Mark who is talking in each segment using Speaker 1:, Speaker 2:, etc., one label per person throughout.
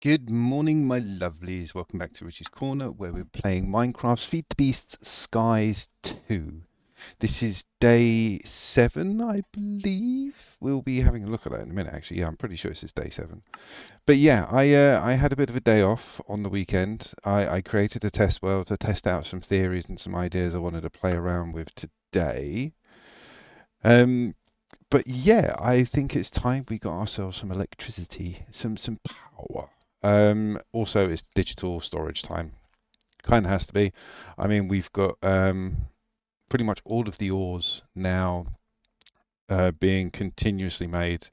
Speaker 1: Good morning, my lovelies. Welcome back to Richie's Corner, where we're playing Minecraft's Feed the Beasts Skies 2. This is day 7, I believe. We'll be having a look at that in a minute, actually. Yeah, I'm pretty sure this is day 7. But yeah, I had a bit of a day off on the weekend. I created a test world to test out some theories and some ideas I wanted to play around with today. Um, but yeah, I think it's time we got ourselves some electricity, some power. Also, it's digital storage time. Kind of has to be. I mean, we've got pretty much all of the ores now being continuously made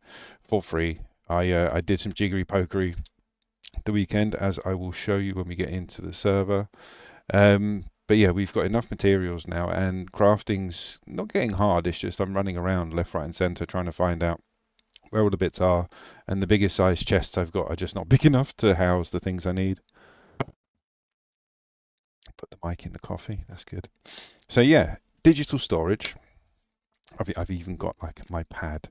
Speaker 1: for free. I did some jiggery pokery the weekend, as I will show you when we get into the server. But yeah, we've got enough materials now, and crafting's not getting hard. It's just I'm running around left, right, and centre trying to find out where all the bits are, and the biggest size chests I've got are just not big enough to house the things I need. Put the mic in the coffee, that's good. So yeah, digital storage. I've even got like my pad.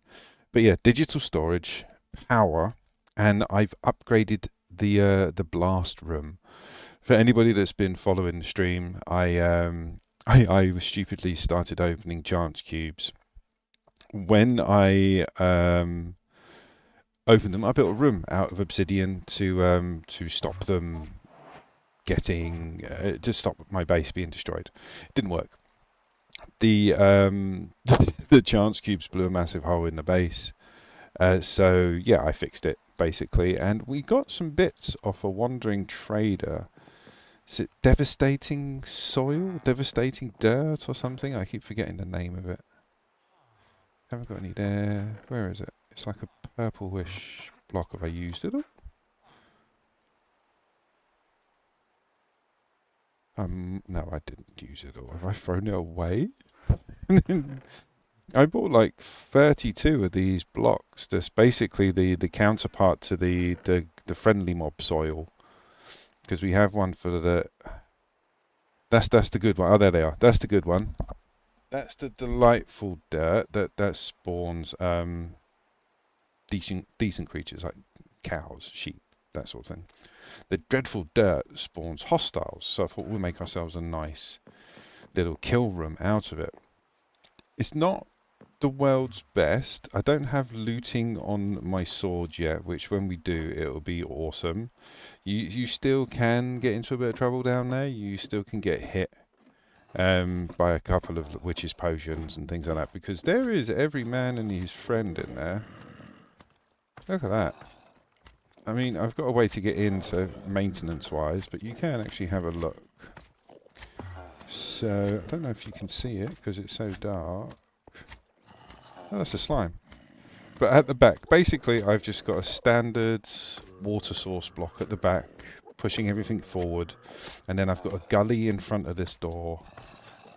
Speaker 1: But yeah, digital storage, power, and I've upgraded the blast room. For anybody that's been following the stream, I stupidly started opening chance cubes. When I opened them, I built a room out of obsidian to stop them getting to stop my base being destroyed. It didn't work. The the chance cubes blew a massive hole in the base. So yeah, I fixed it basically, and we got some bits off a wandering trader. Is it devastating soil, devastating dirt, or something? I keep forgetting the name of it. Haven't got any there. Where is it? It's like a purplish block. Have I used it all? No, I didn't use it all. Have I thrown it away? I bought like 32 of these blocks. That's basically the counterpart to the friendly mob soil. Because we have one for the... That's the good one. Oh, there they are. That's the good one. That's the delightful dirt that spawns decent creatures like cows, sheep, that sort of thing. The dreadful dirt spawns hostiles. So I thought we'll make ourselves a nice little kill room out of it. It's not the world's best. I don't have looting on my sword yet, which when we do, it'll be awesome. You still can get into a bit of trouble down there. You still can get hit by a couple of witches' potions and things like that, because there is every man and his friend in there. Look at that. I mean, I've got a way to get in, so maintenance-wise, but you can actually have a look. So, I don't know if you can see it, because it's so dark. Oh, that's a slime. But at the back, basically, I've just got a standard water source block at the back, pushing everything forward. And then I've got a gully in front of this door.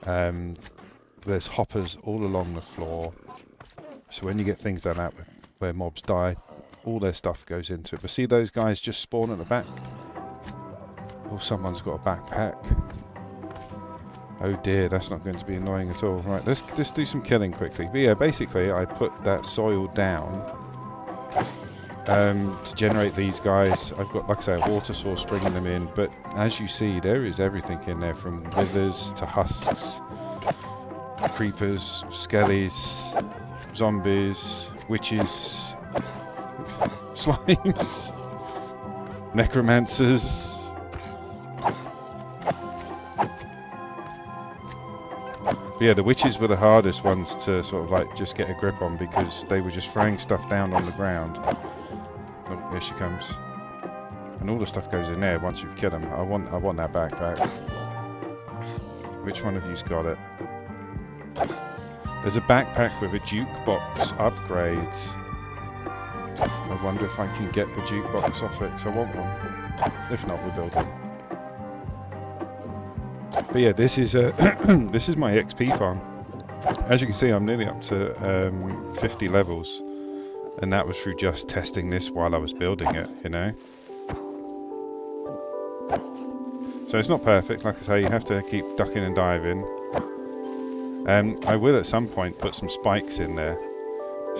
Speaker 1: There's hoppers all along the floor. So when you get things like that, where mobs die, all their stuff goes into it. But see those guys just spawn at the back? Oh, someone's got a backpack. Oh dear, that's not going to be annoying at all. Right, let's do some killing quickly. But yeah, basically I put that soil down to generate these guys. I've got, like I say, a water source bringing them in. But as you see, there is everything in there, from withers to husks, creepers, skellies, zombies, witches, slimes, necromancers. But yeah, the witches were the hardest ones to sort of like just get a grip on, because they were just throwing stuff down on the ground. Oh, there she comes. And all the stuff goes in there once you've killed them. I want that backpack. Which one of you's got it? There's a backpack with a jukebox upgrade. I wonder if I can get the jukebox off it, because I want one. If not, we'll build one. But yeah, this is this is my XP farm. As you can see, I'm nearly up to 50 levels, and that was through just testing this while I was building it, you know. So it's not perfect, like I say, you have to keep ducking and diving. I will at some point put some spikes in there,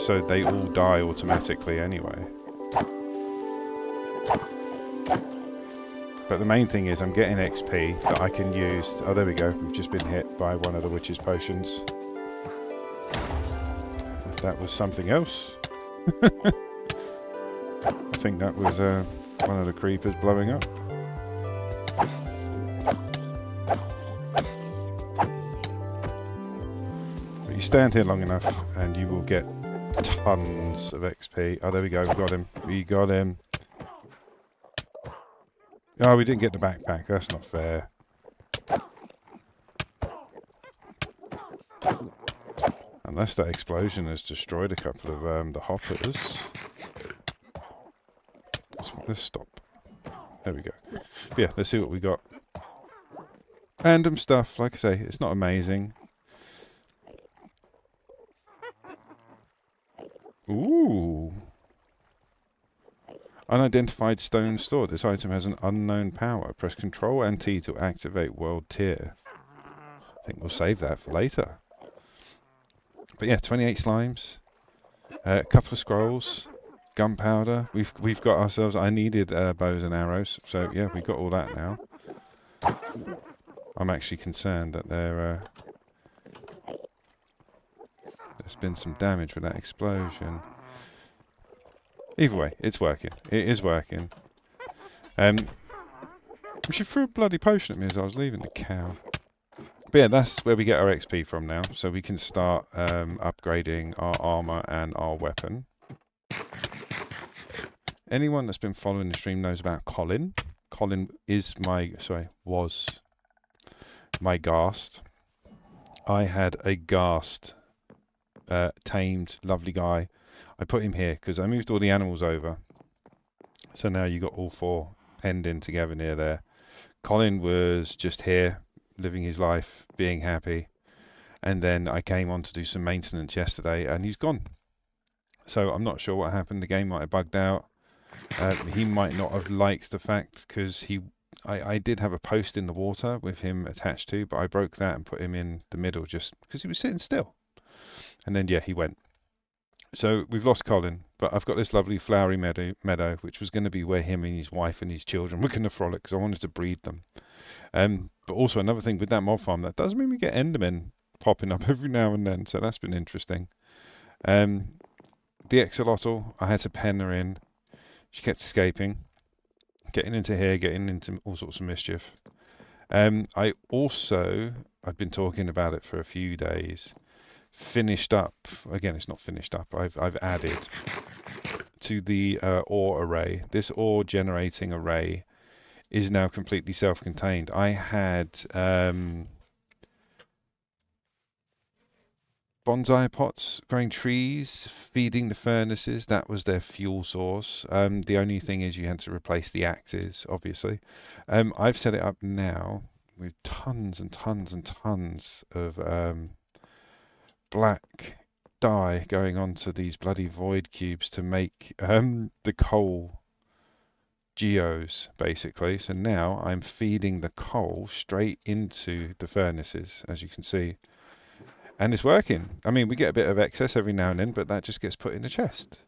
Speaker 1: so they all die automatically anyway. But the main thing is I'm getting XP that I can use. Oh, there we go. We've just been hit by one of the witch's potions. If that was something else. I think that was one of the creepers blowing up. But you stand here long enough and you will get tons of XP. Oh, there we go. We got him. We got him. Oh, we didn't get the backpack. That's not fair. Unless that explosion has destroyed a couple of the hoppers. Let's stop. There we go. But yeah, let's see what we got. Random stuff, like I say, it's not amazing. Ooh. Unidentified stone stored. This item has an unknown power. Press Control and T to activate world tier. I think we'll save that for later. But yeah, 28 slimes, a couple of scrolls, gunpowder. We've got ourselves. I needed bows and arrows, so yeah, we got all that now. I'm actually concerned that there's been some damage with that explosion. Either way, it's working. It is working. She threw a bloody potion at me as I was leaving, the cow. But yeah, that's where we get our XP from now. So we can start upgrading our armor and our weapon. Anyone that's been following the stream knows about Colin. Colin is was my ghast. I had a ghast, tamed, lovely guy. I put him here because I moved all the animals over. So now you got all four penned in together near there. Colin was just here, living his life, being happy. And then I came on to do some maintenance yesterday and he's gone. So I'm not sure what happened. The game might have bugged out. He might not have liked the fact because I did have a post in the water with him attached to, but I broke that and put him in the middle just because he was sitting still. And then, yeah, he went. So we've lost Colin, but I've got this lovely flowery meadow, which was going to be where him and his wife and his children were going to frolic because I wanted to breed them. But also another thing with that mob farm, that does mean we get endermen popping up every now and then, so that's been interesting. The axolotl, I had to pen her in. She kept escaping, getting into here, getting into all sorts of mischief. I've been talking about it for a few days. Finished up, again it's not finished up, I've added to the ore array. This ore generating array is now completely self-contained. I had bonsai pots growing trees, feeding the furnaces. That was their fuel source. The only thing is you had to replace the axes, obviously. I've set it up now with tons and tons and tons of black dye going onto these bloody void cubes to make the coal geos, basically. So now I'm feeding the coal straight into the furnaces, as you can see. And it's working. I mean, we get a bit of excess every now and then, but that just gets put in the chest.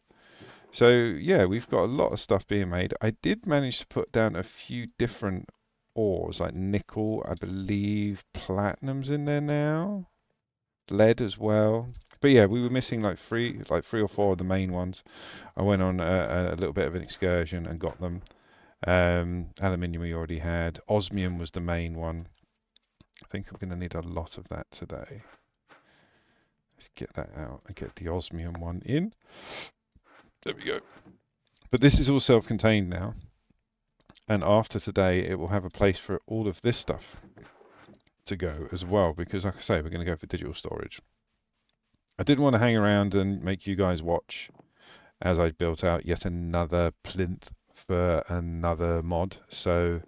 Speaker 1: So yeah, we've got a lot of stuff being made. I did manage to put down a few different ores, like nickel, I believe platinum's in there now. Lead as well. But yeah, we were missing like three or four of the main ones. I went on a little bit of an excursion and got them. Aluminium we already had. Osmium was the main one. I think I'm going to need a lot of that today. Let's get that out and get the osmium one in. There we go. But this is all self-contained now. And after today, it will have a place for all of this stuff to go as well, because like I say, we're going to go for digital storage. I didn't want to hang around and make you guys watch as I built out yet another plinth for another mod, so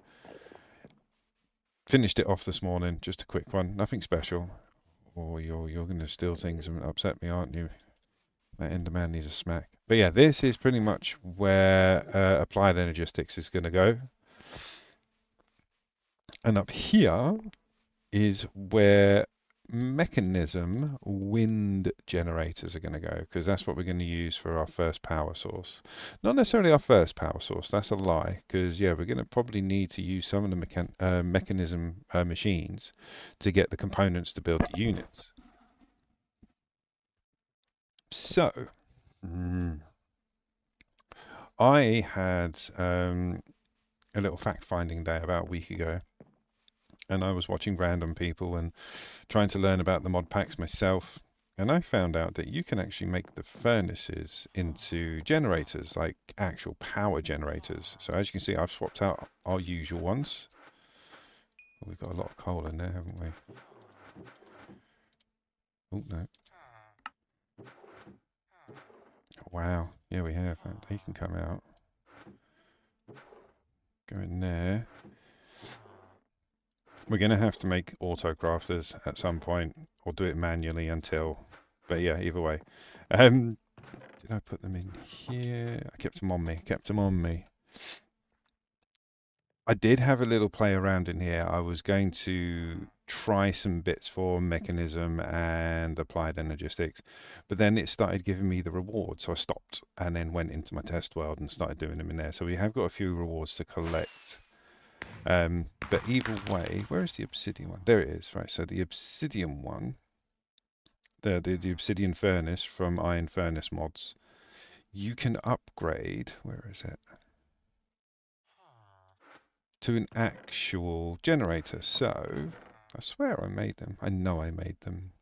Speaker 1: finished it off this morning. Just a quick one, nothing special. Oh, you're going to steal things and upset me, aren't you? That Enderman needs a smack. But yeah, this is pretty much where Applied Energistics is going to go. And up here is where mechanism wind generators are going to go, because that's what we're going to use for our first power source. Not necessarily our first power source, that's a lie, because yeah, we're going to probably need to use some of the mechanism machines to get the components to build the units. So, mm, I had a little fact-finding day about a week ago, and I was watching random people and trying to learn about the mod packs myself. And I found out that you can actually make the furnaces into generators, like actual power generators. So as you can see, I've swapped out our usual ones. We've got a lot of coal in there, haven't we? Oh, no. Wow. Yeah, we have. They can come out. Go in there. We're going to have to make auto crafters at some point, or do it manually until... But yeah, either way. Did I put them in here? I kept them on me. Kept them on me. I did have a little play around in here. I was going to try some bits for mechanism and applied energistics, but then it started giving me the rewards, so I stopped and then went into my test world and started doing them in there. So we have got a few rewards to collect. But either way, where is the obsidian one? There it is. Right, so the obsidian one, the obsidian furnace from Iron Furnace mods, you can upgrade. Where is it? To an actual generator. So, I swear I made them. I know I made them.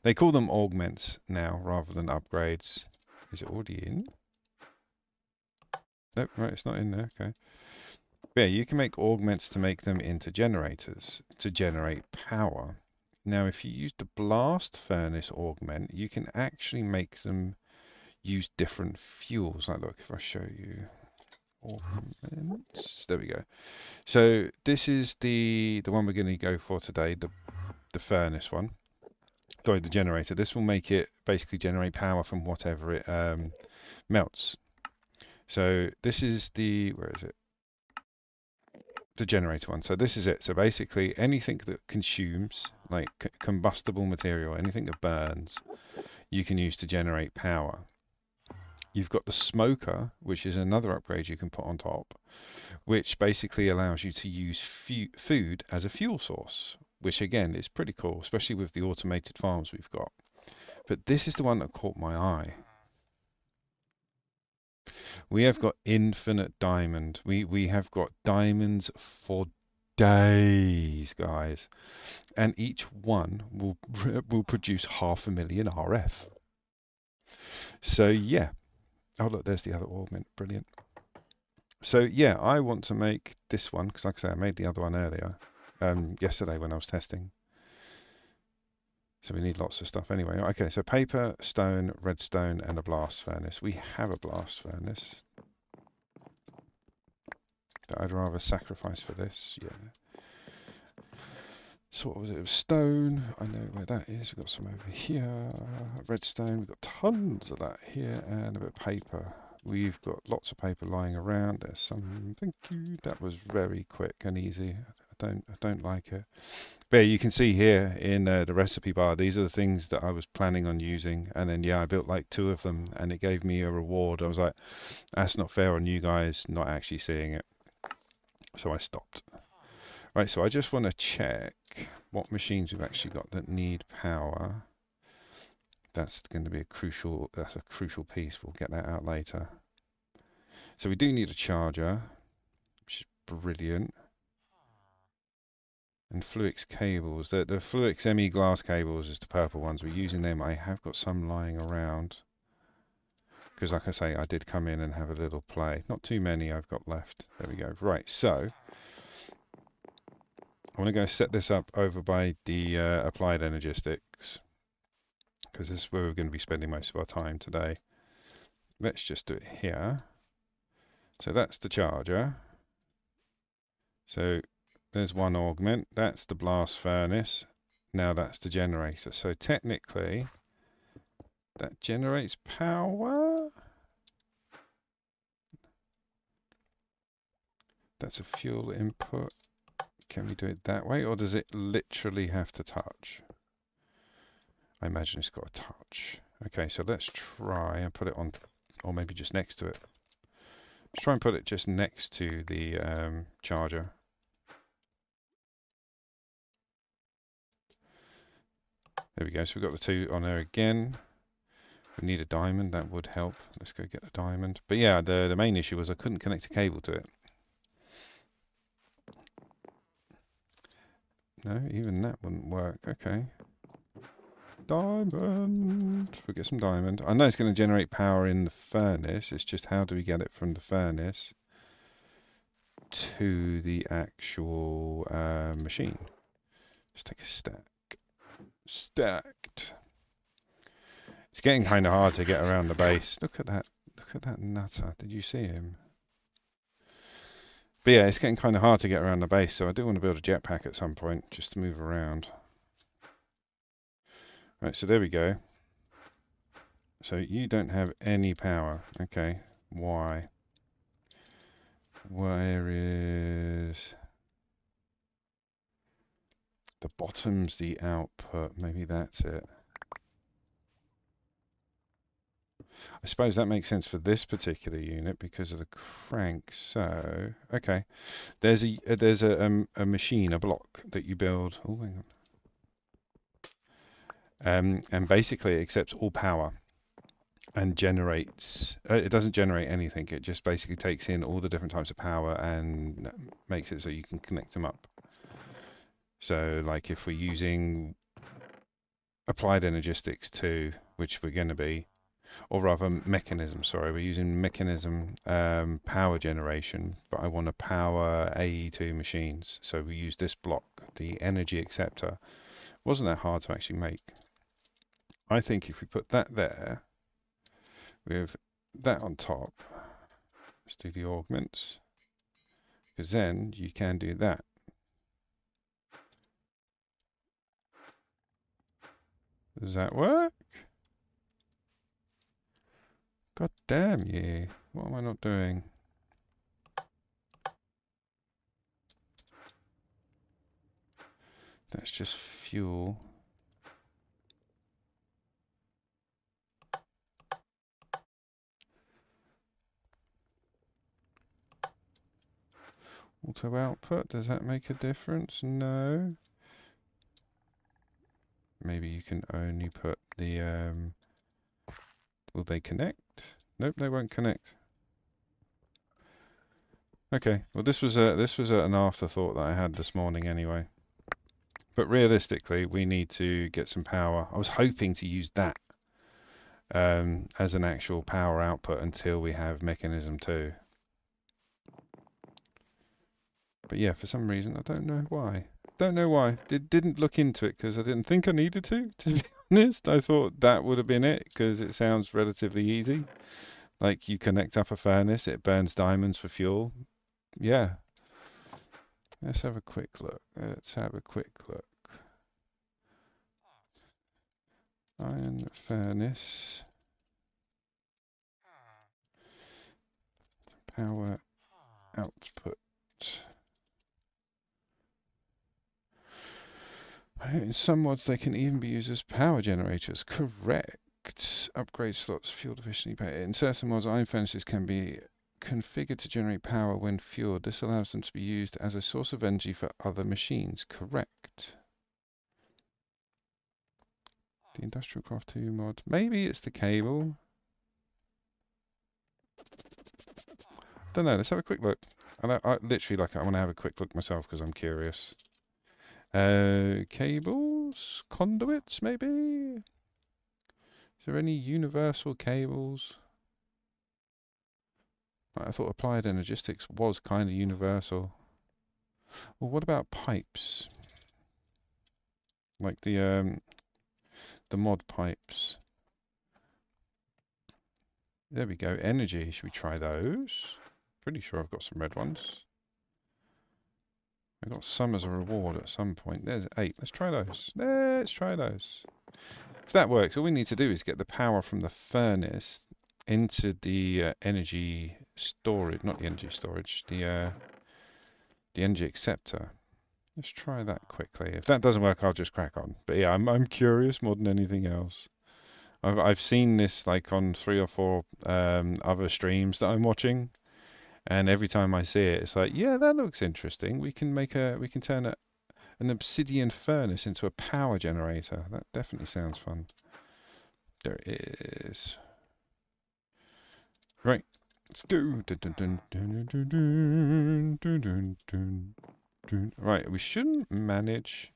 Speaker 1: They call them augments now rather than upgrades. Is it already in? Nope, right, it's not in there. Okay. But yeah, you can make augments to make them into generators to generate power. Now, if you use the blast furnace augment, you can actually make them use different fuels. Like, look, if I show you augments, there we go. So this is the one we're going to go for today, the furnace one. Sorry, the generator. This will make it basically generate power from whatever it melts. So this is the, where is it? The generator one. So this is it. So basically anything that consumes, like combustible material, anything that burns, you can use to generate power. You've got the smoker, which is another upgrade you can put on top, which basically allows you to use food as a fuel source, which again is pretty cool, especially with the automated farms we've got. But this is the one that caught my eye. We have got infinite diamond. We have got diamonds for days, guys. And each one will produce 500,000 RF. So yeah. Oh look, there's the other augment. Brilliant. So yeah, I want to make this one, because like I say, I made the other one earlier, yesterday when I was testing. So we need lots of stuff anyway. Okay, so paper, stone, redstone, and a blast furnace. We have a blast furnace that I'd rather sacrifice for this. Yeah. So what was it? It was stone. I know where that is. We've got some over here. Redstone. We've got tons of that here, and a bit of paper. We've got lots of paper lying around. There's some. Thank you. That was very quick and easy. I don't like it. But yeah, you can see here in the recipe bar, these are the things that I was planning on using. And then, yeah, I built like 2 of them and it gave me a reward. I was like, that's not fair on you guys not actually seeing it. So I stopped. Right, so I just want to check what machines we've actually got that need power. That's going to be that's a crucial piece. We'll get that out later. So we do need a charger, which is brilliant. And Fluix cables. The Fluix ME glass cables is the purple ones. We're using them. I have got some lying around. Because like I say, I did come in and have a little play. Not too many I've got left. There we go. Right, so I want to go set this up over by the applied energistics. Because this is where we're going to be spending most of our time today. Let's just do it here. So that's the charger. So there's one augment. That's the blast furnace. Now that's the generator. So technically, that generates power. That's a fuel input. Can we do it that way, or does it literally have to touch? I imagine it's got a touch. Okay, so let's try and put it on, or maybe just next to it. Let's try and put it just next to the charger. There we go. So we've got the two on there again. We need a diamond. That would help. Let's go get a diamond. But yeah, the main issue was I couldn't connect a cable to it. No, even that wouldn't work. Okay. Diamond. We'll get some diamond. I know it's going to generate power in the furnace. It's just how do we get it from the furnace to the actual machine. Let's take a stack. Stacked. It's getting kind of hard to get around the base. Look at that. Look at that nutter. Did you see him? But yeah, it's getting kind of hard to get around the base, so I do want to build a jetpack at some point, just to move around. Right, so there we go. So you don't have any power. Okay, why? Where is... The bottom's the output. Maybe that's it. I suppose that makes sense for this particular unit because of the crank. So, okay. There's a machine, a block that you build. Oh, hang on. And basically it accepts all power and generates. It doesn't generate anything. It just basically takes in all the different types of power and makes it so you can connect them up. So, like if we're using applied energistics 2, which we're going to be, or rather mechanism, sorry, we're using mechanism power generation, but I want to power AE2 machines. So we use this block, the energy acceptor. Wasn't that hard to actually make. I think if we put that there, with that on top, let's do the augments, because then you can do that. Does that work? God damn you. What am I not doing? That's just fuel. Auto output, does that make a difference? No. Maybe you can only put the, will they connect? Nope, they won't connect. Okay, well this was an afterthought that I had this morning anyway. But realistically, we need to get some power. I was hoping to use that as an actual power output until we have mechanism 2. But yeah, for some reason, I don't know why. Don't know why. Didn't look into it because I didn't think I needed to be honest. I thought that would have been it because it sounds relatively easy. Like you connect up a furnace, it burns diamonds for fuel. Yeah. Let's have a quick look. Let's have a quick look. Iron furnace. Power output. In some mods, they can even be used as power generators. Correct. Upgrade slots, fuel efficiency. In certain mods, iron furnaces can be configured to generate power when fueled. This allows them to be used as a source of energy for other machines. Correct. The Industrial Craft 2 mod. Maybe it's the cable. Don't know. Let's have a quick look. I literally I want to have a quick look myself because I'm curious. Cables, conduits, maybe. Is there any universal cables? I thought applied energistics was kind of universal. Well, what about pipes? Like the mod pipes. There we go. Energy. Should we try those? Pretty sure I've got some red ones. I got some as a reward at some point. There's 8. Let's try those. Let's try those. If that works, all we need to do is get the power from the furnace into the energy storage, not the energy storage, the energy acceptor. Let's try that quickly. If that doesn't work, I'll just crack on. But yeah, I'm curious more than anything else. I've seen this like on 3 or 4 other streams that I'm watching, and every time I see it, it's like, yeah, that looks interesting. We can turn an obsidian furnace into a power generator. That definitely sounds fun. There it is. Right, let's go. Dun, dun, dun, dun, dun, dun, dun, dun, dun, dun. Right, we shouldn't manage.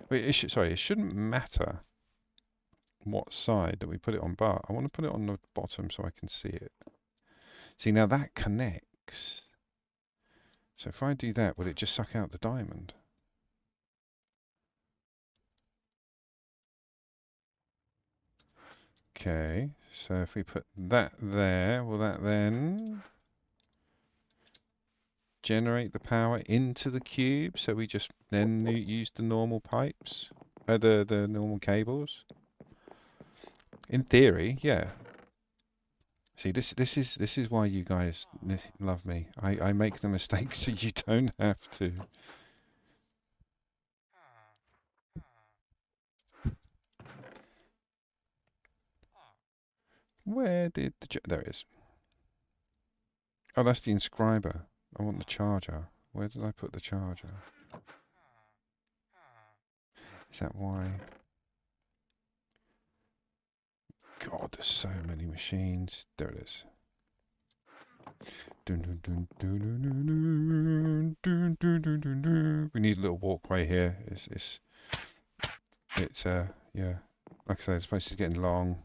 Speaker 1: Wait, sorry, it shouldn't matter what side that we put it on, but I want to put it on the bottom so I can see it. See, now that connects. So if I do that, will it just suck out the diamond? Okay, so if we put that there, will that then generate the power into the cube? So we just then use the normal pipes, the normal cables. In theory, yeah. See, this is why you guys love me. I make the mistakes so you don't have to. Where did there it is. Oh, that's the inscriber. I want the charger. Where did I put the charger? Is that why? God, there's so many machines. There it is. We need a little walkway here. Yeah. Like I say, this place is getting long.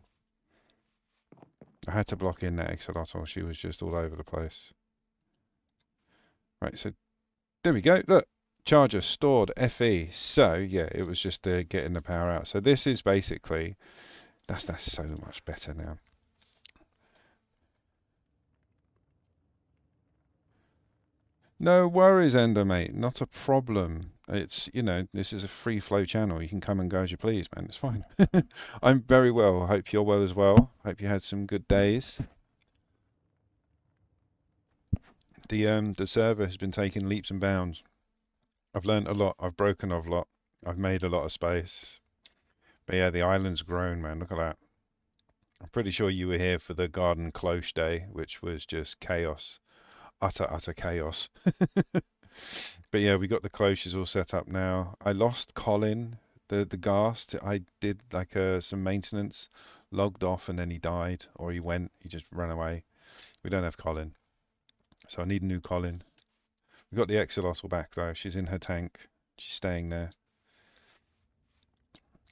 Speaker 1: I had to block in that axolotl. She was just all over the place. Right, so there we go. Look, charger stored FE. So yeah, it was just getting the power out. So this is basically that's so much better now. No worries, Ender, mate. Not a problem. It's, this is a free flow channel. You can come and go as you please, man. It's fine. I'm very well. I hope you're well as well. Hope you had some good days. The server has been taking leaps and bounds. I've learnt a lot. I've broken a lot. I've made a lot of space. But yeah, the island's grown, man. Look at that. I'm pretty sure you were here for the Garden Cloche Day, which was just chaos. Utter chaos. But yeah, we got the cloches all set up now. I lost Colin, the ghast. I did like some maintenance, logged off, and then he died, or he just ran away. We don't have Colin, so I need a new Colin. We got the axolotl back though. She's in her tank. She's staying there.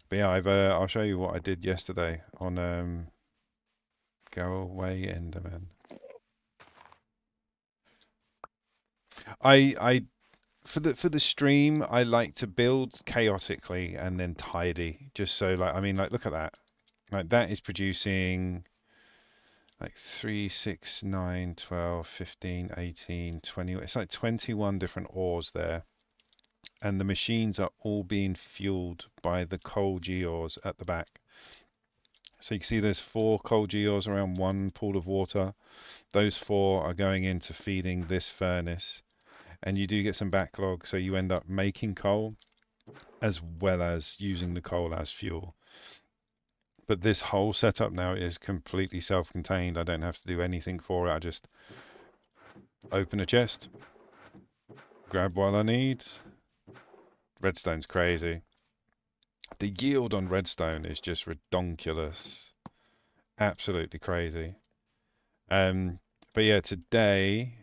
Speaker 1: But yeah, I'll show you what I did yesterday on Go Away Enderman. I for the stream, I like to build chaotically and then tidy, just so like I mean like look at that. Like that is producing like 3, 6, 9, 12, 15, 18, 20. It's like 21 different ores there. And the machines are all being fueled by the coal gears at the back. So you can see there's 4 coal gears around one pool of water. Those 4 are going into feeding this furnace. And you do get some backlog, so you end up making coal as well as using the coal as fuel. But this whole setup now is completely self-contained. I don't have to do anything for it. I just open a chest, grab what I need. Redstone's crazy. The yield on redstone is just redonkulous. Absolutely crazy. But yeah, today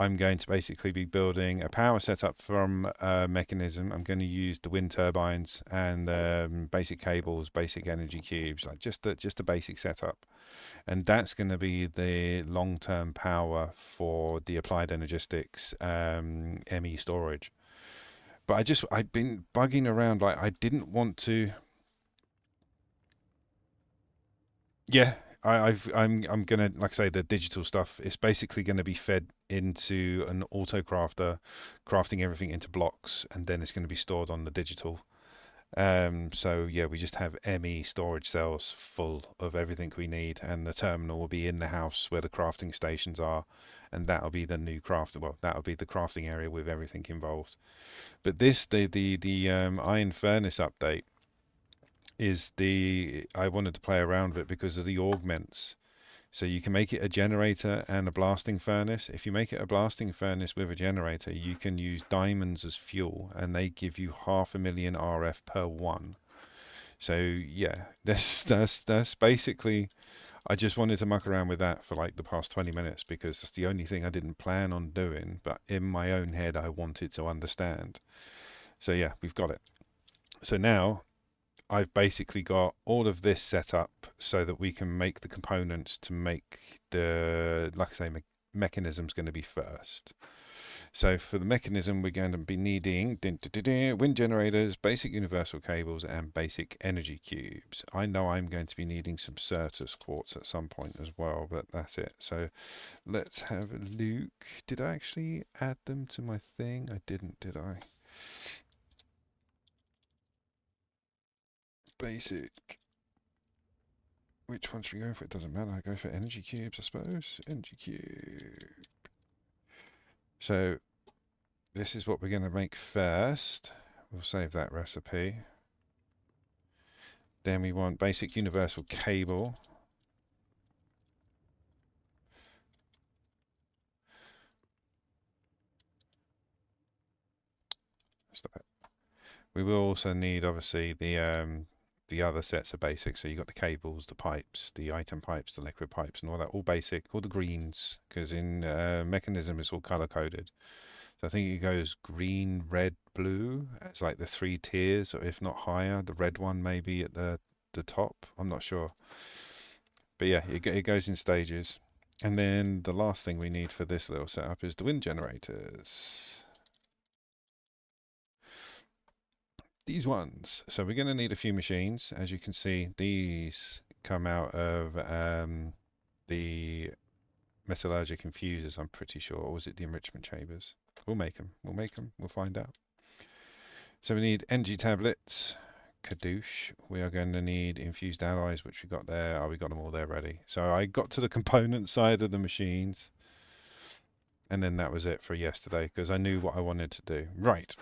Speaker 1: I'm going to basically be building a power setup from Mechanism. I'm going to use the wind turbines and basic cables, basic energy cubes, like just a basic setup. And that's going to be the long-term power for the applied energistics ME storage. But I've been bugging around, like I didn't want to. Yeah, I'm gonna, like I say, the digital stuff is basically gonna be fed into an auto crafter, crafting everything into blocks, and then it's gonna be stored on the digital. So yeah, we just have ME storage cells full of everything we need, and the terminal will be in the house where the crafting stations are, and that'll be the new craft. Well, that'll be the crafting area with everything involved. But this, the iron furnace update is the I wanted to play around with it because of the augments. So you can make it a generator and a blasting furnace. If you make it a blasting furnace with a generator, you can use diamonds as fuel, and they give you 500,000 RF per one. So yeah, that's basically. I just wanted to muck around with that for like the past 20 minutes because that's the only thing I didn't plan on doing, but in my own head I wanted to understand. So yeah, we've got it. So now I've basically got all of this set up so that we can make the components to make the, like I say, mechanism's going to be first. So for the mechanism, we're going to be needing wind generators, basic universal cables, and basic energy cubes. I know I'm going to be needing some Certus quartz at some point as well, but that's it. So let's have a look. Did I actually add them to my thing? I didn't, did I? Basic. Which one should we go for? It doesn't matter. I go for energy cubes, I suppose. Energy cube. So this is what we're going to make first. We'll save that recipe. Then we want basic universal cable. Stop it. We will also need, obviously, the other sets of basics. So you've got the cables, the pipes, the item pipes, the liquid pipes, and all that. All basic, all the greens, because in mechanism it's all color coded. So I think it goes green, red, blue. It's like the three tiers, or if not higher. The red one maybe at the top. I'm not sure. But yeah, it goes in stages. And then the last thing we need for this little setup is the wind generators. These ones. So we're going to need a few machines. As you can see, these come out of the metallurgic infusers, I'm pretty sure. Or was it the enrichment chambers? We'll make them. We'll make them. We'll find out. So we need energy tablets. Kadoosh. We are going to need infused alloys, which we got there. Oh, we got them all there ready. So I got to the component side of the machines, and then that was it for yesterday because I knew what I wanted to do. Right.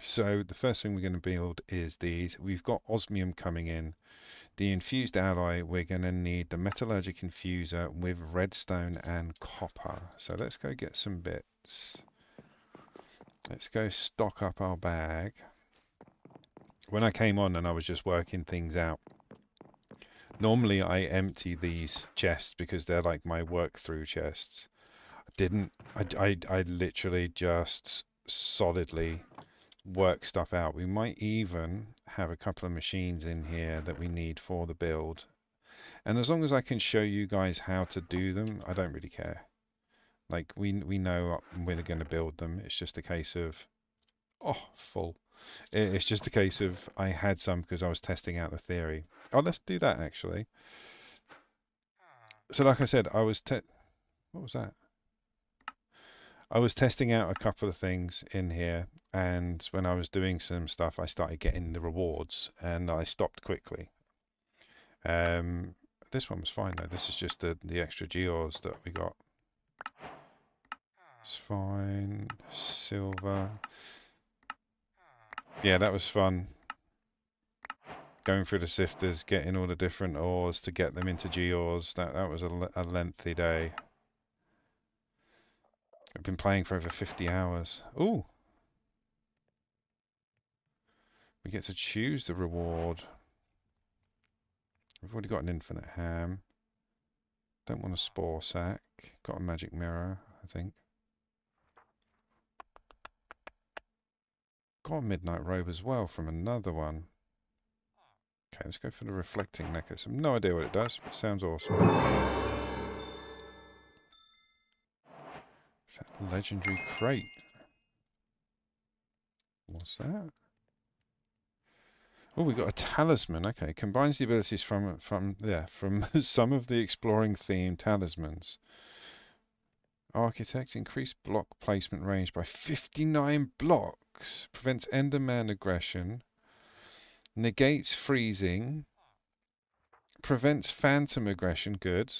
Speaker 1: So the first thing we're going to build is these. We've got osmium coming in. The infused alloy, we're going to need the metallurgic infuser with redstone and copper. So let's go get some bits. Let's go stock up our bag. When I came on and I was just working things out, normally I empty these chests because they're like my work through chests. I literally just solidly work stuff out. We might even have a couple of machines in here that we need for the build. And as long as I can show you guys how to do them, I don't really care. Like we know we're going to build them. It's just a case of full. It's just a case of I had some because I was testing out the theory. Oh, let's do that actually. So like I said, what was that? I was testing out a couple of things in here, and when I was doing some stuff, I started getting the rewards, and I stopped quickly. Um, this one was fine though. This is just the extra geos that we got. It's fine. Silver. Yeah, that was fun. Going through the sifters, getting all the different ores to get them into geos. That was a lengthy day. I've been playing for over 50 hours. Ooh! We get to choose the reward. We've already got an infinite ham. Don't want a spore sack. Got a magic mirror, I think. Got a midnight robe as well from another one. Okay, let's go for the reflecting necklace. I have no idea what it does, but it sounds awesome. Is that legendary crate? What's that? Oh, we got a talisman. Okay, combines the abilities from some of the exploring themed talismans. Architect, increased block placement range by 59 blocks. Prevents Enderman aggression. Negates freezing. Prevents phantom aggression. Good.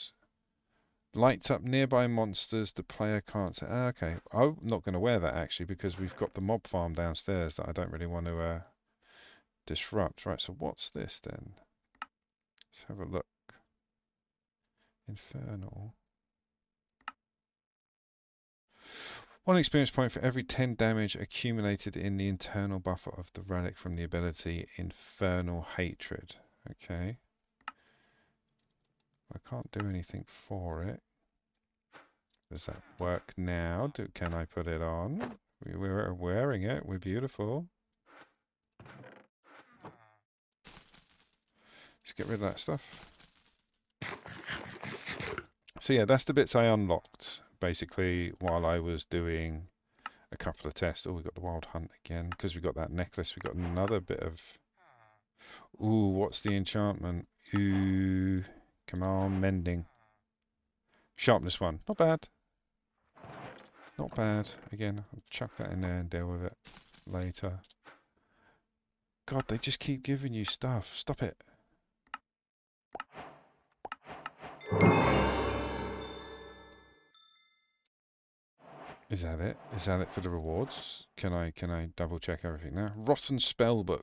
Speaker 1: Lights up nearby monsters the player can't see. Ah, okay. I'm not going to wear that actually because we've got the mob farm downstairs that I don't really want to disrupt. Right, so what's this then? Let's have a look. Infernal. 1 experience point for every 10 damage accumulated in the internal buffer of the relic from the ability Infernal Hatred. Okay. I can't do anything for it. Does that work now? Can I put it on? We're wearing it. We're beautiful. Let's get rid of that stuff. So yeah, that's the bits I unlocked, basically, while I was doing a couple of tests. Oh, we got the Wild Hunt again. Because we got that necklace, we got another bit of... Ooh, what's the enchantment? Ooh, come on, mending. Sharpness 1. Not bad. Not bad. Again, I'll chuck that in there and deal with it later. God, they just keep giving you stuff. Stop it. Is that it? Is that it for the rewards? Can I double check everything now? Rotten Spellbook.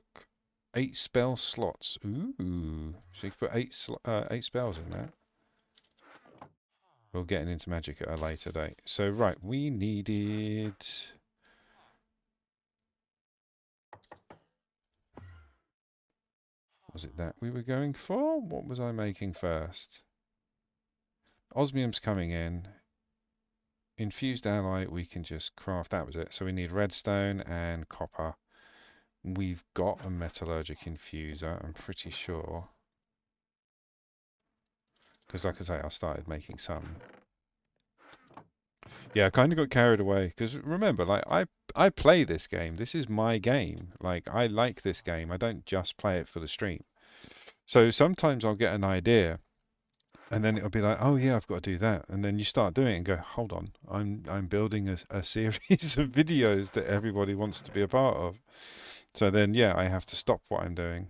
Speaker 1: 8 spell slots. Ooh. So you can put 8 spells in there. We're getting into magic at a later date. So right, we needed... Was it that we were going for? What was I making first? Osmium's coming in. Infused ally, we can just craft. That was it. So we need redstone and copper. We've got a metallurgic infuser, I'm pretty sure. Because like I say, I started making some. Yeah, I kind of got carried away. Because remember, like I play this game. This is my game. Like I like this game. I don't just play it for the stream. So sometimes I'll get an idea, and then it'll be like, oh yeah, I've got to do that. And then you start doing it and go, hold on, I'm building a series of videos that everybody wants to be a part of. So then yeah, I have to stop what I'm doing.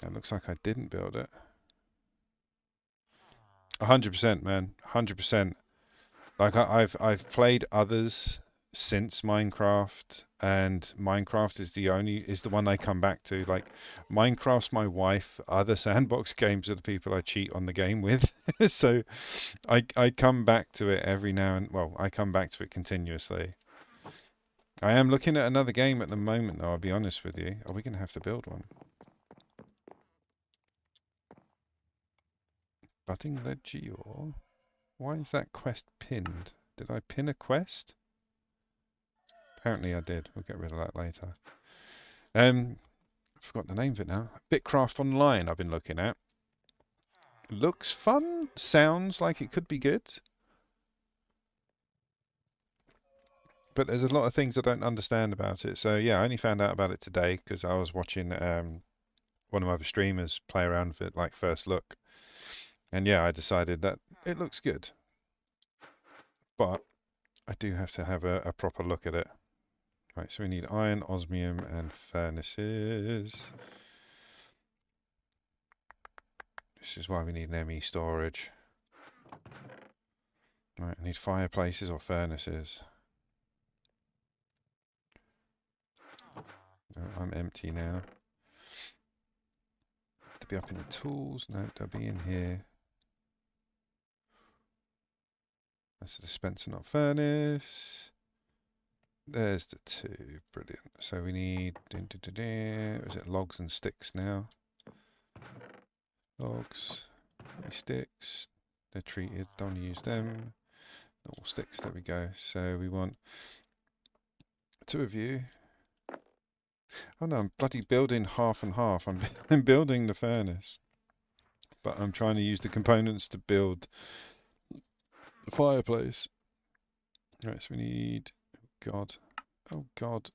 Speaker 1: It looks like I didn't build it. 100%, man. 100%. Like I've played others since Minecraft, and Minecraft is the one I come back to. Like Minecraft's my wife. Other sandbox games are the people I cheat on the game with. So I come back to it every now and well, I come back to it continuously. I am looking at another game at the moment, though. I'll be honest with you. Are we gonna have to build one? Budding Legior. Why is that quest pinned? Did I pin a quest? Apparently I did. We'll get rid of that later. I forgot the name of it now. Bitcraft Online I've been looking at. Looks fun. Sounds like it could be good. But there's a lot of things I don't understand about it. So yeah, I only found out about it today because I was watching one of my other streamers play around with it, like first look. And yeah, I decided that it looks good. But I do have to have a proper look at it. Right, so we need iron, osmium, and furnaces. This is why we need an ME storage. Right, I need fireplaces or furnaces. No, I'm empty now. To be up in the tools. No, they'll be in here. That's the dispenser, not furnace. There's the 2. Brilliant. So we need... Is it logs and sticks now? Logs. Sticks. They're treated. Don't use them. Normal sticks. There we go. So we want 2 of you. Oh no, I'm bloody building half and half. I'm building the furnace. But I'm trying to use the components to build the fireplace. Right, so we need... God. Oh God.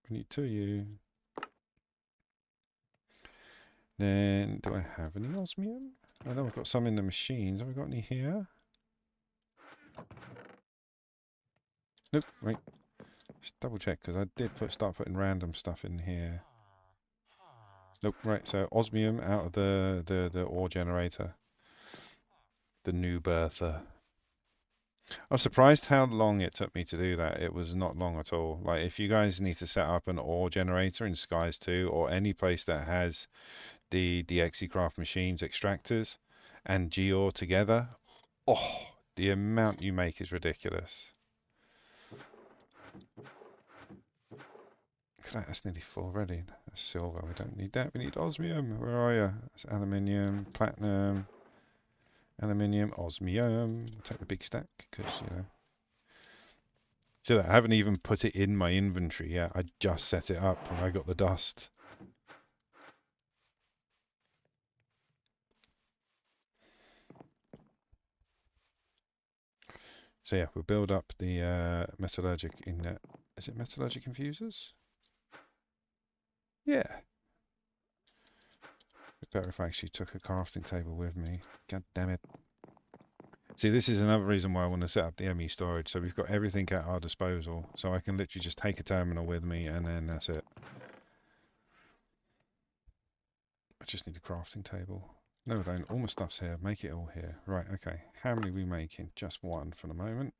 Speaker 1: We need 2 of you. Then, do I have any osmium? I know I've got some in the machines. Have I got any here? Nope, wait. Just double check, because I did start putting random stuff in here. Nope, right, so osmium out of the ore generator. The new Bertha. I was surprised how long it took me to do that. It was not long at all. Like, if you guys need to set up an ore generator in Skies 2 or any place that has the DXEcraft machines extractors and Geore together, oh, the amount you make is ridiculous. That's nearly full already. That's silver. We don't need that. We need osmium. Where are you? That's aluminium, platinum, aluminium, osmium. I'll take the big stack because, you know. So I haven't even put it in my inventory yet. I just set it up and I got the dust. So yeah, we'll build up the metallurgic in. Is it metallurgic infusers? Yeah. It's better if I actually took a crafting table with me. God damn it. See, this is another reason why I want to set up the ME storage. So we've got everything at our disposal. So I can literally just take a terminal with me and then that's it. I just need a crafting table. No, I don't. All my stuff's here. Make it all here. Right, okay. How many are we making? Just one for the moment.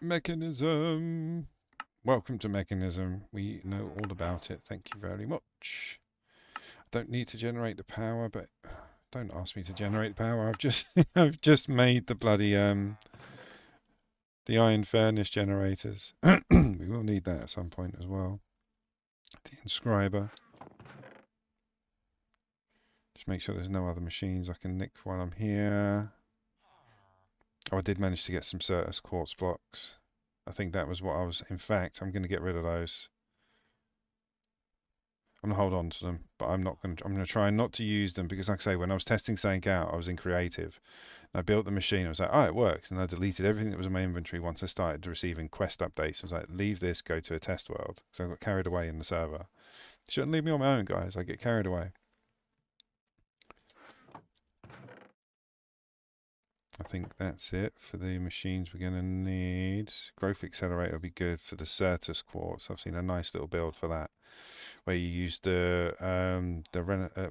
Speaker 1: Mechanism. Welcome to Mechanism. We know all about it. Thank you very much. Don't need to generate the power, but don't ask me to generate power. I've just I've just made the bloody the iron furnace generators. We will need that at some point as well. The inscriber. Just make sure there's no other machines I can nick while I'm here. Oh, I did manage to get some Certus quartz blocks. I think that was what I was. In fact, I'm going to get rid of those. I'm gonna hold on to them, but I'm not gonna. I'm gonna try not to use them because, like I say, when I was testing something out, I was in creative. I built the machine. I was like, oh, it works, and I deleted everything that was in my inventory once I started receiving quest updates. I was like, leave this, go to a test world, because I got carried away in the server. Shouldn't leave me on my own, guys. I get carried away. I think that's it for the machines we're gonna need. Growth accelerator will be good for the Certus quartz. I've seen a nice little build for that, where you use the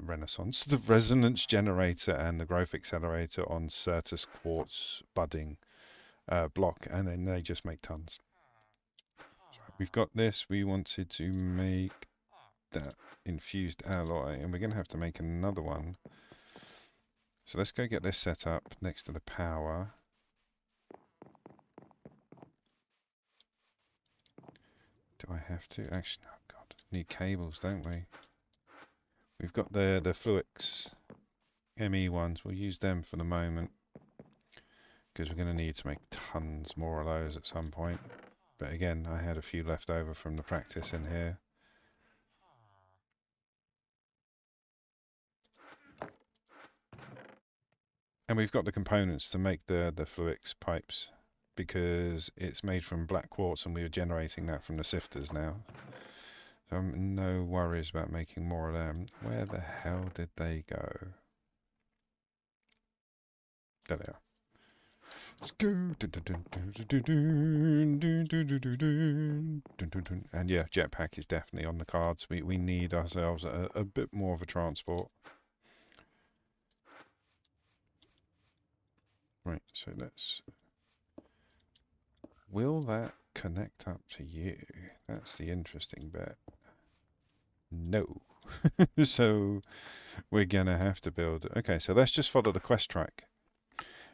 Speaker 1: Renaissance, the resonance generator and the growth accelerator on Certus quartz budding block, and then they just make tons. So we've got this. We wanted to make that infused alloy, and we're going to have to make another one. So let's go get this set up next to the power. Do I have to? Actually, oh God, need cables, don't we? We've got the Fluix ME ones. We'll use them for the moment, because we're going to need to make tons more of those at some point. But again, I had a few left over from the practice in here. And we've got the components to make the Fluix pipes, because it's made from black quartz and we are generating that from the sifters now. So I'm no worries about making more of them. Where the hell did they go? There they are. Let's go. And yeah, jetpack is definitely on the cards. We need ourselves a bit more of a transport. Right, so let's... Will that connect up to you? That's the interesting bit. No. So we're going to have to build... Okay, so let's just follow the quest track.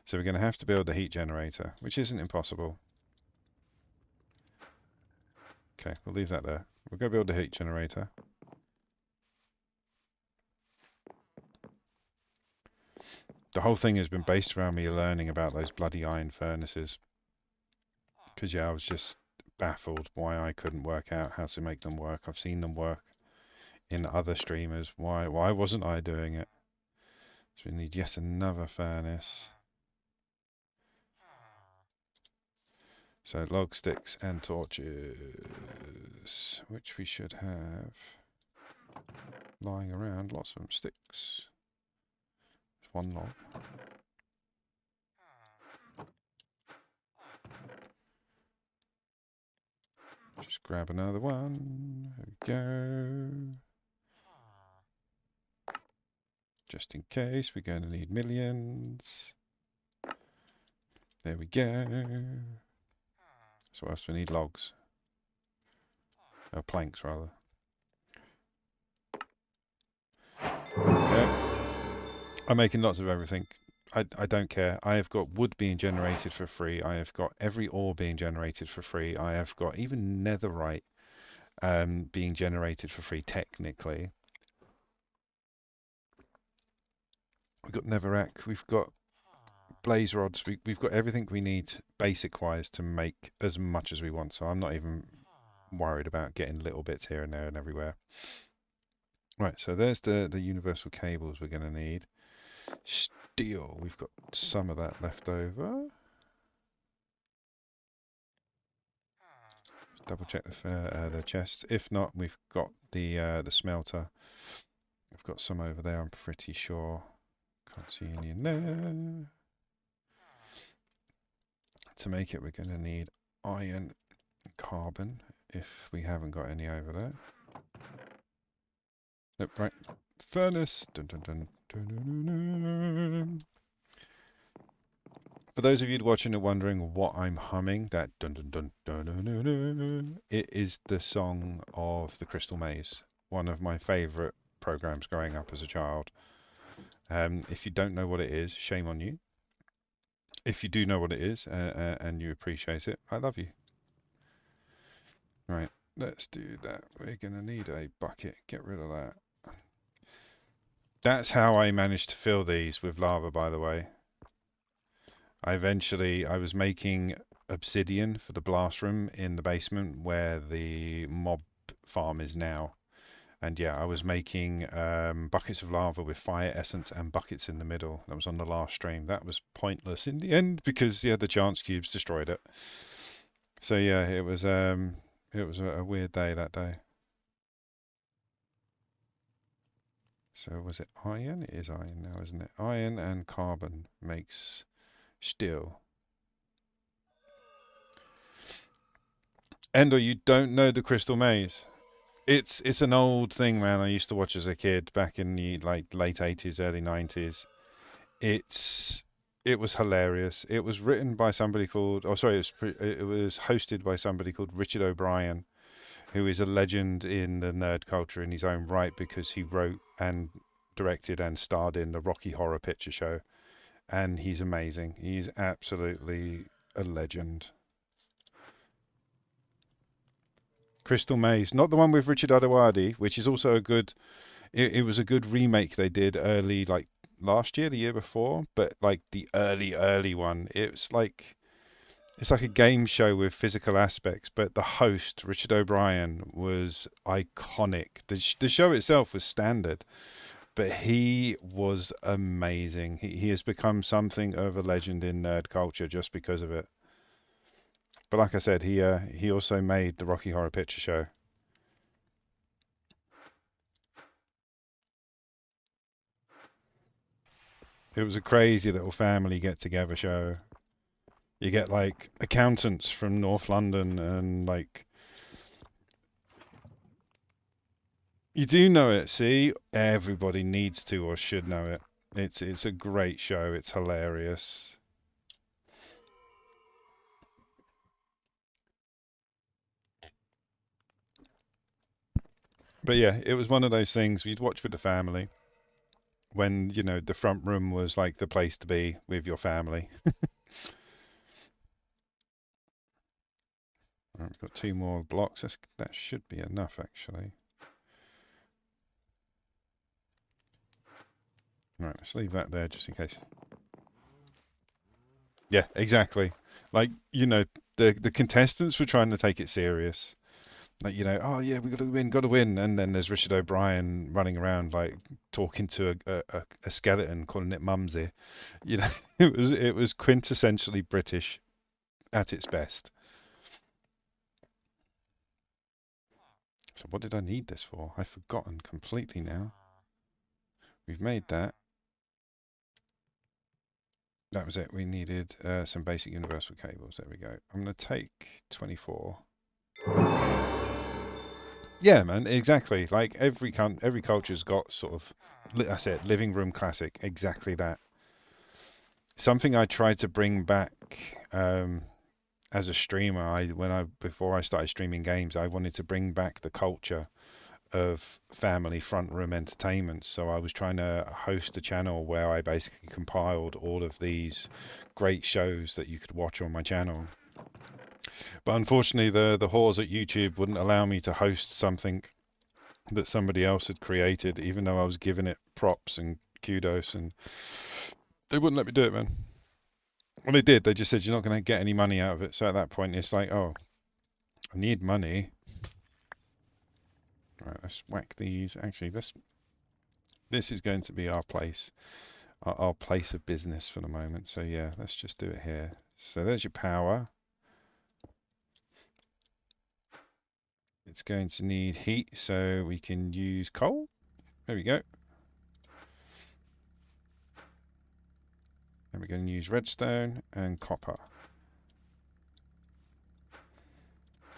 Speaker 1: So we're going to have to build the heat generator, which isn't impossible. Okay, we'll leave that there. We'll go build the heat generator. The whole thing has been based around me learning about those bloody iron furnaces. Because, yeah, I was just baffled why I couldn't work out how to make them work. I've seen them work in other streamers. Why wasn't I doing it? So we need yet another furnace. So log sticks and torches, which we should have lying around. Lots of them. Sticks. There's one log. Just grab another one. There we go. Just in case, we're going to need millions. There we go. So what else we need? Logs. Planks, rather. Yeah. I'm making lots of everything. I don't care. I have got wood being generated for free. I have got every ore being generated for free. I have got even netherite being generated for free, technically. We've got netherrack. We've got blaze rods. We've got everything we need, basic-wise, to make as much as we want. So I'm not even worried about getting little bits here and there and everywhere. Right, so there's the universal cables we're going to need. Steel, we've got some of that left over. Double check the chest. If not, we've got the smelter. I've got some over there, I'm pretty sure. Can't see any in there. To make it, we're going to need iron and carbon, if we haven't got any over there. Nope, right. Furnace. Dun, dun, dun, dun, dun, dun, dun. For those of you watching and wondering what I'm humming, that dun dun dun dun dun dun dun, it is the song of the Crystal Maze, one of my favourite programs growing up as a child. If you don't know what it is, shame on you. If you do know what it is and you appreciate it, I love you. Right, let's do that. We're going to need a bucket. Get rid of that. That's how I managed to fill these with lava, by the way. I was making obsidian for the blast room in the basement where the mob farm is now. And yeah, I was making buckets of lava with fire essence and buckets in the middle. That was on the last stream. That was pointless in the end because yeah, the chance cubes destroyed it. So yeah, it was a weird day that day. So was it iron? It is iron now, isn't it? Iron and carbon makes steel. Endo, you don't know the Crystal Maze? It's an old thing, man. I used to watch as a kid back in the like late 80s, early 90s. It was hilarious. It was written by somebody called, oh sorry, it was hosted by somebody called Richard O'Brien, who is a legend in the nerd culture in his own right because he wrote and directed and starred in the Rocky Horror Picture Show, and he's amazing. He's absolutely a legend. Crystal Maze, not the one with Richard Adoadi, which is also a good. It was a good remake they did early, like last year, the year before, but like the early one. It's like a game show with physical aspects, but the host, Richard O'Brien, was iconic. The show itself was standard, but he was amazing. He has become something of a legend in nerd culture just because of it. But like I said, he also made the Rocky Horror Picture Show. It was a crazy little family get-together show. You get like accountants from North London and like you do know it, see? Everybody needs to or should know it. It's a great show. It's hilarious. But yeah, it was one of those things you'd watch with the family when, you know, the front room was like the place to be with your family. Right, we've got 2 more blocks. That should be enough, actually. Right, let's leave that there just in case. Yeah, exactly. Like, you know, the contestants were trying to take it serious. Like, you know, oh yeah, we got to win, and then there's Richard O'Brien running around like talking to a skeleton, calling it Mumsy. You know, it was quintessentially British at its best. So what did I need this for? I've forgotten completely now. We've made that. That was it. We needed some basic universal cables. There we go. I'm going to take 24. Yeah, man, exactly. Like every culture's got sort of, that's it, living room classic, exactly that. Something I tried to bring back as a streamer, before I started streaming games, I wanted to bring back the culture of family front room entertainment. So I was trying to host a channel where I basically compiled all of these great shows that you could watch on my channel. But unfortunately, the whores at YouTube wouldn't allow me to host something that somebody else had created, even though I was giving it props and kudos, and they wouldn't let me do it, man. Well, they did. They just said you're not going to get any money out of it. So at that point, it's like, oh, I need money. Right, let's whack these. Actually, this is going to be our place, our place of business for the moment. So yeah, let's just do it here. So there's your power. It's going to need heat, so we can use coal. There we go. And we're going to use redstone and copper.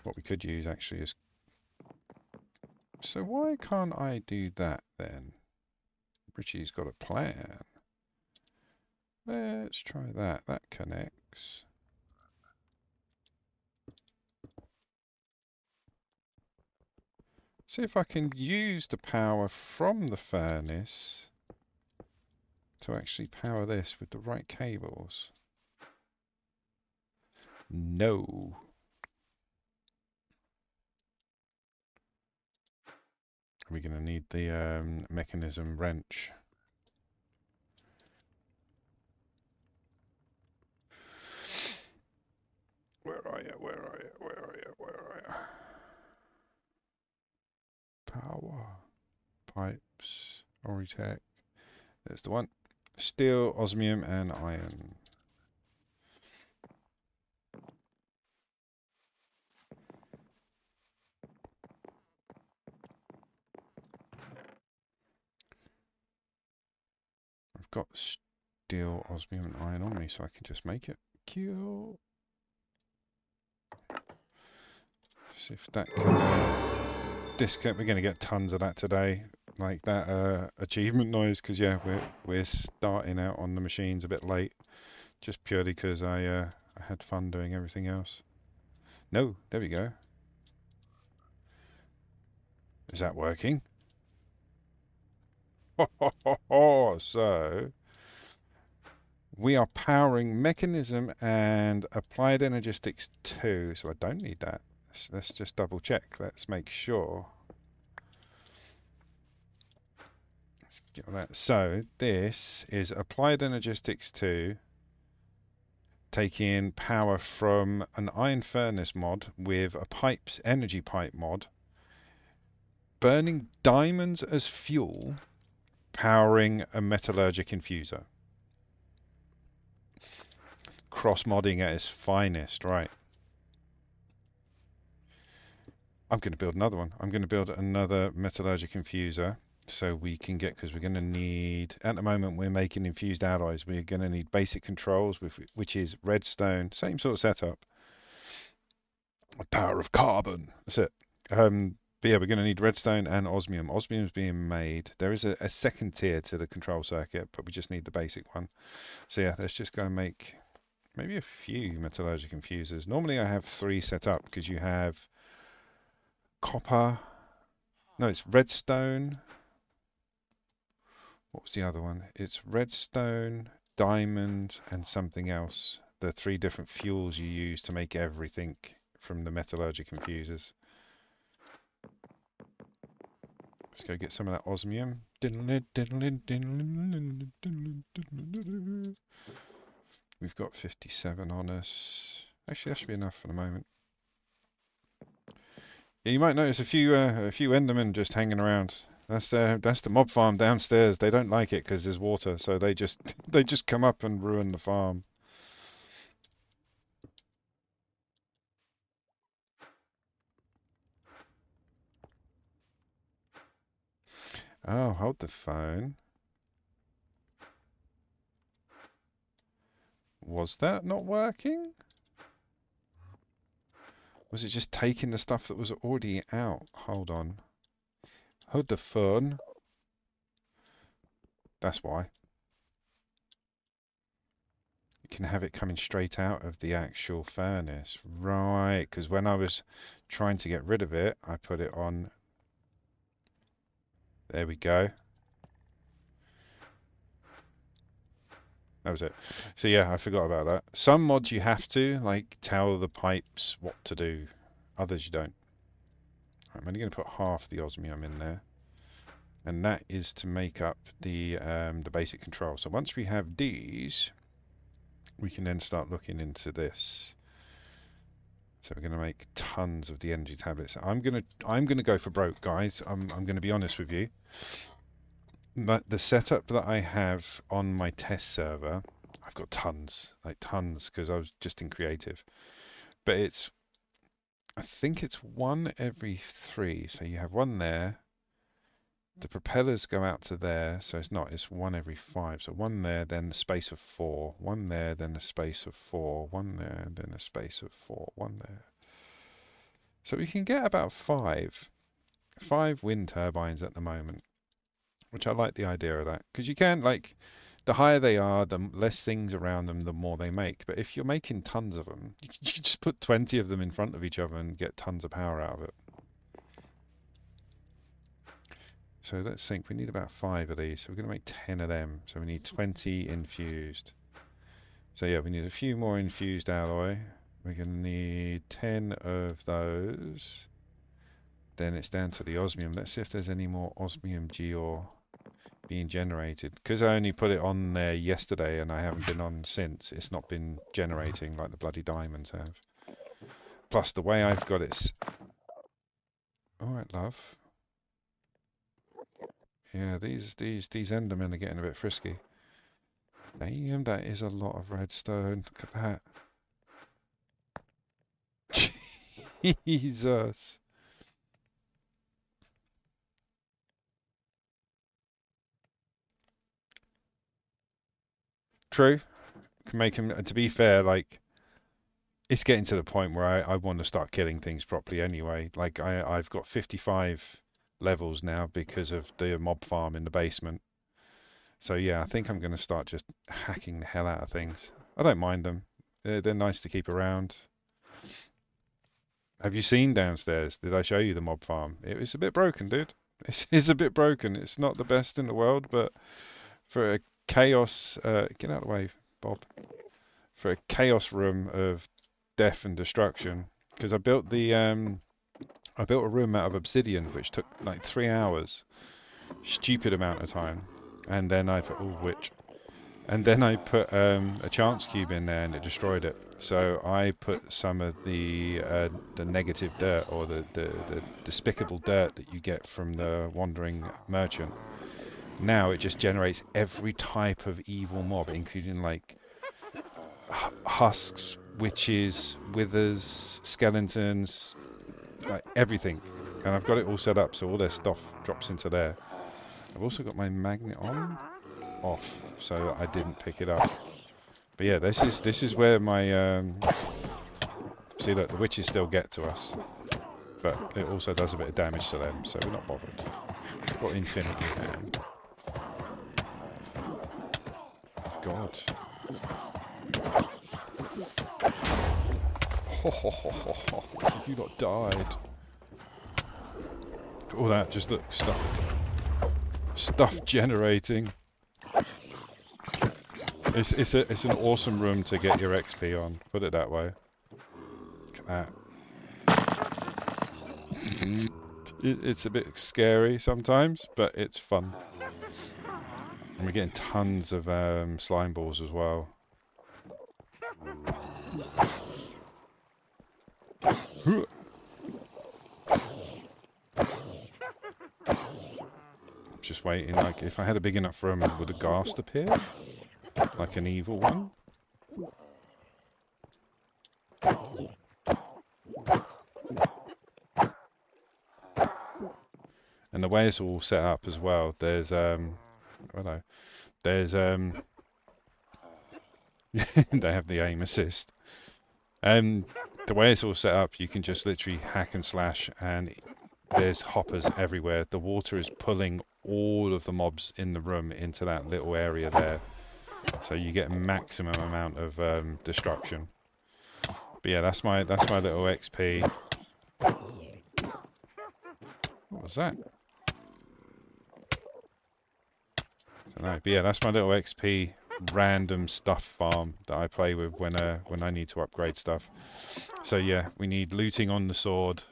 Speaker 1: What we could use actually is... So why can't I do that then? Richie's got a plan. Let's try that. That connects. See if I can use the power from the furnace to actually power this with the right cables. No. We're going to need the mechanism wrench. Where are you? Where are you? Where are you? Where are you? Power. Pipes. Oritech. There's the one. Steel, osmium, and iron. I've got steel, osmium, and iron on me, so I can just make it. Kill. See if that can discount. We're going to get tons of that today, like that achievement noise, because yeah, we're starting out on the machines a bit late, just purely because I had fun doing everything else. No, there we go. Is that working? So we are powering mechanism and applied energistics 2, so I don't need that. Let's just double check. Let's make sure. Let's get that. So this is applied energistics 2, taking power from an iron furnace mod with a pipes energy pipe mod, burning diamonds as fuel, powering a metallurgic infuser. Cross-modding at its finest, right. I'm going to build another one. I'm going to build another metallurgic infuser so we can get, because we're going to need, at the moment we're making infused alloys, we're going to need basic controls, which is redstone, same sort of setup. The power of carbon, that's it. But yeah, we're going to need redstone and osmium. Osmium is being made. There is a second tier to the control circuit, but we just need the basic one. So yeah, let's just go and make maybe a few metallurgic infusers. Normally I have 3 set up because you have copper. No, it's redstone. What was the other one? It's redstone, diamond, and something else. The 3 different fuels you use to make everything from the metallurgic infusers. Let's go get some of that osmium. We've got 57 on us. Actually, that should be enough for the moment. Yeah, you might notice a few Endermen just hanging around. That's the mob farm downstairs. They don't like it because there's water, so they just they just come up and ruin the farm. Oh, hold the phone. Was that not working? Was it just taking the stuff that was already out? Hold on. Hold the phone. That's why. You can have it coming straight out of the actual furnace. Right, because when I was trying to get rid of it, I put it on. There we go. That was it. So yeah, I forgot about that. Some mods you have to, like, tell the pipes what to do. Others you don't. I'm only going to put half the osmium in there. And that is to make up the basic control. So once we have these, we can then start looking into this. So we're going to make tons of the energy tablets. I'm gonna go for broke, guys. I'm going to be honest with you. But the setup that I have on my test server, I've got tons, like tons, because I was just in creative. But I think it's one every 3. So you have one there. The propellers go out to there, so it's one every 5. So one there, then a space of 4. One there, then a space of 4. One there, then a space of 4. One there. So we can get about 5 wind turbines at the moment. Which I like the idea of that. Because you can, like, the higher they are, the less things around them, the more they make. But if you're making tons of them, you can just put 20 of them in front of each other and get tons of power out of it. So let's think, we need about 5 of these. So we're going to make 10 of them. So we need 20 infused. So yeah, we need a few more infused alloy. We're going to need 10 of those. Then it's down to the osmium. Let's see if there's any more osmium gear being generated. Because I only put it on there yesterday and I haven't been on since, it's not been generating like the bloody diamonds have. Plus the way I've got it... Alright, love. Yeah, these Endermen are getting a bit frisky. Damn, that is a lot of redstone. Look at that. Jesus. True. Can make him... To be fair, like... It's getting to the point where I want to start killing things properly anyway. Like, I've got 55 levels now because of the mob farm in the basement. So yeah, I think I'm going to start just hacking the hell out of things. I don't mind them. They're nice to keep around. Have you seen downstairs? Did I show you the mob farm? It was a bit broken, dude. It's a bit broken. It's not the best in the world, but for a chaos... get out of the way, Bob. For a chaos room of death and destruction. Because I built I built a room out of obsidian, which took like 3 hours. Stupid amount of time. And then I put... Oh, witch. And then I put a chance cube in there and it destroyed it. So I put some of the negative dirt or the despicable dirt that you get from the wandering merchant. Now it just generates every type of evil mob, including like husks, witches, withers, skeletons, like everything. And I've got it all set up so all their stuff drops into there. I've also got my magnet on, off, so I didn't pick it up. But yeah, this is where my see, look, the witches still get to us, but it also does a bit of damage to them, so we're not bothered. We've got infinity hand. God. You lot died. All that, just look, stuff generating. It's an awesome room to get your XP on. Put it that way. Look at that. It's a bit scary sometimes, but it's fun. And we're getting tons of slime balls as well. Just waiting, like, if I had a big enough room, would a ghast appear? Like an evil one? And the way it's all set up as well, there's hello. There's they have the aim assist. the way it's all set up, you can just literally hack and slash, and there's hoppers everywhere. The water is pulling all of the mobs in the room into that little area there, so you get a maximum amount of destruction. But yeah, that's my little XP. What was that? So no, but yeah, that's my little XP random stuff farm that I play with when I need to upgrade stuff. So yeah, we need looting on the sword.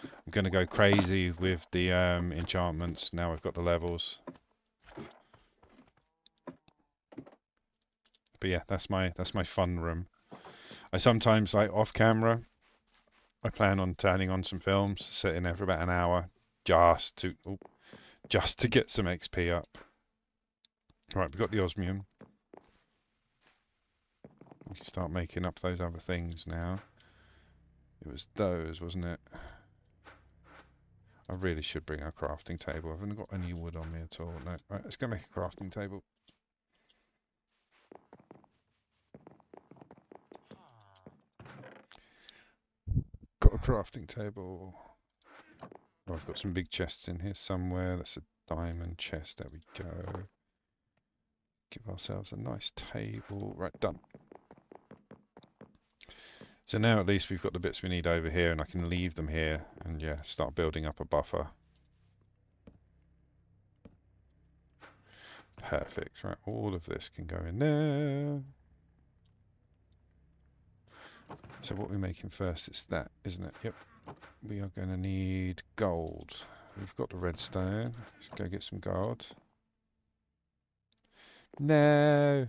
Speaker 1: I'm gonna go crazy with the enchantments now I've got the levels. But yeah, that's my fun room. I sometimes, like off camera, I plan on turning on some films, sitting there for about an hour, just to get some XP up. Right, we've got the osmium. We can start making up those other things now. It was those, wasn't it? I really should bring a crafting table. I haven't got any wood on me at all. No. Right, let's go make a crafting table. Got a crafting table. Oh, I've got some big chests in here somewhere. That's a diamond chest. There we go. Give ourselves a nice table. Right, done. So now at least we've got the bits we need over here, and I can leave them here and yeah, start building up a buffer. Perfect. Right, all of this can go in there. So what we're making first is that, isn't it? Yep. We are going to need gold. We've got the redstone. Let's go get some gold. No!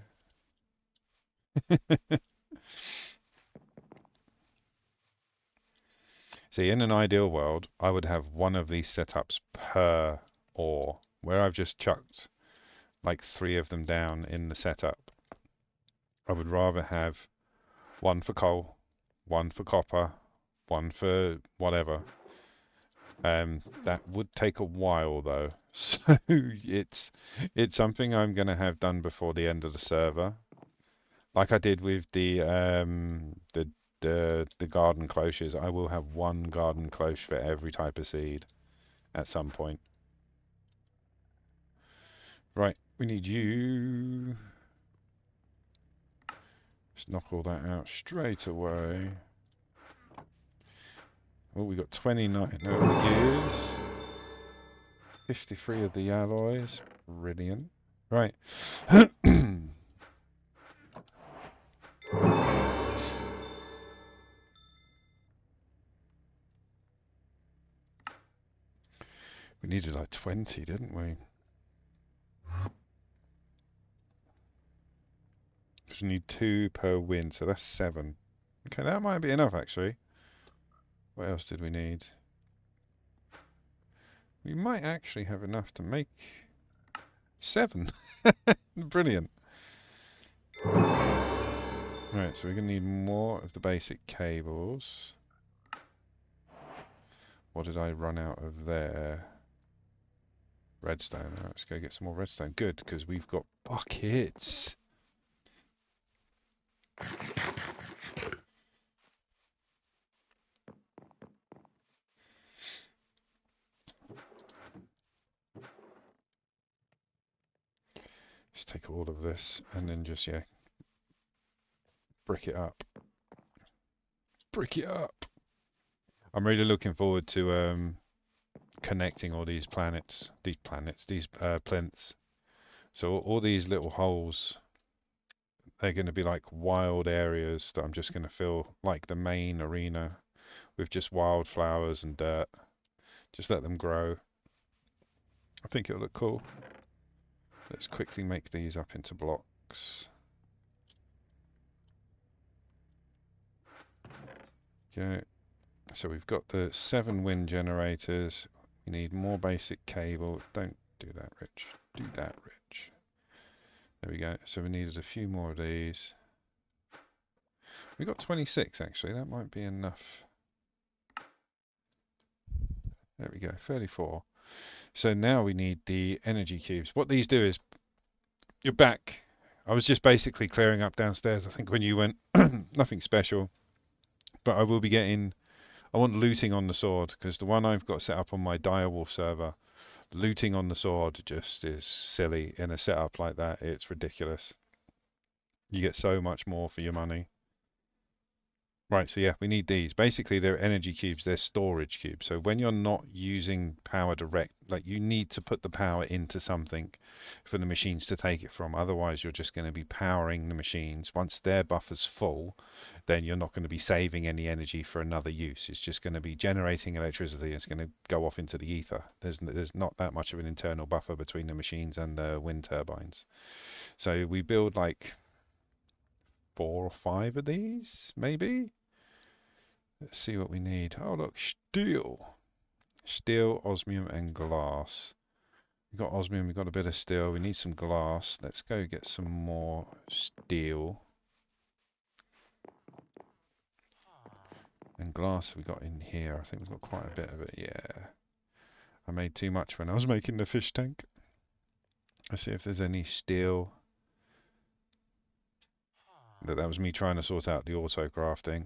Speaker 1: See, in an ideal world, I would have one of these setups per ore, where I've just chucked like 3 of them down in the setup. I would rather have one for coal, one for copper, one for whatever. That would take a while though, so it's something I'm gonna have done before the end of the server, like I did with the garden cloches. I will have one garden cloche for every type of seed at some point. Right, we need you. Let's knock all that out straight away. Oh, we got 29 of the gears, 53 of the alloys. Brilliant. Right. We needed like 20, didn't we? Just need 2 per win, so that's 7. Okay, that might be enough actually. What else did we need? We might actually have enough to make 7. Brilliant. Right, so we're going to need more of the basic cables. What did I run out of there? Redstone. Right, let's go get some more redstone. Good, because we've got buckets. Just take all of this and then just, yeah, brick it up. Brick it up! I'm really looking forward to connecting all these plinths. So all these little holes, they're going to be like wild areas that I'm just going to fill like the main arena with just wildflowers and dirt. Just let them grow. I think it'll look cool. Let's quickly make these up into blocks. Okay. So we've got the 7 wind generators. We need more basic cable. Don't do that, Rich. Do that, Rich. There we go. So we needed a few more of these. We got 26 actually. That might be enough. There we go. 34. So now we need the energy cubes. What these do is, you're back. I was just basically clearing up downstairs, I think, when you went. Nothing special. But I will be getting... I want looting on the sword, because the one I've got set up on my Direwolf server, looting on the sword just is silly in a setup like that. It's ridiculous. You get so much more for your money. Right, so yeah, we need these. Basically, they're energy cubes, they're storage cubes. So when you're not using power direct, like you need to put the power into something for the machines to take it from. Otherwise, you're just going to be powering the machines. Once their buffer's full, then you're not going to be saving any energy for another use. It's just going to be generating electricity. It's going to go off into the ether. There's not that much of an internal buffer between the machines and the wind turbines. So we build like 4 or 5 of these, maybe. Let's see what we need. Oh, look, steel. Steel, osmium, and glass. We've got osmium, we've got a bit of steel. We need some glass. Let's go get some more steel. And glass we got in here. I think we've got quite a bit of it, yeah. I made too much when I was making the fish tank. Let's see if there's any steel. That was me trying to sort out the auto crafting.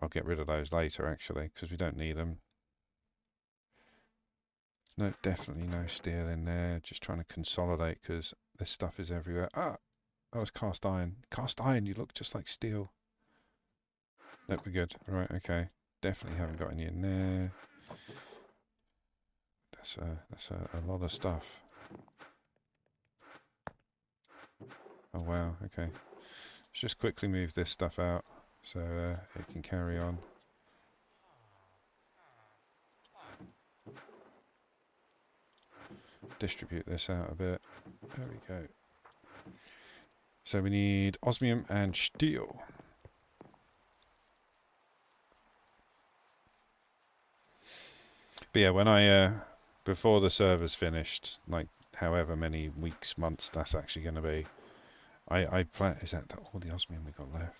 Speaker 1: I'll get rid of those later, actually, because we don't need them. No, definitely no steel in there. Just trying to consolidate because this stuff is everywhere. Ah, that was cast iron. Cast iron, you look just like steel. Nope, we're good. Right, okay. Definitely haven't got any in there. That's a lot of stuff. Oh wow, okay. Let's just quickly move this stuff out so it can carry on. Distribute this out a bit. There we go. So we need osmium and steel. But yeah, when before the server's finished, like however many weeks, months that's actually going to be, I plan, is that all the osmium we got left?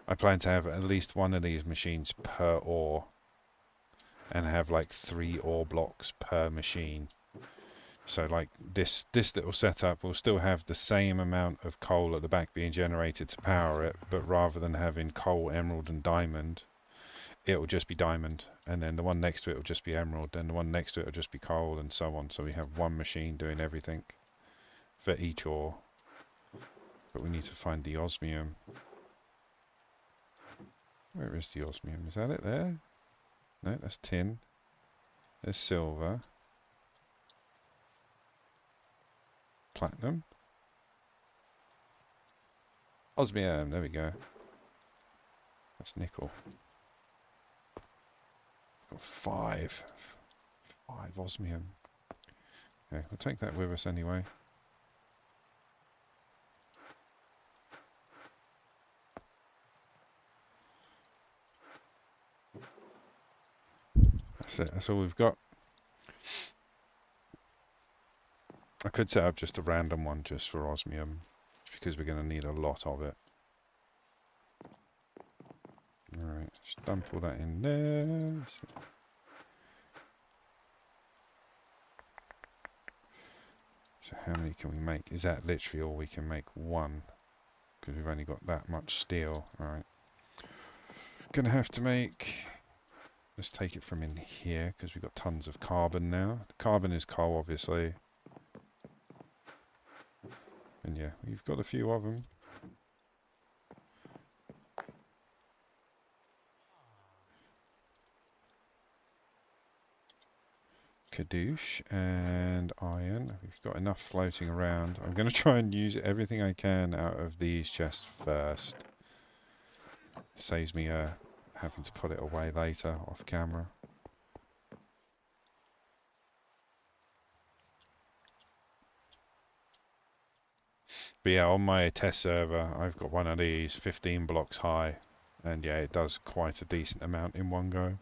Speaker 1: I plan to have at least one of these machines per ore and have like 3 ore blocks per machine. So like this little setup will still have the same amount of coal at the back being generated to power it, but rather than having coal, emerald and diamond, it will just be diamond, and then the one next to it will just be emerald, then the one next to it will just be coal, and so on. So we have one machine doing everything for each ore. But we need to find the osmium. Where is the osmium? Is that it there? No, that's tin. There's silver. Platinum. Osmium, there we go. That's nickel. Got 5 osmium. Okay, we'll take that with us anyway. That's it, that's all we've got. I could set up just a random one just for osmium, because we're going to need a lot of it. Alright, just dump all that in there. So how many can we make? Is that literally all we can make? 1. Because we've only got that much steel. Alright. Gonna have to make... Let's take it from in here, because we've got tons of carbon now. Carbon is coal, obviously. And yeah, we've got a few of them. Kadoosh and iron. We've got enough floating around. I'm going to try and use everything I can out of these chests first. Saves me having to put it away later off camera. But yeah, on my test server, I've got one of these 15 blocks high. And yeah, it does quite a decent amount in one go.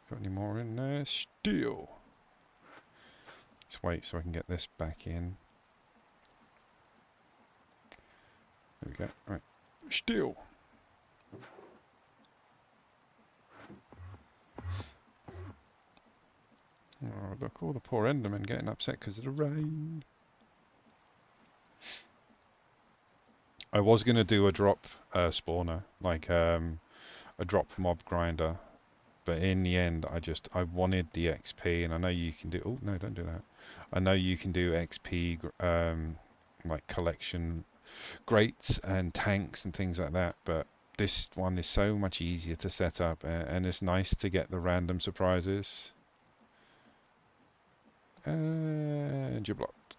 Speaker 1: Got any more in there? Steel! Let's wait so I can get this back in. There we go. Right. Steel! Oh, look, all the poor Endermen getting upset because of the rain. I was gonna do a drop spawner, like a drop mob grinder, but in the end, I wanted the XP, and I know you can do. Oh no, don't do that. I know you can do XP like collection grates and tanks and things like that, but this one is so much easier to set up, and it's nice to get the random surprises. And you're blocked.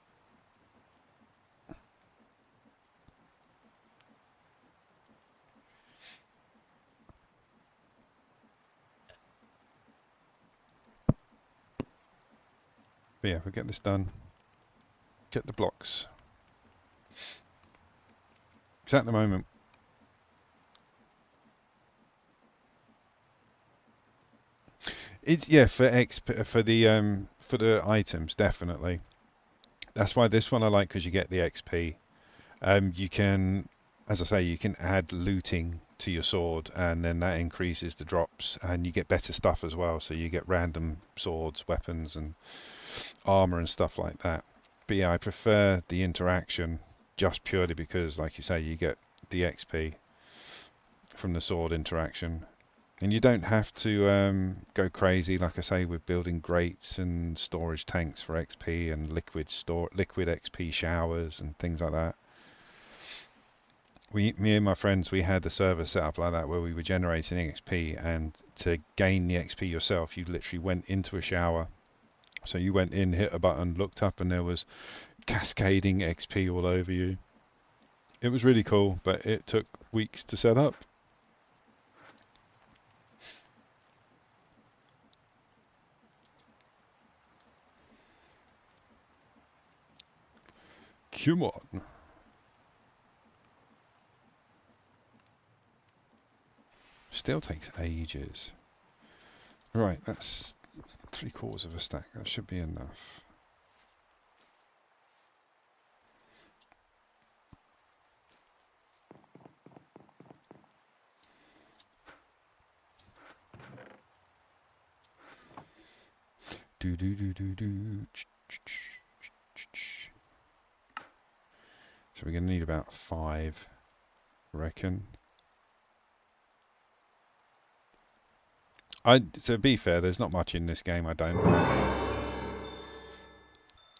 Speaker 1: But yeah, we'll get this done. Get the blocks. Because at the moment, it's yeah for the items definitely. That's why this one I like because you get the XP. You can, as I say, you can add looting to your sword, and then that increases the drops, and you get better stuff as well. So you get random swords, weapons, and armor and stuff like that. But yeah, I prefer the interaction just purely because, like you say, you get the XP from the sword interaction. And you don't have to go crazy, like I say, with building grates and storage tanks for XP and liquid XP showers and things like that. Me and my friends, we had the server set up like that where we were generating XP, and to gain the XP yourself, you literally went into a shower. So you went in, hit a button, looked up, and there was cascading XP all over you. It was really cool, but it took weeks to set up. Come on. Still takes ages. Right, that's 3/4 of a stack. That should be enough. Do do do do do. So we're going to need about 5, I reckon. To be fair, there's not much in this game I don't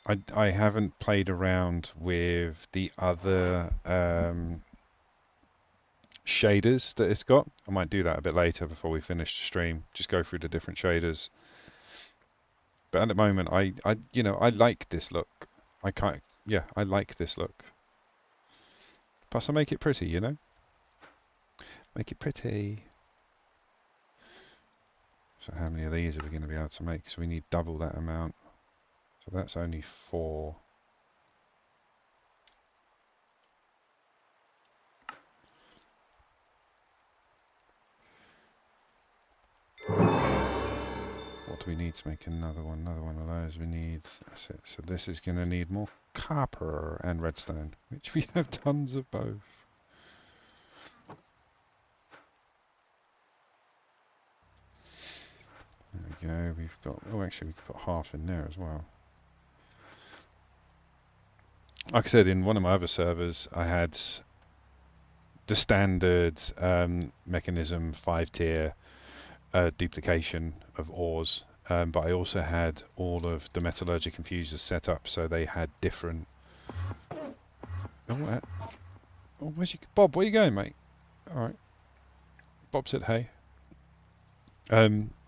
Speaker 1: like. I haven't played around with the other shaders that it's got. I might do that a bit later before we finish the stream. Just go through the different shaders. But at the moment, I like this look. I can't. Yeah, I like this look. Plus, I make it pretty, Make it pretty. So how many of these are we going to be able to make? So we need double that amount. So that's only 4. What do we need to make another one? Another one of those. We need. That's it. So this is going to need more copper and redstone, which we have tons of both. There we go. We've got. Oh, actually, we could put half in there as well. Like I said, in one of my other servers, I had the standard mechanism 5-tier duplication of ores, but I also had all of the metallurgic infusers set up, so they had different. Oh, where's you, Bob? Where you going, mate? All right. Bob said, "Hey."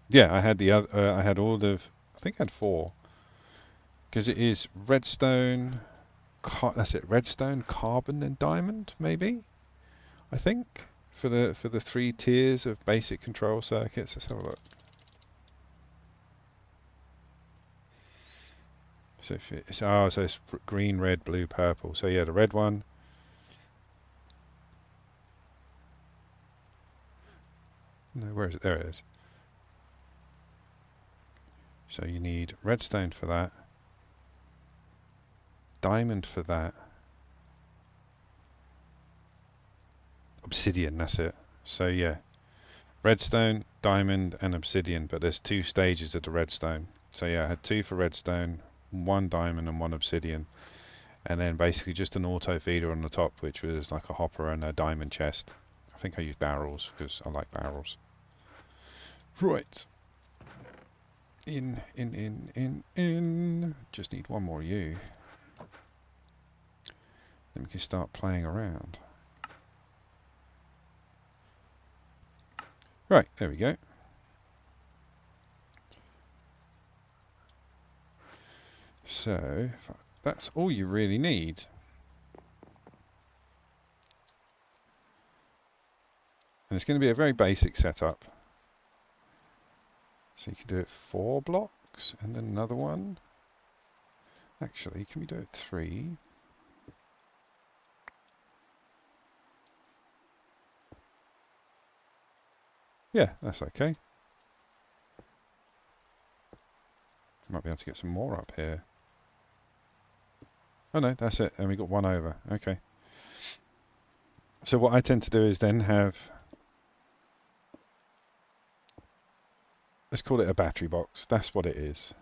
Speaker 1: Yeah, I had I had all of. I think I had 4, because it is redstone. That's it. Redstone, carbon, and diamond, maybe. I think for the 3 tiers of basic control circuits. Let's have a look. So so it's green, red, blue, purple. So yeah, the red one. No, where is it? There it is. So you need redstone for that, diamond for that, obsidian, that's it. So yeah, redstone, diamond, and obsidian, but there's 2 stages of the redstone. So yeah, I had 2 for redstone, 1 diamond, and 1 obsidian. and then basically just an auto feeder on the top, which was like a hopper and a diamond chest. I think I used barrels because I like barrels. Right. In. Just need one more you. Then we can start playing around. Right, there we go. So, that's all you really need. And it's going to be a very basic setup. So you can do it 4 blocks and then another one. Actually, can we do it 3? Yeah, that's okay. Might be able to get some more up here. Oh no, that's it. And we got one over. Okay. So what I tend to do is then have, let's call it a battery box. That's what it is.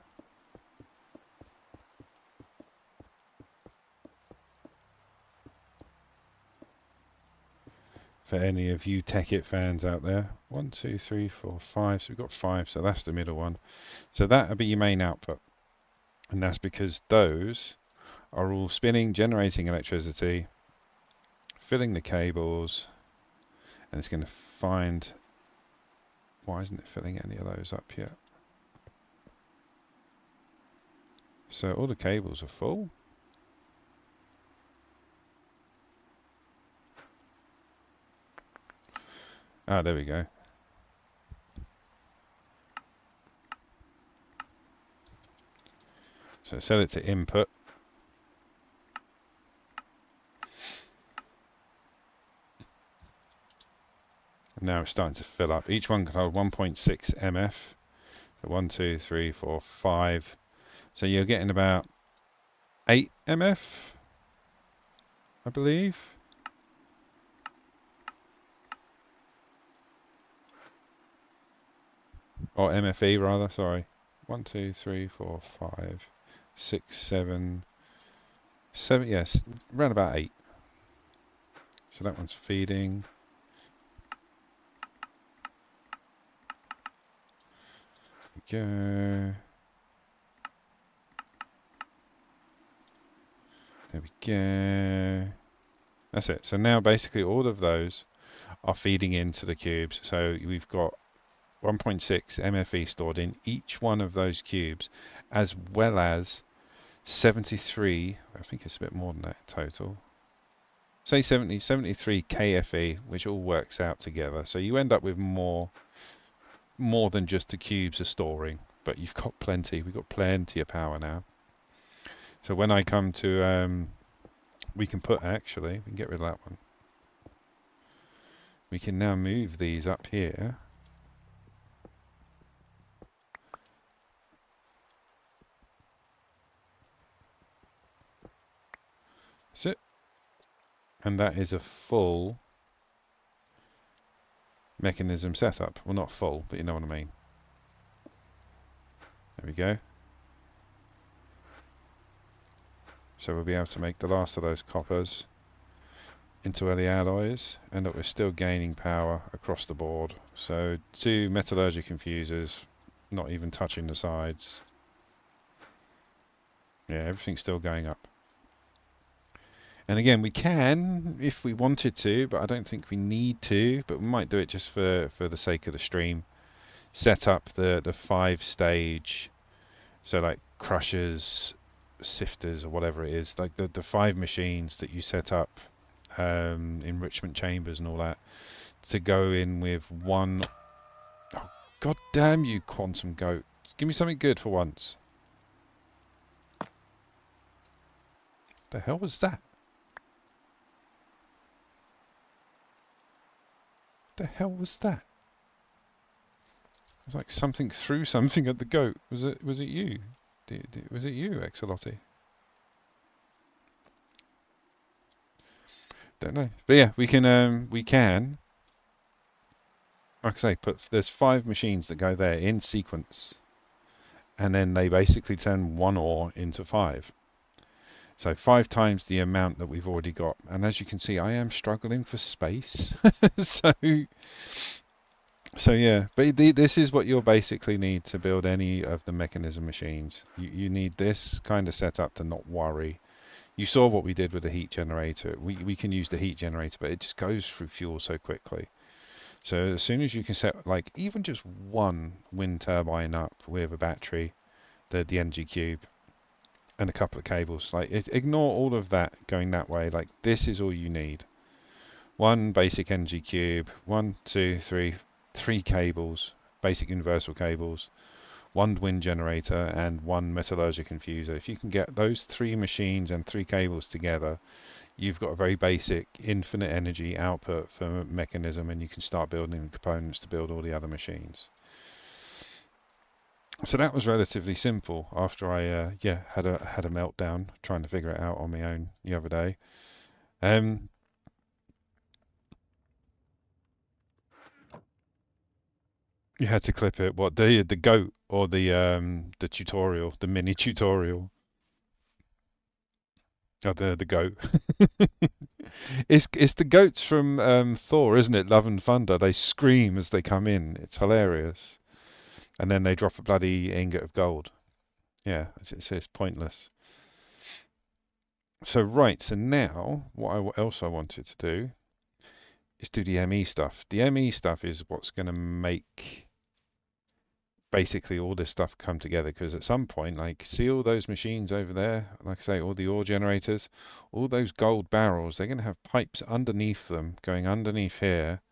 Speaker 1: For any of you Tech-It fans out there. 1, 2, 3, 4, 5. So we've got 5, so that's the middle one. So that'll be your main output. And that's because those are all spinning, generating electricity, filling the cables, and it's going to find... Why isn't it filling any of those up yet? So all the cables are full. Ah, there we go. So set it to input. And now it's starting to fill up. Each one can hold 1.6 MF. So 1, 2, 3, 4, 5. So you're getting about 8 MF, I believe. Or MFE rather, sorry. 1, 2, 3, 4, 5, 6, 7, 7, yes, around about 8. So that one's feeding. There we go. There we go. That's it. So now basically all of those are feeding into the cubes. So we've got 1.6 MFE stored in each one of those cubes, as well as 73, I think it's a bit more than that total. Say 73 KFE, which all works out together. So you end up with more than just the cubes are storing, but you've got plenty. We've got plenty of power now. So when I come to, we can get rid of that one. We can now move these up here. That's it. And that is a full mechanism setup. Well, not full, but you know what I mean. There we go. So we'll be able to make the last of those coppers into early alloys, and that we're still gaining power across the board. So 2 metallurgic infusers, not even touching the sides. Yeah, everything's still going up. And again, we can, if we wanted to, but I don't think we need to, but we might do it just for the sake of the stream. Set up the 5-stage, so like crushers, sifters, or whatever it is, like the 5 machines that you set up, enrichment chambers and all that, to go in with one... Oh, god damn you, quantum goat. Give me something good for once. The hell was that? The hell was that? It was like something threw something at the goat. Was it you? Was it you, Exelotti? Don't know. But yeah, we can like I say, there's 5 machines that go there in sequence, and then they basically turn 1 ore into 5. So 5 times the amount that we've already got. And as you can see, I am struggling for space. so so yeah, but this is what you'll basically need to build any of the mechanism machines. You need this kind of setup to not worry. You saw what we did with the heat generator. We can use the heat generator, but it just goes through fuel so quickly. So as soon as you can set like even just one wind turbine up with a battery, the energy cube, and a couple of cables, like ignore all of that going that way. Like this is all you need. One basic energy cube, one, two, three cables, basic universal cables, one wind generator, and one metallurgic infuser. If you can get those 3 machines and 3 cables together, you've got a very basic infinite energy output for mechanism, and you can start building the components to build all the other machines. So that was relatively simple after I had a meltdown trying to figure it out on my own the other day. You had to clip it. What, the goat or the tutorial, the mini tutorial? Oh, the goat. It's the goats from Thor, isn't it? Love and Thunder. They scream as they come in. It's hilarious. And then they drop a bloody ingot of gold. Yeah, it's pointless. So right, so now what else I wanted to do is do the ME stuff. The ME stuff is what's going to make basically all this stuff come together, because at some point, like, see all those machines over there, like I say, all the ore generators, all those gold barrels, they're going to have pipes underneath them going underneath here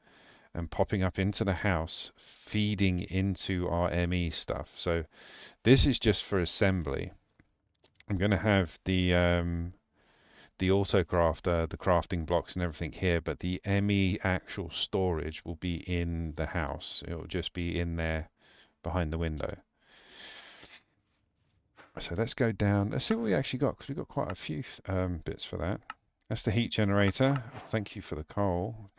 Speaker 1: and popping up into the house, feeding into our ME stuff. So this is just for assembly. I'm going to have the autocrafter, the crafting blocks and everything here, but the ME actual storage will be in the house. It will just be in there behind the window. So let's go down. Let's see what we actually got, because we've got quite a few bits for that. That's the heat generator. Thank you for the coal.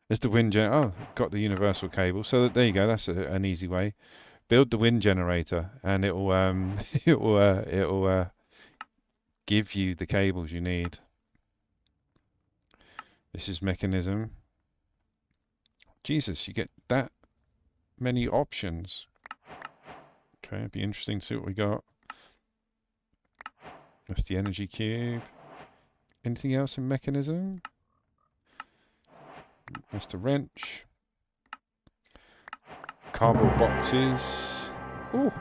Speaker 1: There's the wind gen. Oh, got the universal cable. So there you go. That's an easy way. Build the wind generator, and it'll it'll give you the cables you need. This is mechanism. Jesus, you get that many options. Okay, it'd be interesting to see what we got. That's the energy cube. Anything else in mechanism? That's the wrench. Cardboard boxes. Ooh.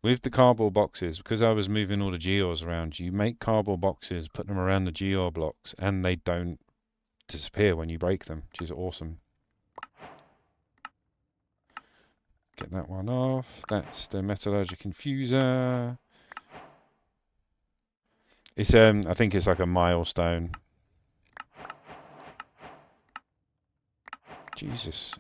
Speaker 1: With the cardboard boxes, because I was moving all the gears around, you make cardboard boxes, put them around the gear blocks, and they don't disappear when you break them, which is awesome. Get that one off. That's the metallurgic infuser. It's I think it's like a milestone. Jesus.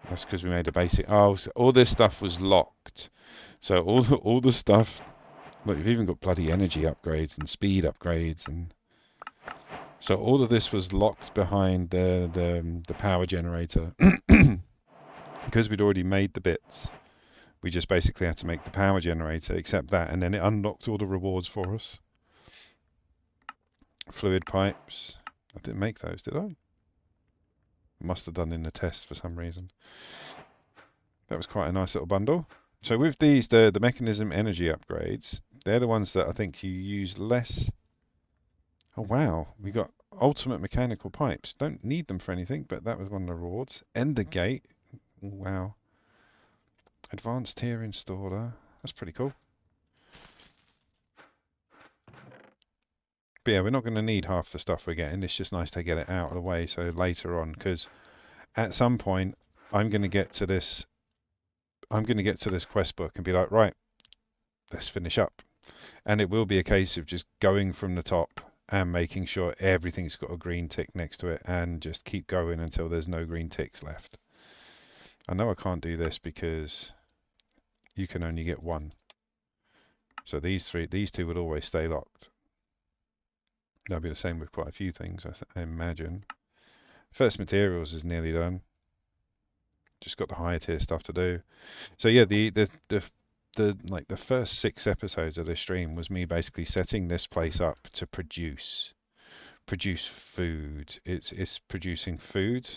Speaker 1: That's because we made a basic. Oh, so all this stuff was locked. So all the stuff. Look, we've even got bloody energy upgrades and speed upgrades, and so all of this was locked behind the power generator. Because we'd already made the bits, we just basically had to make the power generator, except that, and then it unlocked all the rewards for us. Fluid pipes. I didn't make those, did I? Must have done in the test for some reason. That was quite a nice little bundle. So with these, the mechanism energy upgrades, they're the ones that I think you use less. Oh wow, we got ultimate mechanical pipes. Don't need them for anything, but that was one of the rewards. Ender gate. Wow. Advanced tier installer. That's pretty cool. But yeah, we're not going to need half the stuff we're getting. It's just nice to get it out of the way so later on, because at some point I'm going to get to this. I'm going to get to this quest book and be like, right, let's finish up. And it will be a case of just going from the top and making sure everything's got a green tick next to it, and just keep going until there's no green ticks left. I know I can't do this because you can only get one. So these two would always stay locked. That'll be the same with quite a few things, I imagine. First materials is nearly done. Just got the higher tier stuff to do. So yeah, the first 6 episodes of this stream was me basically setting this place up to produce food. It's producing food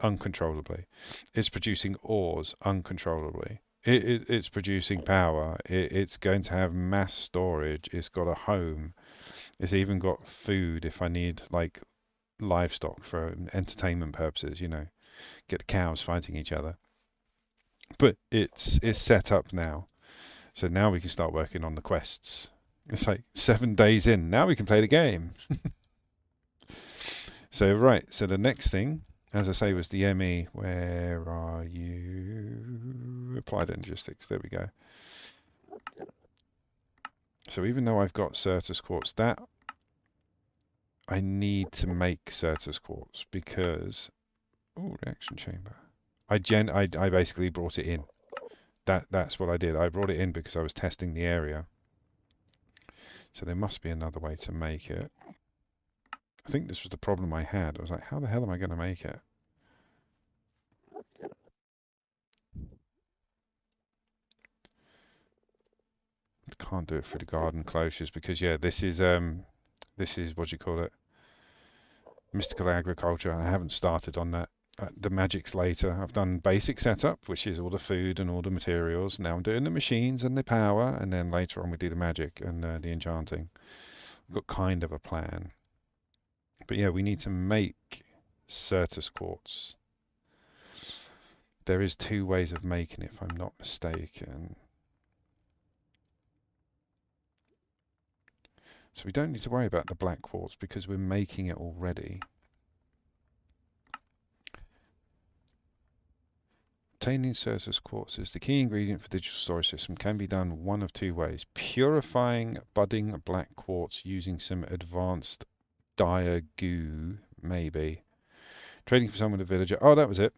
Speaker 1: uncontrollably. It's producing ores uncontrollably. It's producing power. It's going to have mass storage. It's got a home. It's even got food if I need like livestock for entertainment purposes. Get the cows fighting each other. But it's set up now. So now we can start working on the quests. It's like 7 days in. Now we can play the game. So right, so the next thing, as I say, was the ME. Where are you? Applied logistics. There we go. So even though I've got Certus quartz, that I need to make Certus quartz because reaction chamber. I basically brought it in. That's what I did. I brought it in because I was testing the area. So there must be another way to make it. I think this was the problem I had. I was like, how the hell am I going to make it? Can't do it through the garden closures because yeah, this is what do you call it? Mystical agriculture. I haven't started on that. The magic's later. I've done basic setup, which is all the food and all the materials. Now I'm doing the machines and the power, and then later on we do the magic and the enchanting. We've got kind of a plan. But yeah, we need to make Certus quartz. There is 2 ways of making it, if I'm not mistaken. So we don't need to worry about the black quartz because we're making it already. Obtaining Certus quartz is the key ingredient for digital storage system. Can be done one of 2 ways. Purifying budding black quartz using some advanced dire goo, maybe. Trading for someone, a villager. Oh, that was it.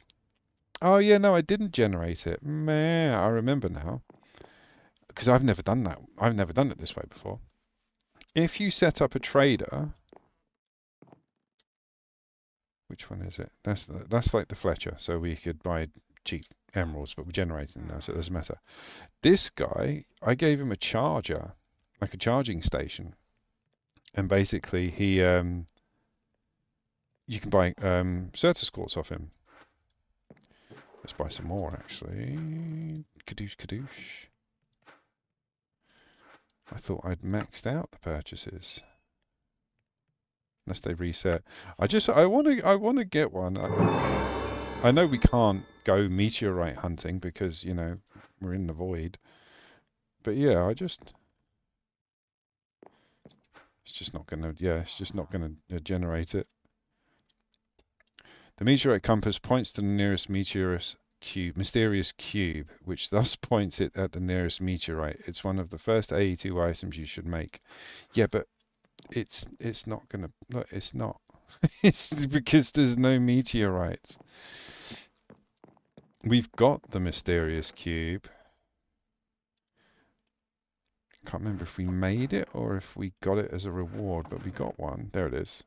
Speaker 1: Oh yeah, no, I didn't generate it. Man, I remember now. Because I've never done that. I've never done it this way before. If you set up a trader, which one is it? That's like the Fletcher. So we could buy cheap emeralds, but we're generating now, so it doesn't matter. This guy, I gave him a charger, like a charging station, and basically you can buy Certus quartz off him. Let's buy some more actually. Kadoosh, kadoosh. I thought I'd maxed out the purchases. Unless they reset. I want to get one. I know we can't go meteorite hunting because, we're in the void. But yeah, it's just not gonna, it's just not gonna generate it. The meteorite compass points to the nearest mysterious cube, which thus points it at the nearest meteorite. It's one of the first AE2 items you should make. Yeah, but it's not gonna, look, it's not. It's because there's no meteorites. We've got the mysterious cube. Can't remember if we made it or if we got it as a reward, but we got one. There it is.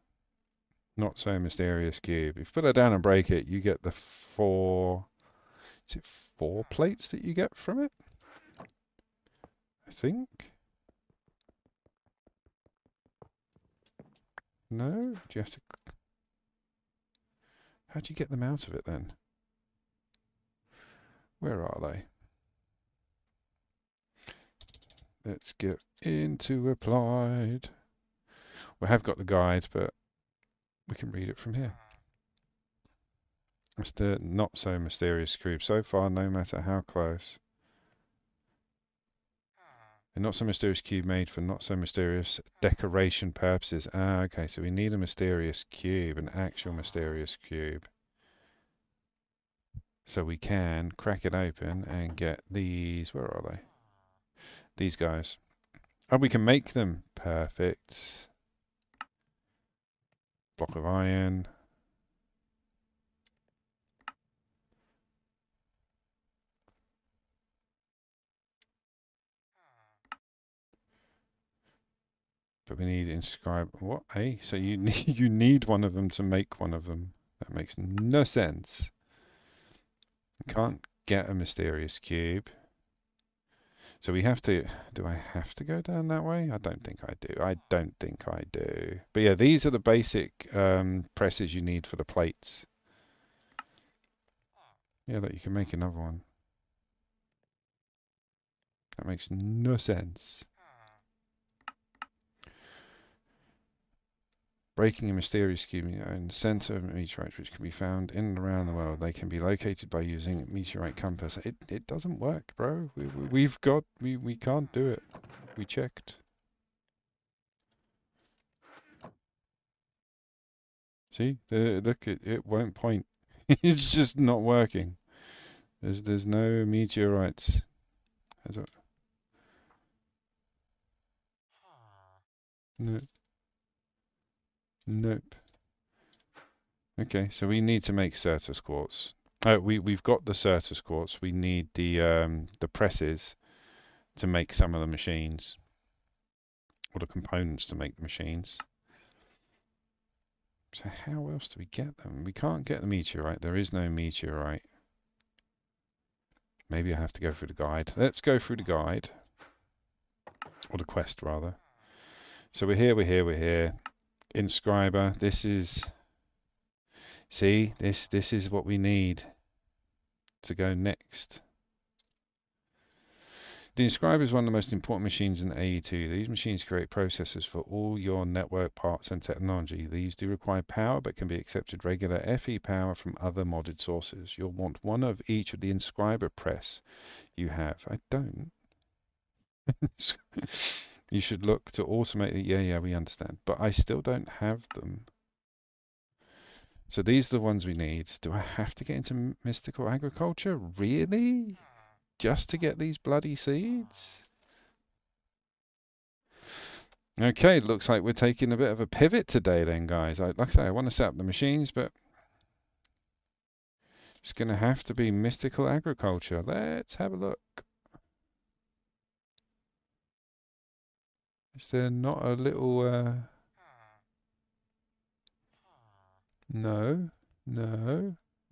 Speaker 1: Not so mysterious cube. If you put that down and break it, you get the 4... Is it 4 plates that you get from it? I think. No? Do you have to... How do you get them out of it then? Where are they? Let's get into applied. We have got the guide, but we can read it from here. It's the not so mysterious cube. So far, no matter how close. A not so mysterious cube made for not so mysterious decoration purposes. Ah, okay, so we need a mysterious cube, an actual mysterious cube. So we can crack it open and get these, where are they? These guys. And we can make them. Perfect. Block of iron. But we need inscribe. What? Eh? So you need, you need one of them to make one of them. That makes no sense. Can't get a mysterious cube. So we have to, do I have to go down that way? I don't think I do. I don't think I do. But yeah, these are the basic presses you need for the plates. Yeah, look, you can make another one. That makes no sense. Breaking a mysterious cube in the center of meteorites, which can be found in and around the world. They can be located by using a meteorite compass. It doesn't work, bro. We can't do it. We checked. See, look, it won't point. It's just not working. There's no meteorites. No, nope. Okay, so we need to make Certus quartz. We've got the Certus quartz. We need the presses to make some of the machines, or the components to make the machines. So how else do we get them? We can't get the meteorite. There is no meteorite. Maybe I have to go through the guide. Let's go through the guide, or the quest rather. So we're here. Inscriber. This is. See, this is what we need to go next. The Inscriber is one of the most important machines in AE2. These machines create processors for all your network parts and technology. These do require power, but can be accepted regular FE power from other modded sources. You'll want one of each of the Inscriber press you have. I don't. You should look to automate it. Yeah, we understand. But I still don't have them. So these are the ones we need. Do I have to get into mystical agriculture? Really? Just to get these bloody seeds? Okay, looks like we're taking a bit of a pivot today then, guys. Like I say, I want to set up the machines, but it's going to have to be mystical agriculture. Let's have a look. Is there not a little... No.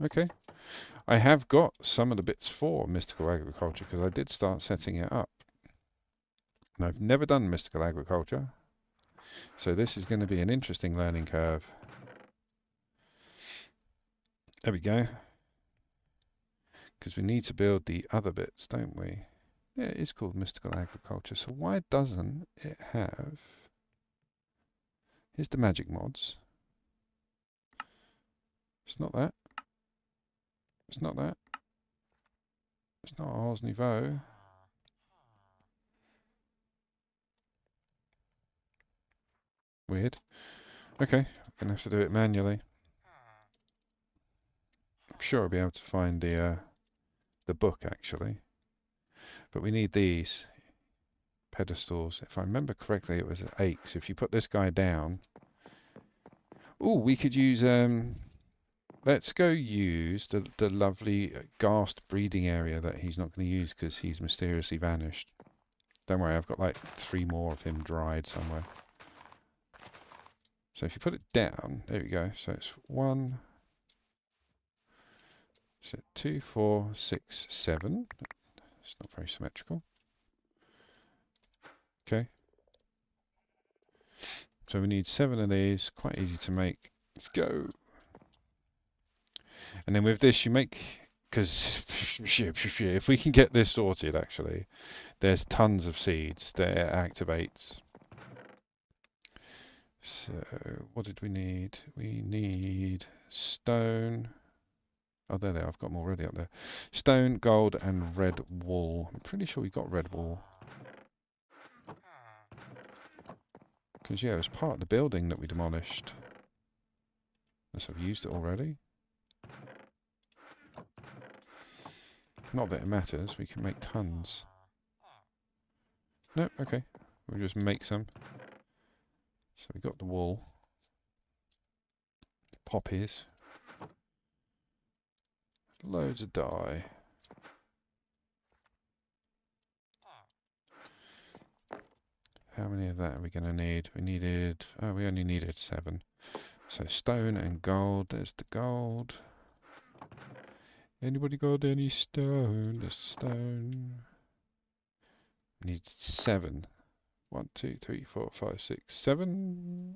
Speaker 1: Okay. I have got some of the bits for mystical agriculture because I did start setting it up. And I've never done mystical agriculture. So this is going to be an interesting learning curve. There we go. Because we need to build the other bits, don't we? Yeah, it is called mystical agriculture. So why doesn't it have... Here's the magic mods. It's not that. It's not that. It's not Ars Nouveau. Weird. Okay, I'm going to have to do it manually. I'm sure I'll be able to find the book, actually. But we need these pedestals. If I remember correctly, it was 8. So if you put this guy down... Oh, we could use... Let's go use the lovely Ghast breeding area that he's not going to use because he's mysteriously vanished. Don't worry, I've got like 3 more of him dried somewhere. So if you put it down, there we go. So it's 1, so 2, 4, 6, 7. It's not very symmetrical. Okay. So we need 7 of these, quite easy to make. Let's go. And then with this you make, because if we can get this sorted actually, there's tons of seeds that it activates. So what did we need? We need stone. Oh, there they are. I've got them already up there. Stone, gold, and red wool. I'm pretty sure we got red wool. Because, yeah, it was part of the building that we demolished. Unless I've used it already. Not that it matters. We can make tons. No, okay. We'll just make some. So we got the wool. Poppies. Loads of dye. How many of that are we going to need? We needed... Oh, we only needed 7. So stone and gold. There's the gold. Anybody got any stone? There's stone. Need 7. 1, 2, 3, 4, 5, 6, 7.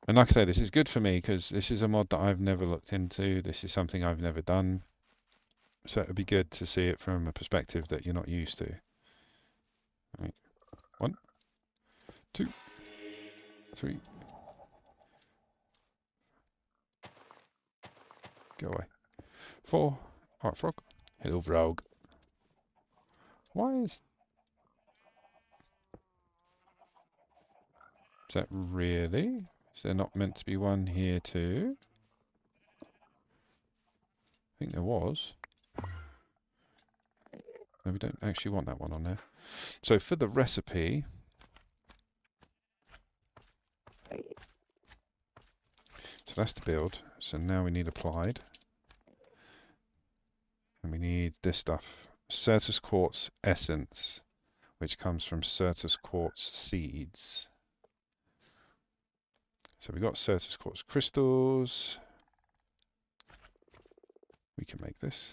Speaker 1: And like I say, this is good for me because this is a mod that I've never looked into. This is something I've never done. So it would be good to see it from a perspective that you're not used to. Right. 1, 2, 3. Go away. 4. Alright, frog. Hello, frog. Why is that really? Is there not meant to be one here too? I think there was. No, we don't actually want that one on there. So for the recipe, so that's the build. So now we need applied. And we need this stuff. Certus quartz essence, which comes from Certus quartz seeds. So we've got Certus quartz crystals. We can make this.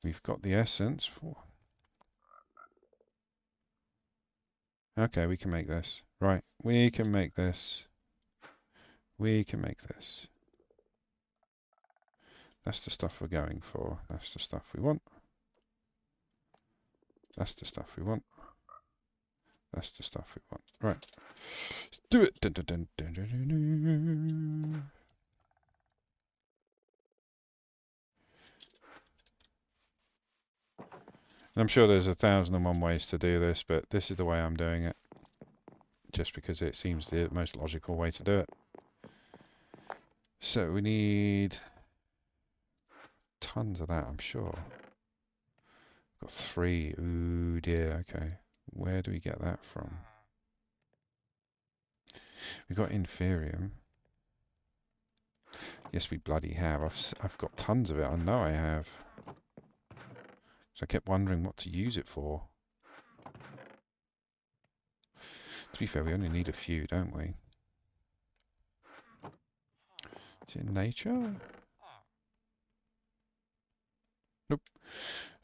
Speaker 1: We've got the essence for... Okay, we can make this. Right, we can make this. We can make this. That's the stuff we're going for. That's the stuff we want. That's the stuff we want. That's the stuff we want. Right. Let's do it. Dun, dun, dun, dun, dun, dun, dun. I'm sure there's 1,001 ways to do this, but this is the way I'm doing it. Just because it seems the most logical way to do it. So we need tons of that, I'm sure. Got 3. Ooh dear, okay. Where do we get that from? We got inferium. Yes, we bloody have. I've got tons of it. I know I have. So I kept wondering what to use it for. To be fair, we only need a few, don't we? Is it nature? Nope.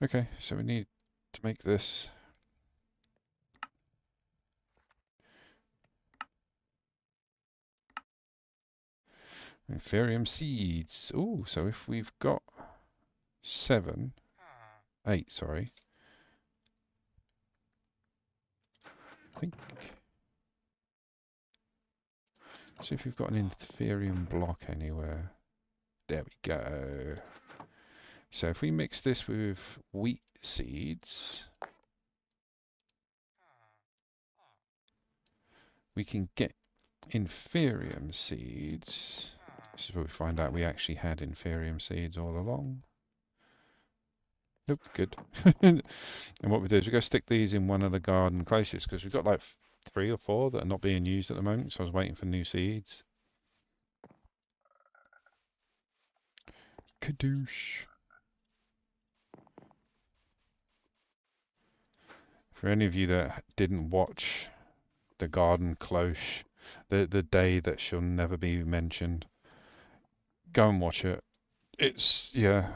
Speaker 1: Okay, so we need to make this. Inferium seeds. Ooh, so if we've got 7, 8, sorry. I think. See if we've got an inferium block anywhere. There we go. So if we mix this with wheat seeds, we can get inferium seeds. This is where we find out we actually had inferium seeds all along. Nope, good. And what we do is we go stick these in one of the garden glaciers because we've got like 3 or 4 that are not being used at the moment, so I was waiting for new seeds. Kadoosh. For any of you that didn't watch the garden cloche, the day that shall never be mentioned, go and watch it. It's, yeah,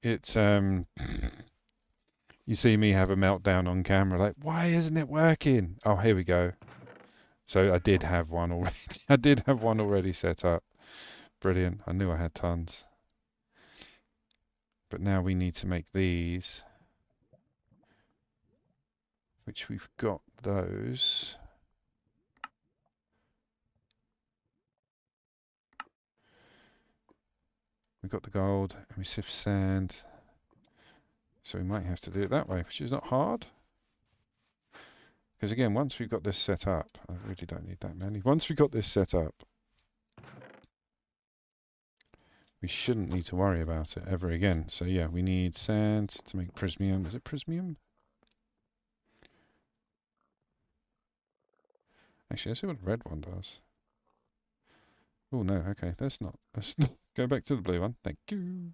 Speaker 1: it's, you see me have a meltdown on camera, like, why isn't it working? Oh, here we go. So I did have one already. I did have one already set up. Brilliant. I knew I had tons. But now we need to make these, which we've got those. We've got the gold, and we sift sand. So we might have to do it that way, which is not hard. Because again, once we've got this set up, I really don't need that many. Once we've got this set up, we shouldn't need to worry about it ever again. So yeah, we need sand to make prismium. Is it prismium? Actually, let's see what the red one does. Oh no, okay, let's not. Let's go back to the blue one. Thank you.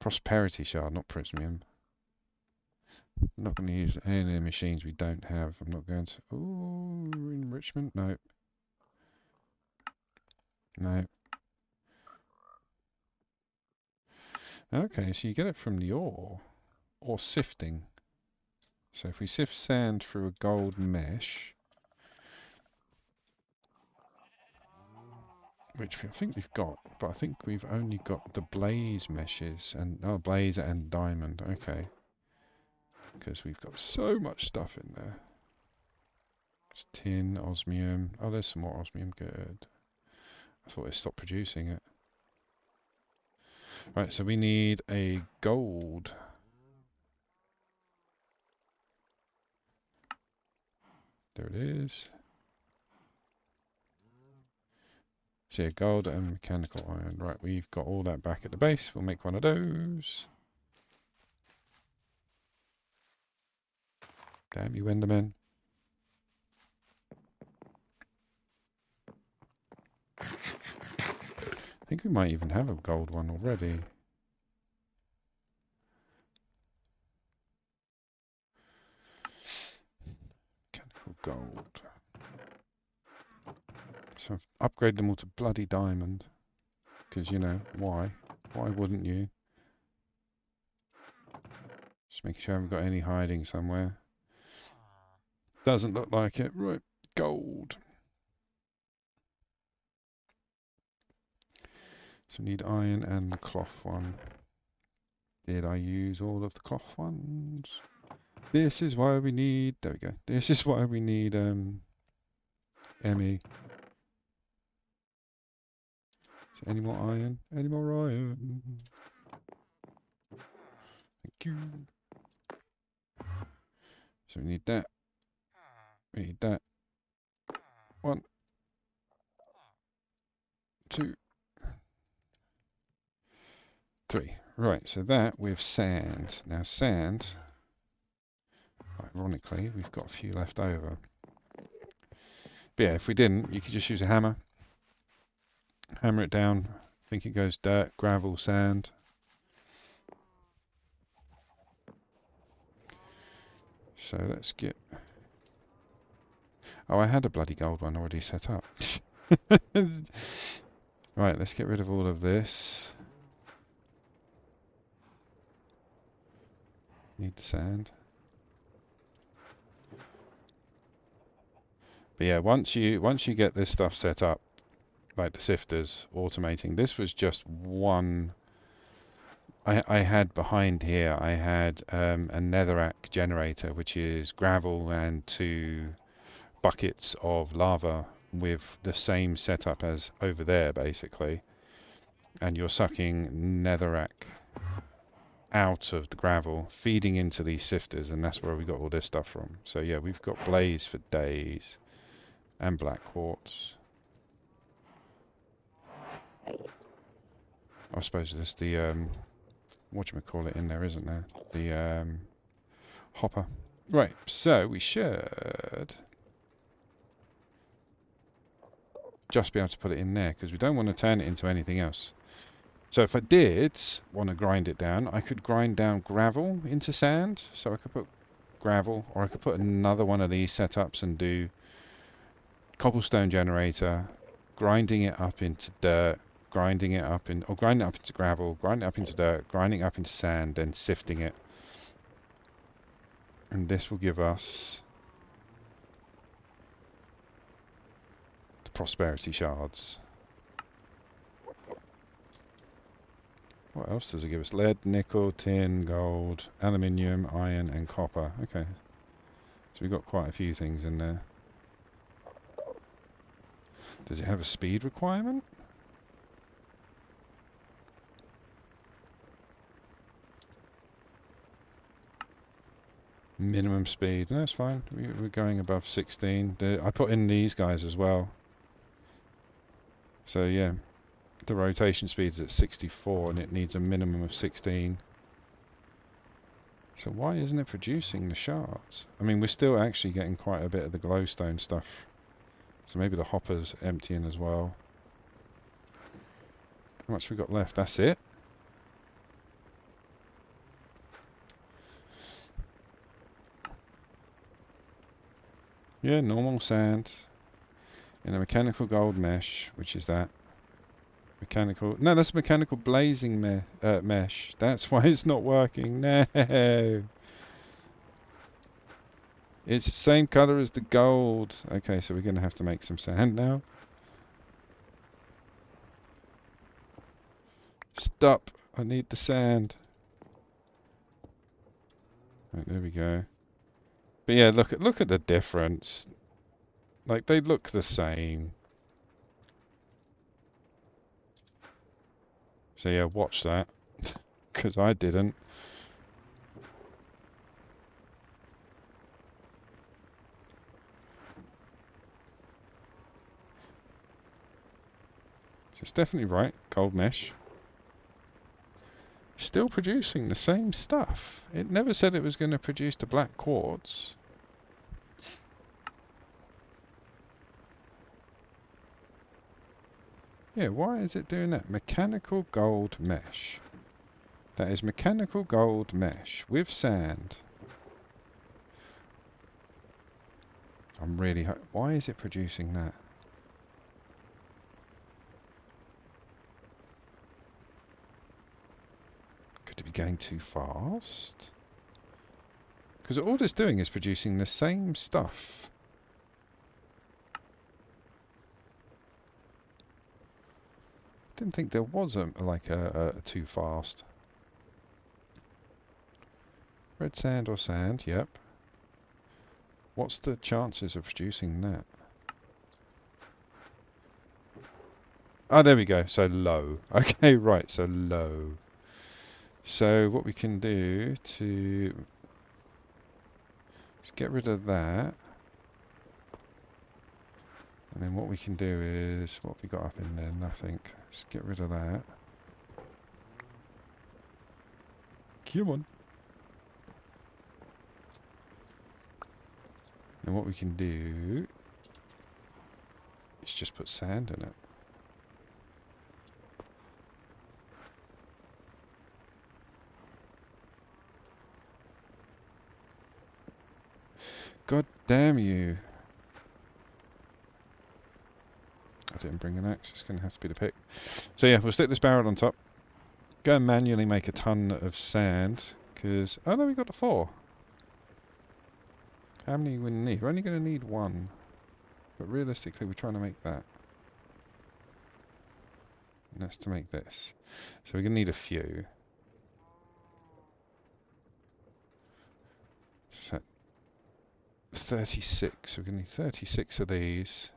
Speaker 1: Prosperity shard, not prismium. I'm not going to use any of the machines we don't have. I'm not going to... Ooh, enrichment? No. No. Okay, so you get it from the ore. Or sifting. So if we sift sand through a gold mesh, which I think we've got, but I think we've only got the blaze meshes, and oh, blaze and diamond, okay. Because we've got so much stuff in there. It's tin, osmium, oh there's some more osmium, good. I thought it stopped producing it. Right, so we need a gold. There it is. So yeah, gold and mechanical iron. Right, we've got all that back at the base. We'll make one of those. Damn you, Enderman. I think we might even have a gold one already. Mechanical gold. So I've upgraded them all to bloody diamond. Because, you know, why? Why wouldn't you? Just making sure I haven't got any hiding somewhere. Doesn't look like it. Right, gold. So we need iron and the cloth one. Did I use all of the cloth ones? This is why we need... There we go. This is why we need ME. So any more iron? Any more iron? Thank you. So we need that. We need that. 1, 2, 3. Right, so that with sand. Now sand, ironically, we've got a few left over. But yeah, if we didn't, you could just use a hammer. Hammer it down. I think it goes dirt, gravel, sand. So let's get... Oh, I had a bloody gold one already set up. Right, let's get rid of all of this. Need the sand. But yeah, once you get this stuff set up, like the sifters, automating, this was just one. I had behind here, I had a netherrack generator, which is gravel and 2 buckets of lava with the same setup as over there, basically. And you're sucking netherrack out of the gravel, feeding into these sifters, and that's where we got all this stuff from. So yeah, we've got blaze for days, and black quartz. I suppose there's the whatchamacallit in there, isn't there? The hopper. Right, so we should just be able to put it in there, because we don't want to turn it into anything else. So if I did want to grind it down, I could grind down gravel into sand. So I could put gravel, or I could put another one of these setups and do cobblestone generator, grinding it up into dirt, grinding it up in, or grinding it up into gravel, grinding it up into dirt, grinding it up into sand, then sifting it. And this will give us the prosperity shards. What else does it give us? Lead, nickel, tin, gold, aluminium, iron, and copper. Okay. So we've got quite a few things in there. Does it have a speed requirement? Minimum speed. No, that's fine. We're going above 16. I put in these guys as well. So yeah, the rotation speed is at 64 and it needs a minimum of 16. So why isn't it producing the shards? I mean, we're still actually getting quite a bit of the glowstone stuff. So maybe the hopper's emptying as well. How much we got left? That's it? Yeah, normal sand in a mechanical gold mesh, which is that. Mechanical. No, that's mechanical blazing mesh. That's why it's not working. No. It's the same color as the gold. Okay, so we're going to have to make some sand now. Stop. I need the sand. Right, there we go. But yeah, look at the difference. Like, they look the same. So yeah, watch that. Because I didn't. So it's definitely right. Gold mesh. Still producing the same stuff. It never said it was going to produce the black quartz. Yeah, why is it doing that? Mechanical gold mesh. That is mechanical gold mesh with sand. I'm really... Why is it producing that? Could it be going too fast? Because all it's doing is producing the same stuff. Didn't think there was a too fast. Red sand or sand, yep. What's the chances of producing that? Oh, there we go. So low. Okay, right, so low. So what we can do to just get rid of that. And then what we can do is, what have we got up in there? Nothing. Just get rid of that. Come on. And what we can do is just put sand in it. God damn you. I didn't bring an axe, it's going to have to be the pick. So yeah, we'll stick this barrel on top. Go and manually make a ton of sand, because... Oh no, we got the 4. How many we need? We're only going to need 1. But realistically, we're trying to make that. And that's to make this. So we're going to need a few. So 36. We're going to need 36 of these.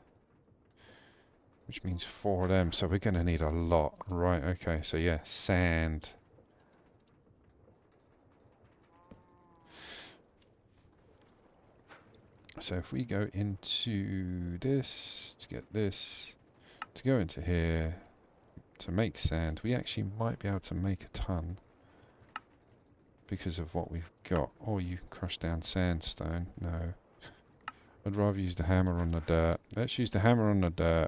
Speaker 1: Which means 4 of them. So we're going to need a lot. Right, okay. So yeah, sand. So if we go into this, to get this, to go into here, to make sand, we actually might be able to make a ton. Because of what we've got. Or you can crush down sandstone. No. I'd rather use the hammer on the dirt. Let's use the hammer on the dirt.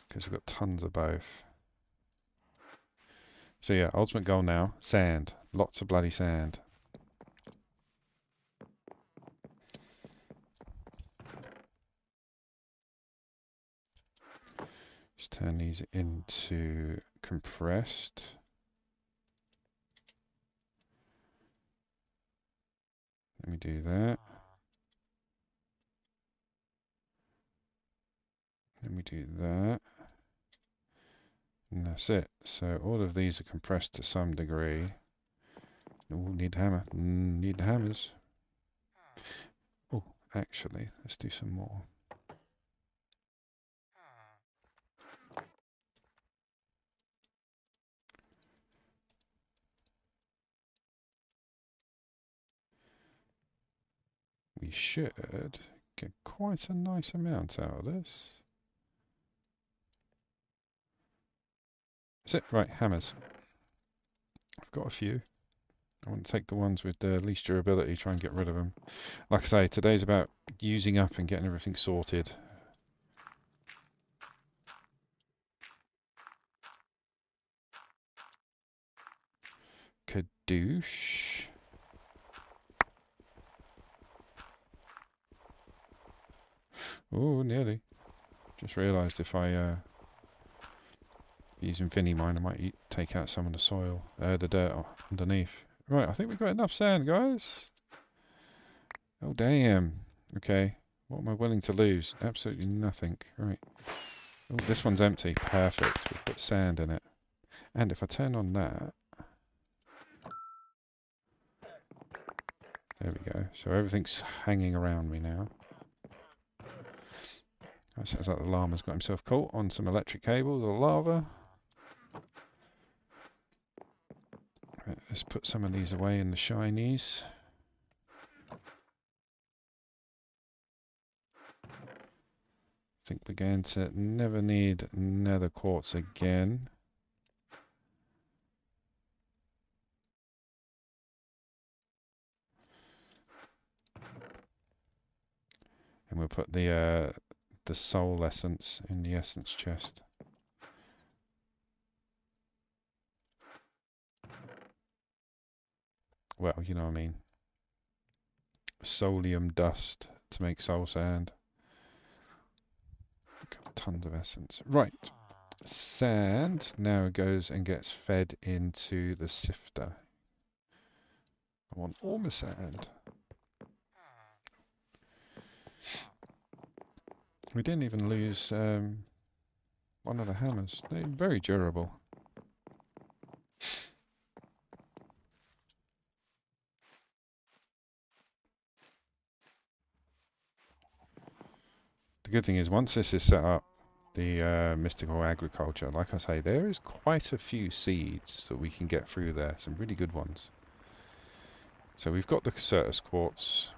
Speaker 1: Because we've got tons of both. So yeah, ultimate goal now. Sand. Lots of bloody sand. Just turn these into compressed. Let me do that. Let me do that. And that's it. So all of these are compressed to some degree. Oh, need the hammer. Need the hammers. Oh, actually, let's do some more. We should get quite a nice amount out of this. That's it. Right, hammers. I've got a few. I want to take the ones with the least durability, try and get rid of them. Like I say, today's about using up and getting everything sorted. Kadoosh. Oh, nearly. Just realised if I use Infinimine, I might take out some of the soil, the dirt underneath. Right, I think we've got enough sand, guys. Oh, damn. Okay, what am I willing to lose? Absolutely nothing. Right. Oh, this one's empty. Perfect. We've put sand in it. And if I turn on that, there we go. So everything's hanging around me now. That sounds like the llama's got himself caught on some electric cables or lava. Right, let's put some of these away in the shinies. I think we're going to never need nether quartz again. And we'll put the soul essence in the essence chest. Well, you know what I mean. Soulium dust to make soul sand. Got tons of essence. Right. Sand now goes and gets fed into the sifter. I want all my sand. We didn't even lose one of the hammers. They're very durable. The good thing is, once this is set up, the mystical agriculture, like I say, there is quite a few seeds that we can get through there. Some really good ones. So we've got the Certus quartz.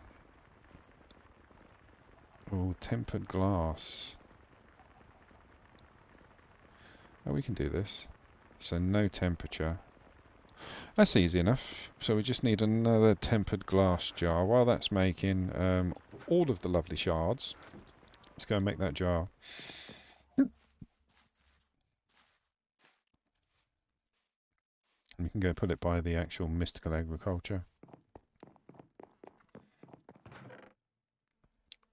Speaker 1: Oh, tempered glass. Oh, we can do this. So no temperature. That's easy enough. So we just need another tempered glass jar. While that's making all of the lovely shards, let's go and make that jar. And we can go put it by the actual mystical agriculture.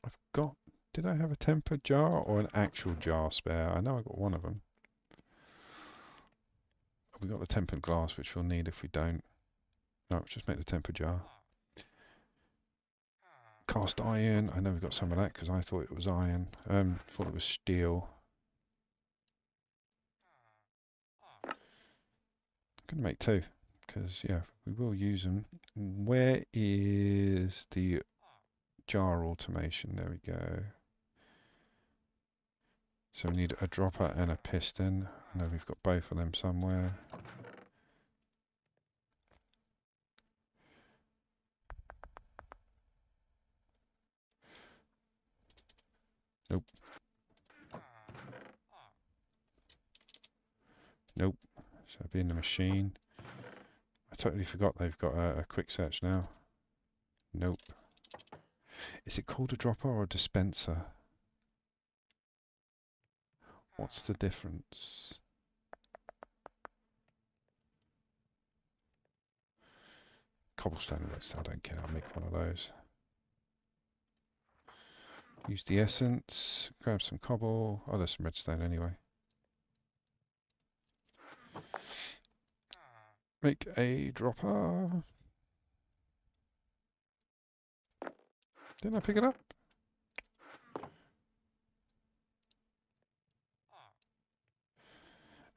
Speaker 1: I've got... Did I have a tempered jar or an actual jar spare? I know I got one of them. We've got the tempered glass, which we'll need if we don't. No, just make the tempered jar. Cast iron. I know we've got some of that because I thought it was iron. Thought it was steel. Gonna make two because yeah, we will use them. Where is the jar automation? There we go. So we need a dropper and a piston. I know we've got both of them somewhere. Nope. Nope. So it'll be in the machine. I totally forgot they've got a quick search now. Nope. Is it called a dropper or a dispenser? What's the difference? Cobblestone redstone, I don't care, I'll make one of those. Use the essence, grab some cobble. Oh, there's some redstone anyway. Make a dropper. Didn't I pick it up?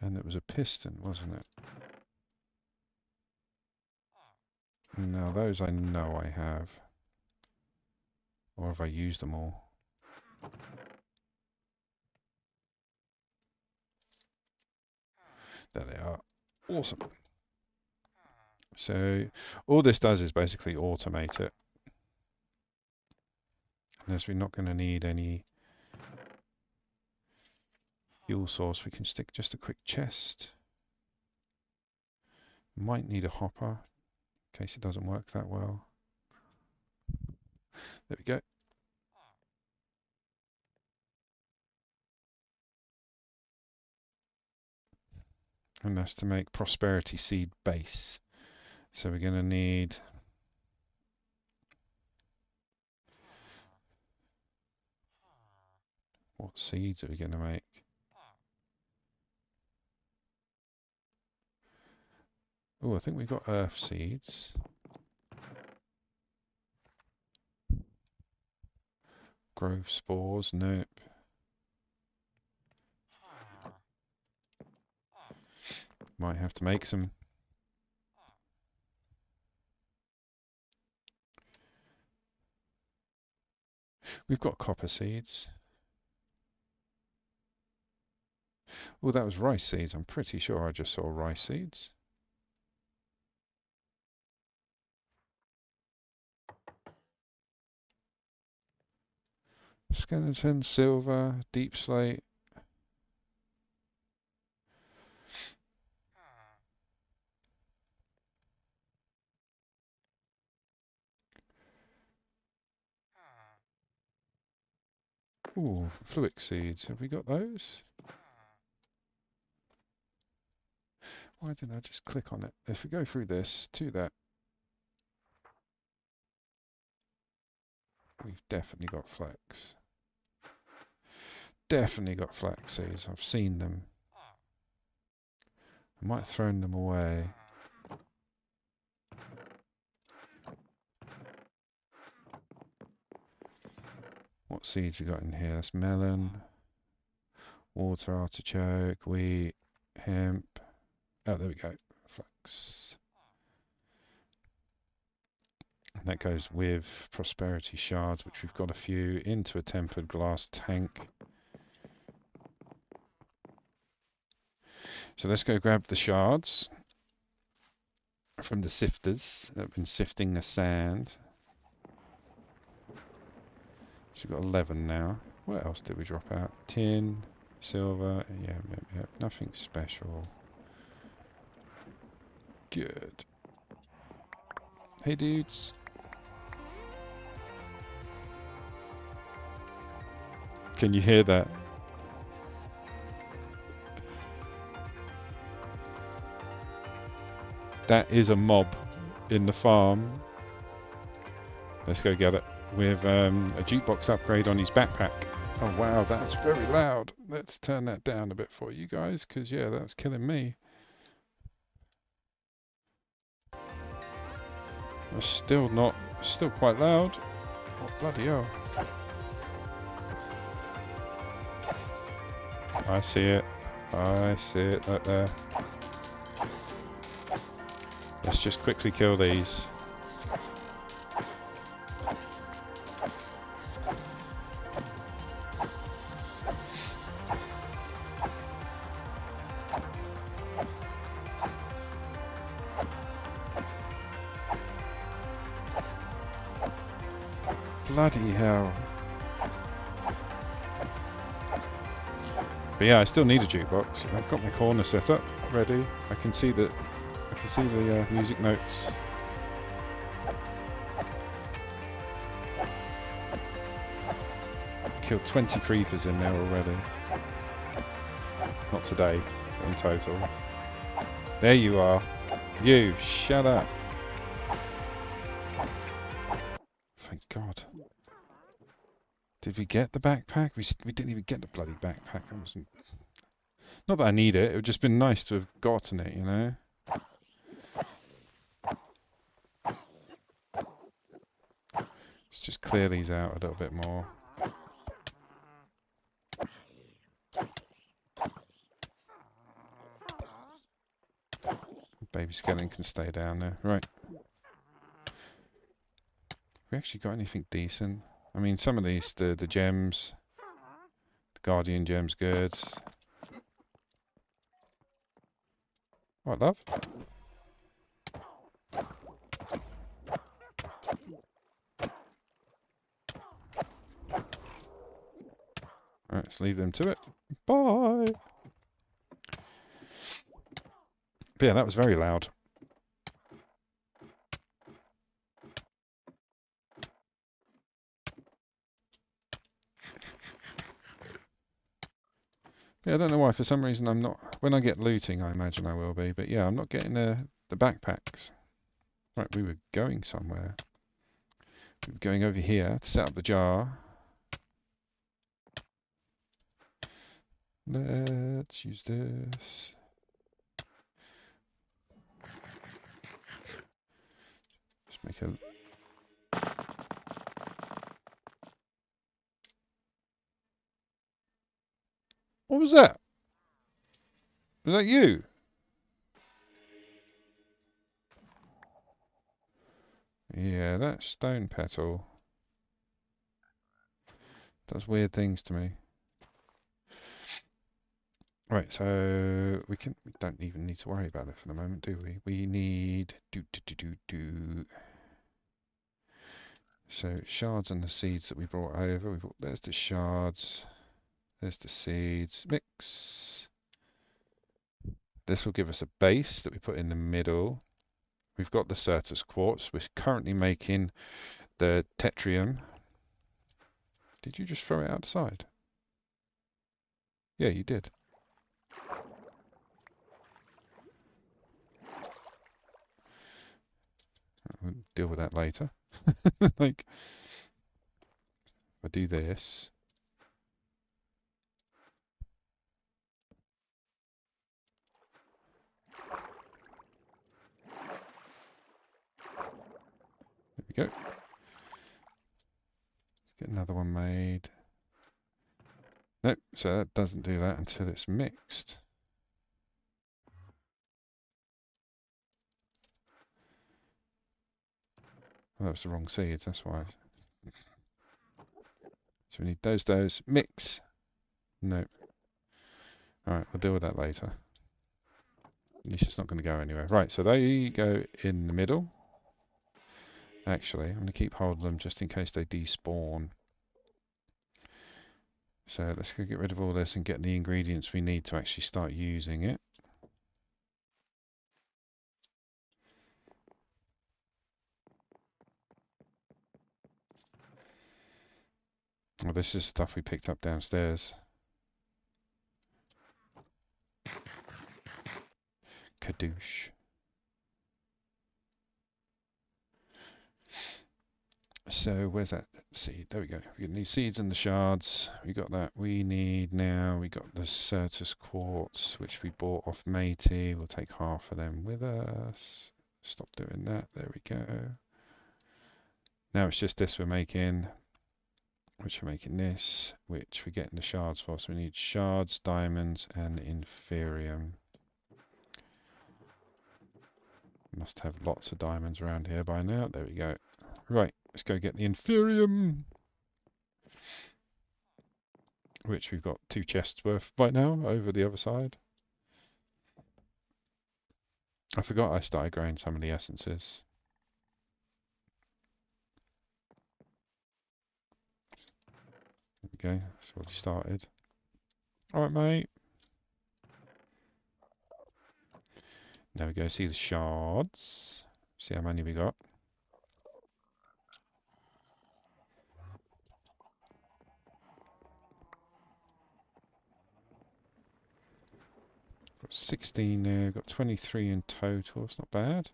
Speaker 1: And it was a piston, wasn't it? Now those I know I have. Or have I used them all? There they are. Awesome. So all this does is basically automate it. And as we're not going to need any fuel source, we can stick just a quick chest. Might need a hopper in case it doesn't work that well. There we go. And that's to make prosperity seed base. So we're going to need What seeds are we going to make? Oh, I think we've got earth seeds. Grove spores, nope. Might have to make some. We've got copper seeds. Oh, that was rice seeds. I'm pretty sure I just saw rice seeds. Skeleton, silver, deep slate. Ooh, fluic seeds. Have we got those? Why didn't I just click on it? If we go through this to that, we've definitely got flax. Definitely got flax seeds. I've seen them. I might have thrown them away. What seeds we got in here? That's melon, water artichoke, wheat, hemp. Oh, there we go. Flax. And that goes with prosperity shards, which we've got a few, into a tempered glass tank. So let's go grab the shards from the sifters that have been sifting the sand. So we've got 11 now. What else did we drop out? Tin, silver, yeah, nothing special. Good. Hey dudes. Can you hear that? That is a mob in the farm. Let's go get it. With a jukebox upgrade on his backpack. Oh wow, that's very loud. Let's turn that down a bit for you guys, because yeah, that's killing me. It's still quite loud. Oh, bloody hell. I see it. I see it right there. Let's just quickly kill these. Bloody hell. But yeah, I still need a jukebox. I've got my corner set up, ready. I can see the music notes. Killed 20 creepers in there already. Not today, but in total. There you are. You, shut up. Thank God. Did we get the backpack? We didn't even get the bloody backpack. That wasn't... Not that I need it. It would just been nice to have gotten it, you know? Let's just clear these out a little bit more. Baby skeleton can stay down there. Right. We actually got anything decent? I mean, some of these, the gems, the Guardian gems, good. What, love? Alright, let's leave them to it. Bye! But yeah, that was very loud. Yeah, I don't know why. For some reason, I'm not. When I get looting, I imagine I will be. But yeah, I'm not getting the backpacks. Right, we were going somewhere. We were going over here to set up the jar. Let's use this. Just make a... What was that? Was that you? Yeah, that stone petal does weird things to me. Right, so we don't even need to worry about it for the moment, do we? We need So shards and the seeds that we brought over. There's the shards. There's the seeds. Mix. This will give us a base that we put in the middle. We've got the Certus quartz. We're currently making the tetrium. Did you just throw it outside? Yeah, you did. We'll deal with that later. Like, if I do this. There we go. Get another one made. Nope, so that doesn't do that until it's mixed. Oh, that was the wrong seeds, that's why. So we need those, mix. Nope. Alright, we'll deal with that later. At least it's not going to go anywhere. Right, so they go in the middle. Actually, I'm going to keep hold of them just in case they despawn. So let's go get rid of all this and get the ingredients we need to actually start using it. Well, this is stuff we picked up downstairs. Kadoosh. So where's that seed? There we go. We got these seeds and the shards. We got that. We need now. We got the Certus quartz, which we bought off Matey. We'll take half of them with us. Stop doing that. There we go. Now it's just this we're making. Which we're making this, which we're getting the shards for. So we need shards, diamonds, and inferium. Must have lots of diamonds around here by now. There we go. Right, let's go get the inferium. Which we've got 2 chests worth right now over the other side. I forgot I started growing some of the essences. There we go, that's already started. Alright, mate. There we go, see the shards. See how many we got. Got 16 there, got 23 in total, it's not bad.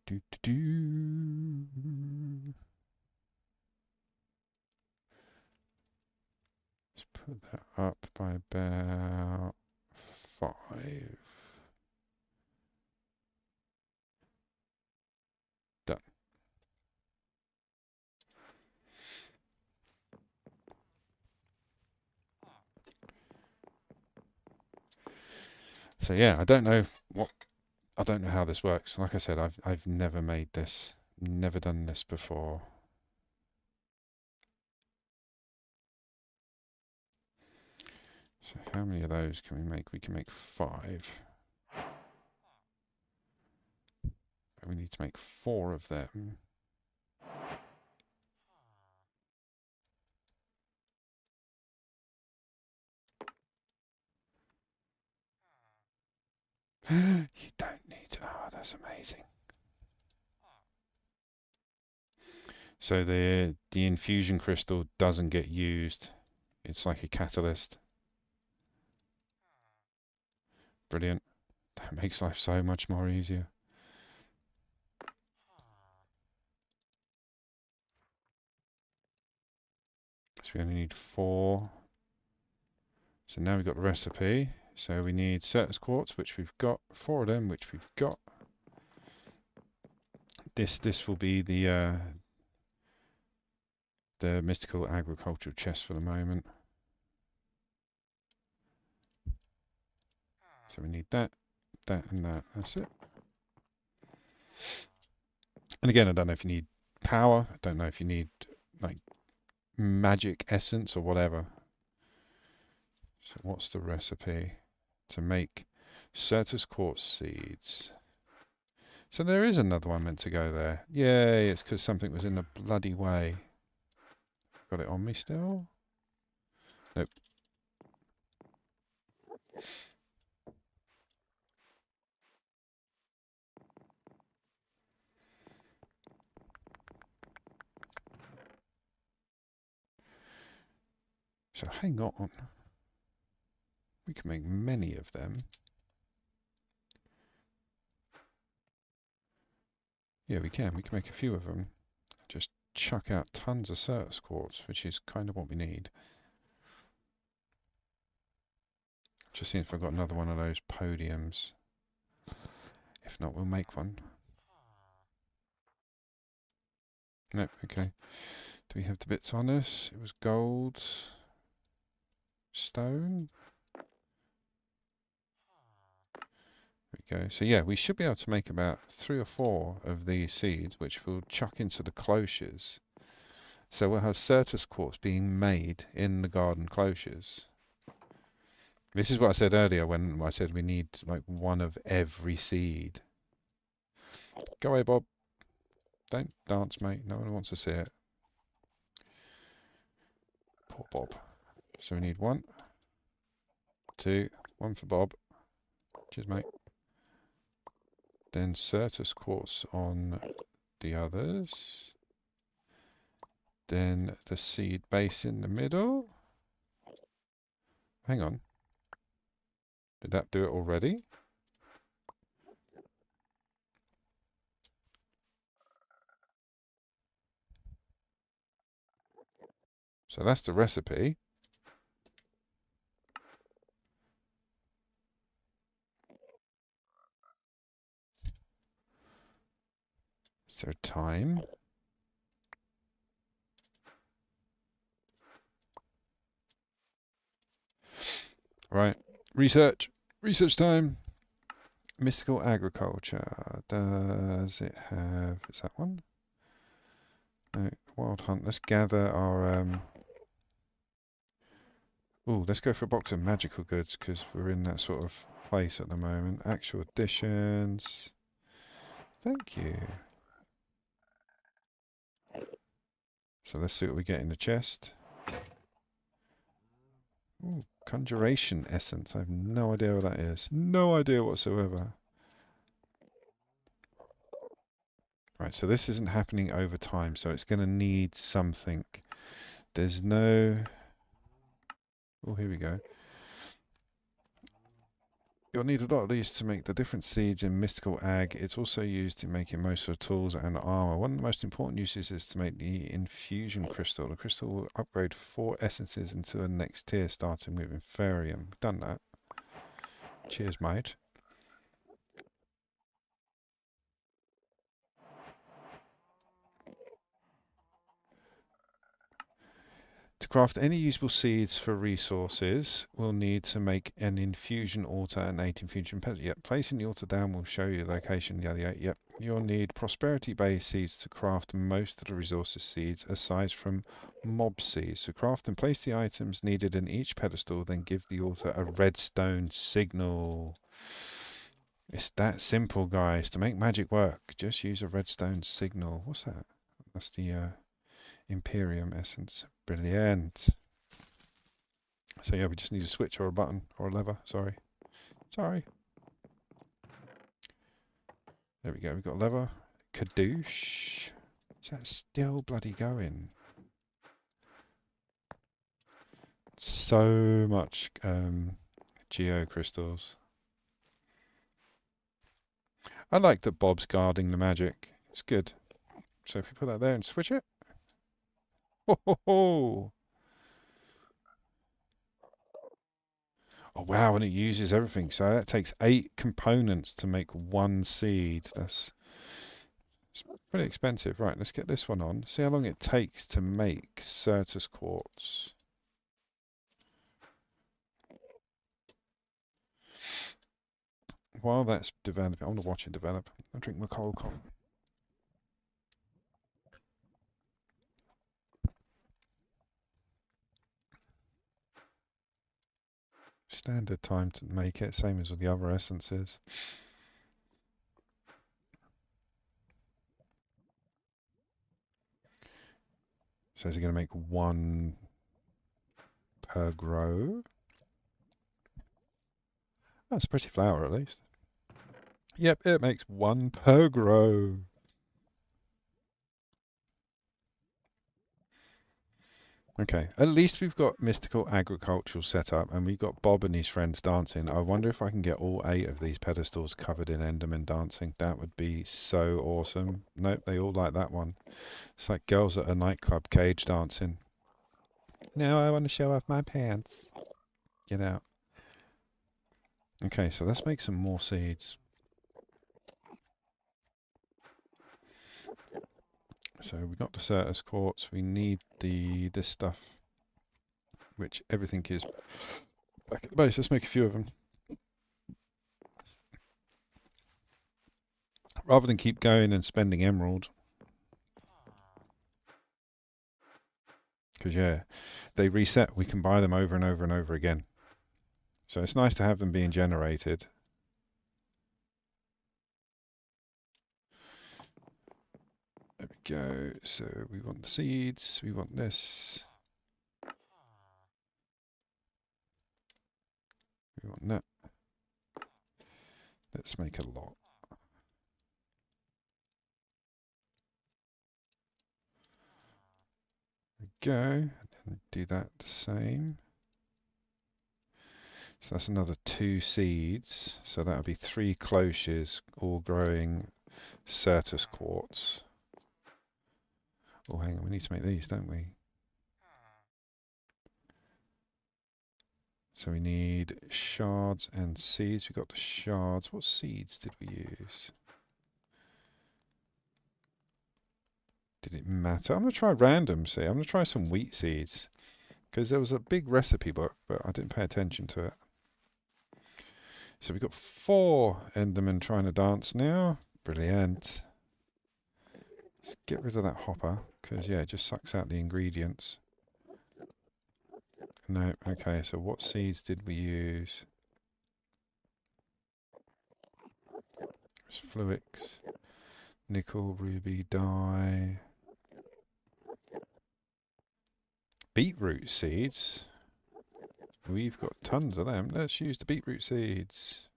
Speaker 1: Do do do. Let's put that up by about 5. Done. So yeah, I don't know how this works. Like I said, I've never made this, never done this before. So how many of those can we make? We can make 5. But we need to make 4 of them. You don't need to. Oh, that's amazing. So the infusion crystal doesn't get used. It's like a catalyst. Brilliant. That makes life so much more easier. So we only need 4. So now we've got the recipe. So we need Certus quartz, which we've got. 4 of them, which we've got. This will be the mystical agricultural chest for the moment. So we need that, that, and that. That's it. And again, I don't know if you need power. I don't know if you need like magic essence or whatever. So what's the recipe to make Certus quartz seeds? So there is another one meant to go there. Yay, it's because something was in the bloody way. Got it on me still? Nope. So hang on. We can make many of them. Yeah, we can. We can make a few of them. Just chuck out tons of Certus quartz, which is kind of what we need. Just seeing if I've got another one of those podiums. If not, we'll make one. Nope, okay. Do we have the bits on us? It was gold, stone. There we go. So yeah, we should be able to make about 3 or 4 of these seeds, which we'll chuck into the cloches. So we'll have Certus quartz being made in the garden cloches. This is what I said earlier when I said we need like one of every seed. Go away, Bob. Don't dance, mate. No one wants to see it. Poor Bob. So we need 1, 2, 1 for Bob. Cheers, mate. Then Certus quartz on the others. Then the seed base in the middle. Hang on. Did that do it already? So that's the recipe. Is there a time? Right. Research. Research time. Mystical agriculture. Does it have... Is that one? No. Wild hunt. Let's gather our... Ooh, let's go for a box of magical goods because we're in that sort of place at the moment. Actual additions. Thank you. So let's see what we get in the chest. Ooh, conjuration essence. I have no idea what that is. No idea whatsoever. Right, so this isn't happening over time, so it's going to need something. There's no... Oh, here we go. You'll need a lot of these to make the different seeds in Mystical Ag. It's also used in making most of the tools and armor. One of the most important uses is to make the infusion crystal. The crystal will upgrade 4 essences into the next tier, starting with Inferium. We've done that. Cheers, mate. To craft any usable seeds for resources, we'll need to make an infusion altar and 8 infusion petals. Yep, placing the altar down will show you the location. Yep. You'll need prosperity-based seeds to craft most of the resources seeds, aside from mob seeds. To craft and place the items needed in each pedestal, then give the altar a redstone signal. It's that simple, guys. To make magic work, just use a redstone signal. What's that? That's the Imperium essence. Brilliant. So yeah, we just need a switch or a button or a lever. Sorry. There we go. We've got a lever. Kadoosh. Is that still bloody going? So much geo crystals. I like that Bob's guarding the magic. It's good. So if we put that there and switch it. Ho ho ho! Oh wow, and it uses everything. So that takes 8 components to make one seed. It's pretty expensive. Right, let's get this one on. See how long it takes to make Certus quartz. While that's developing, I want to watch it develop. I'll drink my cold coffee. Standard time to make it, same as with the other essences. So is it going to make 1 per grow? That's a pretty flower at least. Yep, it makes 1 per grow. Okay, at least we've got mystical agricultural set up and we've got Bob and his friends dancing. I wonder if I can get all 8 of these pedestals covered in Enderman dancing. That would be so awesome. Nope, they all like that one. It's like girls at a nightclub cage dancing. Now I want to show off my pants. Get out. Okay, so let's make some more seeds. So we got the Certus quartz. We need this stuff, which everything is back at the base. Let's make a few of them. Rather than keep going and spending emerald. Because, yeah, they reset. We can buy them over and over and over again. So it's nice to have them being generated. There we go. So we want the seeds. We want this. We want that. Let's make a lot. There we go. And do that the same. So that's another 2 seeds. So that'll be 3 cloches, all growing Certus quartz. Oh, hang on, we need to make these, don't we? So we need shards and seeds. We've got the shards. What seeds did we use? Did it matter? I'm going to try random seed. I'm going to try some wheat seeds. Because there was a big recipe book, but I didn't pay attention to it. So we've got 4 Endermen trying to dance now. Brilliant. Let's get rid of that hopper, because, yeah, it just sucks out the ingredients. No, okay, so what seeds did we use? It's Fluix, nickel, ruby, dye. Beetroot seeds? We've got tons of them. Let's use the beetroot seeds.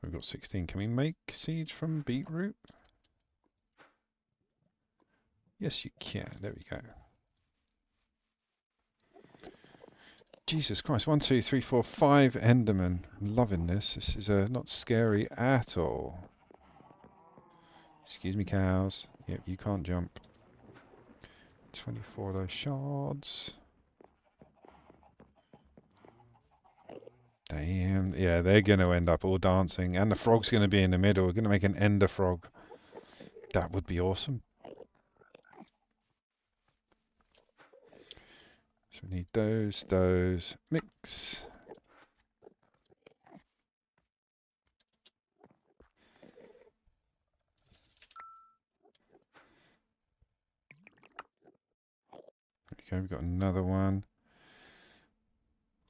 Speaker 1: We've got 16. Can we make seeds from beetroot? Yes, you can. There we go. Jesus Christ. 1, 2, 3, 4, 5 Endermen. I'm loving this. This is not scary at all. Excuse me, cows. Yep, you can't jump. 24 of those shards. Damn. Yeah, they're going to end up all dancing. And the frog's going to be in the middle. We're going to make an ender frog. That would be awesome. So we need those, mix. Okay, we've got another one.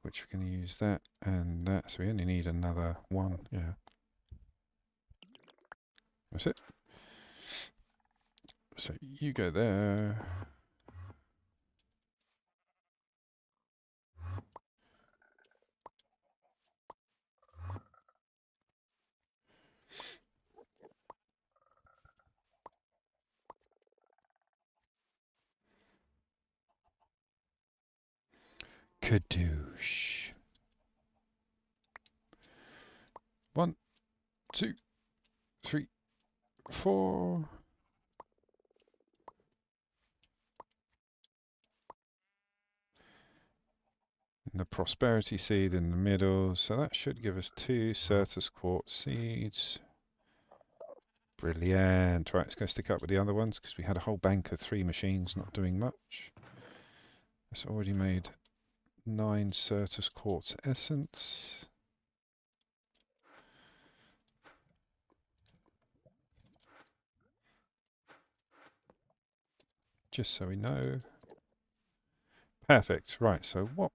Speaker 1: Which we're going to use that and that. So we only need another 1. Yeah. That's it. So you go there. Kadoosh. 1, 2, 3, 4. And the prosperity seed in the middle. So that should give us 2 Certus quartz seeds. Brilliant. Right, let's go stick up with the other ones because we had a whole bank of 3 machines not doing much. It's already made 9 Certus quartz essence. Just so we know. Perfect. Right, so what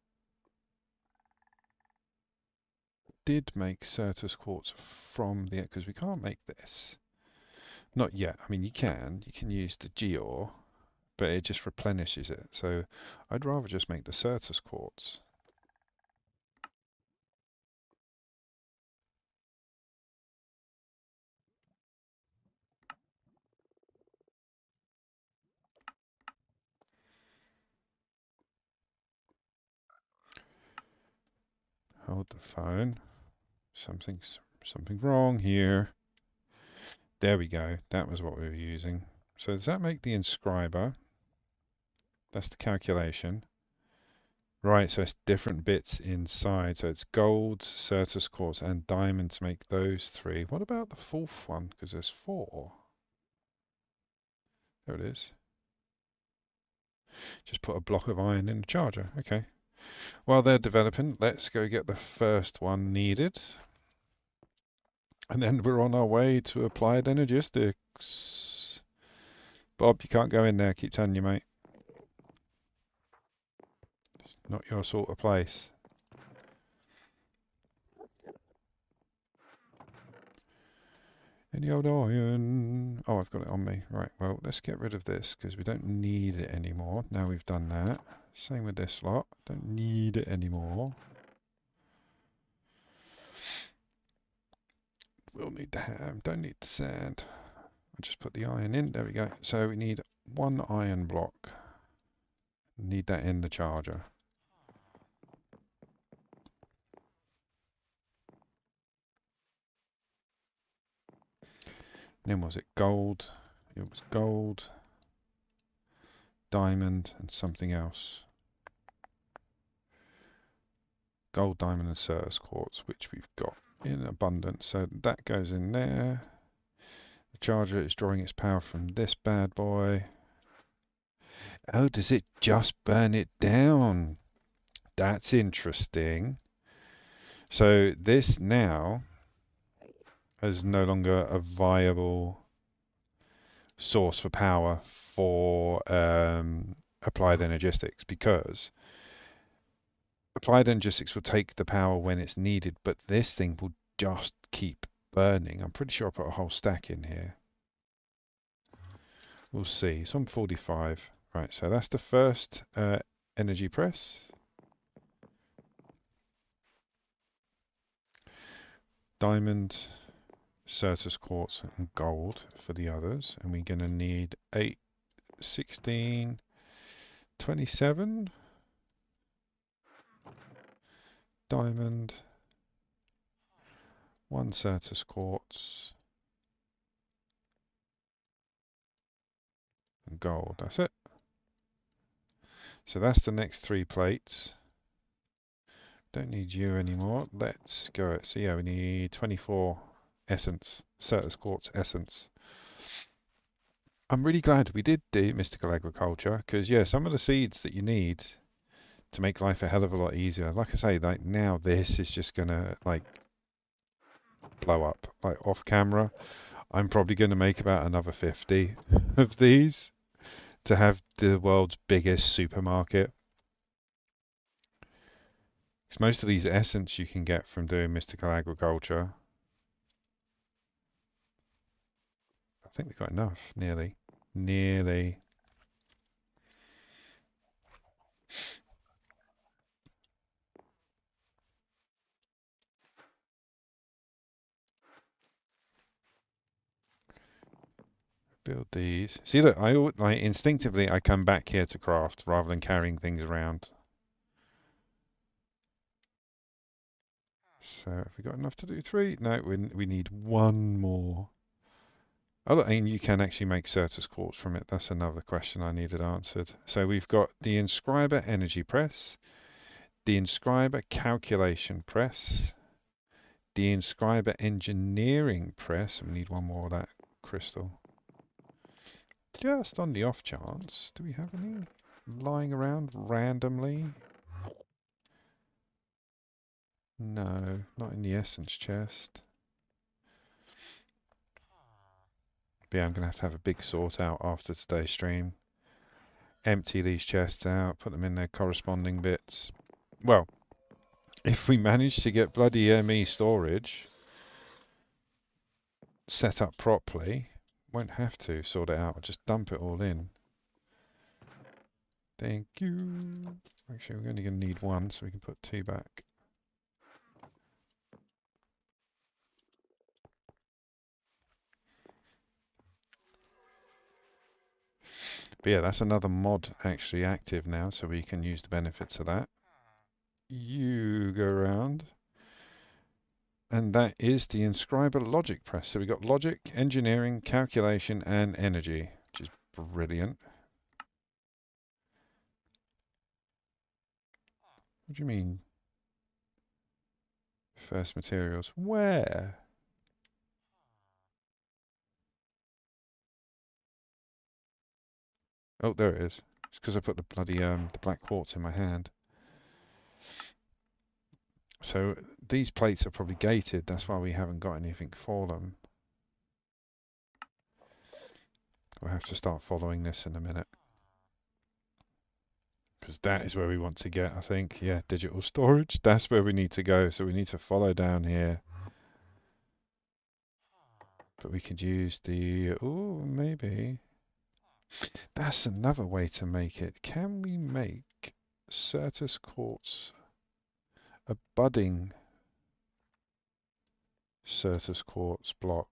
Speaker 1: did make Certus quartz from the... because we can't make this. Not yet. I mean, you can use the Geor, but it just replenishes it. So I'd rather just make the Certus quartz. Hold the phone. Something wrong here. There we go. That was what we were using. So does that make the inscriber? That's the calculation. Right, so it's different bits inside. So it's gold, Certus quartz, and diamonds make those 3. What about the 4th one? Because there's 4. There it is. Just put a block of iron in the charger. Okay. While they're developing, let's go get the first one needed. And then we're on our way to applied energistics. Bob, you can't go in there. Keep telling you, mate. It's not your sort of place. Any old iron? Oh, I've got it on me. Right, well, let's get rid of this because we don't need it anymore. Now we've done that. Same with this lot. Don't need it anymore. We'll need the ham. Don't need the sand. I'll just put the iron in. There we go. So we need 1 iron block. Need that in the charger. Then was it gold? It was gold, diamond, and something else. Gold, diamond, and Certus quartz, which we've got in abundance. So that goes in there. The charger is drawing its power from this bad boy. Oh, does it just burn it down? That's interesting. So this now is no longer a viable source for power for applied energistics, because applied energistics will take the power when it's needed, but this thing will just keep burning. I'm pretty sure I put a whole stack in here. We'll see. It's on 45. Right, so that's the first energy press. Diamond, Certus quartz, and gold for the others. And we're going to need 8, 16, 27. Diamond, 1 Certus quartz, and gold. That's it. So that's the next 3 plates. Don't need you anymore. Let's go. So yeah, we need 24 essence, Certus quartz essence. I'm really glad we did do mystical agriculture, because yeah, some of the seeds that you need to make life a hell of a lot easier. Like I say, like now this is just gonna like blow up. Like off camera, I'm probably gonna make about another 50 of these to have the world's biggest supermarket. Because most of these essence you can get from doing mystical agriculture. I think we've got enough, nearly. Nearly. Build these. See, look, like instinctively I come back here to craft rather than carrying things around. So have we got enough to do 3? No, we need 1 more. Oh, look, and you can actually make Certus quartz from it. That's another question I needed answered. So we've got the inscriber energy press, The inscriber calculation press. The inscriber engineering press. We need one more of that crystal. Just on the off chance, do we have any lying around randomly? No, not in the essence chest. But yeah, I'm going to have a big sort out after today's stream. Empty these chests out, put them in their corresponding bits. Well, if we manage to get bloody ME storage set up properly, won't have to sort it out, just dump it all in. Thank you. Actually, we're only going to need one, so we can put 2 back. But yeah, that's another mod actually active now, so we can use the benefits of that. You go around. And that is the inscriber logic press. So we got logic, engineering, calculation, and energy, which is brilliant. What do you mean? First materials. Where? Oh, there it is. It's because I put the bloody the black quartz in my hand. So these plates are probably gated. That's why we haven't got anything for them. We'll have to start following this in a minute. Because that is where we want to get, I think. Yeah, digital storage. That's where we need to go. So we need to follow down here. But we could use the... Oh, maybe... That's another way to make it. Can we make Certus quartz a budding Certus quartz block?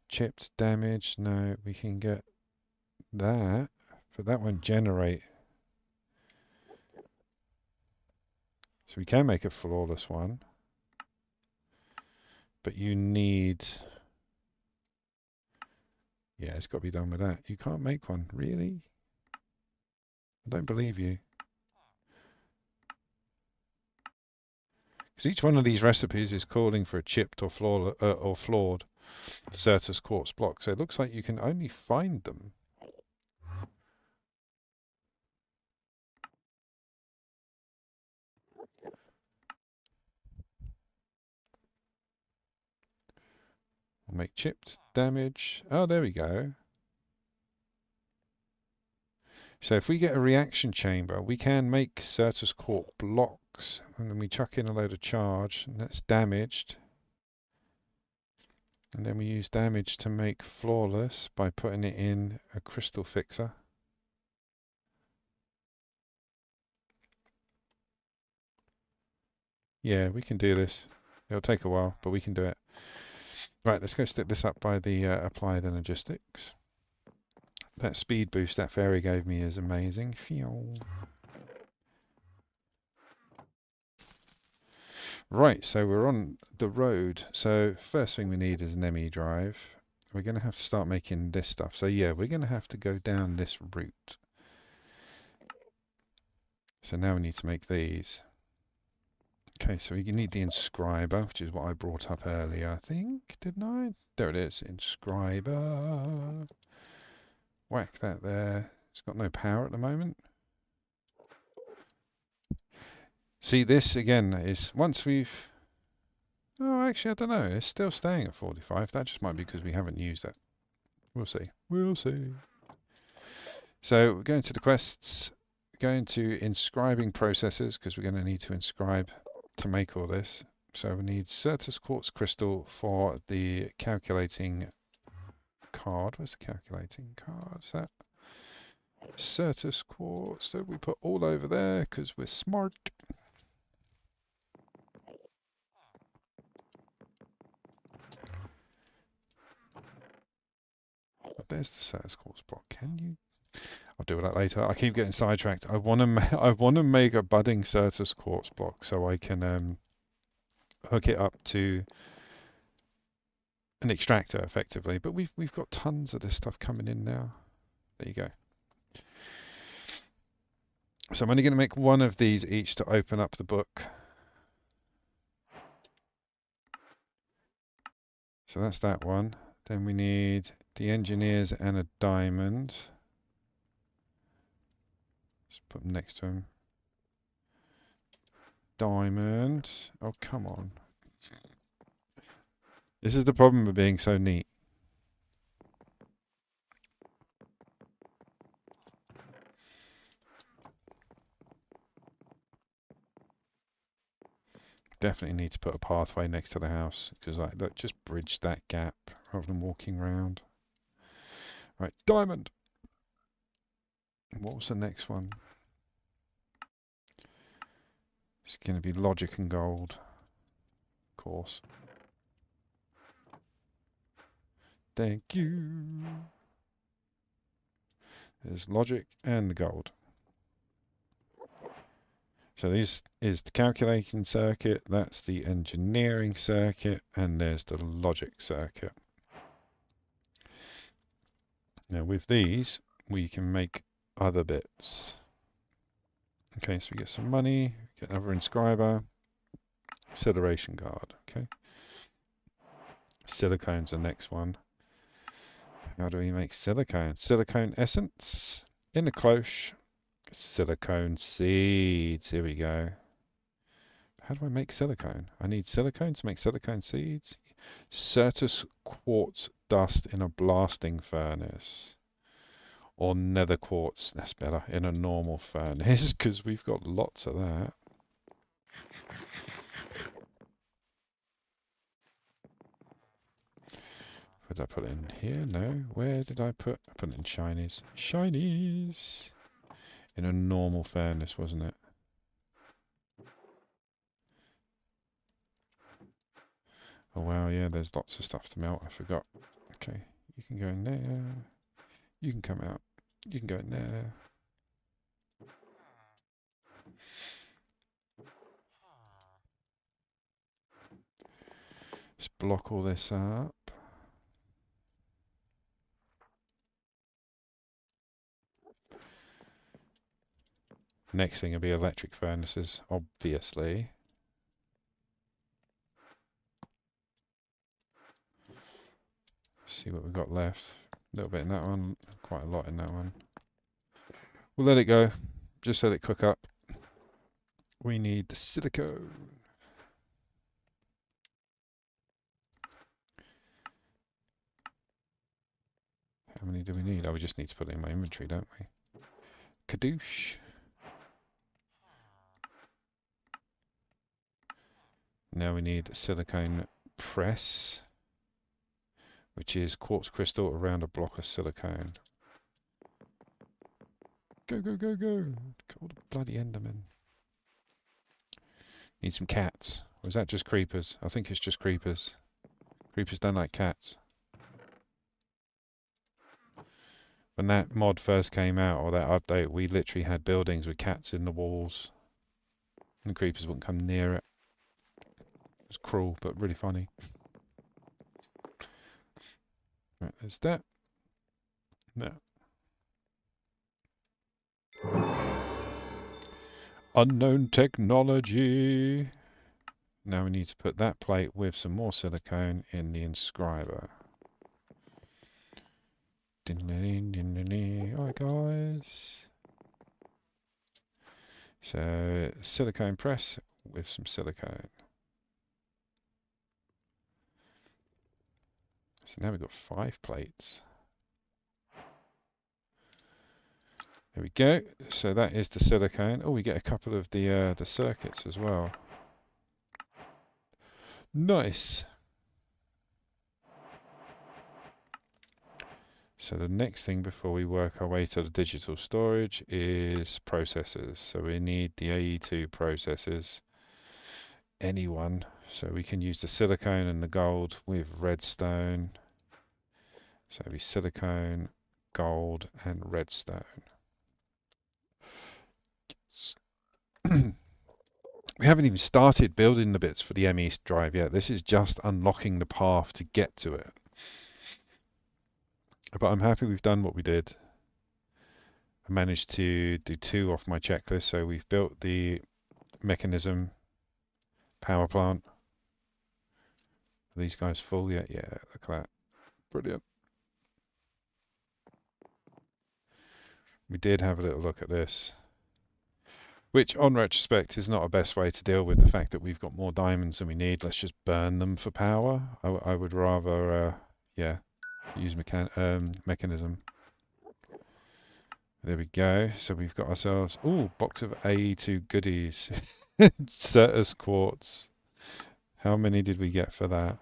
Speaker 1: Chipped, damaged, no, we can get that, but that won't generate. So we can make a flawless one, but you need... Yeah, it's got to be done with that. You can't make one, really? I don't believe you. Because each one of these recipes is calling for a chipped or flawed Certus quartz block, so it looks like you can only find them. We'll make chipped, damage. Oh, there we go. So if we get a reaction chamber, we can make Certus quartz blocks, and then we chuck in a load of charge, and that's damaged. And then we use damage to make flawless by putting it in a crystal fixer. Yeah, we can do this. It'll take a while, but we can do it. Right, let's go stick this up by the applied energistics. That speed boost that fairy gave me is amazing. Right, so we're on the road. So first thing we need is an ME drive. We're going to have to start making this stuff. So yeah, we're going to have to go down this route. So now we need to make these. Okay, so we need the inscriber, which is what I brought up earlier, I think, didn't I? There it is, inscriber. Whack that there. It's got no power at the moment. See, this again is once we've... Oh, actually, I don't know. It's still staying at 45. That just might be because we haven't used it. We'll see. We'll see. So we're going to the quests, going to inscribing processes, because we're going to need to inscribe to make all this. So we need Certus quartz crystal for the calculating card. Where's the calculating card? Is that Certus quartz that we put all over there because we're smart. But there's the Certus quartz block. Can you? I'll do that later. I keep getting sidetracked. I want to make a budding Certus quartz block so I can hook it up to an extractor effectively. But we've got tons of this stuff coming in now. There you go. So I'm only going to make one of these each to open up the book. So that's that one. Then we need the engineers and a diamond. Just put them next to him. Diamond. Oh, come on. This is the problem with being so neat. Definitely need to put a pathway next to the house because, like, look, just bridge that gap rather than walking round. Right, diamond. What was the next one? It's going to be logic and gold, of course. Thank you. There's logic and the gold. So this is the calculating circuit, that's the engineering circuit, and there's the logic circuit. Now with these, we can make other bits. Okay, so we get some money, get another inscriber, acceleration card, okay. Silicone's the next one. How do we make silicone? Silicone essence, inner cloche, silicone seeds, here we go. How do I make silicone? I need silicone to make silicone seeds. Certus quartz dust in a blasting furnace. Or nether quartz, that's better, in a normal furnace, because we've got lots of that. Did I put it in here? No. Where did I put? I put it in shinies. Shinies! In a normal furnace, wasn't it? Oh wow, yeah, there's lots of stuff to melt, I forgot. Okay, you can go in there. You can come out. You can go in there. Just block all this up. Next thing will be electric furnaces, obviously. See what we've got left. A little bit in that one, quite a lot in that one. We'll let it go, just let it cook up. We need the silicone. How many do we need? Oh, we just need to put it in my inventory, don't we? Kadoosh. Now we need a silicone press, which is quartz crystal around a block of silicone. Go, go, go, go! All the bloody Endermen. Need some cats. Or is that just creepers? I think it's just creepers. Creepers don't like cats. When that mod first came out, or that update, we literally had buildings with cats in the walls. And the creepers wouldn't come near it. It was cruel, but really funny. Right, there's that. No. Unknown technology. Now we need to put that plate with some more silicone in the inscriber. Alright guys. So silicone press with some silicone. So now we've got 5 plates. There we go. So that is the silicone. Oh, we get a couple of the circuits as well. Nice. So the next thing before we work our way to the digital storage is processors. So we need the AE2 processors. Anyone. So we can use the silicone and the gold with redstone. So it'll be silicone, gold, and redstone. We haven't even started building the bits for the ME drive yet. This is just unlocking the path to get to it. But I'm happy we've done what we did. I managed to do 2 off my checklist. So we've built the mechanism power plant. Are these guys full yet? Yeah, look at that. Brilliant. We did have a little look at this, which on retrospect is not a best way to deal with the fact that we've got more diamonds than we need. Let's just burn them for power. I would rather, yeah, use mechanism. There we go. So we've got ourselves, ooh, box of AE2 goodies. Certus quartz. How many did we get for that?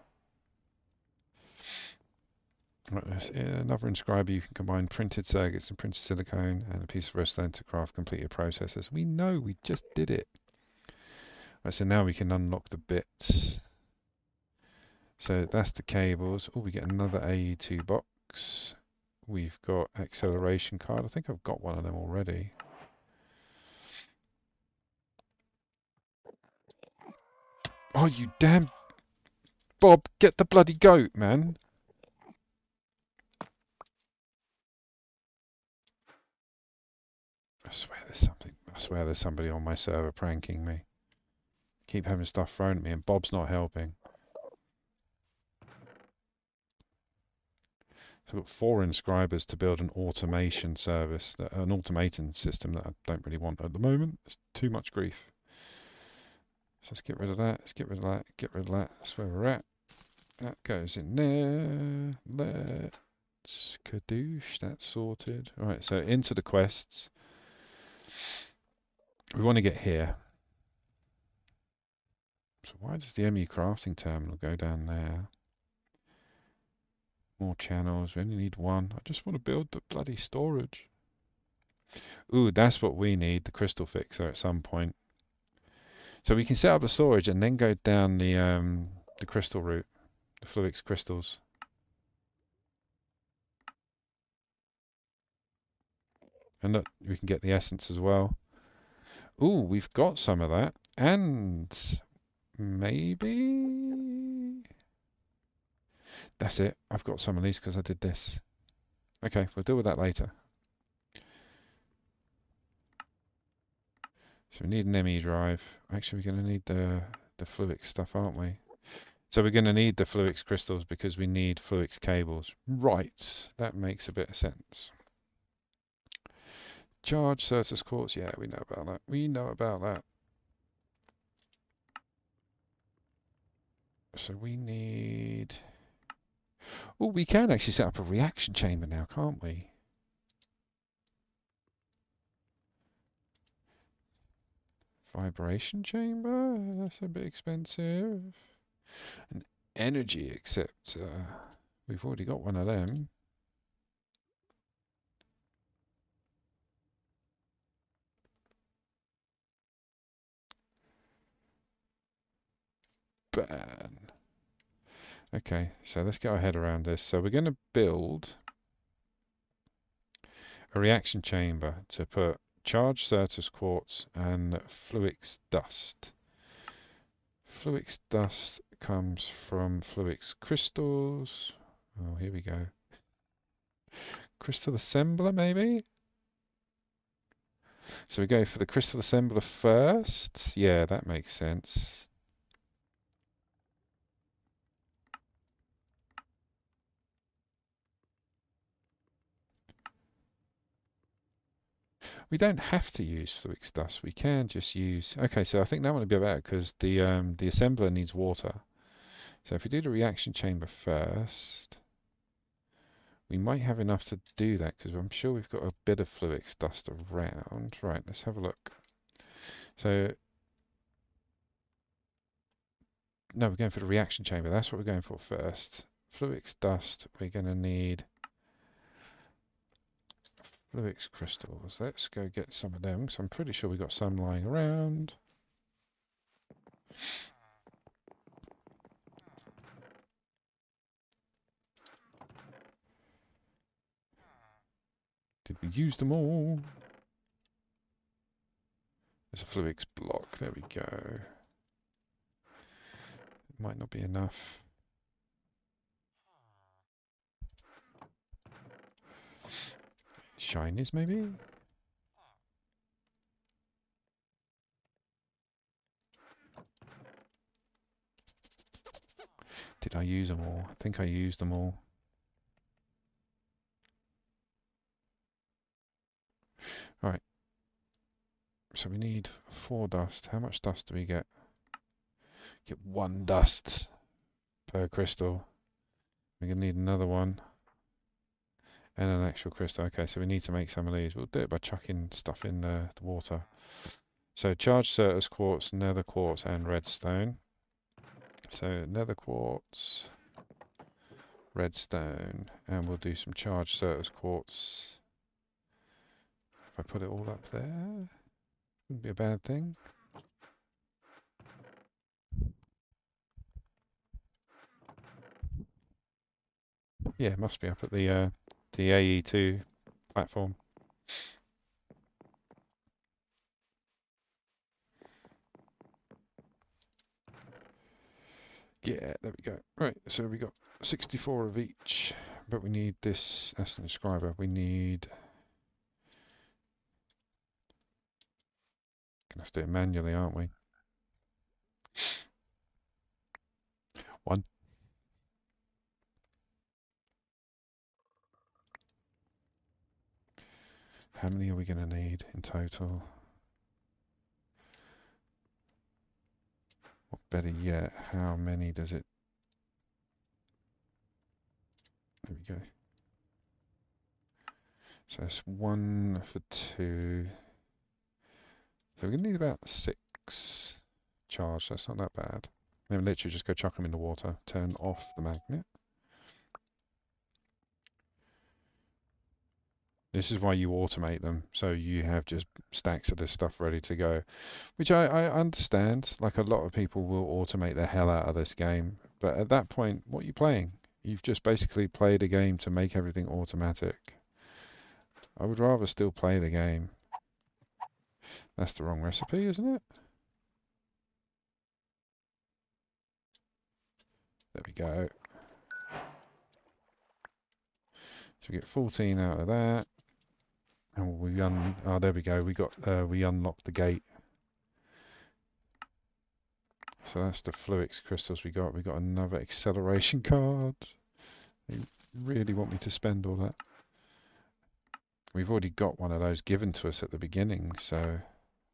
Speaker 1: Right, another inscriber, you can combine printed circuits and printed silicone and a piece of redstone to craft completed processors. We know, we just did it. Right, so now we can unlock the bits. So that's the cables. Oh, we get another AE2 box. We've got acceleration card. I think I've got one of them already. Oh, you damn... Bob, get the bloody goat, man. I swear there's something. I swear there's somebody on my server pranking me. Keep having stuff thrown at me and Bob's not helping. So I've got 4 inscribers to build an automation service, an automation system that I don't really want at the moment. It's too much grief. So let's get rid of that, let's get rid of that, get rid of that. That's where we're at. That goes in there. Let's kadoosh, that's sorted. Alright, so into the quests. We want to get here. So why does the ME crafting terminal go down there? More channels, we only need 1. I just want to build the bloody storage. Ooh, that's what we need, the crystal fixer at some point. So we can set up the storage and then go down the crystal route, the Fluix crystals. And look, we can get the essence as well. Ooh, we've got some of that. And maybe... That's it. I've got some of these because I did this. Okay, we'll deal with that later. So we need an ME drive. Actually, we're going to need the Fluix stuff, aren't we? So we're going to need the Fluix crystals because we need Fluix cables. Right, that makes a bit of sense. Charge Certus quartz. Yeah, we know about that. We know about that. So we need... Oh, we can actually set up a reaction chamber now, can't we? Vibration chamber? That's a bit expensive. An energy acceptor. We've already got one of them. Burn. Okay, so let's get our head around this. So we're going to build a reaction chamber to put charged Certus quartz and Fluix dust. Fluix dust comes from Fluix crystals. Oh, here we go. Crystal assembler, maybe? So we go for the crystal assembler first. Yeah, that makes sense. We don't have to use Fluix dust. We can just use... Okay, so I think that would be better because the assembler needs water. So if we do the reaction chamber first, we might have enough to do that because I'm sure we've got a bit of Fluix dust around. Right, let's have a look. So, no, we're going for the reaction chamber. That's what we're going for first. Fluix dust, we're going to need Fluix crystals. Let's go get some of them because I'm pretty sure we've got some lying around. Did we use them all? There's a Fluix block. There we go. It might not be enough. Shinies, maybe? Did I use them all? I think I used them all. Alright. So we need 4 dust. How much dust do we get? Get 1 dust per crystal. We're going to need another one. And an actual crystal. Okay, so we need to make some of these. We'll do it by chucking stuff in the water. So charged Certus quartz, nether quartz, and redstone. So nether quartz, redstone, and we'll do some charged Certus quartz. If I put it all up there, wouldn't be a bad thing. Yeah, it must be up at the AE2 platform. Yeah, there we go. Right, so we got 64 of each, but we need this as an inscriber. We need... Gonna have to do it manually, aren't we? 1. How many are we gonna need in total? Or better yet, how many does it... There we go. So it's 1 for 2. So we're going to need about 6 charge. That's not that bad. Then literally just go chuck them in the water. Turn off the magnet. This is why you automate them. So you have just stacks of this stuff ready to go. Which I understand. Like a lot of people will automate the hell out of this game. But at that point, what are you playing? You've just basically played a game to make everything automatic. I would rather still play the game. That's the wrong recipe, isn't it? There we go. So we get 14 out of that. And we oh, there we go. We unlocked the gate. So that's the Fluix crystals we got. We got another acceleration card. They really want me to spend all that. We've already got one of those given to us at the beginning, so...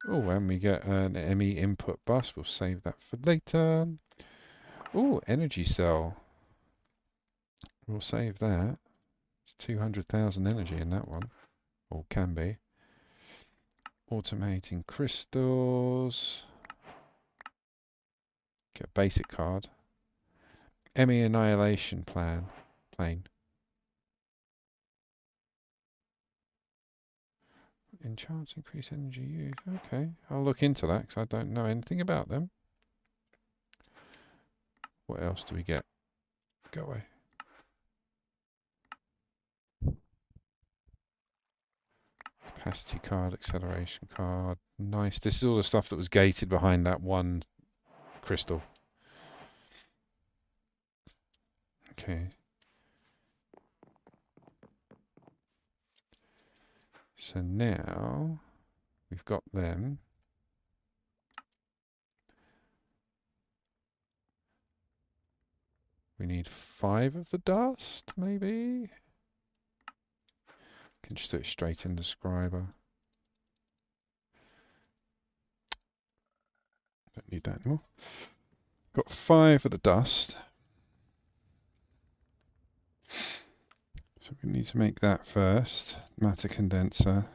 Speaker 1: Oh, and we get an ME input bus. We'll save that for later. Oh, energy cell. We'll save that. It's 200,000 energy in that one. Or can be. Automating crystals. Get a basic card. ME annihilation plane. Enchants increase energy use. Okay, I'll look into that because I don't know anything about them. What else do we get? Go away. Capacity card, acceleration card. Nice. This is all the stuff that was gated behind that one crystal. Okay. So now we've got them. We need 5 of the dust, maybe? Can just do it straight in the scriber. Don't need that anymore. Got 5 of the dust. So we need to make that first. Matter condenser.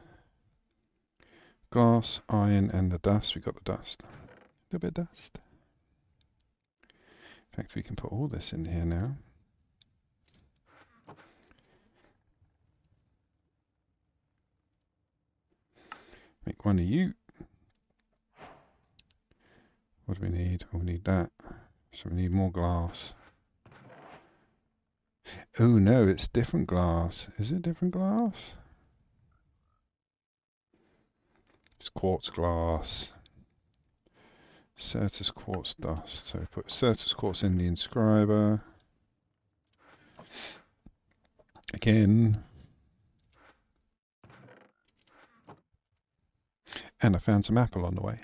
Speaker 1: Glass, iron, and the dust. We got the dust. A little bit of dust. In fact, we can put all this in here now. Make one of you. What do we need? Oh, we need that. So we need more glass. Oh no, it's different glass. Is it different glass? It's quartz glass. Certus quartz dust. So we put Certus quartz in the inscriber. Again. And I found some apple on the way.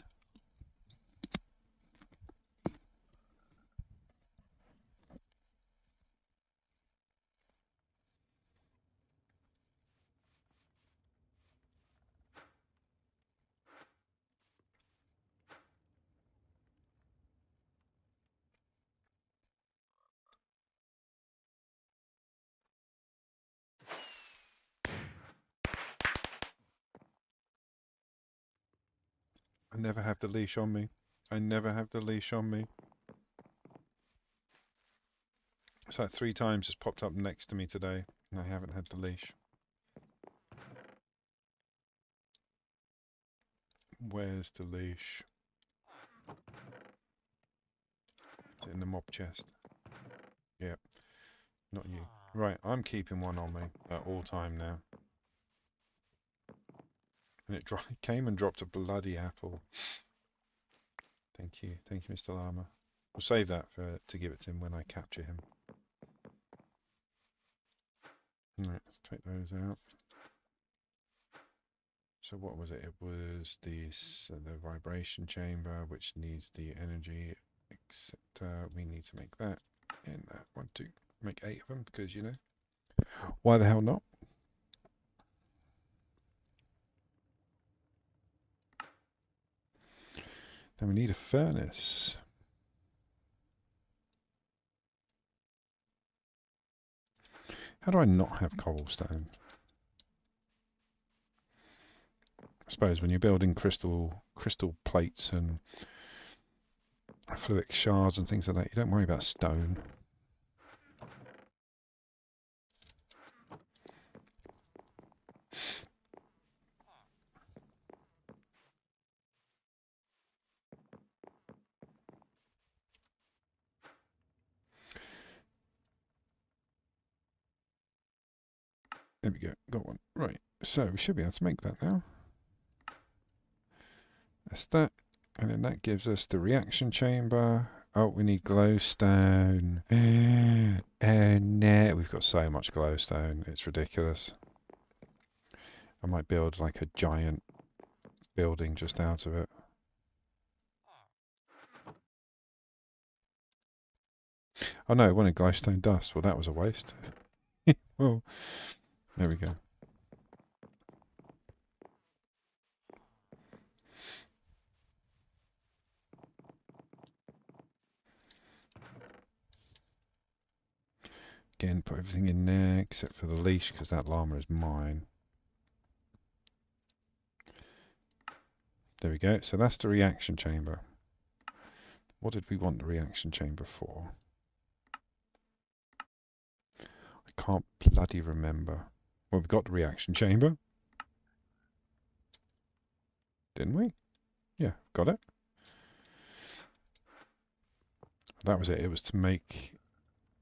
Speaker 1: I never have the leash on me. I never have the leash on me. It's like 3 times it's popped up next to me today, and I haven't had the leash. Where's the leash? Is it in the mob chest? Yep, not you. Right, I'm keeping one on me at all time now. And it came and dropped a bloody apple. Thank you, Mr. Llama. We'll save that to give it to him when I capture him. Right, let's take those out. So what was it? It was the vibration chamber, which needs the energy, except we need to make that and that one too. Make 8 of them because, you know, why the hell not? Then we need a furnace. How do I not have cobblestone? I suppose when you're building crystal plates and fluid shards and things like that, you don't worry about stone. There we go, got one. Right, so we should be able to make that now. That's that. And then that gives us the reaction chamber. Oh, we need glowstone. And we've got so much glowstone, it's ridiculous. I might build like a giant building just out of it. Oh no, it wanted glowstone dust. Well, that was a waste. Well, there we go. Again, put everything in there except for the leash because that llama is mine. There we go. So that's the reaction chamber. What did we want the reaction chamber for? I can't bloody remember. Well, we got the reaction chamber. Didn't we? Yeah, got it. That was it. It was to make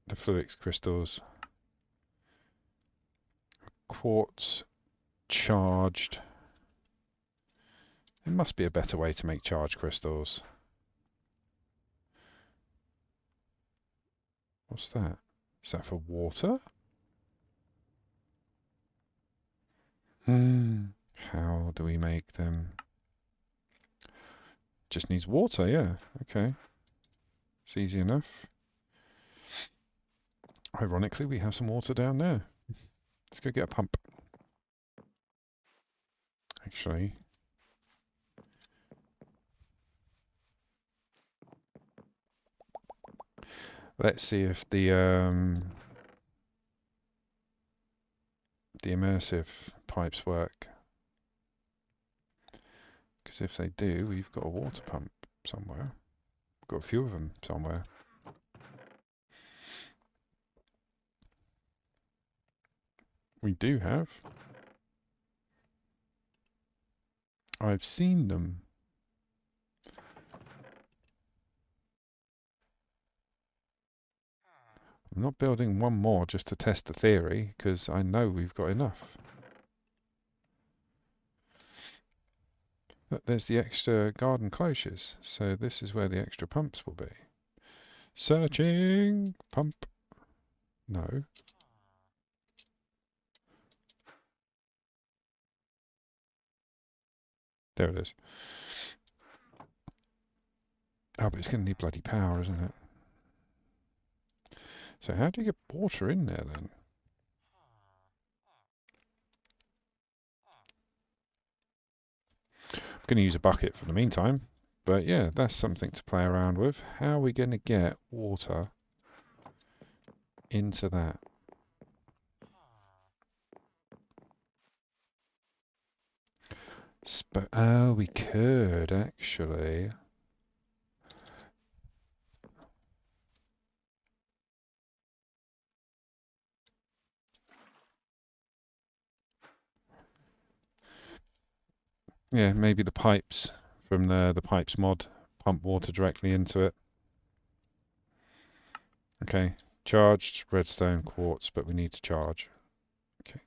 Speaker 1: the fluix crystals quartz charged. There must be a better way to make charged crystals. What's that? Is that for water? How do we make them? Just needs water, yeah. Okay. It's easy enough. Ironically, we have some water down there. Let's go get a pump. Actually, let's see if the immersive pipes work. Because if they do, we've got a water pump somewhere. We've got a few of them somewhere. We do have. I've seen them. I'm not building one more just to test the theory, because I know we've got enough. But there's the extra garden cloches, so this is where the extra pumps will be. Searching! Pump. No. There it is. Oh, but it's going to need bloody power, isn't it? So how do you get water in there then? I'm going to use a bucket for the meantime. But yeah, that's something to play around with. How are we going to get water into that? Oh, we could actually. Yeah, maybe the pipes from the pipes mod pump water directly into it. Okay, charged redstone quartz, but we need to charge. Okay,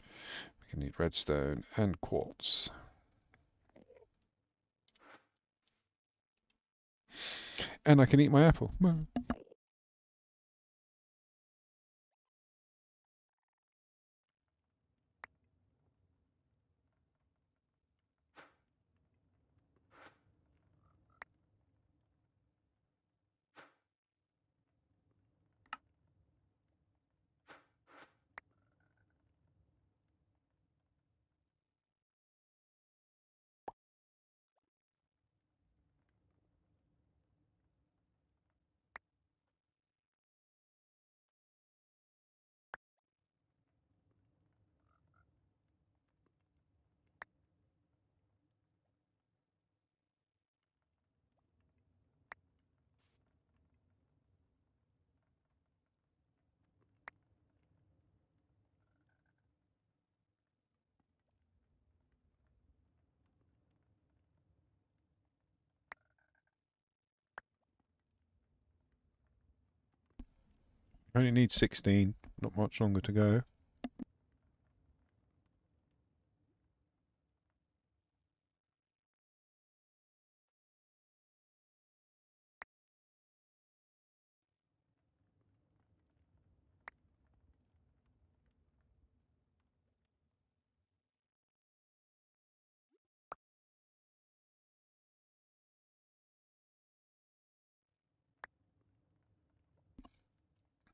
Speaker 1: we can need redstone and quartz. And I can eat my apple. Only need 16, not much longer to go.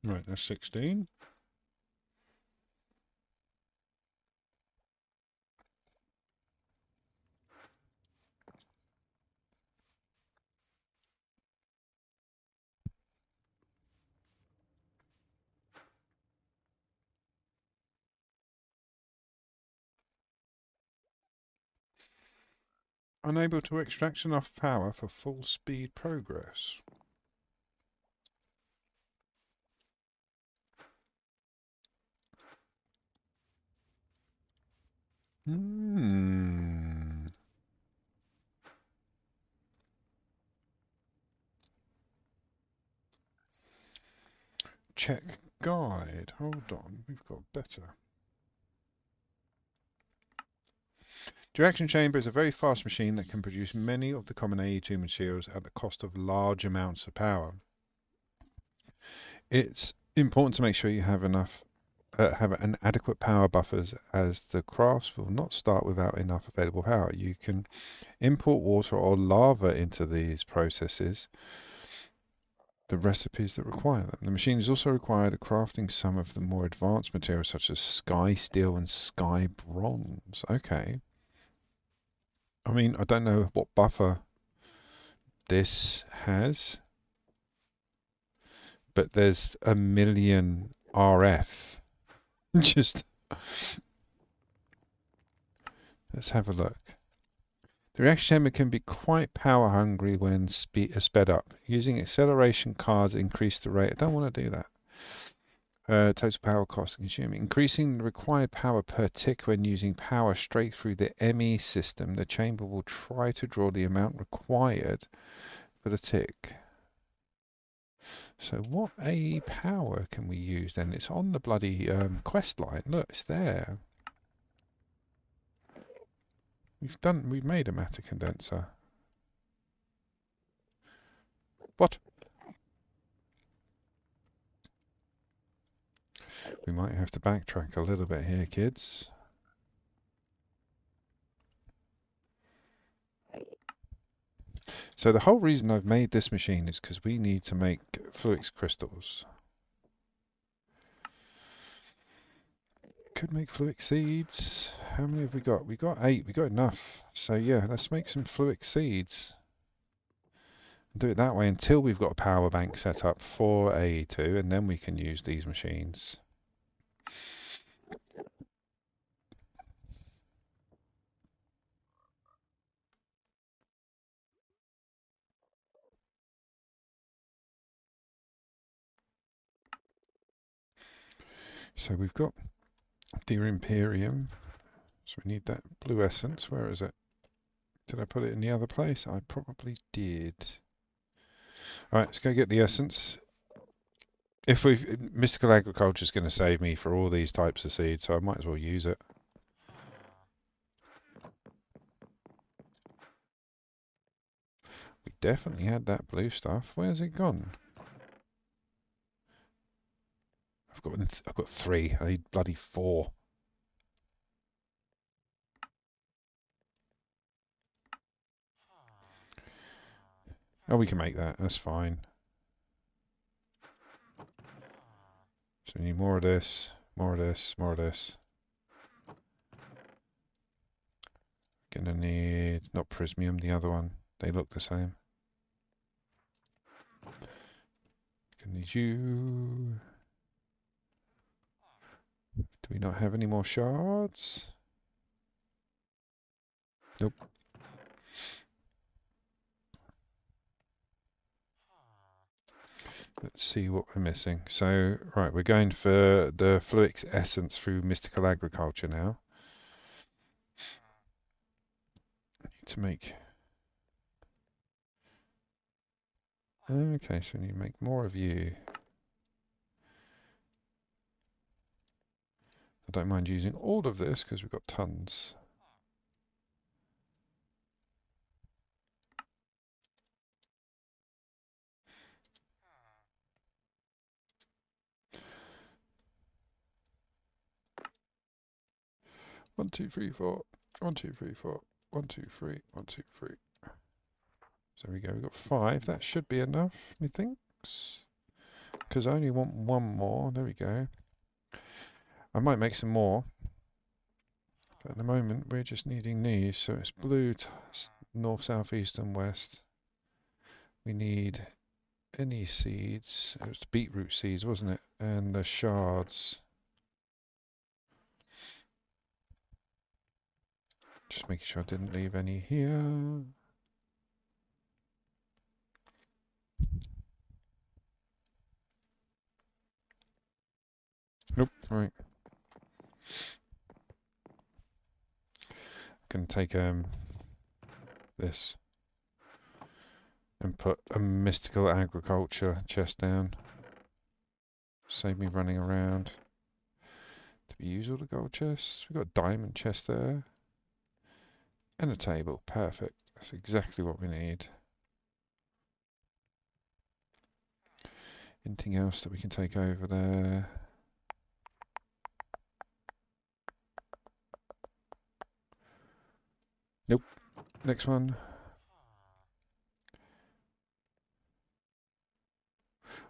Speaker 1: Right, that's 16. Unable to extract enough power for full speed progress. Hmm. Check guide. Hold on, we've got better. The reaction chamber is a very fast machine that can produce many of the common AE2 materials at the cost of large amounts of power. It's important to make sure you have an adequate power buffers, as the crafts will not start without enough available power. You can import water or lava into these processes, the recipes that require them. The machine is also required at crafting some of the more advanced materials such as sky steel and sky bronze. Okay. I mean, I don't know what buffer this has, but there's a million RF. Just let's have a look. The reaction chamber can be quite power hungry when sped up. Using acceleration cards increase the rate. I don't want to do that. Total power cost consuming. Increasing the required power per tick when using power straight through the ME system. The chamber will try to draw the amount required for the tick. So what AE power can we use then? It's on the bloody quest line. Look, it's there. We've made a matter condenser. What? We might have to backtrack a little bit here, kids. So the whole reason I've made this machine is because we need to make fluix crystals. Could make fluix seeds. How many have we got? We got 8. We got enough. So yeah, let's make some fluix seeds. Do it that way until we've got a power bank set up for AE2, and then we can use these machines. So we've got Deer Imperium. So we need that blue essence. Where is it? Did I put it in the other place? I probably did. Alright, let's go get the essence. If we mystical agriculture is going to save me for all these types of seeds, so I might as well use it. We definitely had that blue stuff. Where's it gone? I've got 3. I need bloody 4. Oh, we can make that. That's fine. So we need more of this, more of this, more of this. Gonna need not prismium, the other one. They look the same. Gonna need you. Do we not have any more shards? Nope. Let's see what we're missing. So, right, we're going for the Fluix essence through mystical agriculture now. Need to make... Okay, so we need to make more of you. I don't mind using all of this because we've got tons. One, two, three, four. 1, 2, 3, 4. 1, 2, 3. 1, 2, 3. So there we go. We've got 5. That should be enough, methinks. Because I only want 1 more. There we go. I might make some more. But at the moment, we're just needing these. So it's blue, north, south, east, and west. We need any seeds. It was beetroot seeds, wasn't it? And the shards. Just making sure I didn't leave any here. Nope, right. Can take this and put a mystical agriculture chest down. Save me running around. Did we use all the gold chests? We've got a diamond chest there. And a table. Perfect. That's exactly what we need. Anything else that we can take over there? Nope. Next one.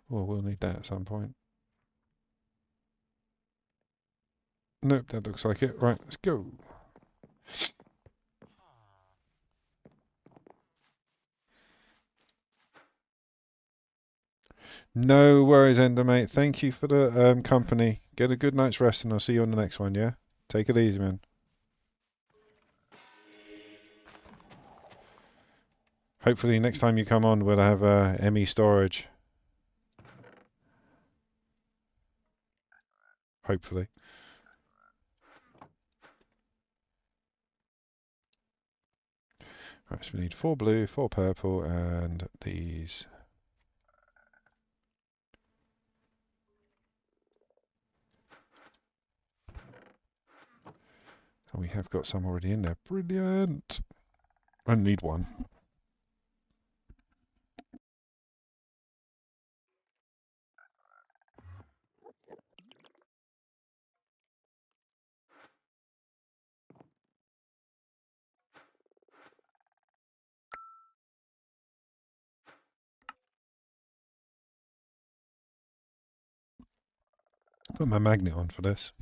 Speaker 1: Well, we'll need that at some point. Nope, that looks like it. Right, let's go. No worries, Ender, mate. Thank you for the company. Get a good night's rest and I'll see you on the next one, yeah? Take it easy, man. Hopefully next time you come on we'll have ME storage. Hopefully. Right, so we need 4 blue, 4 purple, and these. And we have got some already in there. Brilliant! I need 1. Put my magnet on for this.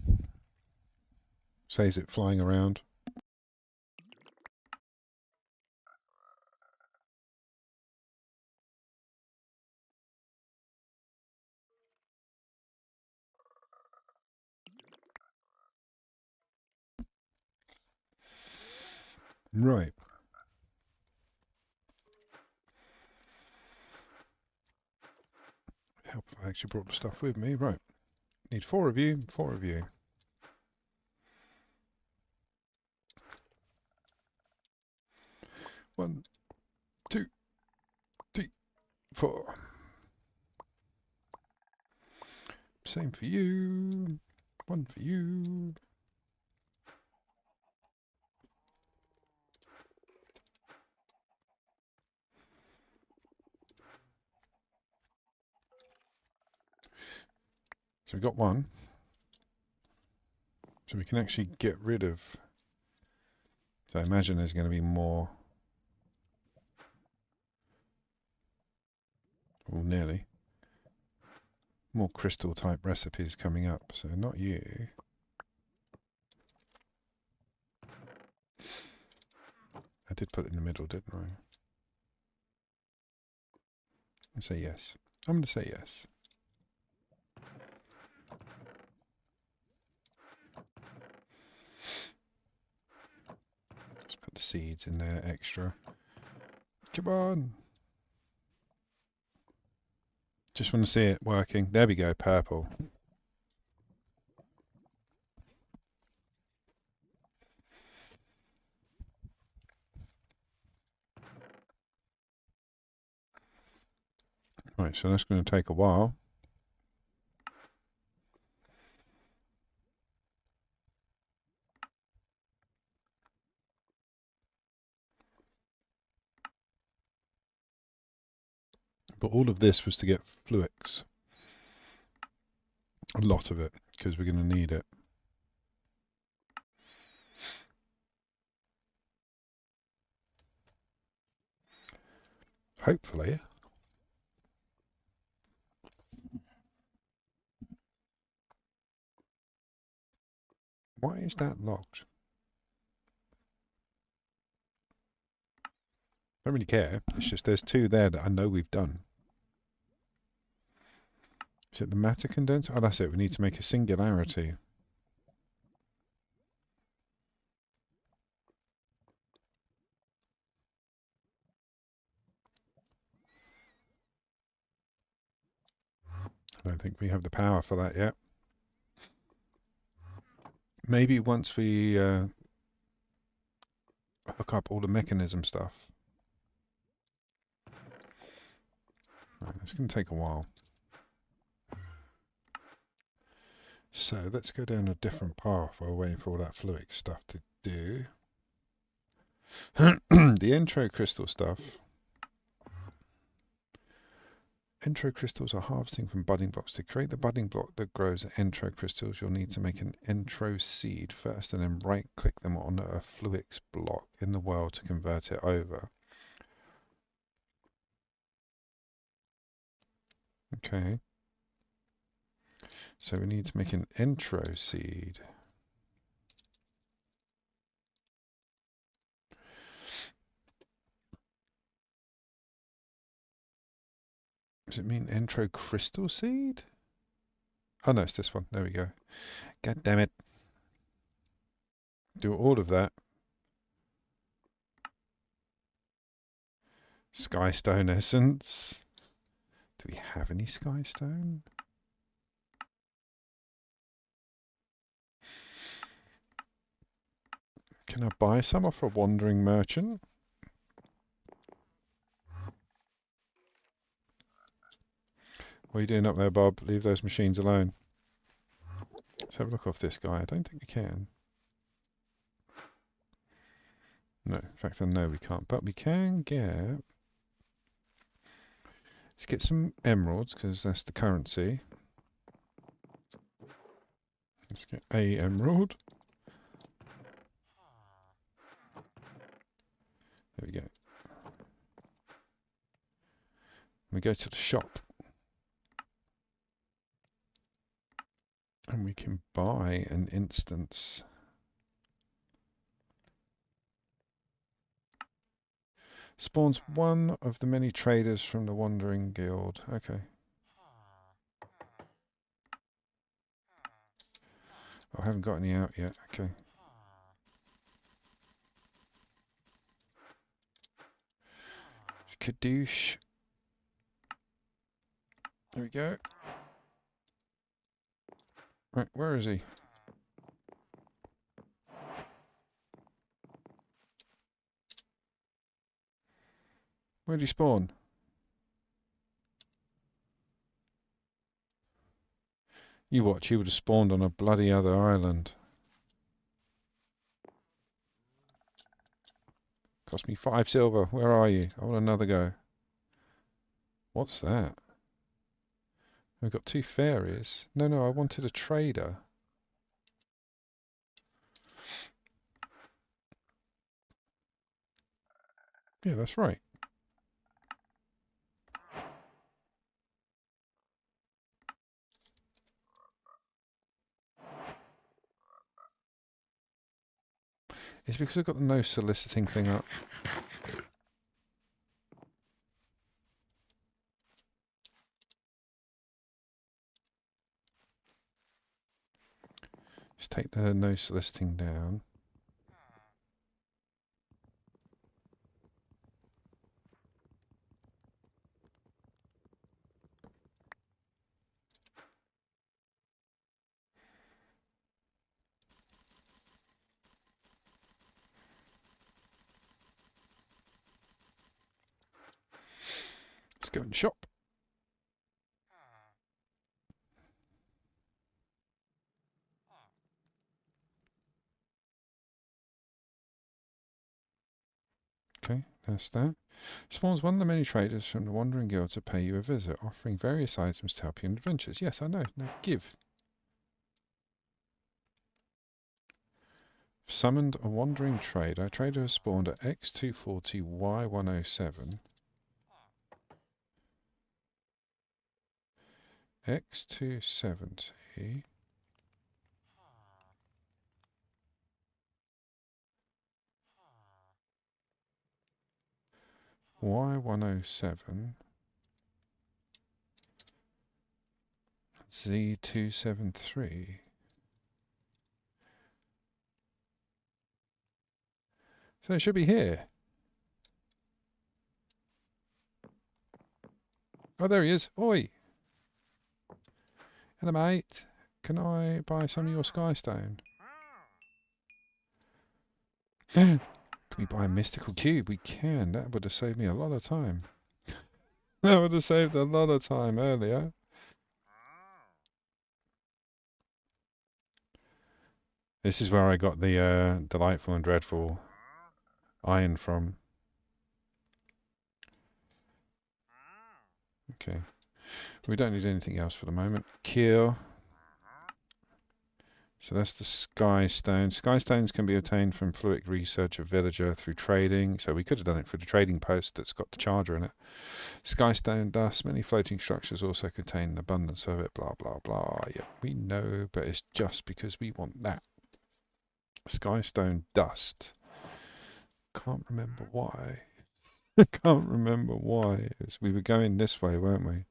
Speaker 1: Saves it flying around. Right. Help if I actually brought the stuff with me. Right. Need 4 of you, 4 of you. One, two, three, 4. Same for you. 1 for you. So we got 1. So we can actually get rid of. So I imagine there's going to be more. Well, nearly. More crystal type recipes coming up. So not you. I did put it in the middle, didn't I? I'll say yes. I'm going to say yes. Let's put the seeds in there extra. Come on. Just want to see it working. There we go, purple. Right, so that's going to take a while. But all of this was to get fluix. A lot of it, because we're going to need it. Hopefully. Why is that locked? I don't really care. It's just there's 2 there that I know we've done. Is it the matter condenser? Oh, that's it. We need to make a singularity. I don't think we have the power for that yet. Maybe once we hook up all the mechanism stuff. Right, it's going to take a while. So let's go down a different path while we're waiting for all that fluix stuff to do. The intro crystal stuff. Intro crystals are harvesting from budding blocks. To create the budding block that grows intro crystals, you'll need to make an intro seed first and then right-click them on a fluix block in the world to convert it over. Okay. So we need to make an intro seed. Does it mean intro crystal seed? Oh no, it's this one. There we go. God damn it. Do all of that. Skystone essence. Do we have any skystone? Can I buy some off a wandering merchant? What are you doing up there, Bob? Leave those machines alone. Let's have a look off this guy. I don't think we can. No, in fact I know we can't. But we can get... Let's get some emeralds, because that's the currency. Let's get a emerald. There we go. We go to the shop. And we can buy an instance. Spawns one of the many traders from the Wandering Guild. Okay. Oh, I haven't got any out yet. Okay. Kadoosh. There we go. Right, where is he? Where'd he spawn? You watch, he would have spawned on a bloody other island. Cost me 5 silver. Where are you? I want another go. What's that? We've got 2 fairies. No, I wanted a trader. Yeah, that's right. It's because I've got the no soliciting thing up. Just take the no soliciting down. Let's go in the shop. Okay, that's that. Spawns one of the many traders from the Wandering Guild to pay you a visit, offering various items to help you in adventures. Yes, I know. Now give. Summoned a wandering trader. Trader has spawned at X240 Y107. X270 Y107 Z273. So it should be here. Oh, there he is. Oi! Hello, mate. Can I buy some of your skystone? Can we buy a mystical cube? We can. That would have saved me a lot of time. That would have saved a lot of time earlier. This is where I got the delightful and dreadful iron from. Okay. We don't need anything else for the moment. Cure. So that's the Sky Stone. Sky Stones can be obtained from fluid research of villager through trading. So we could have done it for the trading post that's got the charger in it. Sky Stone dust. Many floating structures also contain an abundance of it. Blah, blah, blah. Yeah, we know, but it's just because we want that. Sky Stone dust. Can't remember why. I can't remember why. We were going this way, weren't we?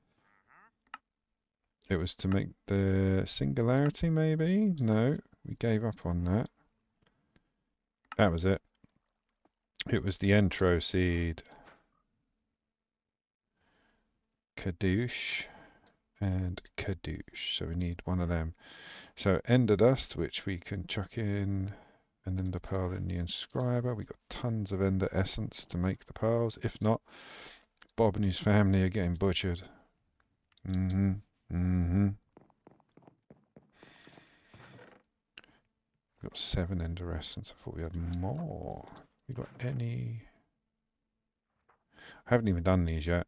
Speaker 1: It was to make the singularity, maybe? No, we gave up on that. That was it. It was the Entro seed. Kadoosh and Kadoosh. So we need one of them. So Ender Dust, which we can chuck in, and then the Pearl in the Inscriber. We got tons of Ender Essence to make the pearls. If not, Bob and his family are getting butchered. We've got 7 Ender Essence. I thought we had more. We got any? I haven't even done these yet.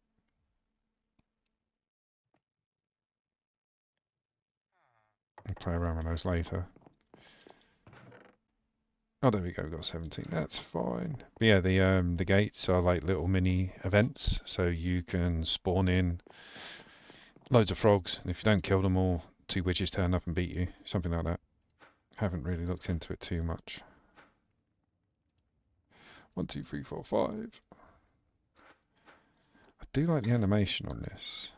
Speaker 1: I'll play around with those later. Oh, there we go. We've got 17. That's fine. But yeah, the gates are like little mini events, so you can spawn in loads of frogs, and if you don't kill them all, 2 witches turn up and beat you. Something like that. Haven't really looked into it too much. 1, 2, 3, 4, 5. I do like the animation on this.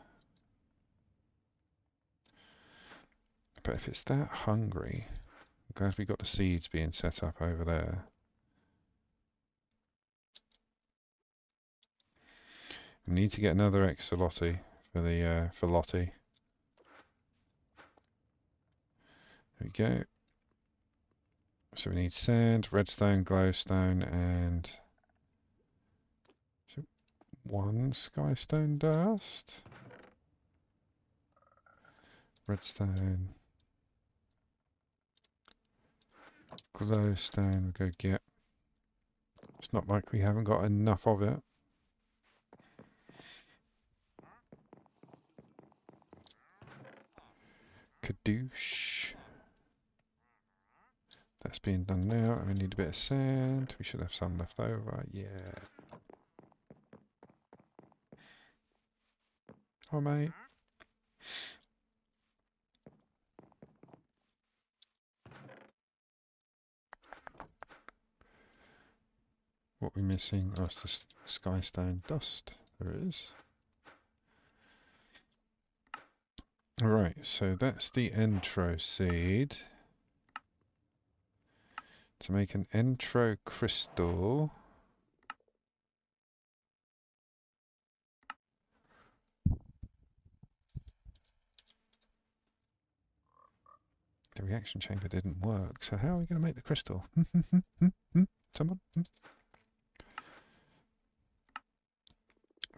Speaker 1: But if it's that hungry, I'm glad we got the seeds being set up over there. We need to get another axolotl for the for Lottie. we go. So we need sand, redstone, glowstone, and one skystone dust. Redstone, glowstone, we'll go get. It's not like we haven't got enough of it. Kadoosh. That's being done now, and we need a bit of sand. We should have some left over, yeah. Oh, mate. What we're missing is the skystone dust. There it is. Alright, so that's the entro seed. To make an entro crystal, the reaction chamber didn't work, so how are we going to make the crystal? Someone?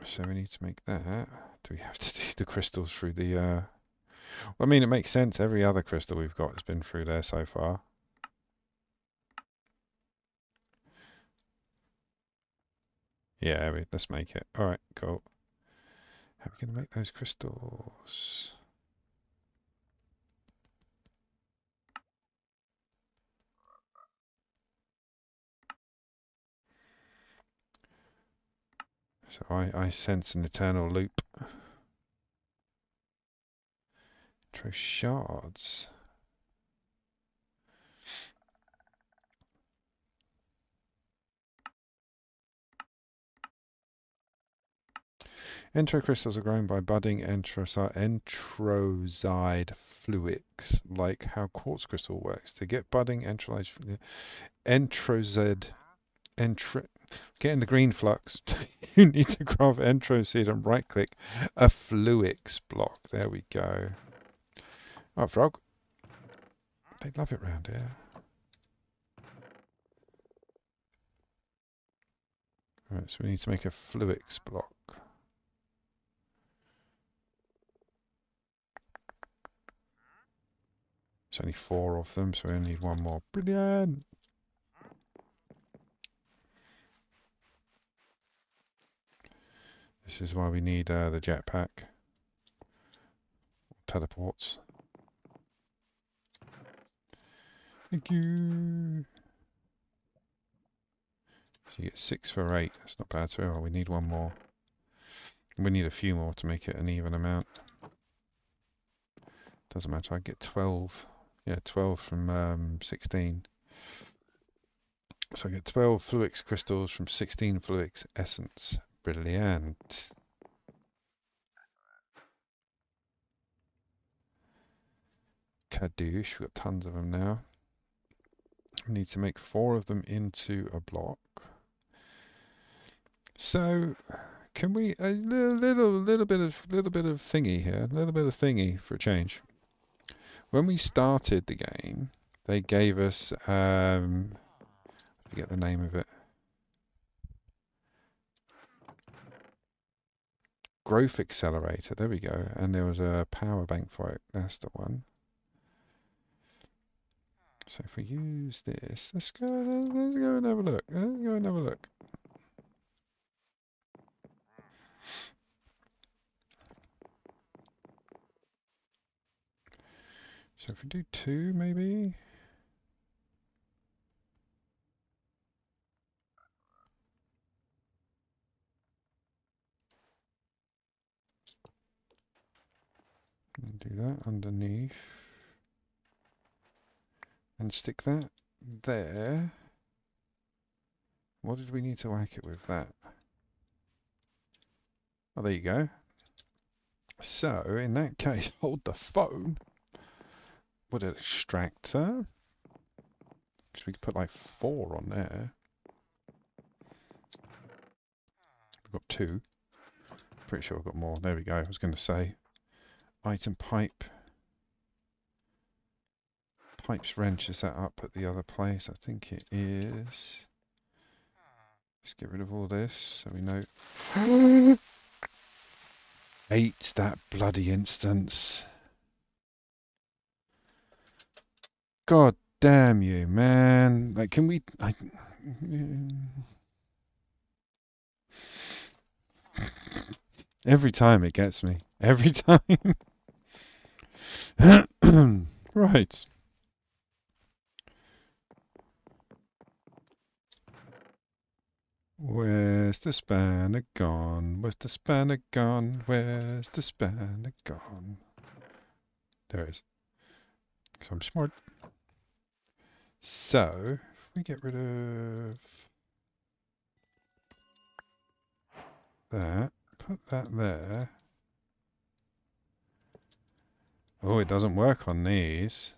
Speaker 1: So we need to make that. Do we have to do the crystals through the... Well, I mean, it makes sense. Every other crystal we've got has been through there so far. Yeah, let's make it. Alright, cool. How are we going to make those crystals? So I sense an eternal loop. Intro shards. Entro crystals are grown by budding entroside fluix, like how quartz crystal works. To get budding entroside, getting the green flux, you need to grab entro seed and right click a fluix block. There we go. Oh, frog. They love it round here. Right, so we need to make a fluix block. There's only 4 of them, so we only need 1 more. Brilliant! This is why we need the jetpack. Teleports. Thank you! So you get 6 for 8. That's not bad. So we need 1 more. We need a few more to make it an even amount. Doesn't matter. I get 12. Yeah, 12 from 16. So I get 12 fluix crystals from 16 fluix essence. Brilliant. Kadoosh. We've got tons of them now. We need to make 4 of them into a block. So, can we a little bit of thingy here, a little bit of thingy for a change. When we started the game, they gave us I forget the name of it. Growth accelerator. There we go. And there was a power bank for it. That's the one. So if we use this, let's go and have a look. Let's go and have a look. So if we do 2, maybe. And do that underneath. And stick that there. What did we need to whack it with that? Oh, there you go. So, in that case, hold the phone. What an extractor. Because we could put like 4 on there. We've got 2. Pretty sure I've got more. There we go. I was going to say item pipe. Pipe's wrench, is that up at the other place? I think it is. Let's get rid of all this so we know. Hate that bloody instance. God damn you, man. Like, can we... Every time it gets me. Every time. Right. Where's the spanner gone? Where's the spanner gone? Where's the spanner gone? There it is. 'Cause I'm smart. So, if we get rid of that, put that there. Oh, it doesn't work on these.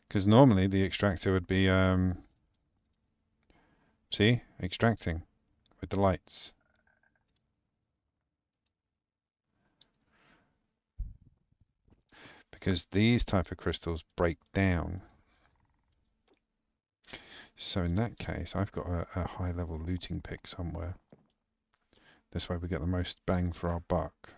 Speaker 1: Because normally the extractor would be, see, extracting with the lights. Because these type of crystals break down. So in that case, I've got a high-level looting pick somewhere. This way we get the most bang for our buck.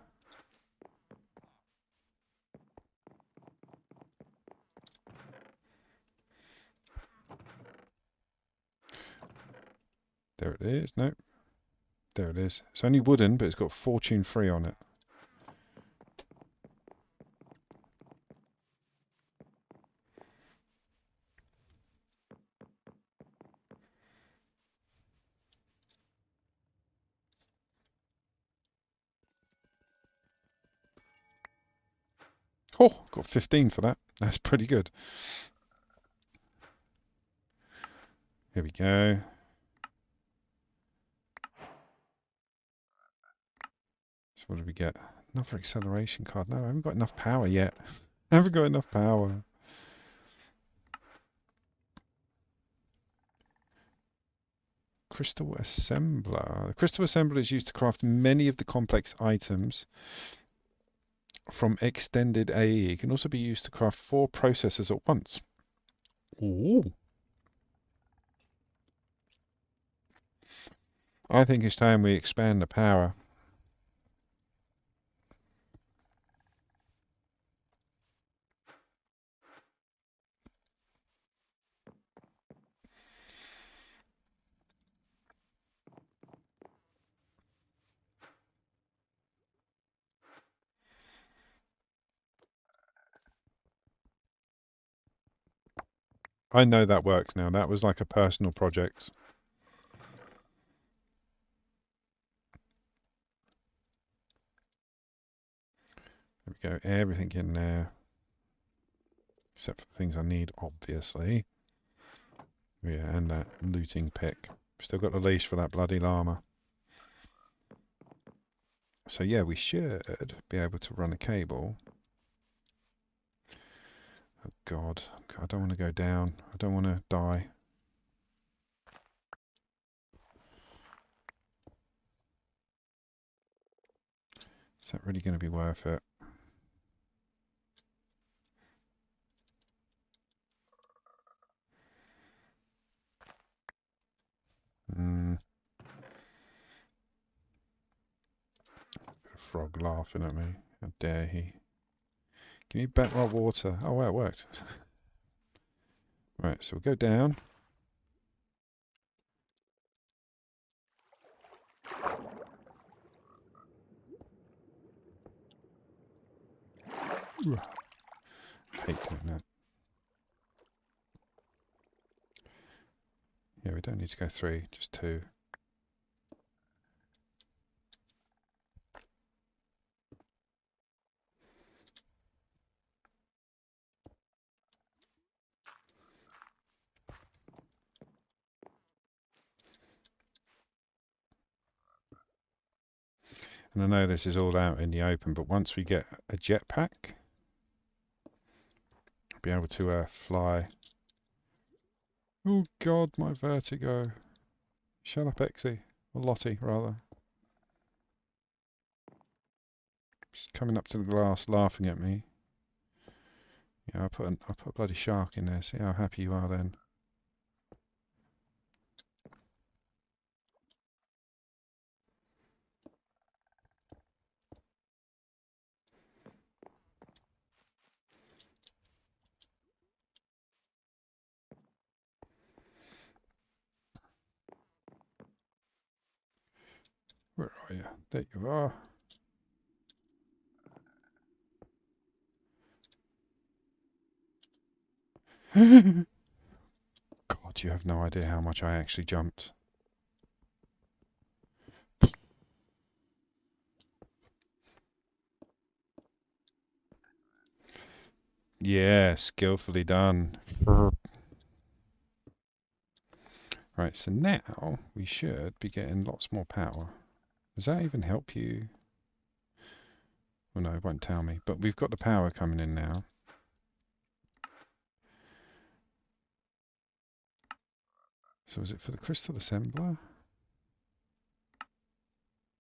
Speaker 1: There it is. Nope. There it is. It's only wooden, but it's got fortune free on it. Oh, got 15 for that. That's pretty good. Here we go. So what did we get? Another acceleration card. No, I haven't got enough power yet. I haven't got enough power. Crystal Assembler. The Crystal Assembler is used to craft many of the complex items from extended AE. It can also be used to craft 4 processors at once. Ooh. I think it's time we expand the power. I know that works now. That was like a personal project. There we go. Everything in there. Except for the things I need, obviously. Yeah, and that looting pick. Still got the leash for that bloody llama. So yeah, we should be able to run a cable. Oh God, I don't want to go down. I don't want to die. Is that really going to be worth it? Hmm. Frog laughing at me. How dare he? Give me back my water. Oh, well, it worked. Right, so we'll go down. Hate doing that. Yeah, we don't need to go 3, just 2. And I know this is all out in the open, but once we get a jetpack, I'll be able to fly. Oh God, my vertigo. Shut up, Exy. Or Lottie, rather. She's coming up to the glass, laughing at me. Yeah, I'll put a bloody shark in there. See how happy you are then. Where are you? There you are. God, you have no idea how much I actually jumped. Yeah, skillfully done. Right, so now we should be getting lots more power. Does that even help you? Well, no, it won't tell me. But we've got the power coming in now. So is it for the crystal assembler?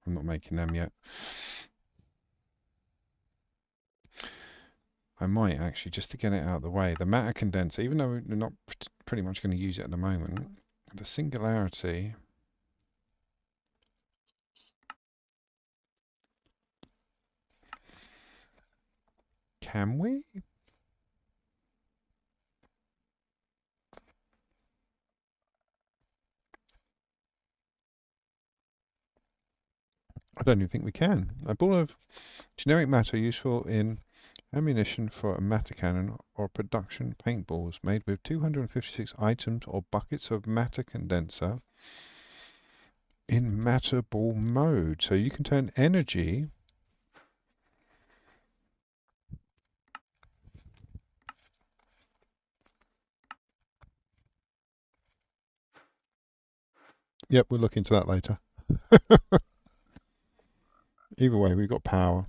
Speaker 1: I'm not making them yet. I might actually, just to get it out of the way. The matter condenser, even though we're not pretty much going to use it at the moment, the singularity... Can we? I don't even think we can. A ball of generic matter useful in ammunition for a matter cannon or production paintballs made with 256 items or buckets of matter condenser in matter ball mode. So you can turn energy... Yep, we'll look into that later. Either way, we've got power.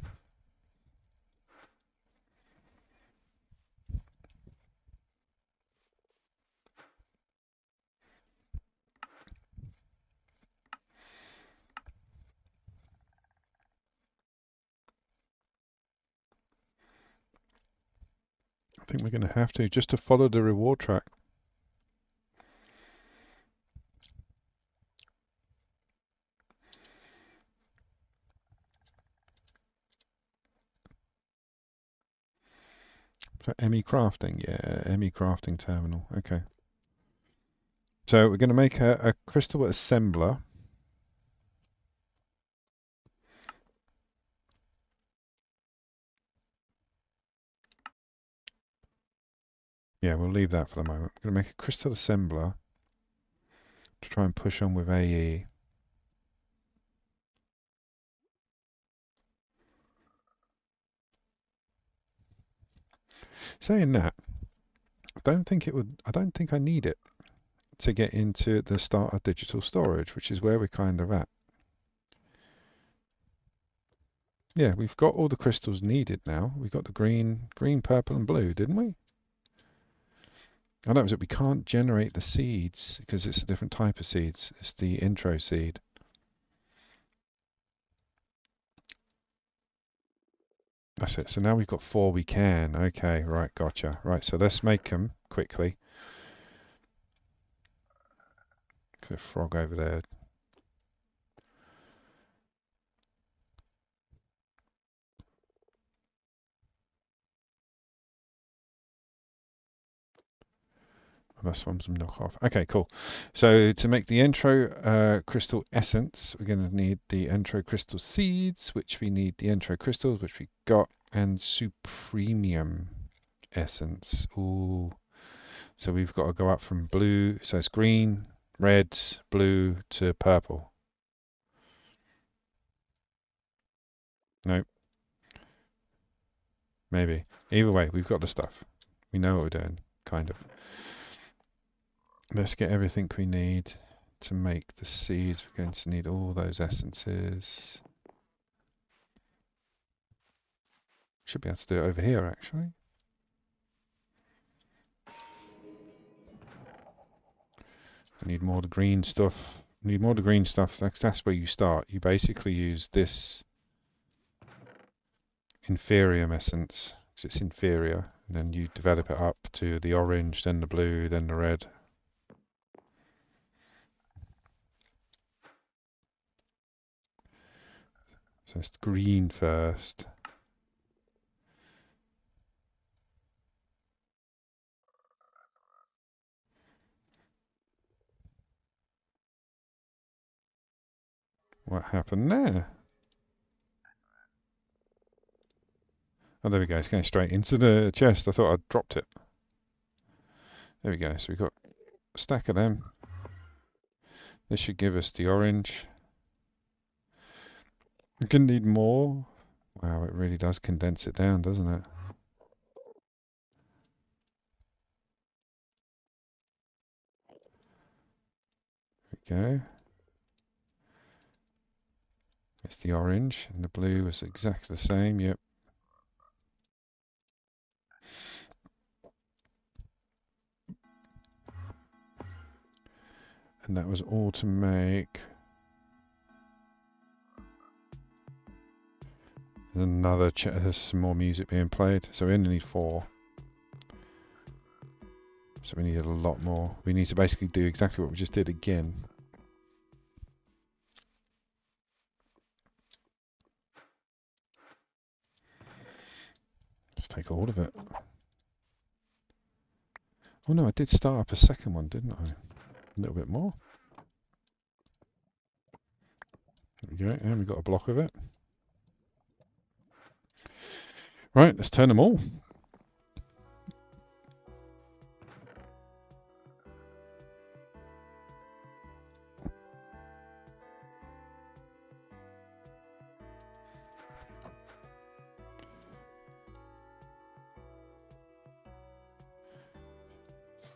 Speaker 1: I think we're going to have to, just to follow the reward track. For ME crafting, yeah, ME crafting terminal, okay. So we're going to make a crystal assembler. Yeah, we'll leave that for the moment. We're going to make a crystal assembler to try and push on with AE. Saying that, I don't think I need it to get into the start of digital storage, which is where we're kind of at. Yeah, we've got all the crystals needed now. We got the green, purple, and blue, didn't we? Oh, that was it. We can't generate the seeds because it's a different type of seeds. It's the intro seed. That's it. So now we've got 4 we can. Okay, right, gotcha. Right, so let's make them quickly. The frog over there. That's one some knockoff. Okay, cool. So to make the intro crystal essence, we're going to need the intro crystal seeds, which we need the intro crystals, which we got, and supremium essence. Ooh. So we've got to go up from blue, so it's green, red, blue to purple. Nope. Maybe. Either way, we've got the stuff. We know what we're doing, kind of. Let's get everything we need to make the seeds. We're going to need all those essences. Should be able to do it over here, actually. I need more of the green stuff. Need more of the green stuff. That's where you start. You basically use this inferium essence, because it's inferior. And then you develop it up to the orange, then the blue, then the red. So it's green first. What happened there? Oh, there we go. It's going straight into the chest. I thought I'd dropped it. There we go. So we've got a stack of them. This should give us the orange. We're going to need more. Wow, it really does condense it down, doesn't it? There we go. It's the orange, and the blue was exactly the same. Yep. And that was all to make there's some more music being played, so we only need 4. So we need a lot more. We need to basically do exactly what we just did again. Just take all of it. Oh no, I did start up a second one, didn't I? A little bit more. There we go, and we got a block of it. Right, let's turn them all.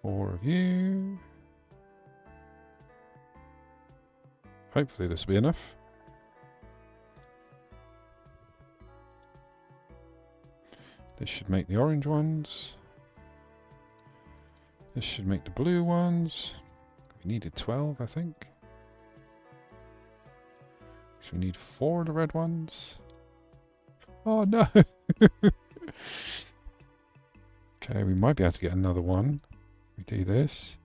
Speaker 1: Four of you. Hopefully this will be enough. This should make the orange ones. This should make the blue ones. We needed 12, I think. So we need 4 of the red ones. Oh no! Okay, we might be able to get another one. We do this.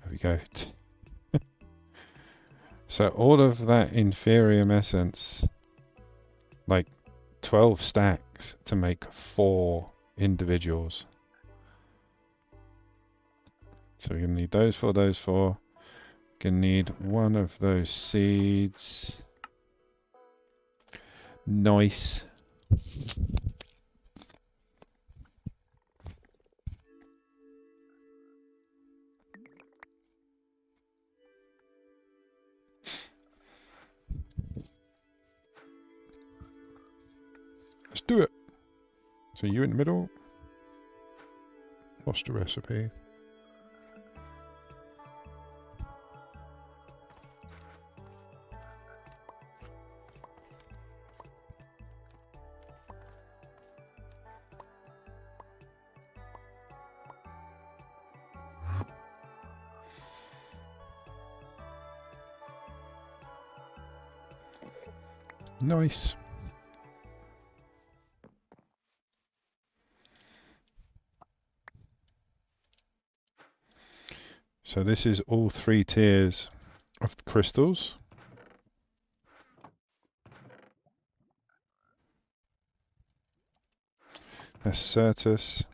Speaker 1: There we go. So all of that inferium essence, like 12 stacks to make 4 individuals. So we're going to need those 4, those 4. Going to need one of those seeds. Nice. Let's do it. So you in the middle. What's the recipe? Nice. So this is all 3 tiers of the crystals. That's Certus,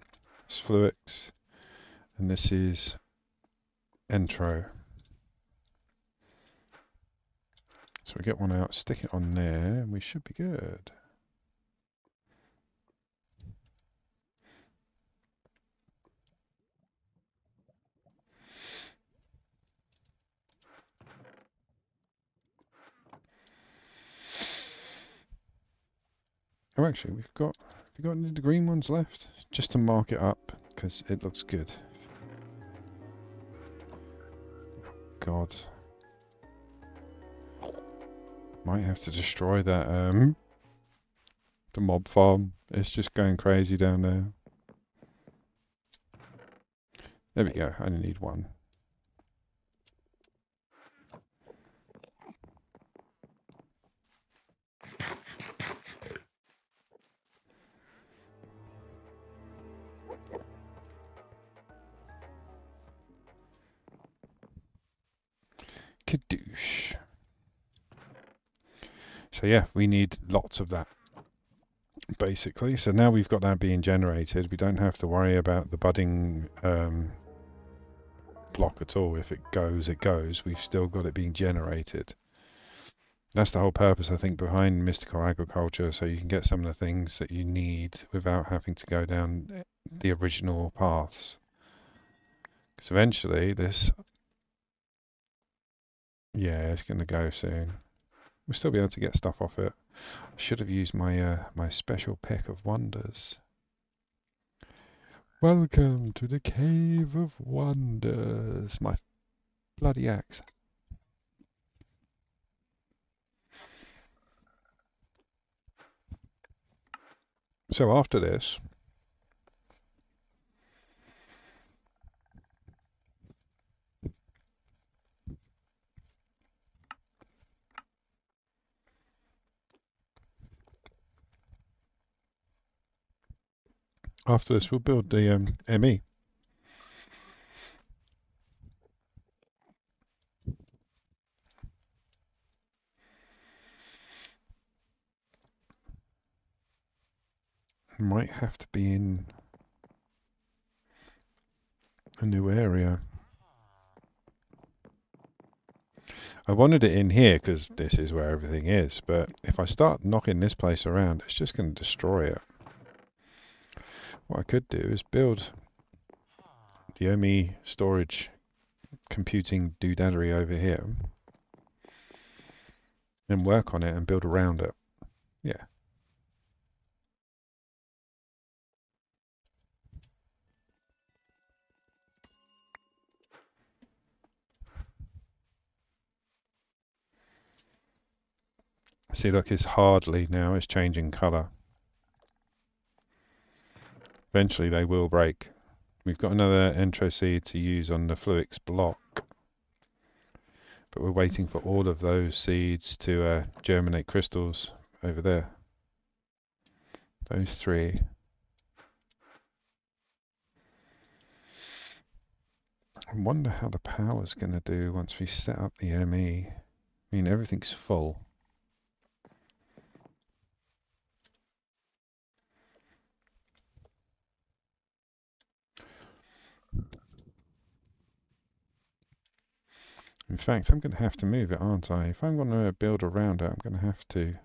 Speaker 1: that's Fluix, and this is Entro. So we get one out, stick it on there, and we should be good. Oh, actually, have we got any of the green ones left? Just to mark it up, because it looks good. God. Might have to destroy that, the mob farm. It's just going crazy down there. There we go, I only need 1. douche. So yeah, we need lots of that, basically. So now we've got that being generated, we don't have to worry about the budding block at all. If it goes, it goes. We've still got it being generated. That's the whole purpose, I think, behind mystical agriculture, so you can get some of the things that you need without having to go down the original paths. Because eventually this... Yeah, it's going to go soon. We'll still be able to get stuff off it. I should have used my my special pick of wonders. Welcome to the Cave of Wonders. My bloody axe. So after this, we'll build the ME. Might have to be in a new area. I wanted it in here because this is where everything is, but if I start knocking this place around, it's just going to destroy it. What I could do is build the OMI storage computing doodadery over here, and work on it and build around it. Yeah. See, look, it's hardly now, it's changing colour. Eventually they will break. We've got another entro seed to use on the Fluix block, but we're waiting for all of those seeds to germinate crystals over there. Those three. I wonder how the power's going to do once we set up the ME. I mean, everything's full. In fact, I'm going to have to move it, aren't I? If I'm going to build around it, I'm going to have to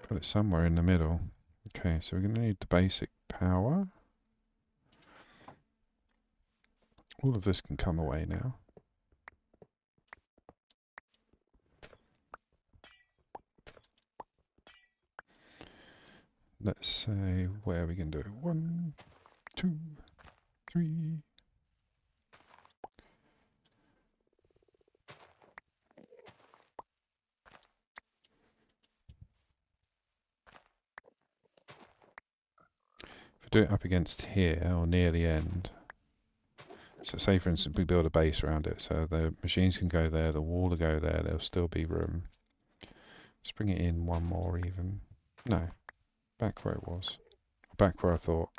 Speaker 1: put it somewhere in the middle. Okay, so we're going to need the basic power. All of this can come away now. Let's say, where are we going to do it? 1, 2, 3. If I do it up against here, or near the end, so say for instance we build a base around it, so the machines can go there, the wall will go there, there'll still be room. Let's bring it in one more even. No, back where it was. Back where I thought.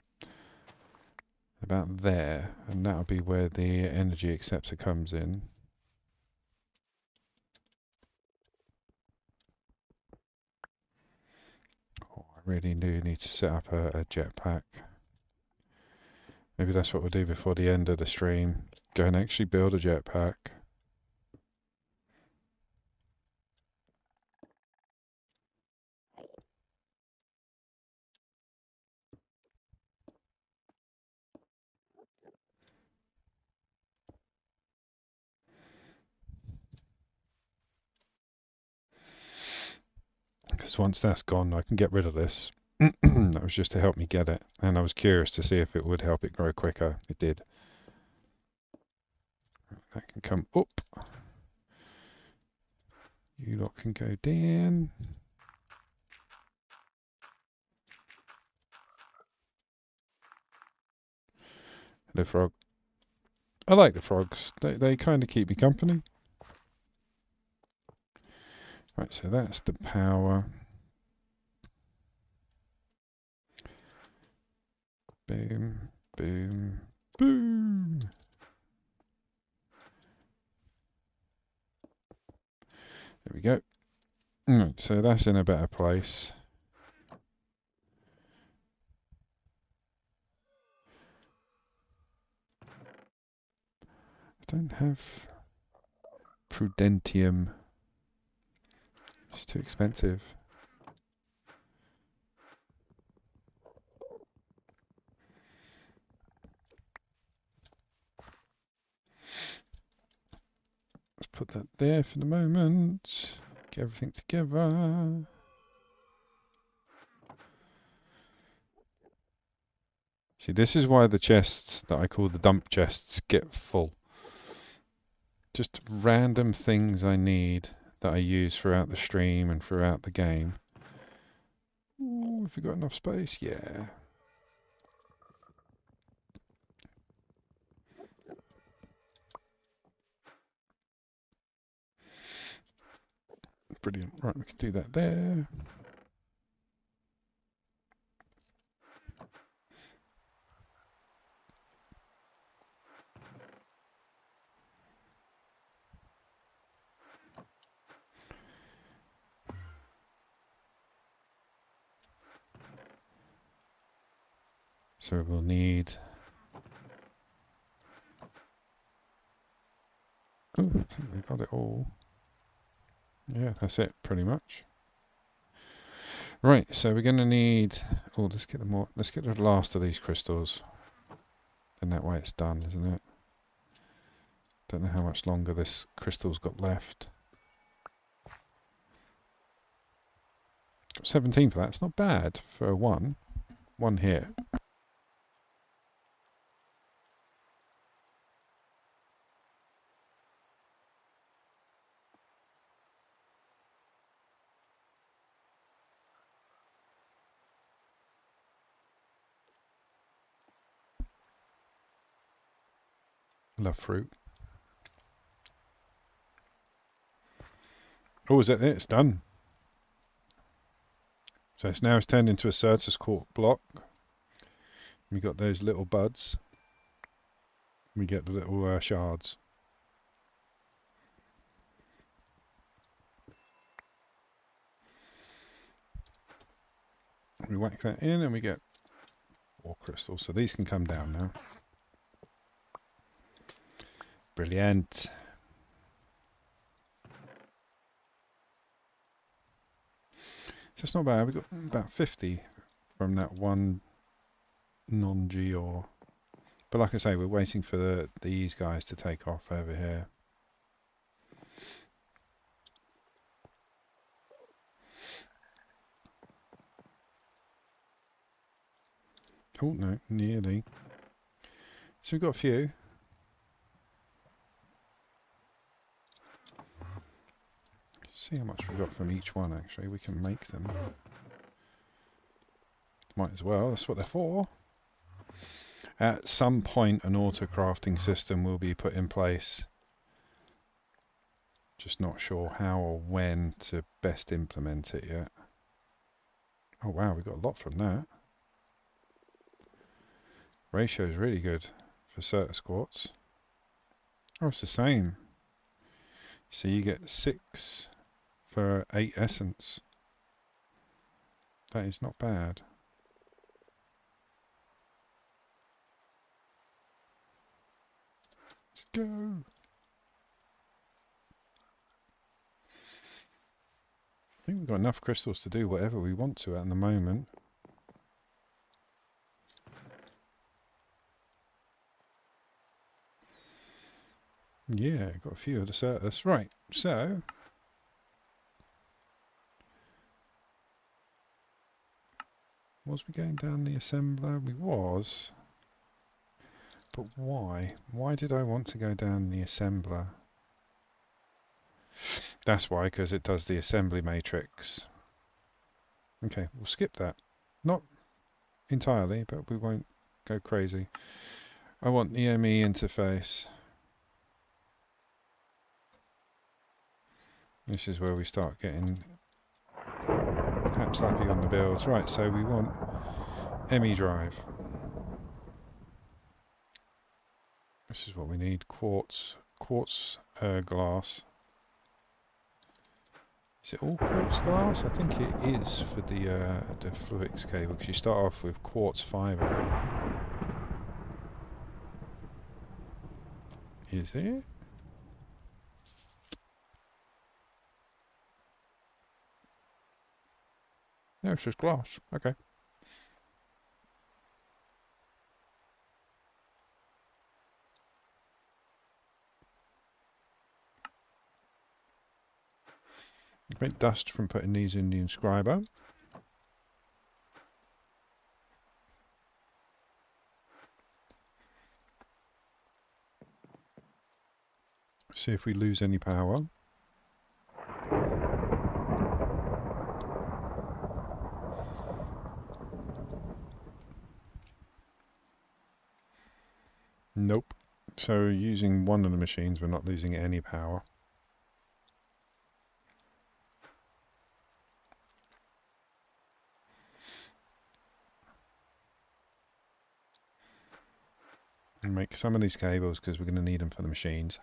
Speaker 1: About there, and that'll be where the energy acceptor comes in. Oh, I really do need to set up a jetpack. Maybe that's what we'll do before the end of the stream. Go and actually build a jetpack. Because once that's gone, I can get rid of this. That was just to help me get it, and I was curious to see if it would help it grow quicker. It did. That can come up. You lot can go down. Hello, frog. I like the frogs. They kind of keep me company. Right, so that's the power. Boom, boom, boom. Right, so that's in a better place. I don't have Prudentium. It's too expensive. Let's put that there for the moment. Get everything together. See, this is why the chests that I call the dump chests get full. Just random things I need that I use throughout the stream and throughout the game. Ooh, have we got enough space? Yeah. Brilliant. Right, we can do that there. So we'll need... Oh, I think we got it all. Yeah, that's it, pretty much. Right, so we're going to need... Oh, let's get the last of these crystals. And that way it's done, isn't it? Don't know how much longer this crystal's got left. Got 17 for that. It's not bad for a one. One hit. Love fruit. Oh, is that it? It's done. So it's turned into a Certus Court block. We got those little buds. We get the little shards. We whack that in and we get 4 crystals. So these can come down now. Brilliant. So it's not bad. We got about 50 from that one non-Geor. But like I say, we're waiting for these guys to take off over here. Oh no, nearly. So we've got a few. See how much we've got from each one actually. We can make them. Might as well, that's what they're for. At some point an auto crafting system will be put in place. Just not sure how or when to best implement it yet. Oh wow, we got a lot from that. Ratio is really good for Certus Quartz. Oh, it's the same. So you get 6 for 8 essence. That is not bad. Let's go. I think we've got enough crystals to do whatever we want to at the moment. Yeah, got a few of the Certus. Right, so... Was we going down the assembler? We was. But why? Why did I want to go down the assembler? That's why, because it does the assembly matrix. Okay, we'll skip that. Not entirely, but we won't go crazy. I want the ME interface. This is where we start getting hap-slappy on the builds. Right, so we want ME drive. This is what we need. Quartz glass. Is it all quartz glass? I think it is for the Fluix cable, because you start off with quartz fibre. Is it? No, it's just glass. Okay. Make dust from putting these in the inscriber. See if we lose any power. Nope. So using one of the machines, we're not losing any power. And make some of these cables because we're going to need them for the machines.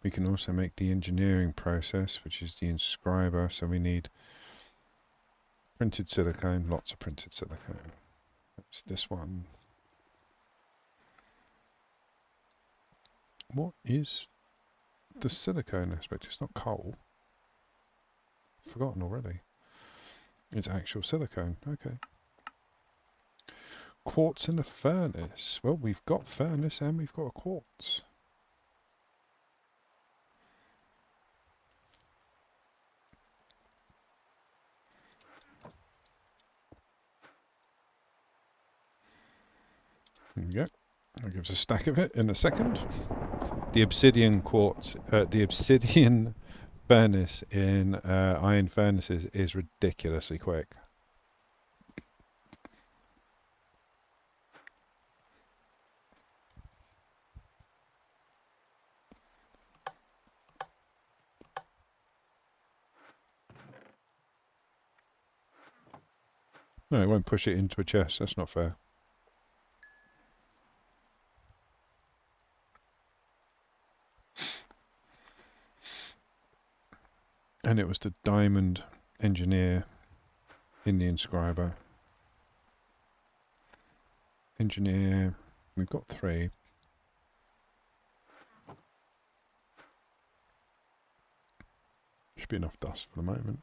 Speaker 1: We can also make the engineering process, which is the inscriber. So we need printed silicone, lots of printed silicone. That's this one. What is the silicone aspect? It's not coal. Forgotten already. It's actual silicone. Okay. Quartz in the furnace. Well, we've got furnace and we've got a quartz. There we go. I'll give us a stack of it in a second. The obsidian quartz, the obsidian furnace in iron furnaces is ridiculously quick. No, it won't push it into a chest. That's not fair. And it was the diamond engineer in the inscriber. Engineer, we've got 3. Should be enough dust for the moment.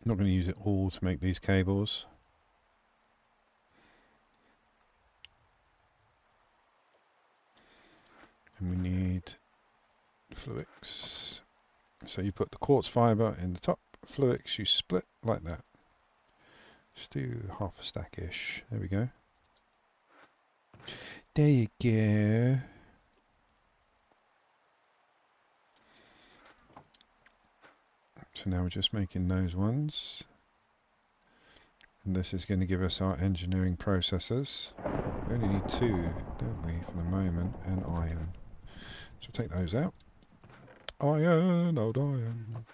Speaker 1: Not going to use it all to make these cables. And we need Fluix. So you put the quartz fibre in the top, Fluix you split like that. Just do half a stack-ish. There we go. There you go. So now we're just making those ones. And this is going to give us our engineering processes. We only need 2, don't we, for the moment, and iron. So take those out. Iron, old iron.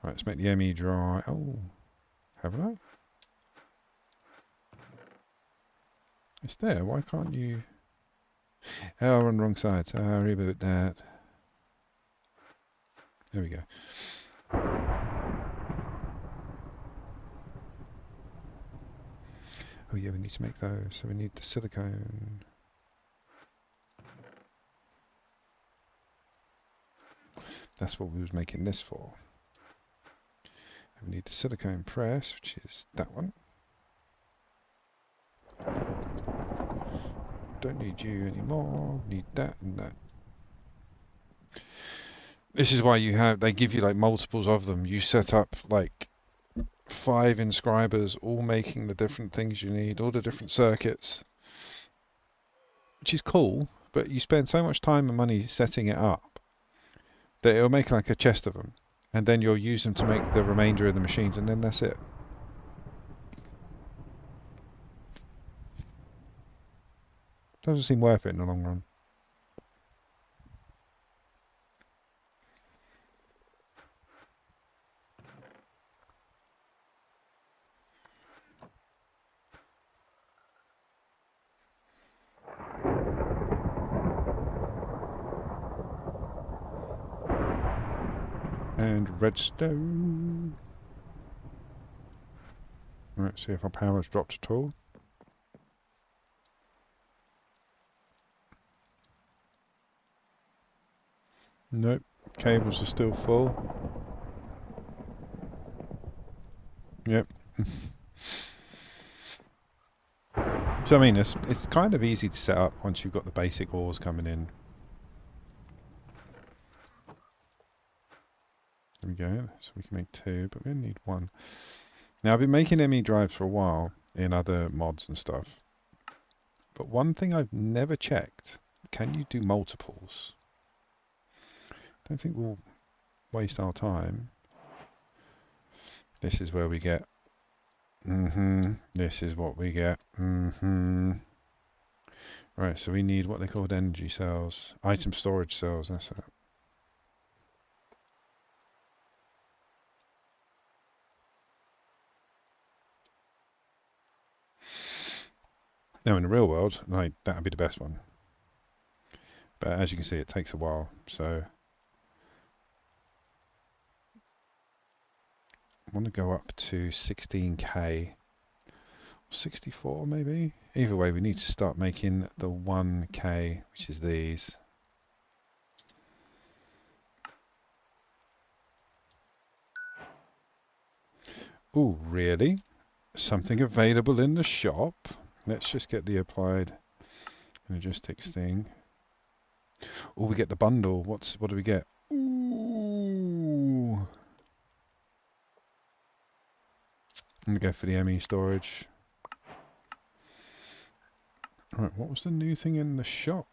Speaker 1: Right, let's make the ME dry. Oh, haven't I? It's there, why can't you... Oh, we're on the wrong side, sorry about that. There we go. Oh yeah, we need to make those, so we need the silicone. That's what we was making this for. And we need the silicone press, which is that one. Don't need you anymore, need that and that. This is why they give you like multiples of them. You set up like 5 inscribers, all making the different things you need, all the different circuits, which is cool, but you spend so much time and money setting it up that it'll make like a chest of them, and then you'll use them to make the remainder of the machines, and then that's it. Doesn't seem worth it in the long run. And redstone. Let's see if our power's dropped at all. Nope, cables are still full. Yep. So I mean, it's kind of easy to set up once you've got the basic ores coming in. There we go, so we can make 2, but we only need 1. Now I've been making ME drives for a while in other mods and stuff. But one thing I've never checked, can you do multiples? Don't think we'll waste our time. This is where we get, this is what we get, Right, so we need what they called energy cells, item storage cells, that's it. Now in the real world, like, that would be the best one. But as you can see, it takes a while, so I want to go up to 16k, 64 maybe? Either way, we need to start making the 1k, which is these. Oh, really? Something available in the shop? Let's just get the applied logistics thing. Oh, we get the bundle. What do we get? Ooh. I'm going to go for the ME storage. Right, what was the new thing in the shop?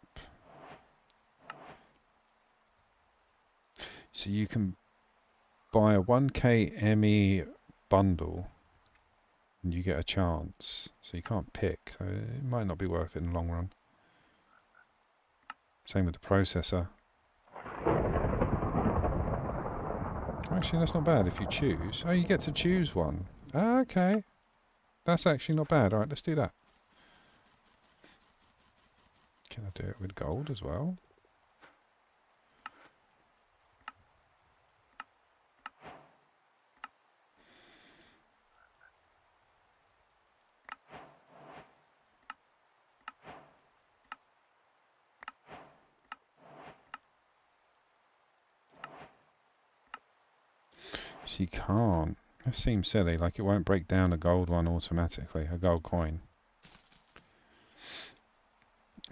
Speaker 1: So you can buy a 1k ME bundle and you get a chance. So you can't pick. So it might not be worth it in the long run. Same with the processor. Actually, that's not bad if you choose. Oh, you get to choose one. Ah, okay. That's actually not bad. Alright, let's do that. Can I do it with gold as well? So you can't. That seems silly, like it won't break down a gold one automatically, a gold coin.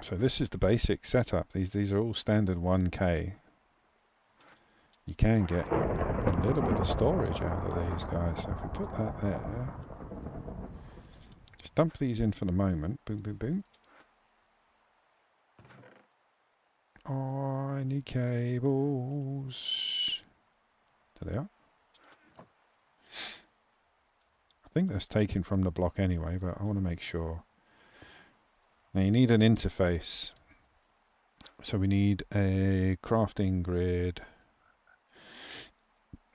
Speaker 1: So this is the basic setup. These are all standard 1k. You can get a little bit of storage out of these guys. So if we put that there, just dump these in for the moment. Boom, boom, boom. Oh, I need cables. There they are. I think that's taken from the block anyway, but I want to make sure. Now you need an interface. So we need a crafting grid.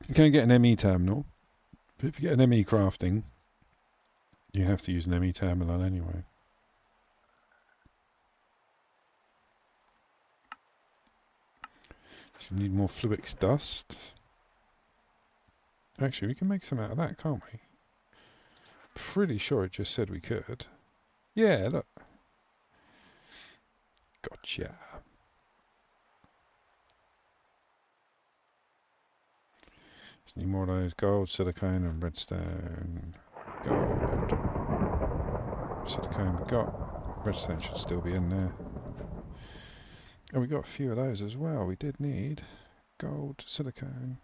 Speaker 1: You can get an ME terminal, but if you get an ME crafting, you have to use an ME terminal anyway. So you need more Fluix dust. Actually, we can make some out of that, can't we? Pretty sure it just said we could. Yeah, look. Gotcha. Just need more of those gold, silicone, and redstone. Gold. Silicone we got. Redstone should still be in there. Oh, we got a few of those as well. We did need gold, silicone.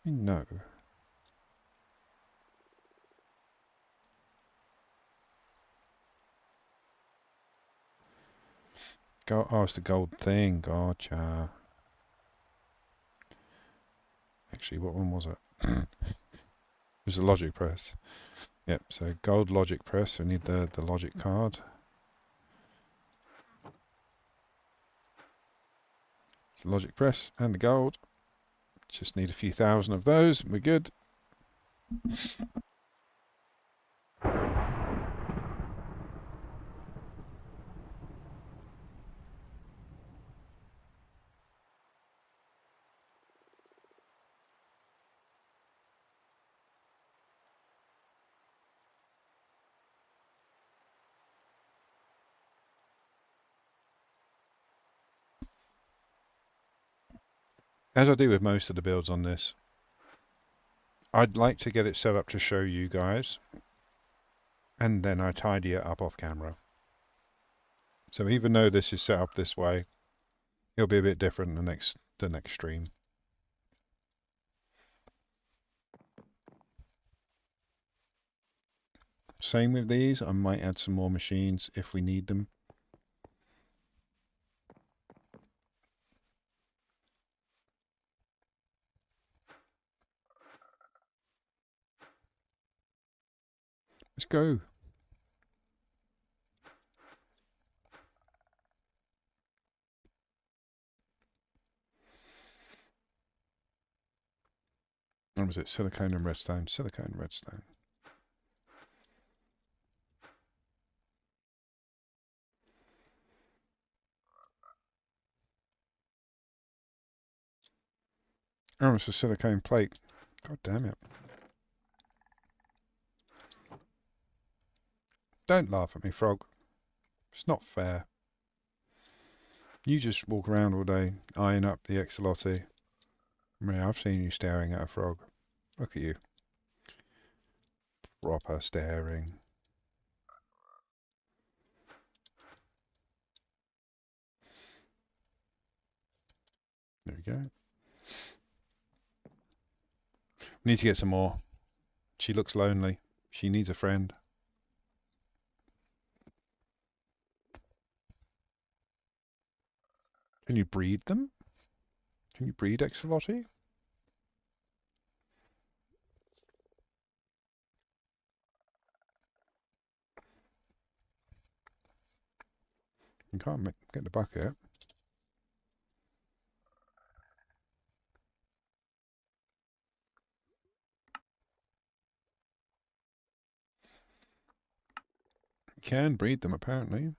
Speaker 1: No. Go. Oh, it's the gold thing. Gotcha. Actually, what one was it? It was the logic press. Yep. So gold logic press. We need the logic card. It's the logic press and the gold. Just need a few thousand of those. We're good. As I do with most of the builds on this, I'd like to get it set up to show you guys, and then I tidy it up off camera. So even though this is set up this way, it'll be a bit different the next stream. Same with these, I might add some more machines if we need them. Let's go. What was it? Silicone and redstone. Silicone and redstone. Oh, it's a silicone plate. God damn it. Don't laugh at me, frog. It's not fair. You just walk around all day, eyeing up the axolotl. I mean, I've seen you staring at a frog. Look at you. Proper staring. There we go. Need to get some more. She looks lonely. She needs a friend. Can you breed them? Can you breed axolotl? You can't get the bucket. You can breed them, apparently.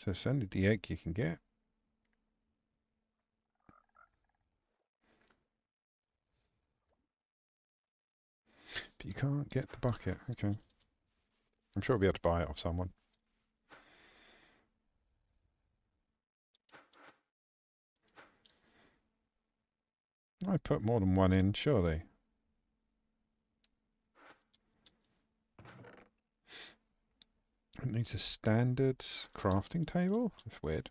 Speaker 1: So send it the egg you can get. But you can't get the bucket. Okay. I'm sure we'll be able to buy it off someone. I put more than one in, surely. It needs a standard crafting table? That's weird.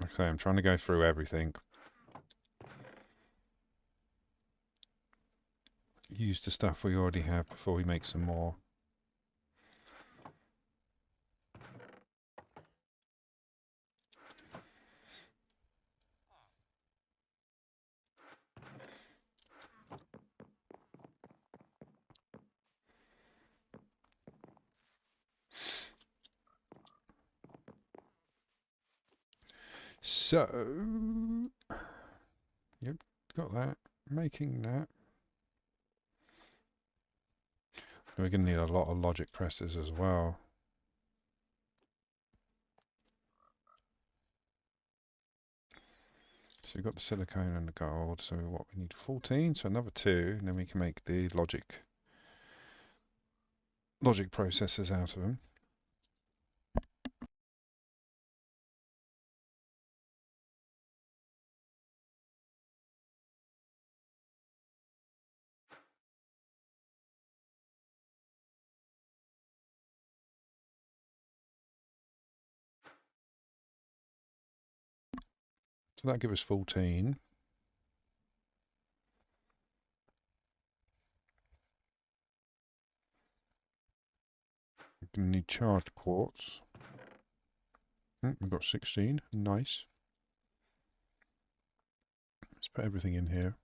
Speaker 1: Okay, I'm trying to go through everything. Use the stuff we already have before we make some more. So, yep, got that. Making that. We're going to need a lot of logic presses as well. So we've got the silicone and the gold, so what we need 14, so another 2, and then we can make the logic logic processors out of them. So that gives us 14. We're going to need charged quartz. We've got 16. Nice. Let's put everything in here.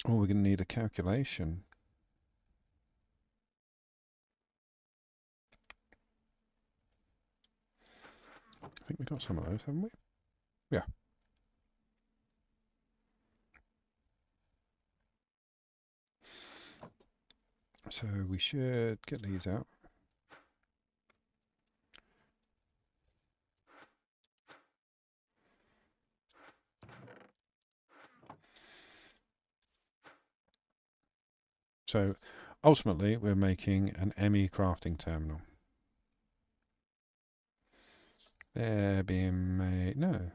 Speaker 1: Oh, we're going to need a calculation. I think we've got some of those, haven't we? Yeah. So we should get these out. So ultimately, we're making an ME crafting terminal. They're being made. No.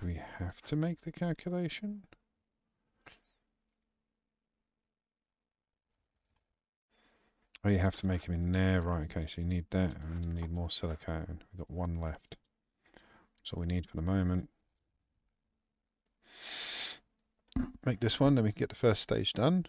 Speaker 1: Do we have to make the calculation? Oh, you have to make them in there. Right, okay, so you need that and you need more silicone. We've got one left. That's all we need for the moment. Make this one, then we can get the first stage done.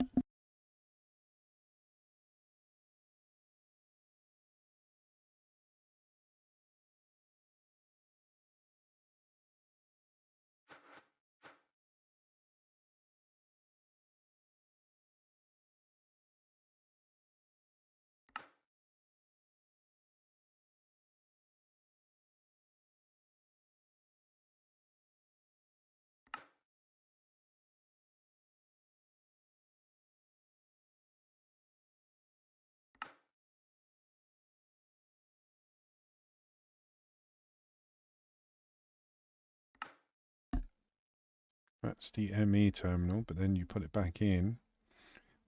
Speaker 1: That's the ME terminal, but then you put it back in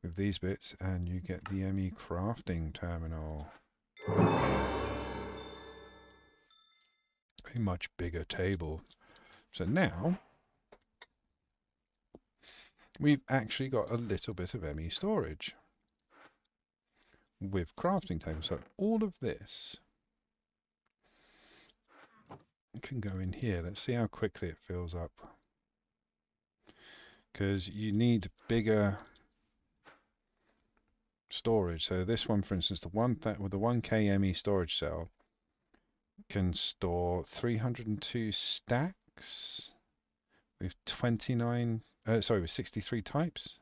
Speaker 1: with these bits and you get the ME crafting terminal. A much bigger table. So now we've actually got a little bit of ME storage with crafting tables. So all of this can go in here. Let's see how quickly it fills up. Because you need bigger storage. So this one, for instance, the one that with the 1K ME storage cell can store 302 stacks with 63 types.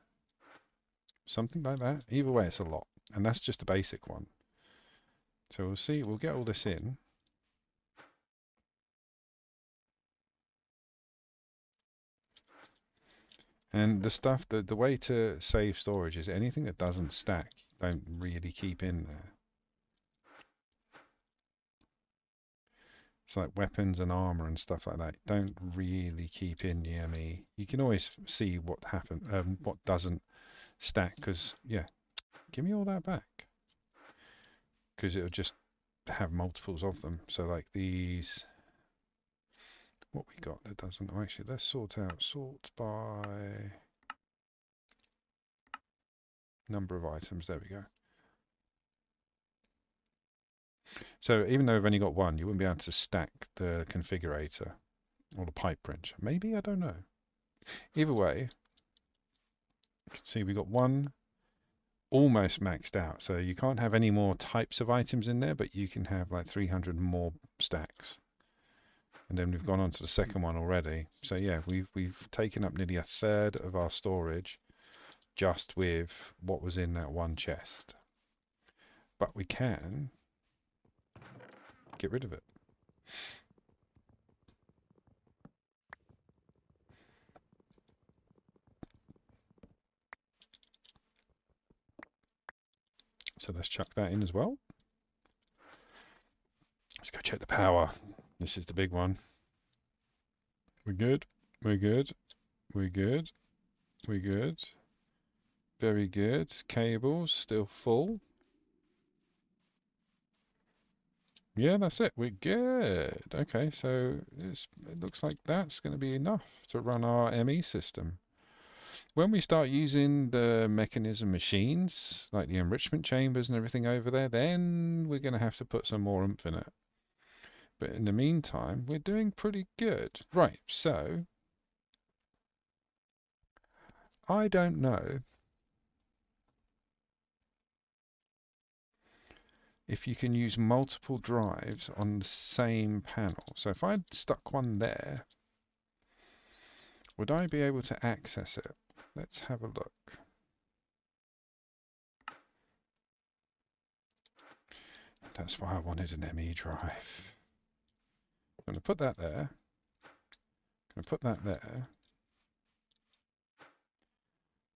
Speaker 1: Something like that. Either way, it's a lot. And that's just the basic one. So we'll see, we'll get all this in. And the stuff, the way to save storage is anything that doesn't stack, don't really keep in there. It's like weapons and armor and stuff like that. Don't really keep in the ME. You can always see what happened, what doesn't stack. Because yeah, give me all that back. Because it'll just have multiples of them. So like these, what we got that doesn't. Oh, actually, let's sort by number of items. There we go. So even though we've only got one, you wouldn't be able to stack the configurator or the pipe wrench. Maybe, I don't know. Either way, you can see we've got one almost maxed out. So you can't have any more types of items in there, but you can have like 300 more stacks. And then we've gone on to the second one already. So yeah, we've taken up nearly a third of our storage just with what was in that one chest. But we can get rid of it. So let's chuck that in as well. Let's go check the power. This is the big one. We're good. We're good. We're good. We're good. Very good. Cables still full. Yeah, that's it. We're good. Okay, so it looks like that's going to be enough to run our ME system. When we start using the mechanism machines, like the enrichment chambers and everything over there, then we're going to have to put some more oomph in it. But in the meantime, we're doing pretty good. Right, so I don't know if you can use multiple drives on the same panel. So if I stuck one there, would I be able to access it? Let's have a look. That's why I wanted an ME drive. I'm going to put that there. I'm going to put that there.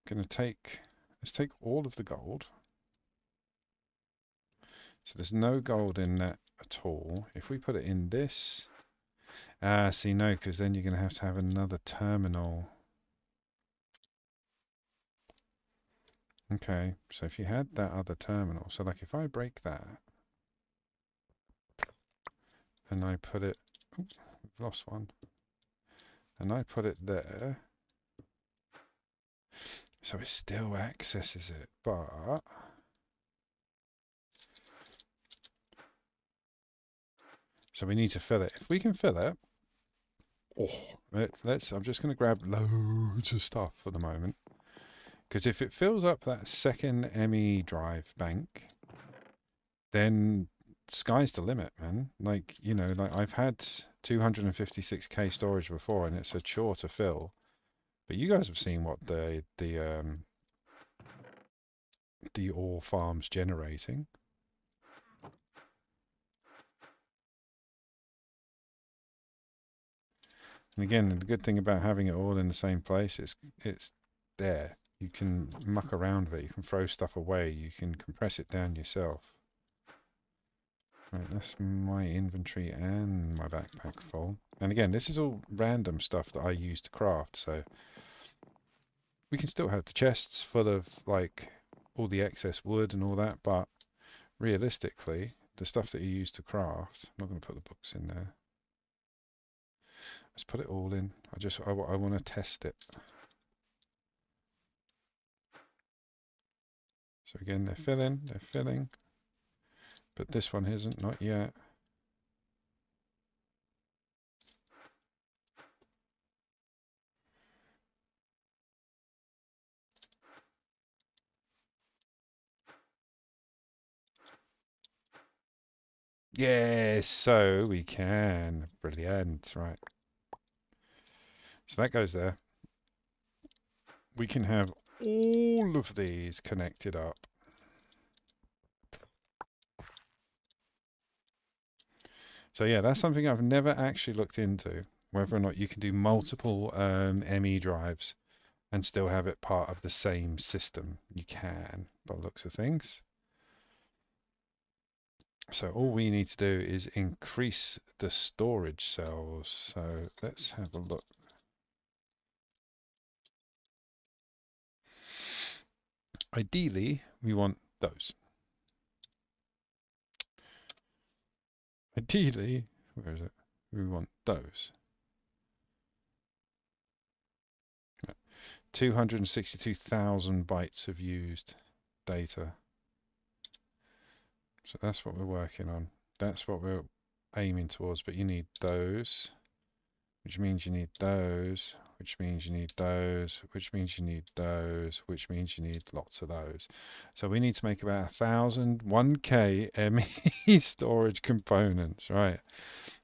Speaker 1: I'm going to let's take all of the gold. So there's no gold in that at all. If we put it in this, see, no, because then you're going to have another terminal. Okay, so if you had that other terminal, so like if I break that and I put it, oops, we've lost one, and I put it there, so it still accesses it, but so we need to fill it. If we can fill it, I'm just going to grab loads of stuff for the moment. Because if it fills up that second ME drive bank, then sky's the limit, man. Like, you know, like I've had 256k storage before and it's a chore to fill. But you guys have seen what the ore farm's generating. And again, the good thing about having it all in the same place is it's there. You can muck around with it, you can throw stuff away, you can compress it down yourself. Right, that's my inventory and my backpack full. And again, this is all random stuff that I use to craft, so we can still have the chests full of like all the excess wood and all that, but realistically, the stuff that you use to craft, I'm not going to put the books in there. Let's put it all in. I want to test it. So again, they're filling, but this one isn't, not yet. Yes, so we can. Brilliant, right. So that goes there. We can have all of these connected up. So yeah, that's something I've never actually looked into, whether or not you can do multiple ME drives and still have it part of the same system. You can, by the looks of things. So all we need to do is increase the storage cells. So let's have a look. Ideally, we want those. Ideally, where is it? We want those. 262,000 bytes of used data. So that's what we're working on. That's what we're aiming towards, but you need those, which means you need those, which means you need those, which means you need those, which means you need lots of those. So we need to make about 1,000 1K ME storage components, right?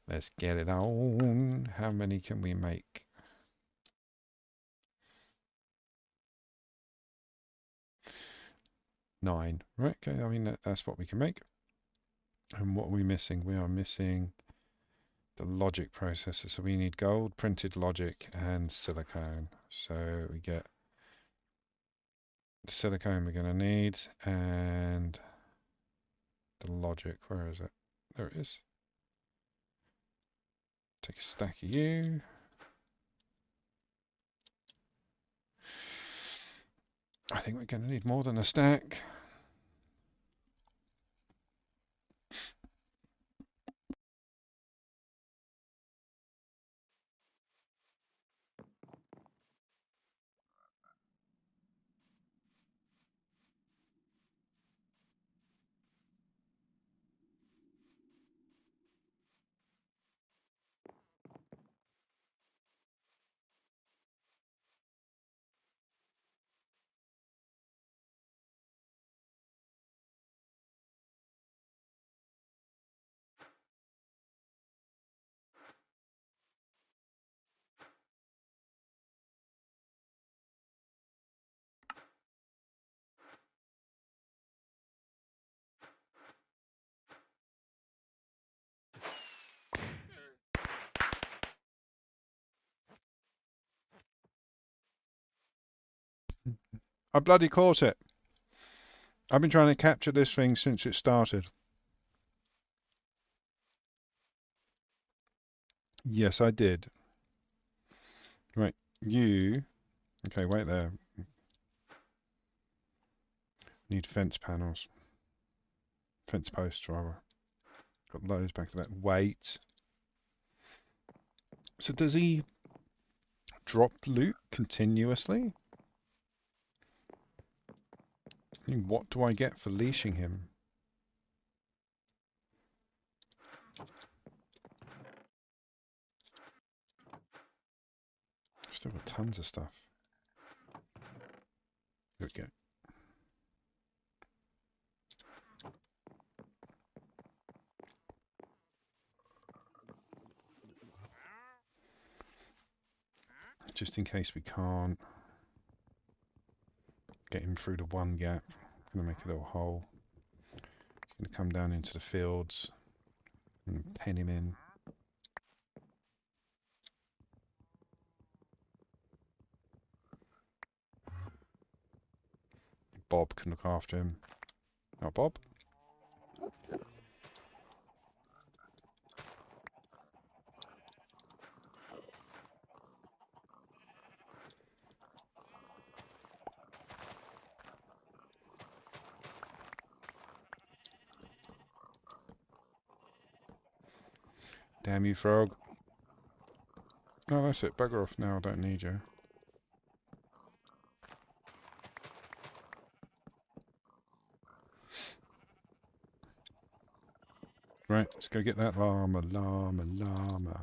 Speaker 1: Let's get it on. How many can we make? Nine, right? Okay, I mean that's what we can make. And what are we missing? We are missing the logic processor. So we need gold, printed logic, and silicone. So we get the silicone we're going to need, and the logic. Where is it? There it is. Take a stack of you. I think we're going to need more than a stack. I bloody caught it. I've been trying to capture this thing since it started. Yes, I did. Right, you... Okay, wait there. Need fence panels. Fence posts, rather. Got those back to back. Wait. So does he drop loot continuously? I mean, what do I get for leashing him? Still got tons of stuff. There we go. Just in case we can't get him through the one gap, I'm going to make a little hole. He's going to come down into the fields and pen him in. Bob can look after him. Oh, Bob. Damn you, frog. No, that's it. Bugger off now. I don't need you. Right, let's go get that llama, llama.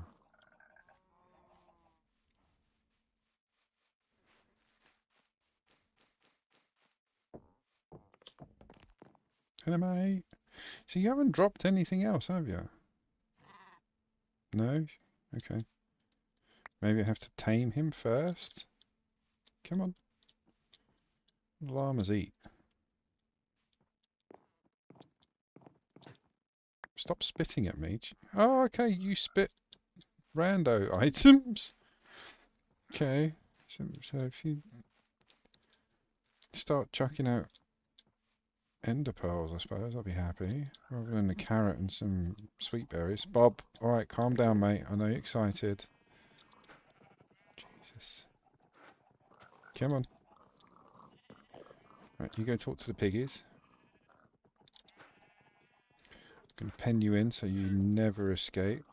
Speaker 1: Hello, mate. So you haven't dropped anything else, have you? No? Okay. Maybe I have to tame him first? Come on. Llamas eat. Stop spitting at me. Oh, okay, you spit rando items. Okay. So if you start chucking out ender pearls, I suppose, I'll be happy. Rather than a carrot and some sweet berries. Bob, alright, calm down, mate. I know you're excited. Jesus. Come on. Right, you go talk to the piggies. I'm going to pen you in so you never escape.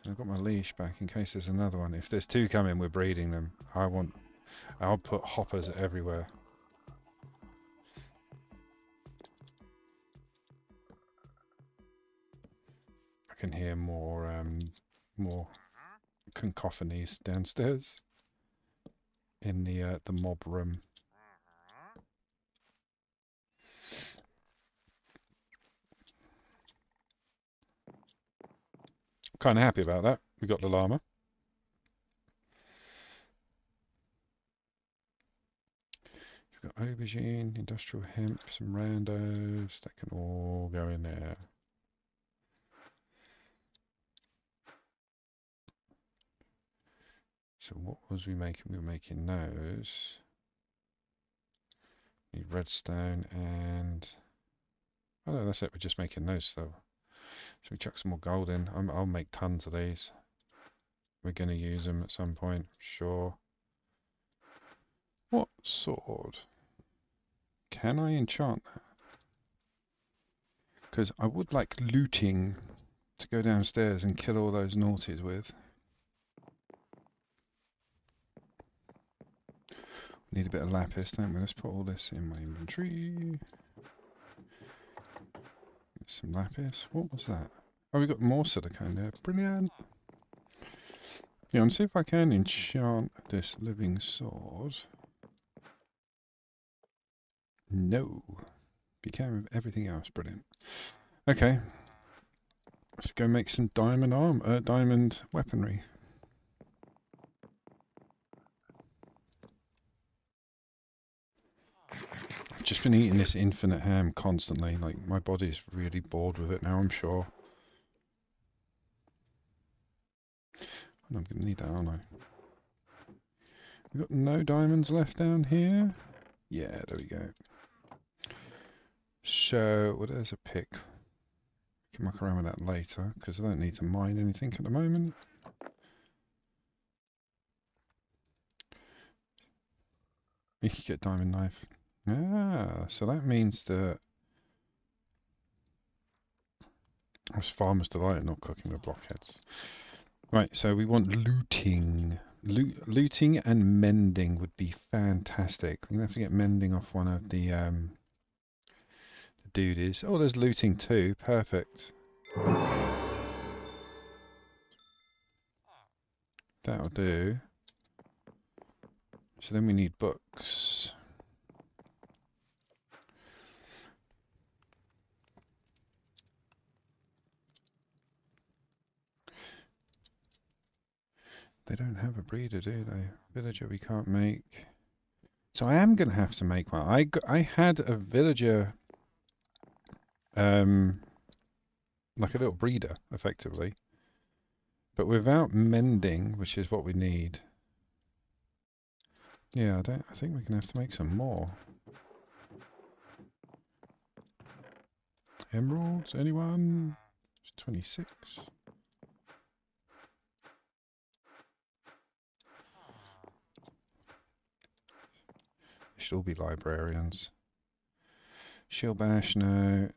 Speaker 1: I've got my leash back in case there's another one. If there's two coming, we're breeding them. I'll put hoppers everywhere. I can hear more cacophonies downstairs in the mob room. Kind of happy about that. We got the llama. We've got aubergine, industrial hemp, some randos. That can all go in there. So what was we making? We were making those. Need redstone and... Oh no, that's it. We're just making those still. So we chuck some more gold in. I'll make tons of these. We're going to use them at some point, sure. What sword? Can I enchant that? Because I would like looting to go downstairs and kill all those naughties with. Need a bit of lapis, don't we? Let's put all this in my inventory. Some lapis. What was that? Oh, we got more silicone there. Brilliant. Yeah, and see if I can enchant this living sword. No. Be careful of everything else. Brilliant. Okay. Let's go make some diamond weaponry. I've just been eating this infinite ham constantly. Like, my body's really bored with it now, I'm sure. And I'm going to need that, aren't I? We've got no diamonds left down here. Yeah, there we go. So, well, there's a pick. We can muck around with that later, because I don't need to mine anything at the moment. You can get diamond knife. Ah, so that means that... That's Farmer's Delight, not cooking with blockheads. Right, so we want looting. Looting and mending would be fantastic. We're going to have to get mending off one of the duties. Oh, there's looting too. Perfect. That'll do. So then we need books. They don't have a breeder, do they? Villager we can't make. So I am going to have to make one. I had a villager, like a little breeder, effectively. But without mending, which is what we need. Yeah, I think we're going to have to make some more. Emeralds, anyone? It's 26. They should all be librarians. Shield bash, no.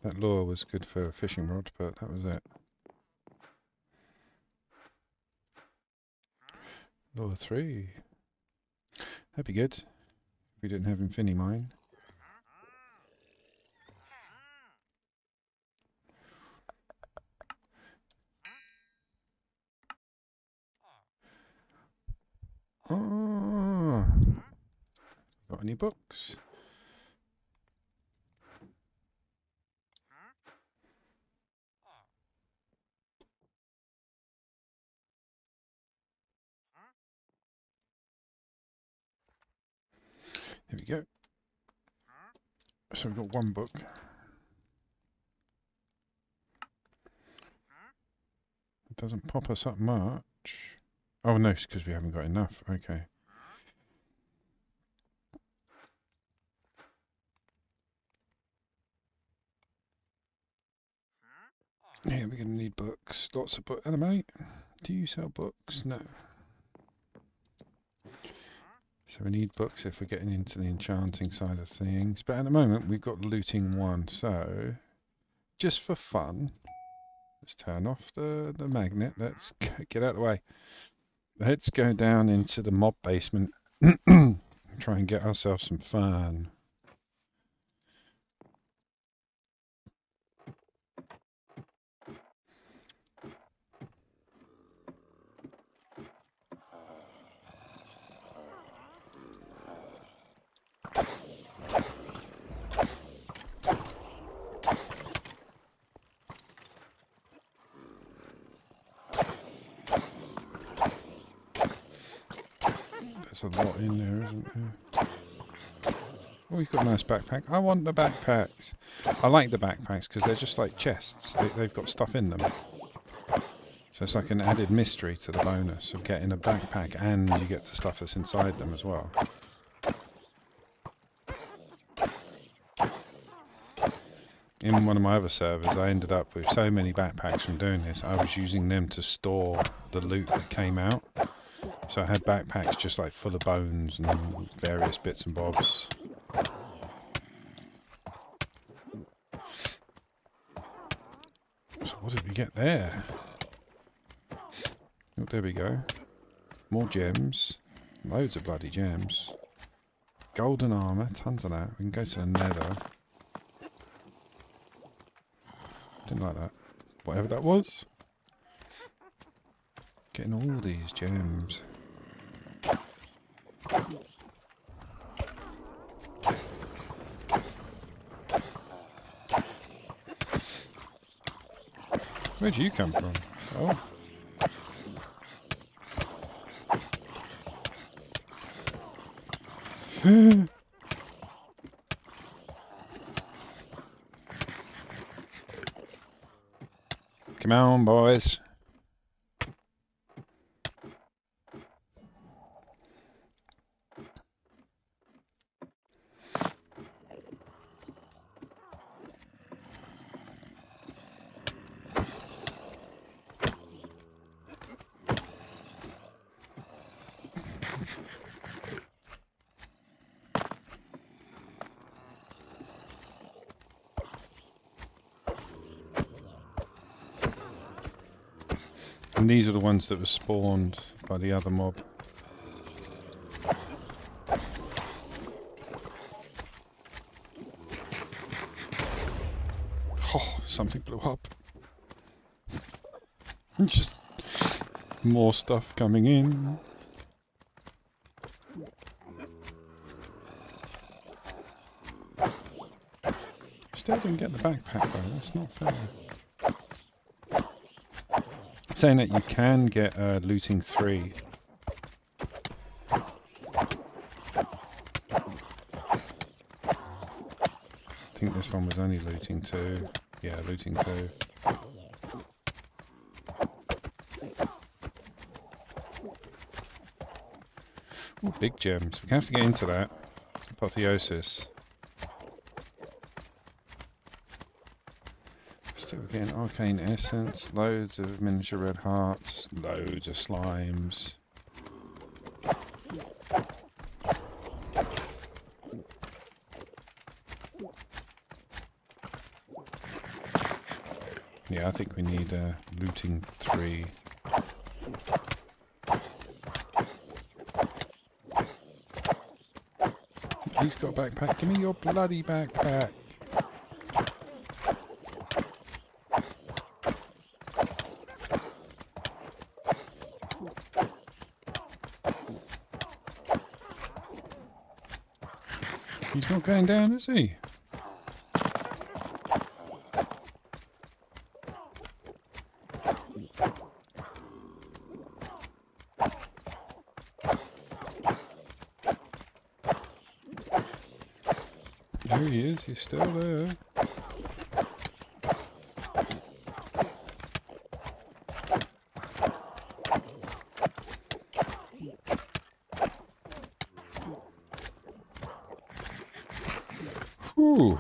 Speaker 1: That lure was good for a fishing rod, but that was it. Lure 3. That'd be good if we didn't have Infinimine. Oh, got any books? Here we go. So we've got one book. It doesn't pop us up much. Oh no, it's because we haven't got enough. Okay. Yeah, we're going to need books. Lots of books. Mate, do you sell books? No. So we need books if we're getting into the enchanting side of things. But at the moment, we've got looting 1. So, just for fun, let's turn off the magnet. Let's get out of the way. Let's go down into the mob basement. Try and get ourselves some fun. There's a lot in there, isn't there? Oh, we've got a nice backpack. I want the backpacks. I like the backpacks because they're just like chests. They've got stuff in them. So it's like an added mystery to the bonus of getting a backpack and you get the stuff that's inside them as well. In one of my other servers, I ended up with so many backpacks from doing this, I was using them to store the loot that came out. So I had backpacks just like full of bones and various bits and bobs. So what did we get there? Oh, there we go. More gems. Loads of bloody gems. Golden armour, tons of that. We can go to the nether. Didn't like that. Whatever that was. Getting all these gems. Where'd you come from? Oh. Come on, boys. And these are the ones that were spawned by the other mob. Oh, something blew up. Just more stuff coming in. Still didn't get the backpack though, that's not fair. Saying that you can get looting 3. I think this one was only looting 2. Yeah, looting 2. Ooh, big gems. We have to get into that. Apotheosis. Still getting arcane essence, loads of miniature red hearts, loads of slimes. Yeah, I think we need looting 3. He's got a backpack. Give me your bloody backpack. He's not going down, is he? There he is, he's still there. Whew.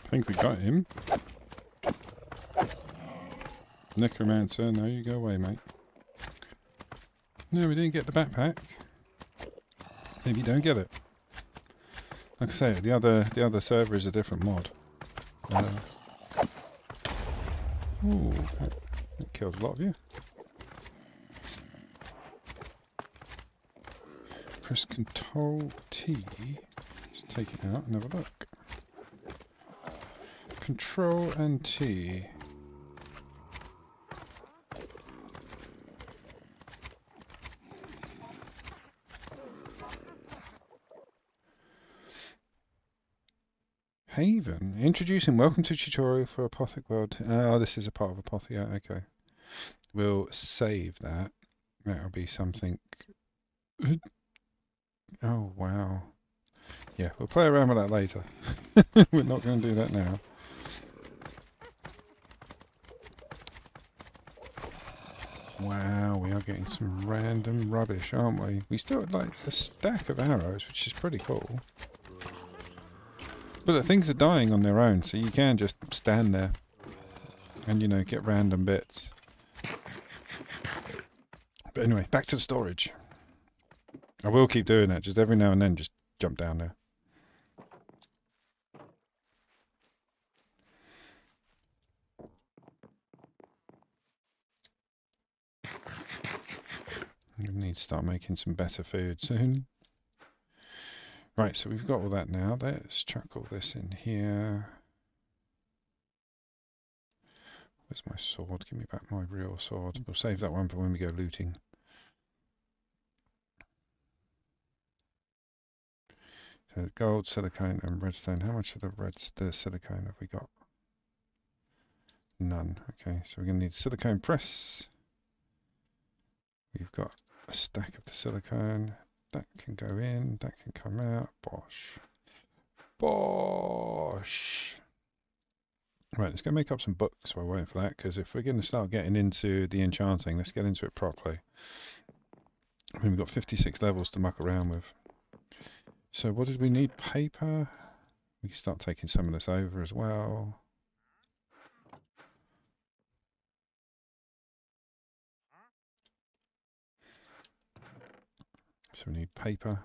Speaker 1: I think we got him. Necromancer, no, you go away, mate. No, we didn't get the backpack. Maybe you don't get it. Like I say, the other server is a different mod. Ooh, that killed a lot of you. Press Control T. Let's take it out and have a look. Control and T. Haven. Introducing. Welcome to tutorial for Apothec World. Oh, this is a part of Apothea. Okay. We'll save that. That'll be something. Oh, wow. Yeah, we'll play around with that later. We're not going to do that now. Wow, we are getting some random rubbish, aren't we? We still have like a stack of arrows, which is pretty cool. But the things are dying on their own, so you can just stand there and, you know, get random bits. But anyway, back to the storage. I will keep doing that, just every now and then just jump down there. We need to start making some better food soon. Right, so we've got all that now. Let's chuck all this in here. Where's my sword? Give me back my real sword. We'll save that one for when we go looting. So gold, silicone and redstone. How much of the silicone have we got? None. Okay, so we're going to need silicone press. We've got a stack of the silicone. That can go in, that can come out. Bosh. Bosh! Right, let's go make up some books while we're waiting for that, because if we're going to start getting into the enchanting, let's get into it properly. I mean, we've got 56 levels to muck around with. So what did we need? Paper. We can start taking some of this over as well. So we need paper.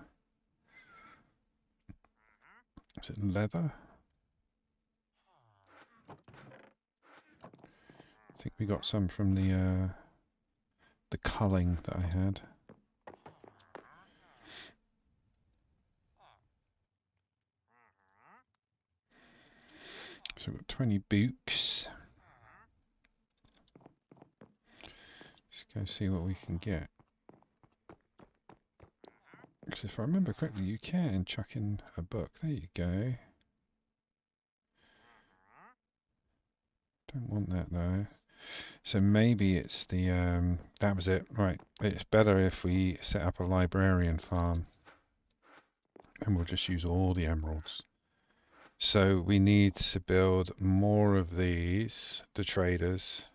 Speaker 1: Is it leather? I think we got some from the culling that I had. So we've got 20 books. Let's go see what we can get. Because if I remember correctly, you can chuck in a book. There you go. Don't want that though. So maybe it's the, that was it. Right, it's better if we set up a librarian farm. And we'll just use all the emeralds. So we need to build more of these, the traders.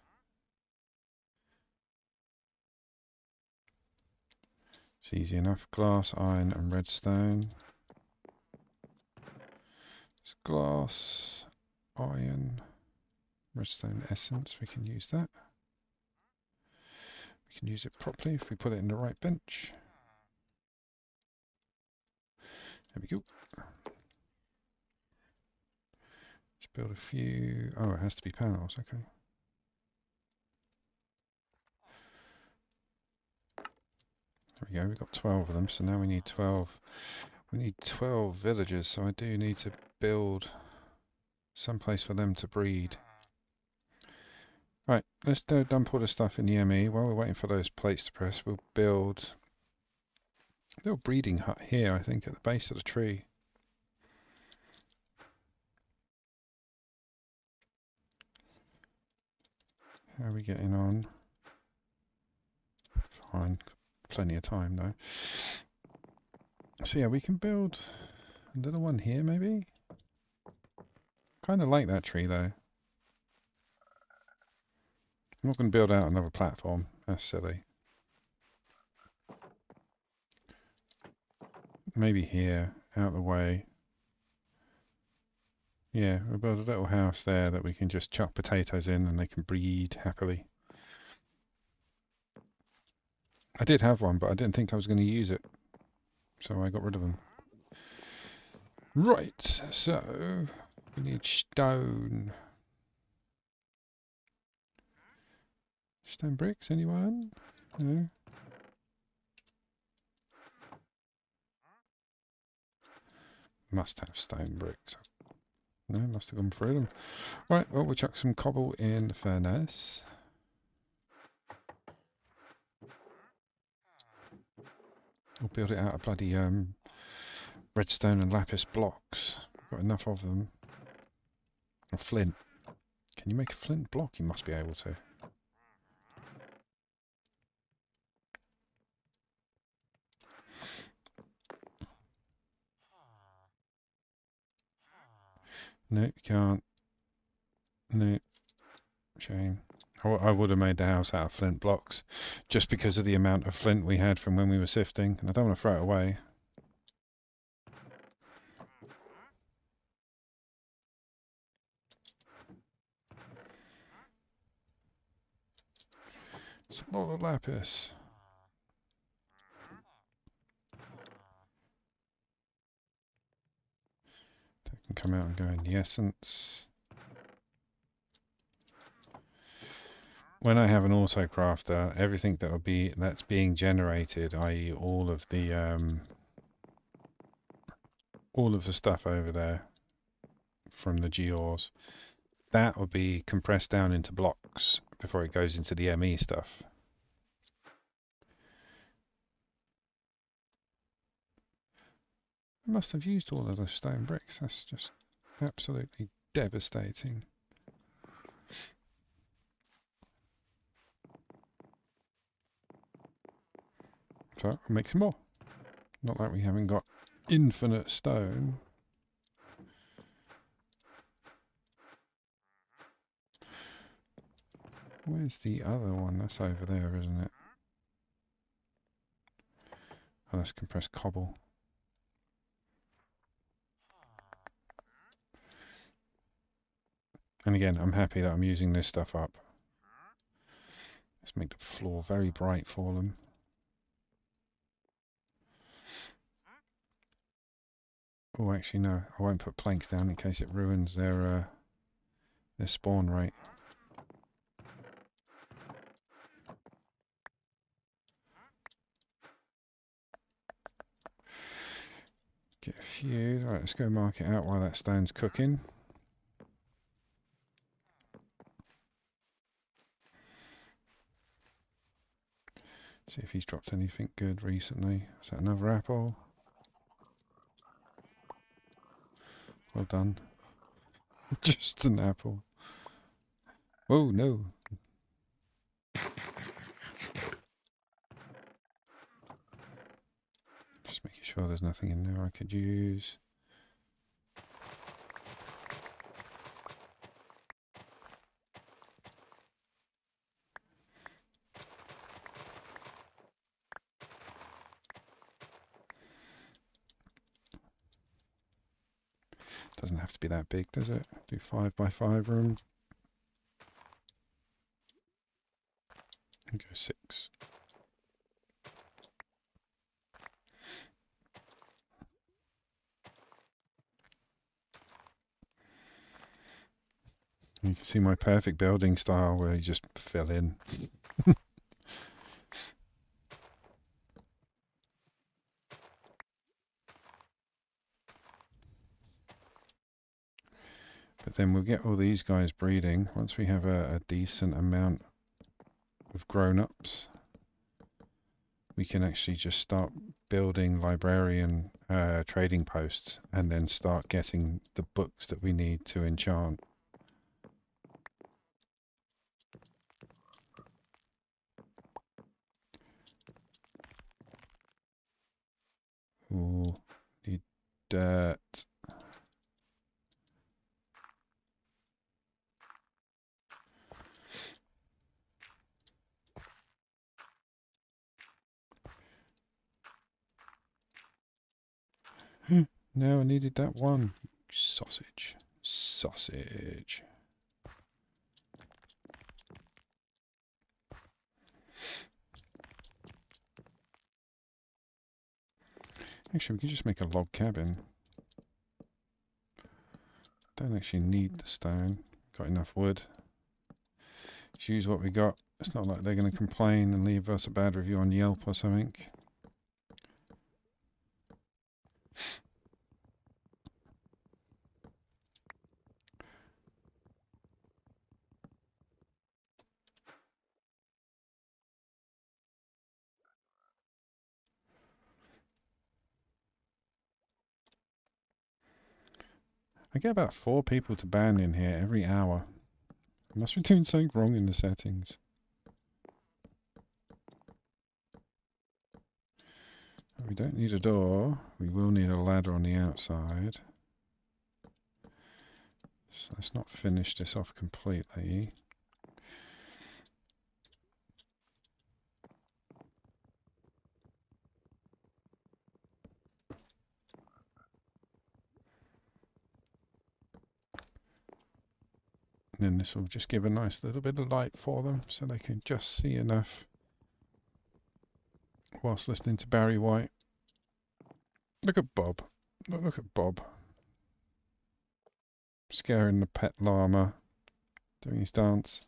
Speaker 1: It's easy enough. Glass, iron and redstone. It's glass, iron, redstone essence. We can use that. We can use it properly if we put it in the right bench. There we go. Let's build a few. Oh, it has to be panels. Okay. There we go. We've got 12 of them, so now we need 12. We need 12 villagers, so I do need to build some place for them to breed. Right, let's dump all the stuff in the ME. While we're waiting for those plates to press, we'll build a little breeding hut here, I think, at the base of the tree. How are we getting on? Fine, plenty of time though. So yeah, we can build a little one here maybe? Kind of like that tree though. I'm not going to build out another platform, that's silly. Maybe here, out of the way. Yeah, we'll build a little house there that we can just chuck potatoes in and they can breed happily. I did have one, but I didn't think I was going to use it, so I got rid of them. Right, so we need stone. Stone bricks, anyone? No? Must have stone bricks. No, must have gone through them. Right, well, we'll chuck some cobble in the furnace. We'll build it out of bloody redstone and lapis blocks. We've got enough of them. Or flint. Can you make a flint block? You must be able to. No, you can't. No, shame. I would have made the house out of flint blocks, just because of the amount of flint we had from when we were sifting, and I don't want to throw it away. It's a lot of lapis. That can come out and go in the essence. When I have an autocrafter, everything that's being generated, i.e., all of the stuff over there from the gears, that will be compressed down into blocks before it goes into the ME stuff. I must have used all of those stone bricks. That's just absolutely devastating. So I'll make some more. Not like we haven't got infinite stone. Where's the other one? That's over there, isn't it? Oh, that's compressed cobble. And again, I'm happy that I'm using this stuff up. Let's make the floor very bright for them. Oh, actually, no. I won't put planks down in case it ruins their spawn rate. Get a few. Right, let's go mark it out while that stone's cooking. See if he's dropped anything good recently. Is that another apple? Well done. Just an apple. Oh no. Just making sure there's nothing in there I could use. Doesn't have to be that big, does it? Do 5 by 5 room. And go 6. You can see my perfect building style where you just fill in. But then we'll get all these guys breeding once we have a decent amount of grown-ups. We can actually just start building librarian trading posts and then start getting the books that we need to enchant. Ooh, need dirt. No, I needed that one. Sausage. Sausage. Actually, we can just make a log cabin. Don't actually need the stone. Got enough wood. Just use what we got. It's not like they're going to complain and leave us a bad review on Yelp or something. I get about 4 people to ban in here every hour. I must be doing something wrong in the settings. We don't need a door. We will need a ladder on the outside. So let's not finish this off completely. And then this will just give a nice little bit of light for them so they can just see enough whilst listening to Barry White. Look at Bob. Look at Bob. Scaring the pet llama, doing his dance.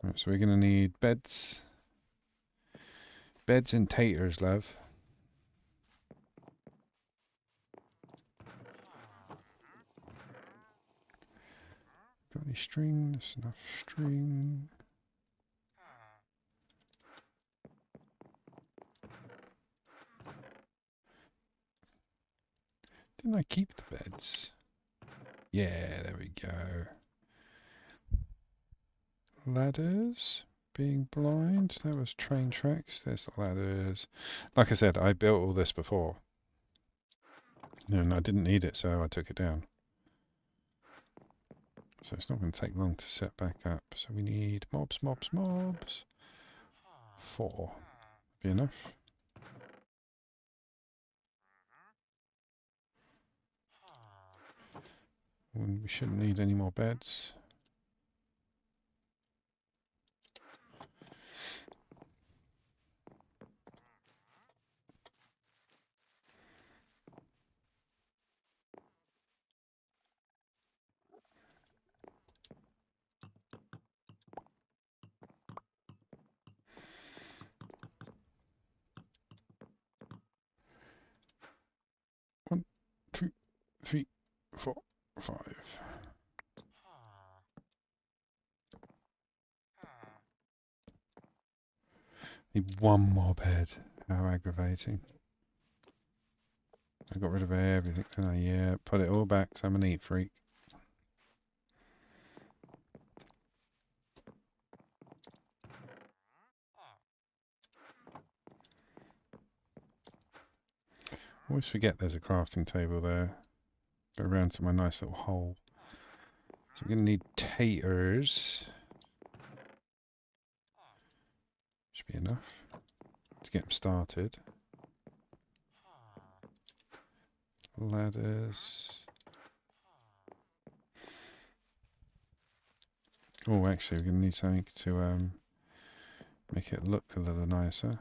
Speaker 1: Right, so we're going to need beds. Beds and taters, love. Got any string? There's enough string. Didn't I keep the beds? Yeah, there we go. Ladders. Being blind. That was train tracks. There's the ladders. Like I said, I built all this before. And I didn't need it, so I took it down. So it's not going to take long to set back up. So we need mobs. 4. Be enough. And we shouldn't need any more beds. One, 2, 3, 4, 5. Need one more bed. How aggravating. I got rid of everything, didn't I? Yeah, put it all back, so I'm a neat freak. Always forget there's a crafting table there. Go around to my nice little hole. So we're going to need taters. Should be enough to get them started. Ladders. Oh, actually, we're going to need something to make it look a little nicer.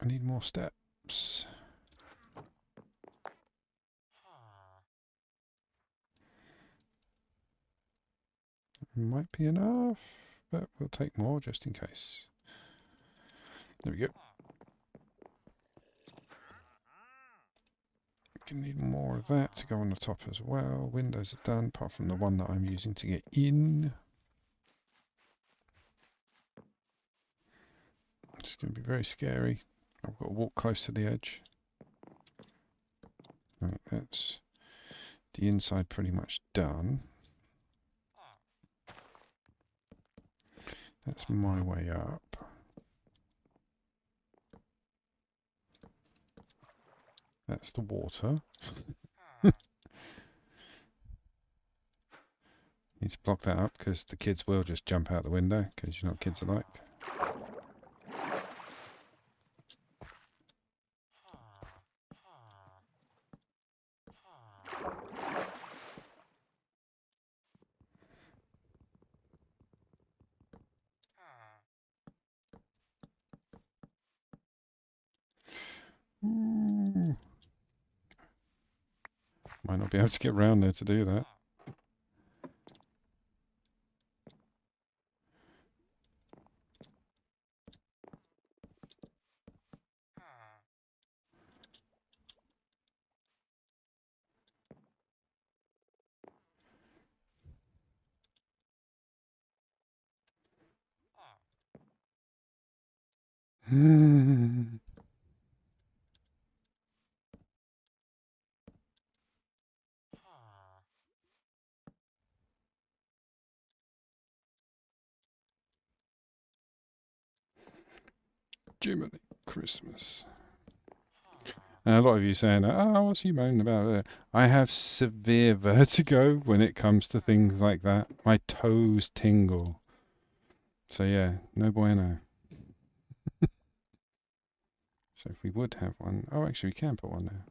Speaker 1: I need more steps. Might be enough, but we'll take more just in case. There we go. Gonna need more of that to go on the top as well. Windows are done, apart from the one that I'm using to get in. It's going to be very scary. I've got to walk close to the edge. Right, that's the inside pretty much done. That's my way up. That's the water. Need to block that up because the kids will just jump out the window, because you know what kids are like. Ooh. Might not be able to get around there to do that. Jiminy Christmas. And a lot of you saying, oh, what's he moaning about? I have severe vertigo when it comes to things like that. My toes tingle. So yeah, no bueno. So if we would have one, oh, actually we can put one there.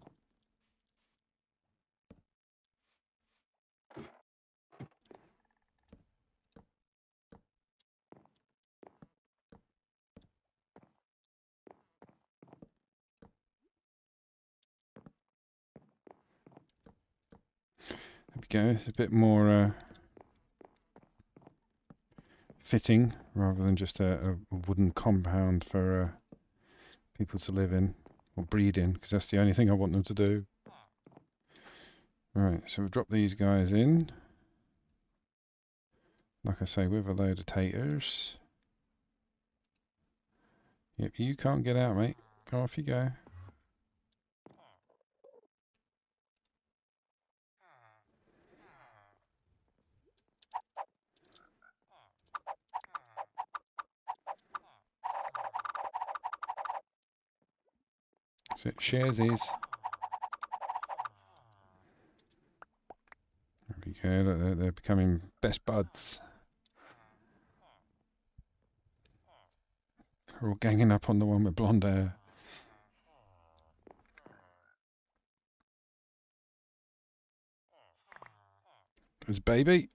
Speaker 1: There we go. It's a bit more fitting rather than just a wooden compound for people to live in or breed in, because that's the only thing I want them to do. Right, so we'll drop these guys in. Like I say, with a load of taters. Yep, you can't get out, mate. Off you go. So it shares his. There we go, they're becoming best buds. They're all ganging up on the one with blonde hair. There's baby.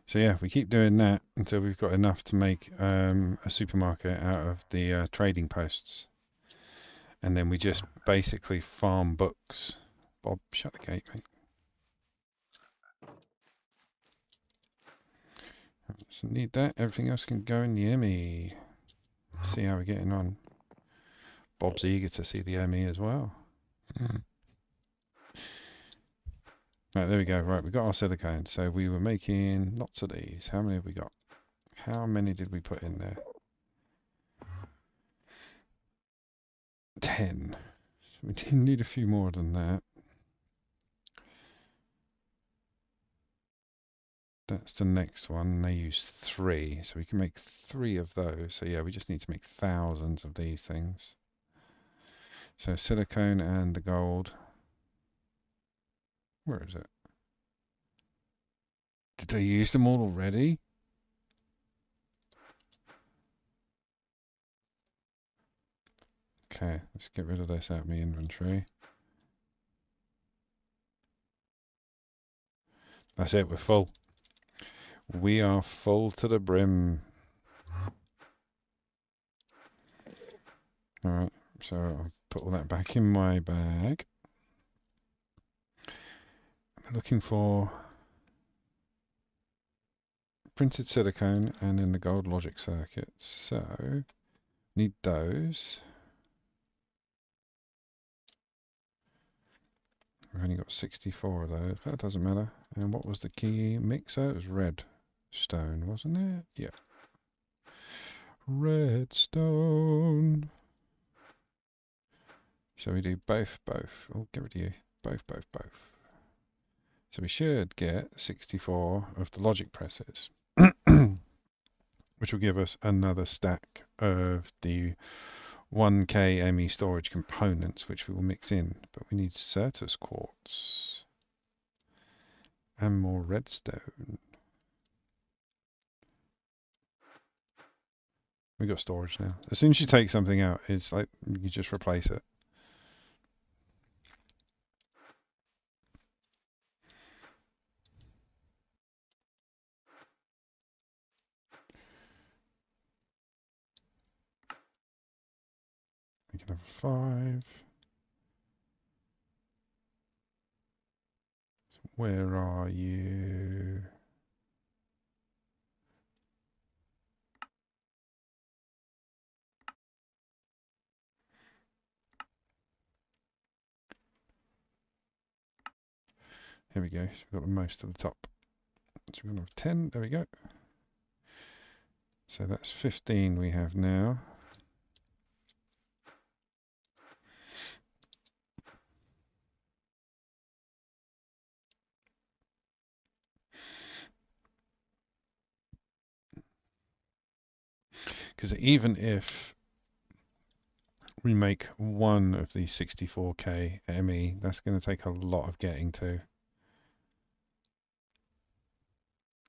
Speaker 1: So yeah, we keep doing that until we've got enough to make a supermarket out of the trading posts. And then we just basically farm books. Bob, shut the gate, mate. So need that. Everything else can go in the ME. See how we're getting on. Bob's eager to see the ME as well. Right, there we go. Right, we got our silicone. So we were making lots of these. How many have we got? How many did we put in there? 10. So we need a few more than that. That's the next one. They use 3, so we can make 3 of those. So yeah, we just need to make thousands of these things. So silicone and the gold. Where is it? Did they use them all already? Okay, let's get rid of this out of my inventory. That's it, we're full. We are full to the brim. Alright, so I'll put all that back in my bag. I'm looking for printed silicone and then the gold logic circuits. So, need those. We've only got 64 of those, but that doesn't matter. And what was the key mixer? It was redstone, wasn't it? Yeah. Redstone. So we do both. Oh, get rid of you. Both. So we should get 64 of the logic presses, which will give us another stack of the 1K ME storage components, which we will mix in. But we need Certus quartz and more redstone. We got storage now. As soon as you take something out, it's like you just replace it. We can have 5. Where are you? Here we go. So we've got the most to the top. So we're going to have 10. There we go. So that's 15 we have now. Because even if we make one of these 64k ME, that's going to take a lot of getting to.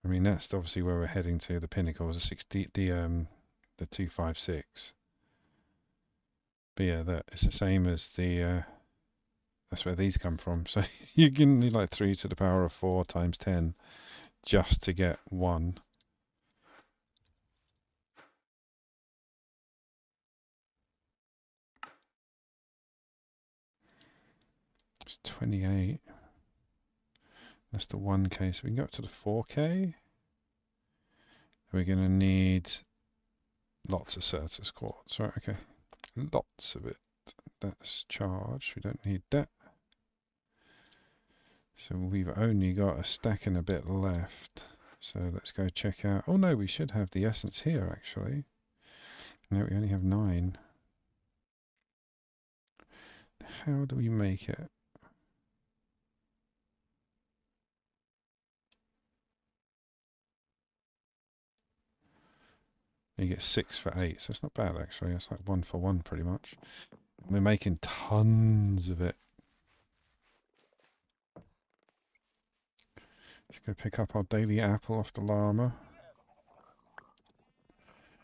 Speaker 1: I mean, that's obviously where we're heading to. The pinnacle is the 256. But yeah, it's the same as the. That's where these come from. So you can need like 3 to the power of 4 times 10 just to get one. It's 28. That's the 1k. So we can go up to the 4k. We're going to need lots of Certus quartz. Right, okay. Lots of it. That's charged. We don't need that. So we've only got a stack and a bit left. So let's go check out. Oh no, we should have the essence here actually. No, we only have 9. How do we make it? You get 6 for 8, so it's not bad actually. It's like 1 for 1 pretty much. We're making tons of it. Let's go pick up our daily apple off the llama.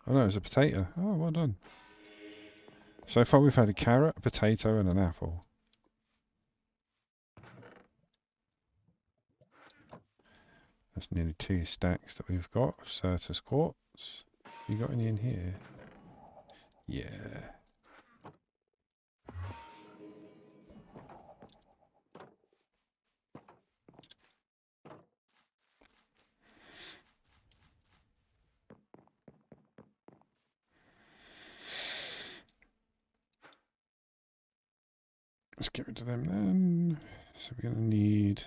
Speaker 1: Oh no, it's a potato. Oh, well done. So far we've had a carrot, a potato and an apple. That's nearly 2 stacks that we've got of Certus quartz. You got any in here? Yeah. Let's get rid of them then. So we're going to need...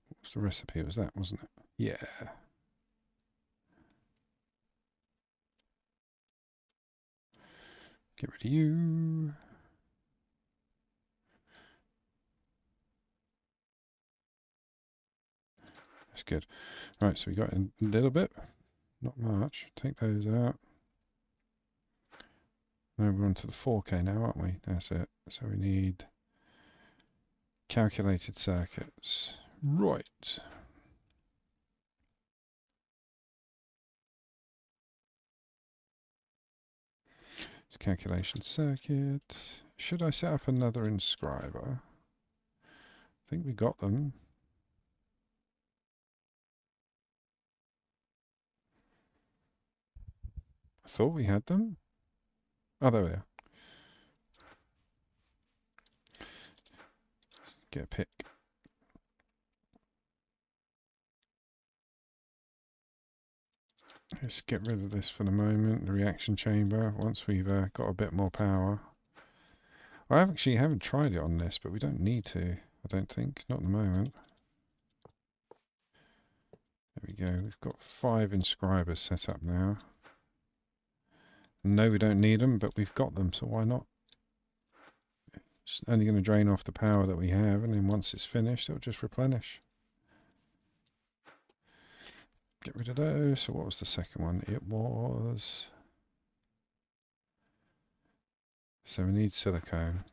Speaker 1: What's the recipe? It was that, wasn't it? Yeah. Get rid of you. That's good. Right, so we got a little bit. Not much. Take those out. Now we're on to the 4K now, aren't we? That's it. So we need calculated circuits. Right. It's calculation circuit. Should I set up another inscriber? I think we got them. I thought we had them. Oh, there we are. Get a pick. Let's get rid of this for the moment, the reaction chamber, once we've got a bit more power. I actually haven't tried it on this, but we don't need to, I don't think, not at the moment. There we go, we've got 5 inscribers set up now. No, we don't need them, but we've got them, so why not? It's only going to drain off the power that we have, and then once it's finished, it'll just replenish. Get rid of those. So what was the second one? It was... So we need silicone.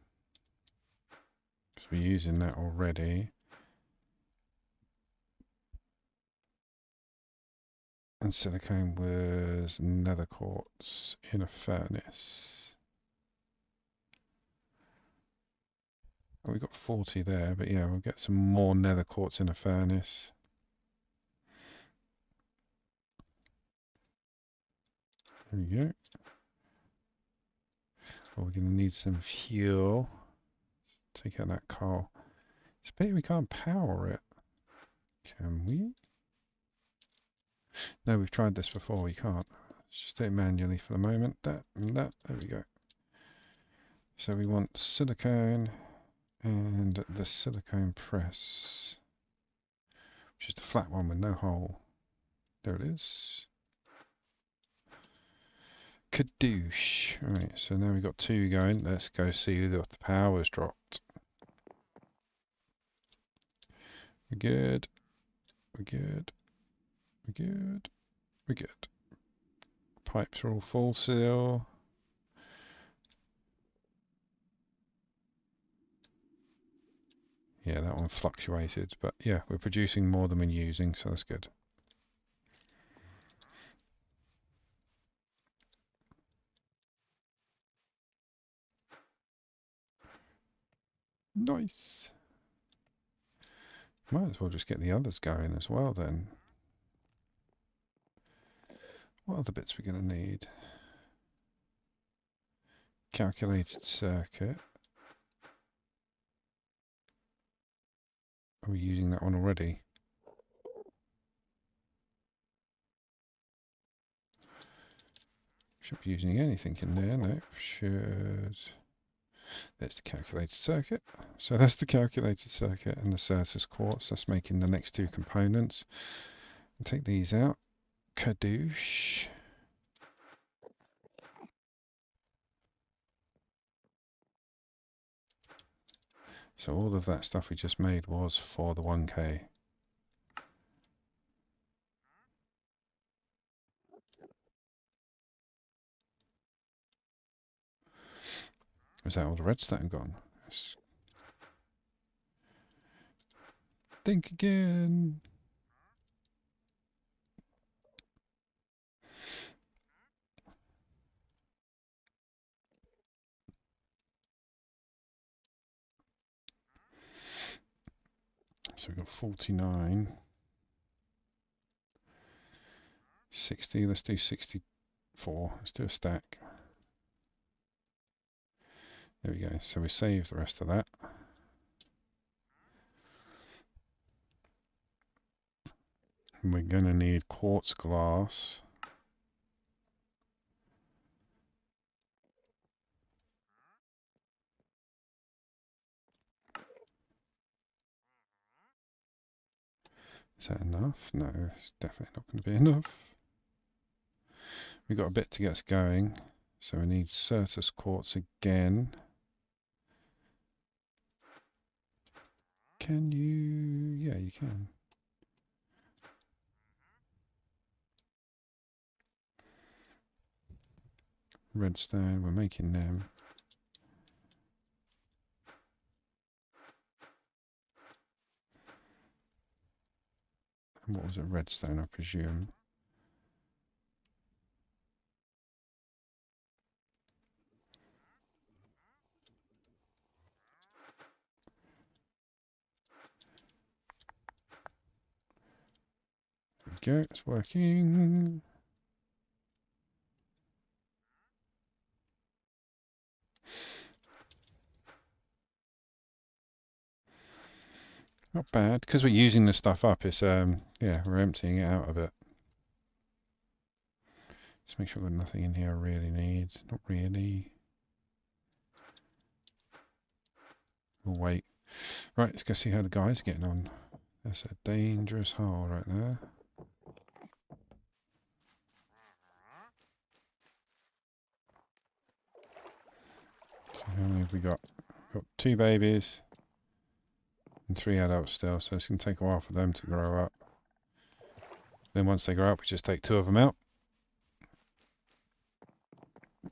Speaker 1: So we're using that already. And silicone was nether quartz in a furnace. Oh, we got 40 there, but yeah, we'll get some more nether quartz in a furnace. There we go. Well, we're going to need some fuel. Take out that coal. It's a pity we can't power it. Can we? No, we've tried this before. We can't. Let's just do it manually for the moment. That and that. There we go. So we want silicone and the silicone press, which is the flat one with no hole. There it is. Kadoosh. Right, so now we've got 2 going. Let's go see if the power's dropped. We're good. We're good. We're good. We're good. Pipes are all full still. fluctuated, but yeah, we're producing more than we're using, so that's good. Nice. Might as well just get the others going as well then. What other bits we're going to need? Calculated circuit. Are we using that one already? Should be using anything in there. Nope. Should. There's the calculated circuit. So that's the calculated circuit and the Certus quartz. That's making the next two components. And take these out. Kadoosh. So all of that stuff we just made was for the 1K. Was that all the redstone gone? Let's think again. So we've got 49. 60, let's do 64. Let's do a stack. There we go. So we save the rest of that. And we're going to need quartz glass. Is that enough? No, it's definitely not going to be enough. We've got a bit to get us going. So we need Certus quartz again. Can you? Yeah, you can. Redstone, we're making them. And what was it? Redstone, I presume. There we go, it's working. Not bad, because we're using the stuff up, it's, yeah, we're emptying it out a bit. Just make sure I've got nothing in here I really need. Not really. We'll wait. Right, let's go see how the guys are getting on. That's a dangerous hole right there. So how many have we got? We've got 2 babies and 3 adults still, so it's going to take a while for them to grow up. Then once they grow up, we just take 2 of them out,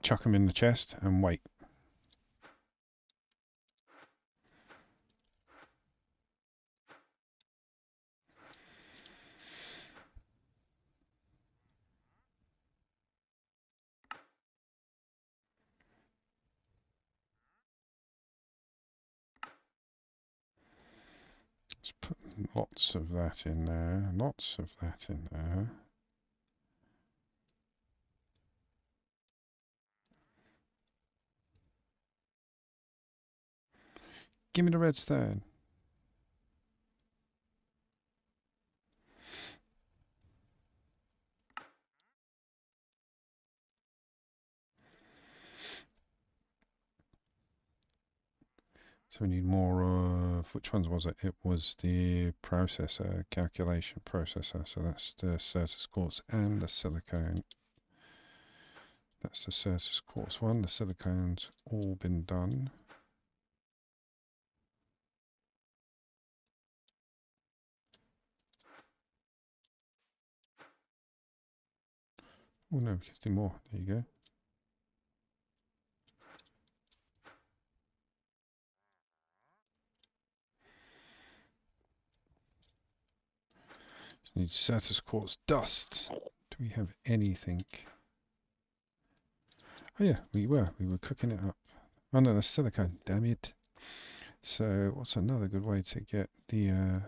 Speaker 1: chuck them in the chest and wait. Let's put lots of that in there, lots of that in there. Give me the redstone. So we need more of, which ones was it? It was the processor, calculation processor. So that's the Certus quartz and the silicone. That's the Certus quartz one. The silicone's all been done. Oh no, we can do more. There you go. Need Certus quartz dust. Do we have anything? Oh yeah, we were cooking it up. Oh no, that's silicone, damn it. So what's another good way to get the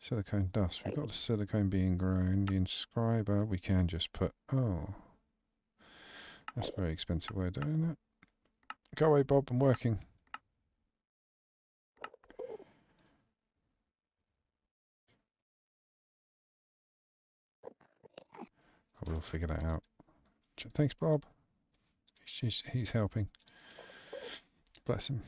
Speaker 1: silicone dust? We've got the silicone being grown. The inscriber we can just put, oh, that's a very expensive way of doing it. Go away, Bob, I'm working. I will figure that out. Thanks, Bob. He's helping. Bless him.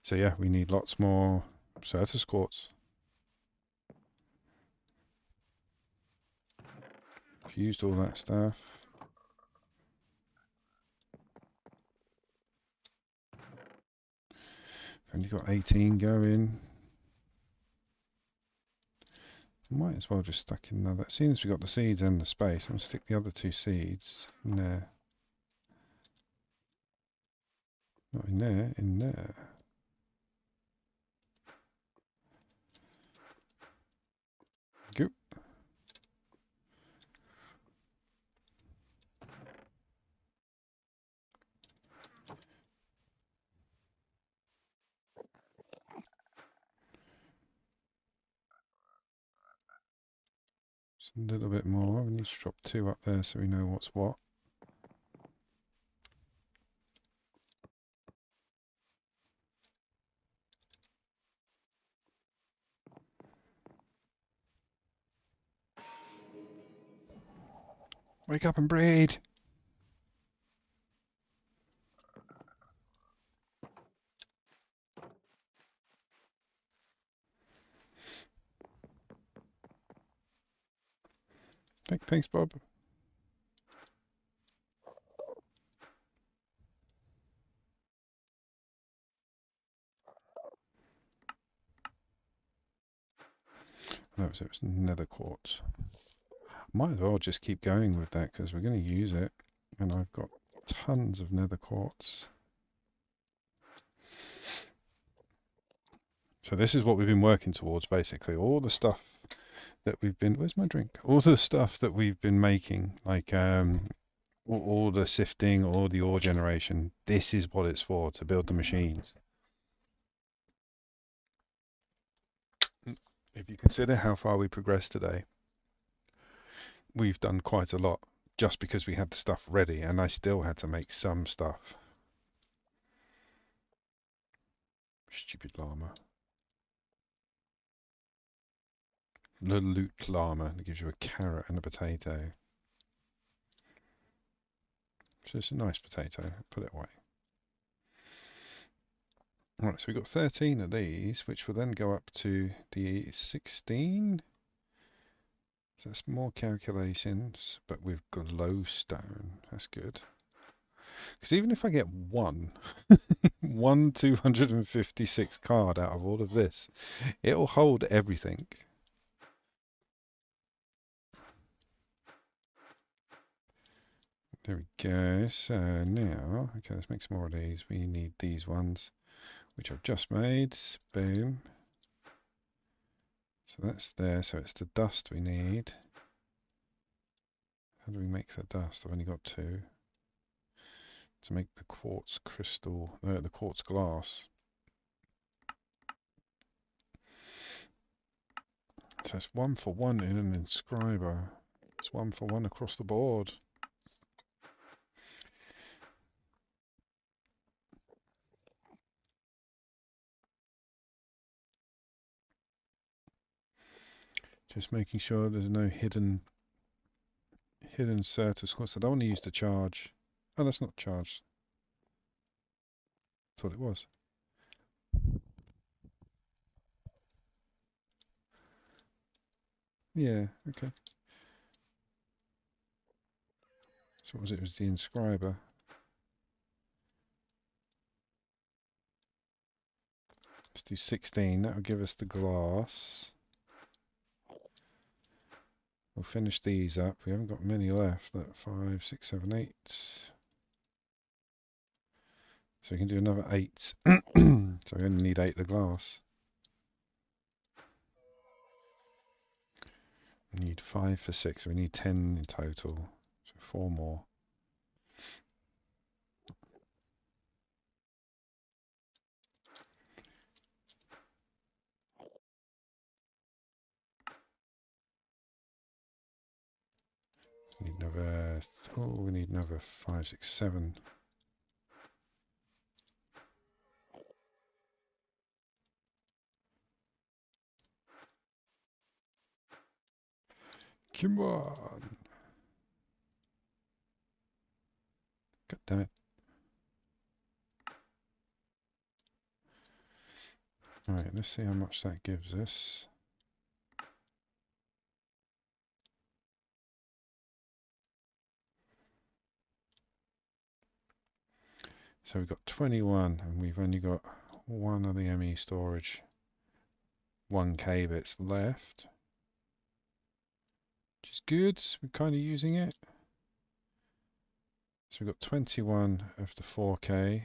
Speaker 1: So yeah, we need lots more Certus quartz. I've used all that stuff. I've only got 18 going. Might as well just stuck in another. Seeing as we've got the seeds and the space, I'm going to stick the other 2 seeds in there. Not in there, in there. Go. Just a little bit more. We need to drop 2 up there so we know what's what. Wake up and breed! Thanks, Bob. No, it was nether quartz. Might as well just keep going with that because we're going to use it. And I've got tons of nether quartz. So this is what we've been working towards, basically. All the stuff that we've been... Where's my drink? All the stuff that we've been making, like all the sifting, all the ore generation. This is what it's for, to build the machines. If you consider how far we progressed today, we've done quite a lot just because we had the stuff ready, and I still had to make some stuff. Stupid llama. The loot llama that gives you a carrot and a potato. So it's a nice potato. Put it away. Right, so we've got 13 of these, which will then go up to the 16. So that's more calculations, but with glowstone. That's good. Because even if I get one 256 card out of all of this, it'll hold everything. There we go. So now, okay, let's make some more of these. We need these ones, which I've just made. Boom. So that's there. So it's the dust we need. How do we make the dust? I've only got 2. To make the quartz crystal, the quartz glass. So it's 1 for 1 in an inscriber. It's 1 for 1 across the board. Just making sure there's no hidden Certus quartz. I don't want to use the charge. Oh, that's not charged. Thought it was. Yeah, okay. So what was it? It was the inscriber. Let's do 16. That will give us the glass. We'll finish these up. We haven't got many left. That 5, 6, 7, 8. So we can do another 8. So we only need 8 of the glass. We need 5 for 6. So we need 10 in total. So 4 more. We need another. Oh, we need another 5, 6, 7. Come on. God damn it. Alright, let's see how much that gives us. So we've got 21 and we've only got one of the ME storage, 1K bits left, which is good. We're kind of using it. So we've got 21 of the 4K.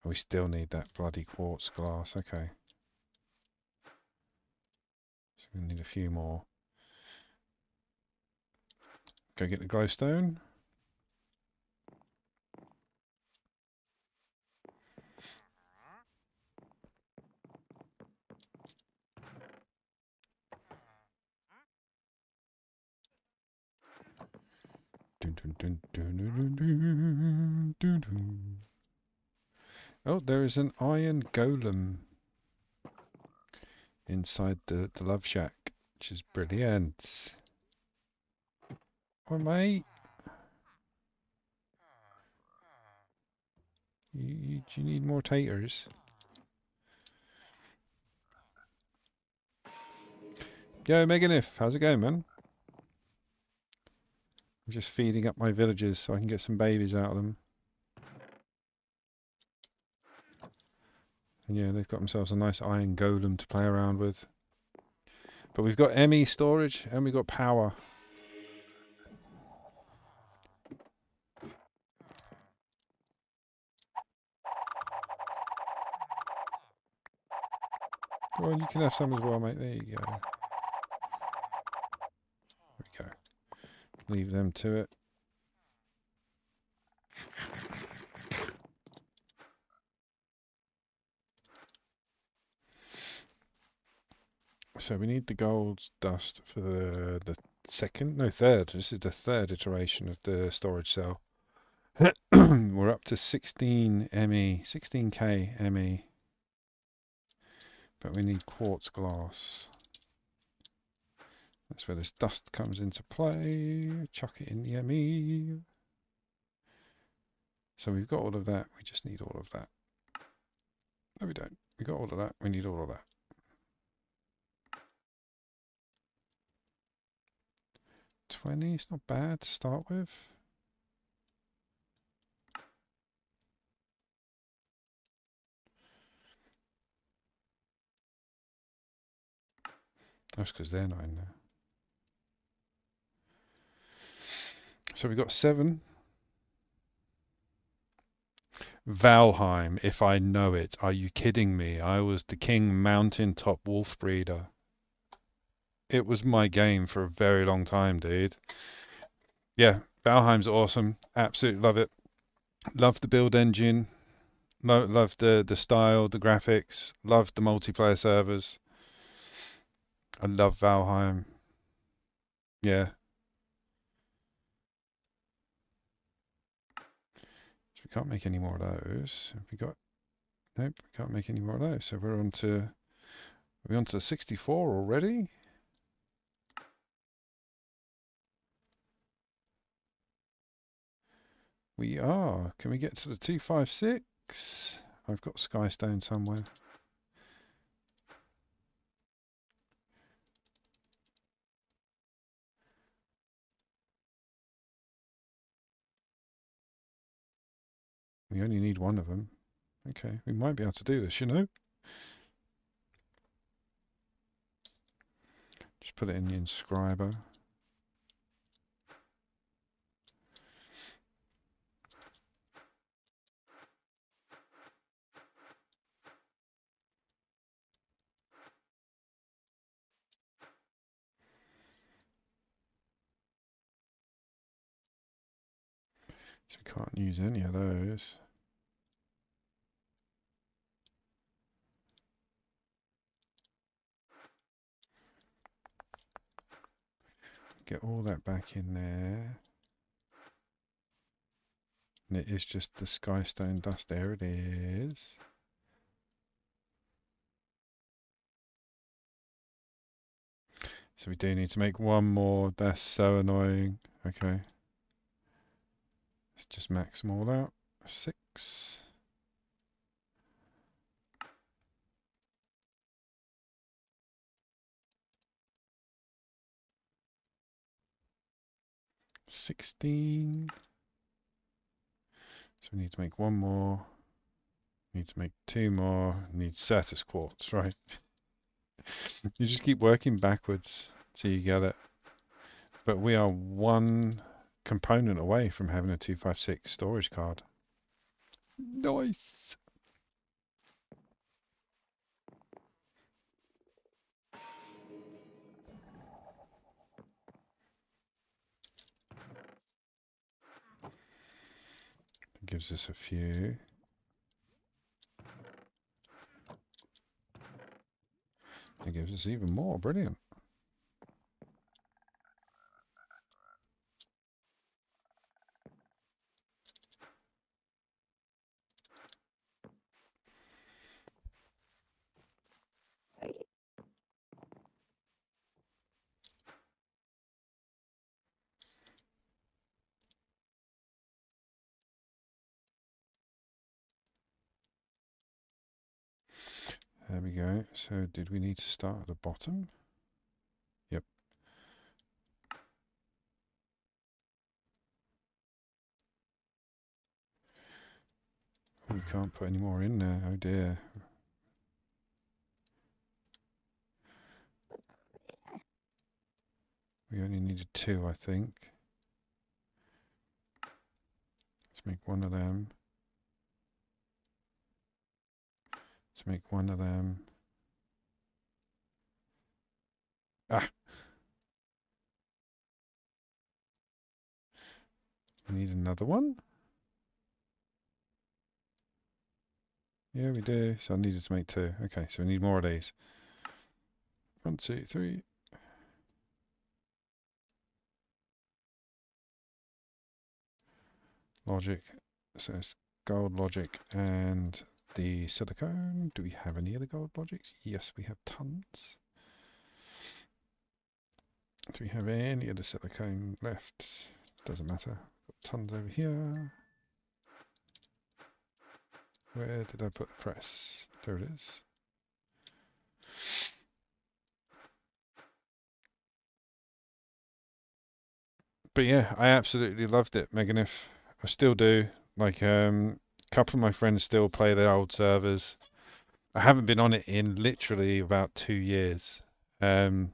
Speaker 1: Oh, we still need that bloody quartz glass. Okay. So we need a few more. Go get the glowstone. Oh, there is an iron golem inside the love shack, which is brilliant. Oh, mate. Do you need more taters? Yo, Meganif, how's it going, man? I'm just feeding up my villagers so I can get some babies out of them. And yeah, they've got themselves a nice iron golem to play around with. But we've got ME storage and we've got power. Go on, you can have some as well, mate. There you go. There we go. Leave them to it. So we need the gold dust for the third. This is the third iteration of the storage cell. We're up to 16 ME, 16K ME. But we need quartz glass. That's where this dust comes into play. Chuck it in the ME. So we've got all of that. We just need all of that. No, we don't. We got all of that. We need all of that. 20 is not bad to start with. That's because they're not in there. So we got 7. Valheim, if I know it. Are you kidding me? I was the king mountaintop wolf breeder. It was my game for a very long time, dude. Yeah, Valheim's awesome. Absolutely love it. Love the build engine. Love the style, the graphics. Love the multiplayer servers. I love Valheim. Yeah. So we can't make any more of those. Have we got? Nope, we can't make any more of those. So we're on to. Are we on to 64 already? We are. Can we get to the 256? I've got Skystone somewhere. We only need one of them. Okay, we might be able to do this, you know? Just put it in the inscriber. So we can't use any of those. Get all that back in there. And it is just the skystone dust. There it is. So we do need to make one more. That's so annoying. Okay. Let's just max them all out. 6. $16. So we need to make one more. Need to make 2 more. Need Certus quartz, right? You just keep working backwards till you get it. But we are one component away from having a 256 storage card. Nice. That gives us a few. It gives us even more. Brilliant. There we go. So did we need to start at the bottom? Yep. We can't put any more in there. Oh dear. We only needed 2, I think. Let's make one of them. Let's make one of them. Ah! We need another one? Yeah, we do. So I needed to make 2. Okay, so we need more of these. 1, 2, 3. Logic. So it's gold logic and the silicone. Do we have any other gold logics? Yes, we have tons. Do we have any other silicone left? Doesn't matter. Got tons over here. Where did I put the press? There it is. But yeah, I absolutely loved it, Meganif. I still do. Like, a couple of my friends still play the old servers. I haven't been on it in literally about 2 years. But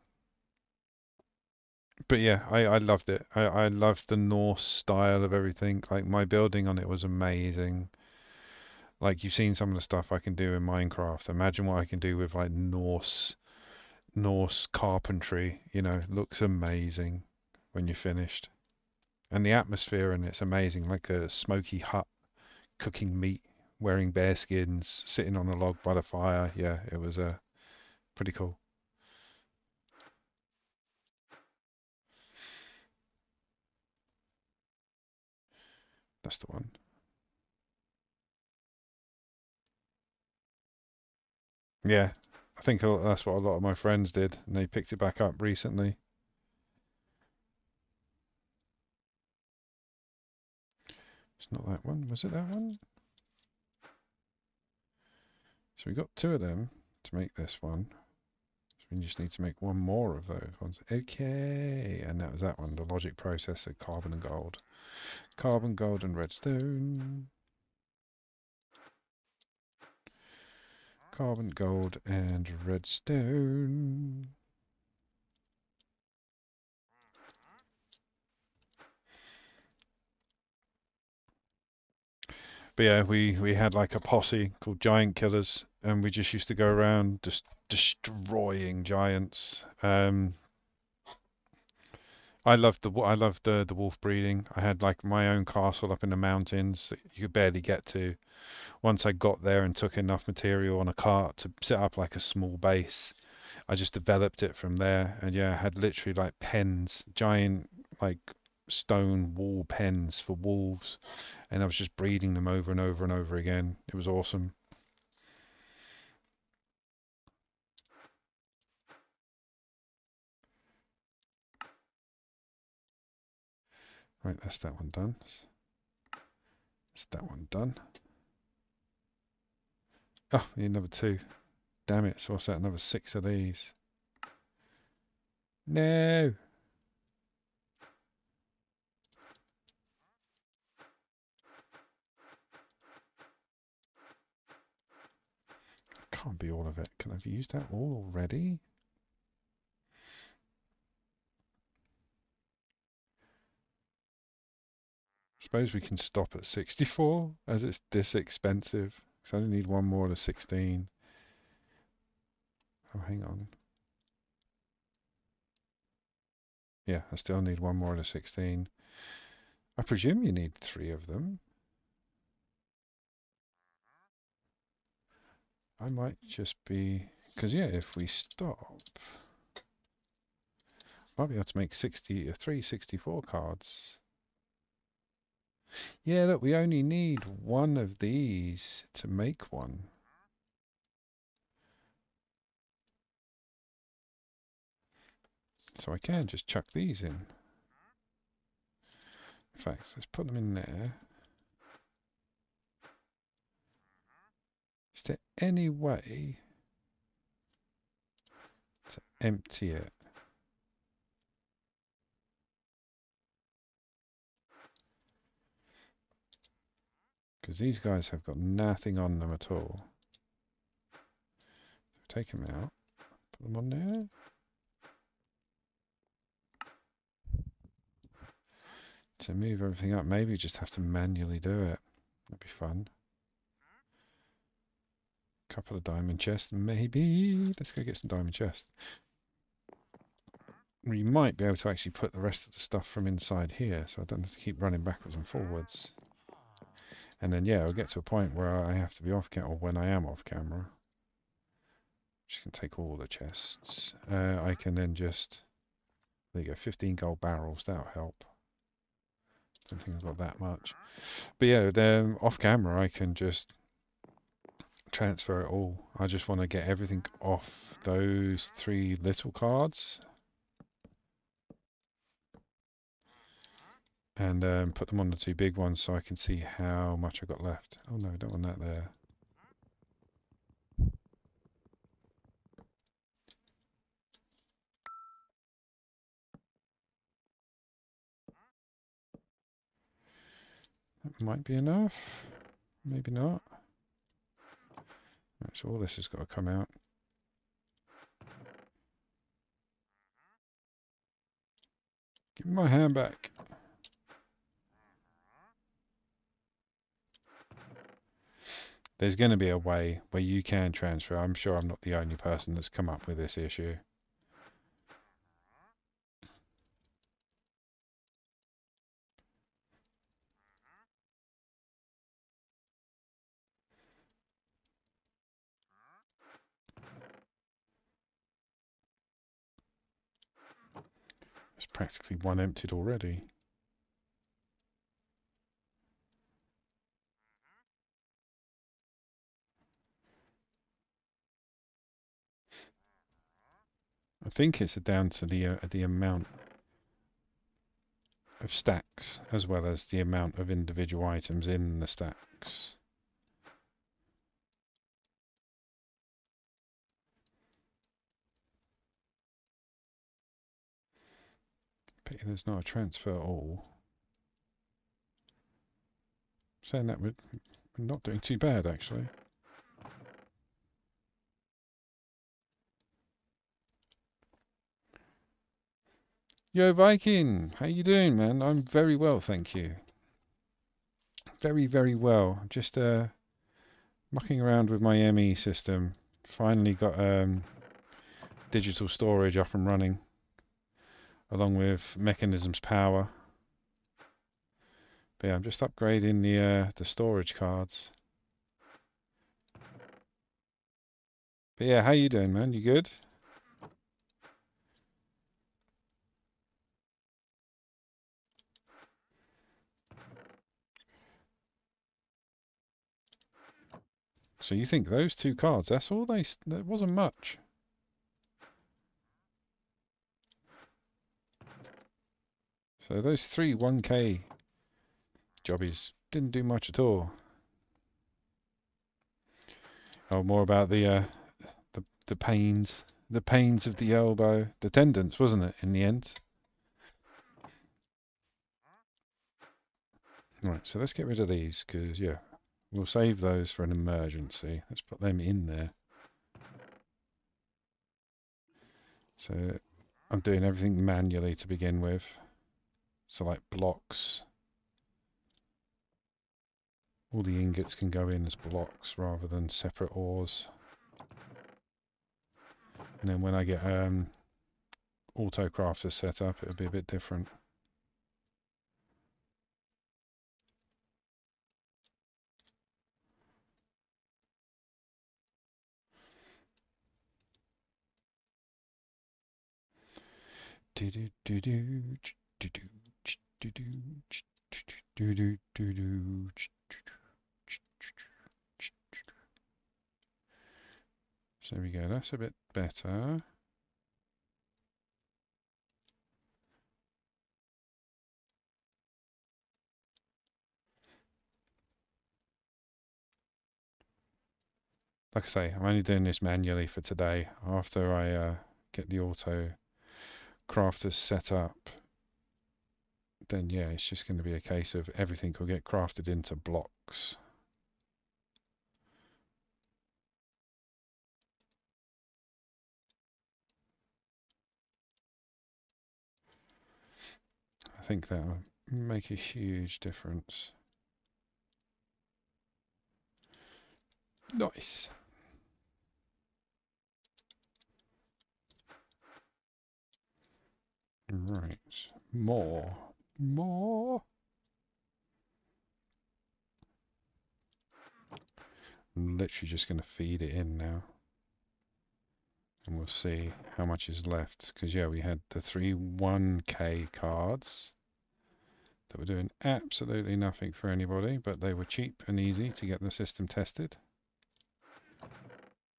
Speaker 1: yeah, I loved it. I loved the Norse style of everything. Like, my building on it was amazing. Like, you've seen some of the stuff I can do in Minecraft. Imagine what I can do with like Norse carpentry. You know, it looks amazing when you're finished. And the atmosphere in it's amazing, like a smoky hut, cooking meat, wearing bear skins, sitting on a log by the fire. Yeah, it was pretty cool. That's the one. Yeah, I think that's what a lot of my friends did, and they picked it back up recently. It's not that one. Was it that one? So we got 2 of them to make this one. So we just need to make one more of those ones. Okay, and that was that one, the logic processor, carbon and gold. Carbon, gold, and redstone. Carbon, gold, and redstone. But yeah, we had like a posse called Giant Killers, and we just used to go around just destroying giants. I love the wolf breeding. I had like my own castle up in the mountains that you could barely get to. Once I got there and took enough material on a cart to set up like a small base, I just developed it from there. And yeah, I had literally like pens, giant like stone wall pens for wolves, and I was just breeding them over and over and over again. It was awesome. Right, that's that one done. That's that one done. Oh, need another two. Damn it, so what's that? Another six of these. No! Can't be all of it. Can I have used that all already? Suppose we can stop at 64 as it's this expensive. So I only need one more to 16. Oh, hang on. Yeah, I still need one more to 16. I presume you need three of them. I might just be... Because, yeah, if we stop... Might be able to make 64 cards. Yeah, look, we only need one of these to make one. So I can just chuck these in. In fact, let's put them in there. Is there any way to empty it? Because these guys have got nothing on them at all. Take them out, put them on there. To move everything up, maybe you just have to manually do it. That'd be fun. Couple of diamond chests, maybe. Let's go get some diamond chests. We might be able to actually put the rest of the stuff from inside here, so I don't have to keep running backwards and forwards. And then, yeah, I'll get to a point where I have to be off camera, or when I am off camera. Just can take all the chests. I can then just... There you go, 15 gold barrels, that'll help. Don't think I've got that much. But yeah, then off camera I can just transfer it all. I just want to get everything off those three little cards and put them on the two big ones so I can see how much I've got left. Oh no, I don't want that there. That might be enough. Maybe not. Right, so all this has got to come out. Give me my hand back. There's going to be a way where you can transfer. I'm sure I'm not the only person that's come up with this issue. There's practically one emptied already. I think it's down to the amount of stacks as well as the amount of individual items in the stacks. Pity there's not a transfer all. Saying that we're not doing too bad actually. Yo Viking, how you doing, man? I'm very well, thank you. Very, very well. I'm just mucking around with my ME system. Finally got digital storage up and running. along with mechanism's power. But yeah, I'm just upgrading the storage cards. But yeah, how you doing, man? You good? So you think those two cards, that's all that wasn't much. So those three 1k jobbies didn't do much at all. Oh, more about the pains of the elbow, the tendons, wasn't it, in the end? Right, so let's get rid of these, because, yeah, we'll save those for an emergency. Let's put them in there. So I'm doing everything manually to begin with. So like blocks. All the ingots can go in as blocks rather than separate ores. And then when I get auto crafters set up, it'll be a bit different. So there we go, that's a bit better. Like I say, I'm only doing this manually for today. After I get the auto crafters set up, then yeah, it's just going to be a case of everything will get crafted into blocks. I think that will make a huge difference. Nice. Right. More. More. I'm literally just going to feed it in now. And we'll see how much is left. Because, yeah, we had the 3 1k cards that were doing absolutely nothing for anybody, but they were cheap and easy to get the system tested.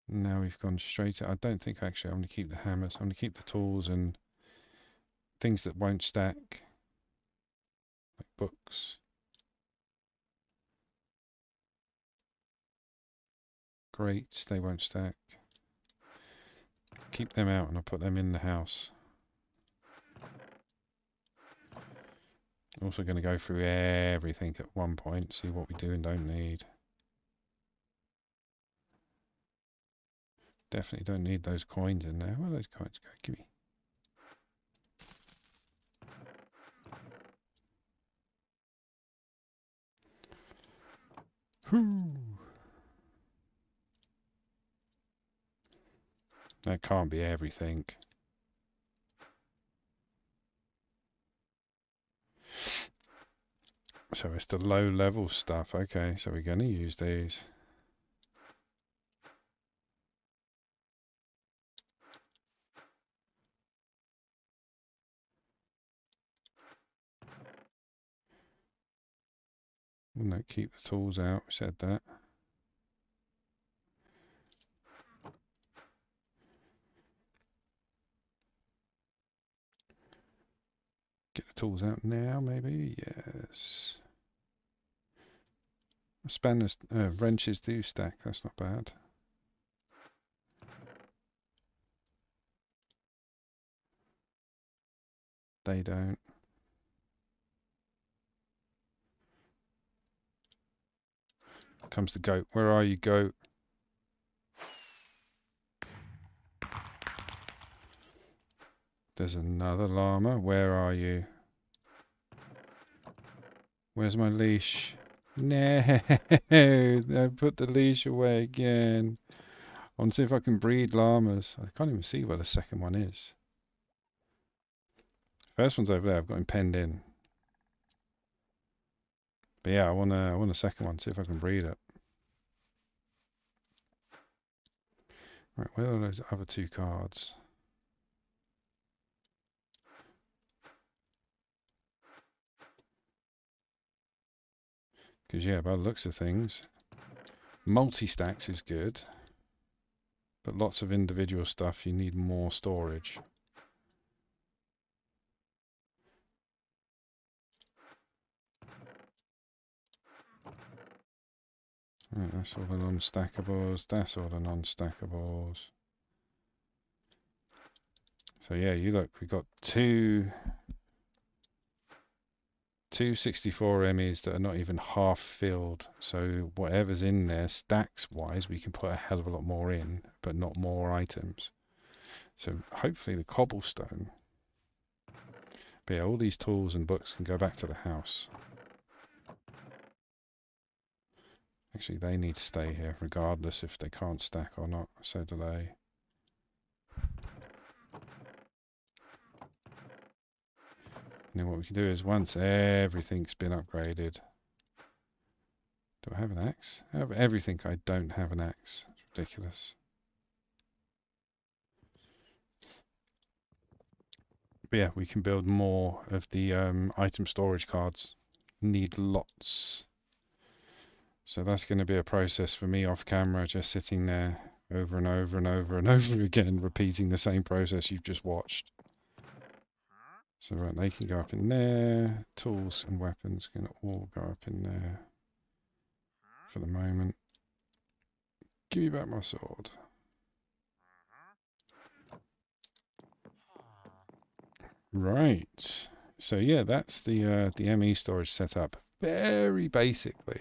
Speaker 1: Now we've gone straight. I don't think actually I'm going to keep the hammers. I'm going to keep the tools and things that won't stack, like books. Great, they won't stack. Keep them out and I'll put them in the house. Also going to go through everything at one point, see what we do and don't need. Definitely don't need those coins in there. Where are those coins go? Give me. Whoo! That can't be everything. So it's the low level stuff. Okay, so we're going to use these. No, keep the tools out. We said that. Get the tools out now, maybe? Yes. Spanners, wrenches do stack. That's not bad. They don't. Comes the goat. Where are you, goat? There's another llama. Where are you? Where's my leash? No, I put the leash away again. I want to see if I can breed llamas. I can't even see where the second one is. First one's over there. I've got him penned in. But yeah, I want a second one. See if I can breed it. Right, where are those other two cards? Because yeah, by the looks of things, multi-stacks is good, but lots of individual stuff you need more storage. Right, that's all the non-stackables. That's all the non-stackables. So yeah, you look, we've got two 64 Emmys that are not even half filled. So whatever's in there, stacks-wise, we can put a hell of a lot more in, but not more items. So hopefully the cobblestone. But yeah, all these tools and books can go back to the house. Actually, they need to stay here, regardless if they can't stack or not. So do they. And then what we can do is, once everything's been upgraded... Do I have an axe? I have everything. I don't have an axe. It's ridiculous. But yeah, we can build more of the item storage cards. Need lots. So that's going to be a process for me off camera, just sitting there over and over and over and over again, repeating the same process you've just watched. So right, they can go up in there. Tools and weapons can all go up in there for the moment. Give me back my sword. Right. So yeah, that's the ME storage setup. Very basically.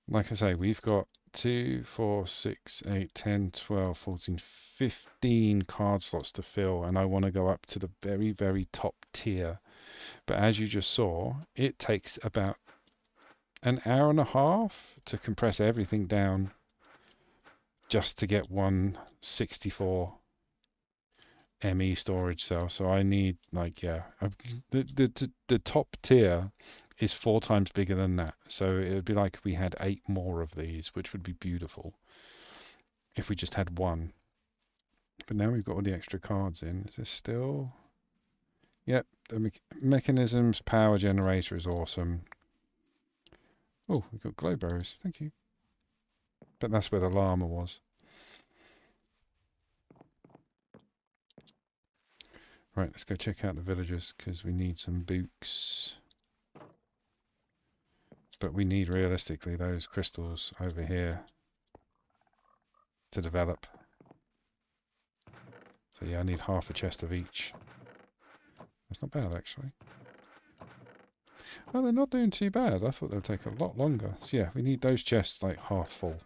Speaker 1: Like I say, we've got 2, 4, 6, 8, 10, 12, 14, 15 card slots to fill, and I want to go up to the very, very top tier. But as you just saw, it takes about an hour and a half to compress everything down just to get one 64 ME storage cell. So I need, like, yeah, the top tier is 4 times bigger than that. So it would be like if we had 8 more of these, which would be beautiful if we just had one. But now we've got all the extra cards in. Is this still? Yep, the mechanism's power generator is awesome. Oh, we've got glow berries. Thank you. But that's where the llama was. Right, let's go check out the villagers because we need some books. But we need, realistically, those crystals over here to develop. So yeah, I need half a chest of each. That's not bad, actually. Oh, they're not doing too bad. I thought they'd take a lot longer. So yeah, we need those chests like half full.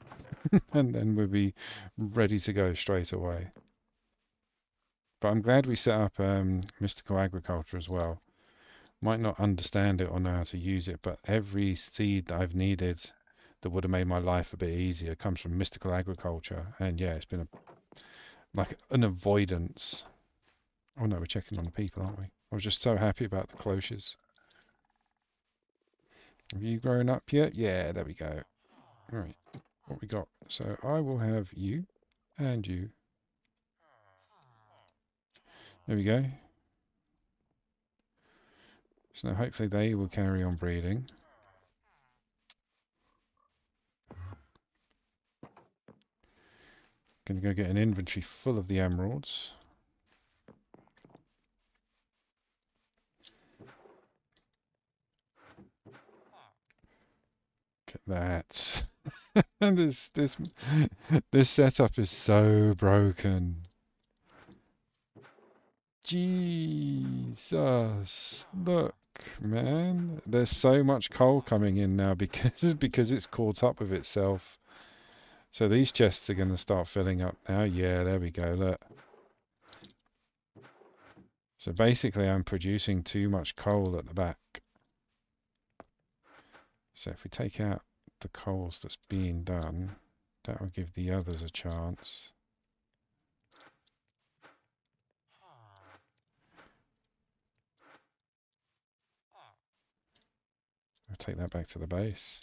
Speaker 1: And then we'll be ready to go straight away. But I'm glad we set up mystical agriculture as well. Might not understand it or know how to use it, but every seed that I've needed that would have made my life a bit easier comes from mystical agriculture. And yeah, it's been like an avoidance. Oh no, we're checking on the people, aren't we? I was just so happy about the cloches. Have you grown up yet? Yeah, there we go. Right, what we got? So I will have you and you. There we go. So now hopefully they will carry on breeding. Gonna go get an inventory full of the emeralds. Look at that. And this setup is so broken. Jesus, look, man. There's so much coal coming in now because it's caught up with itself. So these chests are going to start filling up now. Yeah, there we go, look. So basically I'm producing too much coal at the back. So if we take out the coals that's being done, that will give the others a chance. take that back to the base.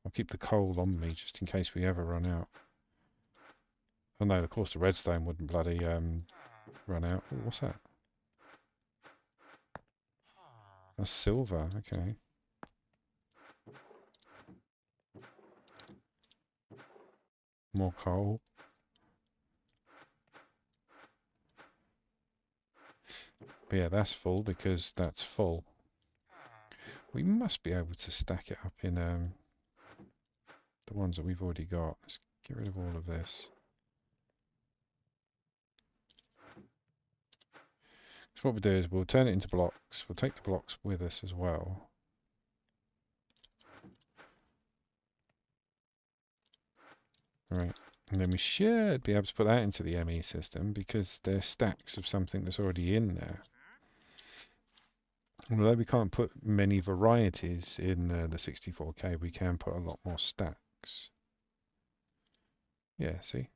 Speaker 1: I'll keep the coal on me just in case we ever run out. Oh no, of course the redstone wouldn't bloody run out. Ooh, what's that? That's silver, okay. More coal. But yeah, that's full because that's full. We must be able to stack it up in the ones that we've already got. Let's get rid of all of this. So what we'll do is we'll turn it into blocks. We'll take the blocks with us as well. Right, and then we should be able to put that into the ME system because they're stacks of something that's already in there. Although we can't put many varieties in the 64K, we can put a lot more stacks. Yeah, see?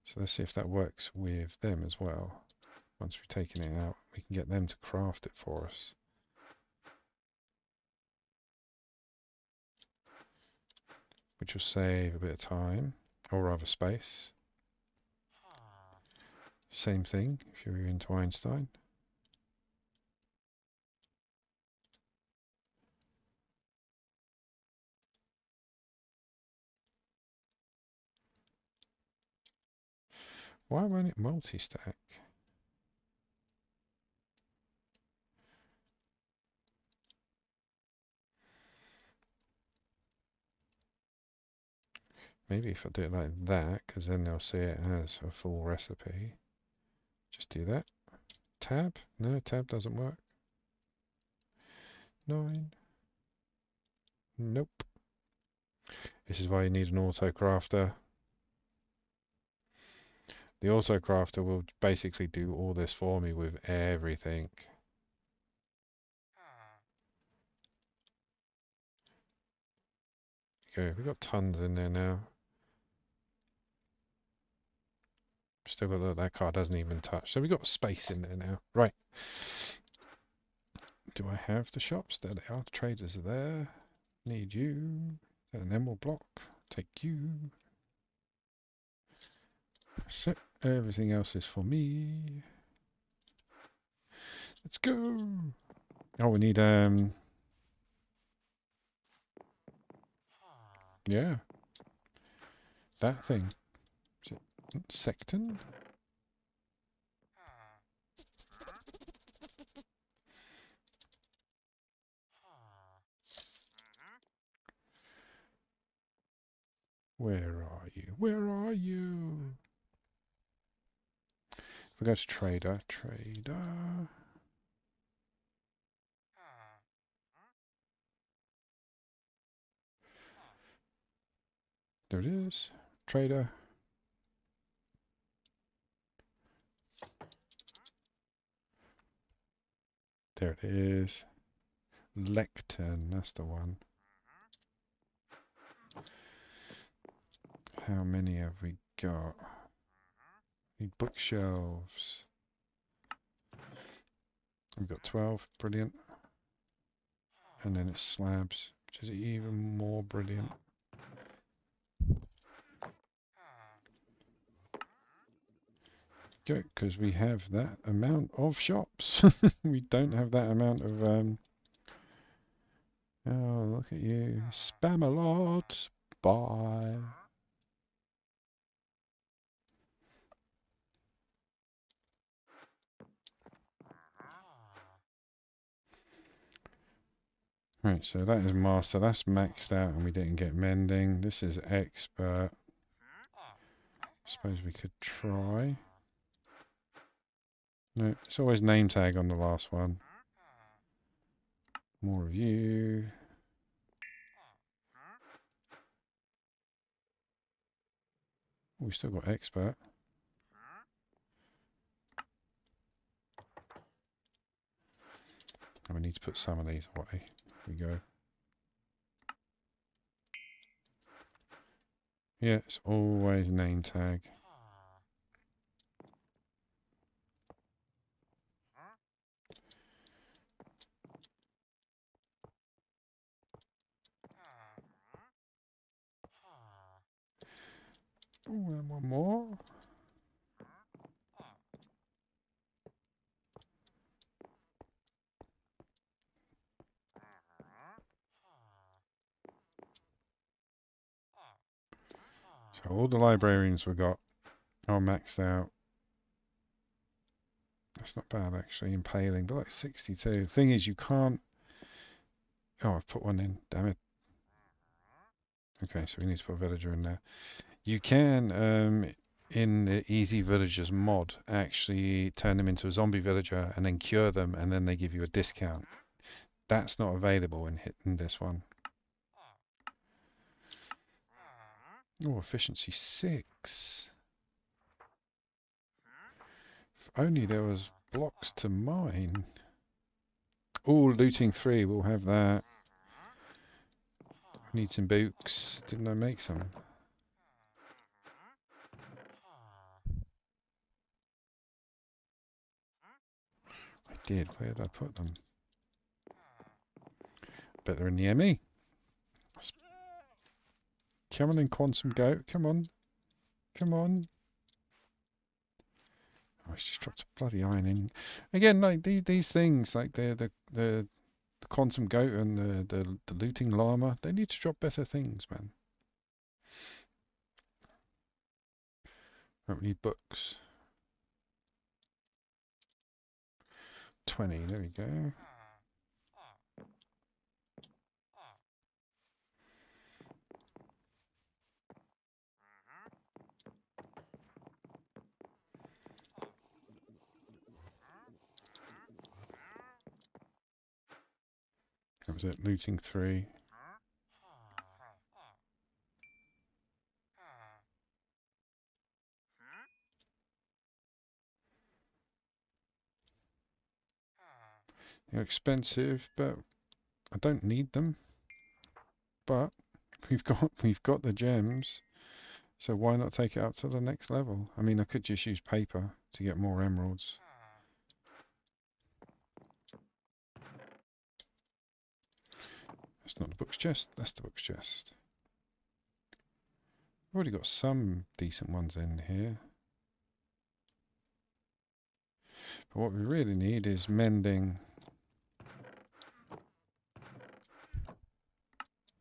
Speaker 1: So let's see if that works with them as well. Once we've taken it out, we can get them to craft it for us. Which will save a bit of time, or rather space. Same thing if you're into Einstein. Why won't it multi-stack? Maybe if I do it like that, because then they'll see it as a full recipe. Just do that. Tab? No, tab doesn't work. 9. Nope. This is why you need an auto-crafter. The auto-crafter will basically do all this for me with everything. Okay, we've got tons in there now. Still got that car doesn't even touch. So we've got space in there now. Right. Do I have the shops? There they are. The traders are there. Need you. An emerald block. Take you. So everything else is for me. Let's go. Oh, we need yeah. That thing. Is it Secton? Where are you? Where are you? If we go to trader, there it is. Trader. There it is. Lectern, that's the one. How many have we got? Need bookshelves. We've got 12, brilliant. And then it's slabs, which is even more brilliant. Good, because we have that amount of shops. We don't have that amount of oh, look at you. Spam a lot. Bye. Right, so that is master. That's maxed out and we didn't get mending. This is expert. Suppose we could try. No, it's always name tag on the last one. More review. We still got expert. And we need to put some of these away. Here we go. Yeah, it's always name tag. All the librarians we got are maxed out. That's not bad actually, impaling, but like 62. The thing is you can't... Oh, I've put one in, damn it. Okay, so we need to put a villager in there. You can, in the Easy Villagers mod, actually turn them into a zombie villager and then cure them, and then they give you a discount. That's not available in this one. Oh, efficiency 6. If only there was blocks to mine. Oh, looting 3, we'll have that. Need some books. Didn't I make some? I did. Where did I put them? Bet they're in the ME. Come on in, Quantum Goat. Come on. Come on. Oh, it's just dropped a bloody iron in. Again, like these things, like the Quantum Goat and the looting llama, they need to drop better things, man. Right, we need books. 20, there we go. That was it, looting 3. They're expensive, but I don't need them. But we've got the gems, so why not take it up to the next level? I mean, I could just use paper to get more emeralds. That's not the book's chest, that's the book's chest. I've already got some decent ones in here. But what we really need is mending.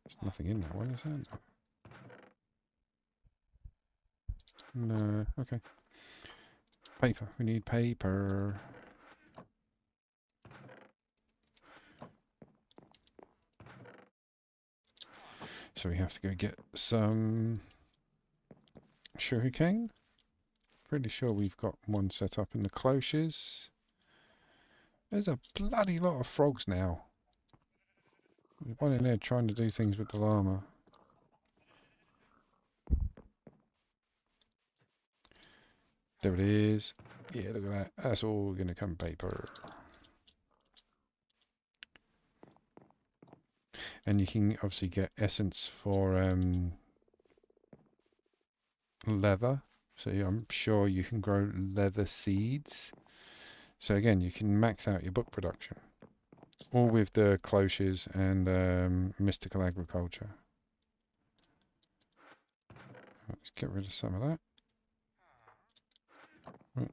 Speaker 1: There's nothing in that one, is there? No, okay. Paper, we need paper. So we have to go get some sugarcane. Pretty sure we've got one set up in the cloches. There's a bloody lot of frogs now. There's one in there trying to do things with the llama. There it is. Yeah, look at that. That's all going to come paper. And you can obviously get essence for leather. So I'm sure you can grow leather seeds. So again, you can max out your book production. All with the cloches and mystical agriculture. Let's get rid of some of that. Right.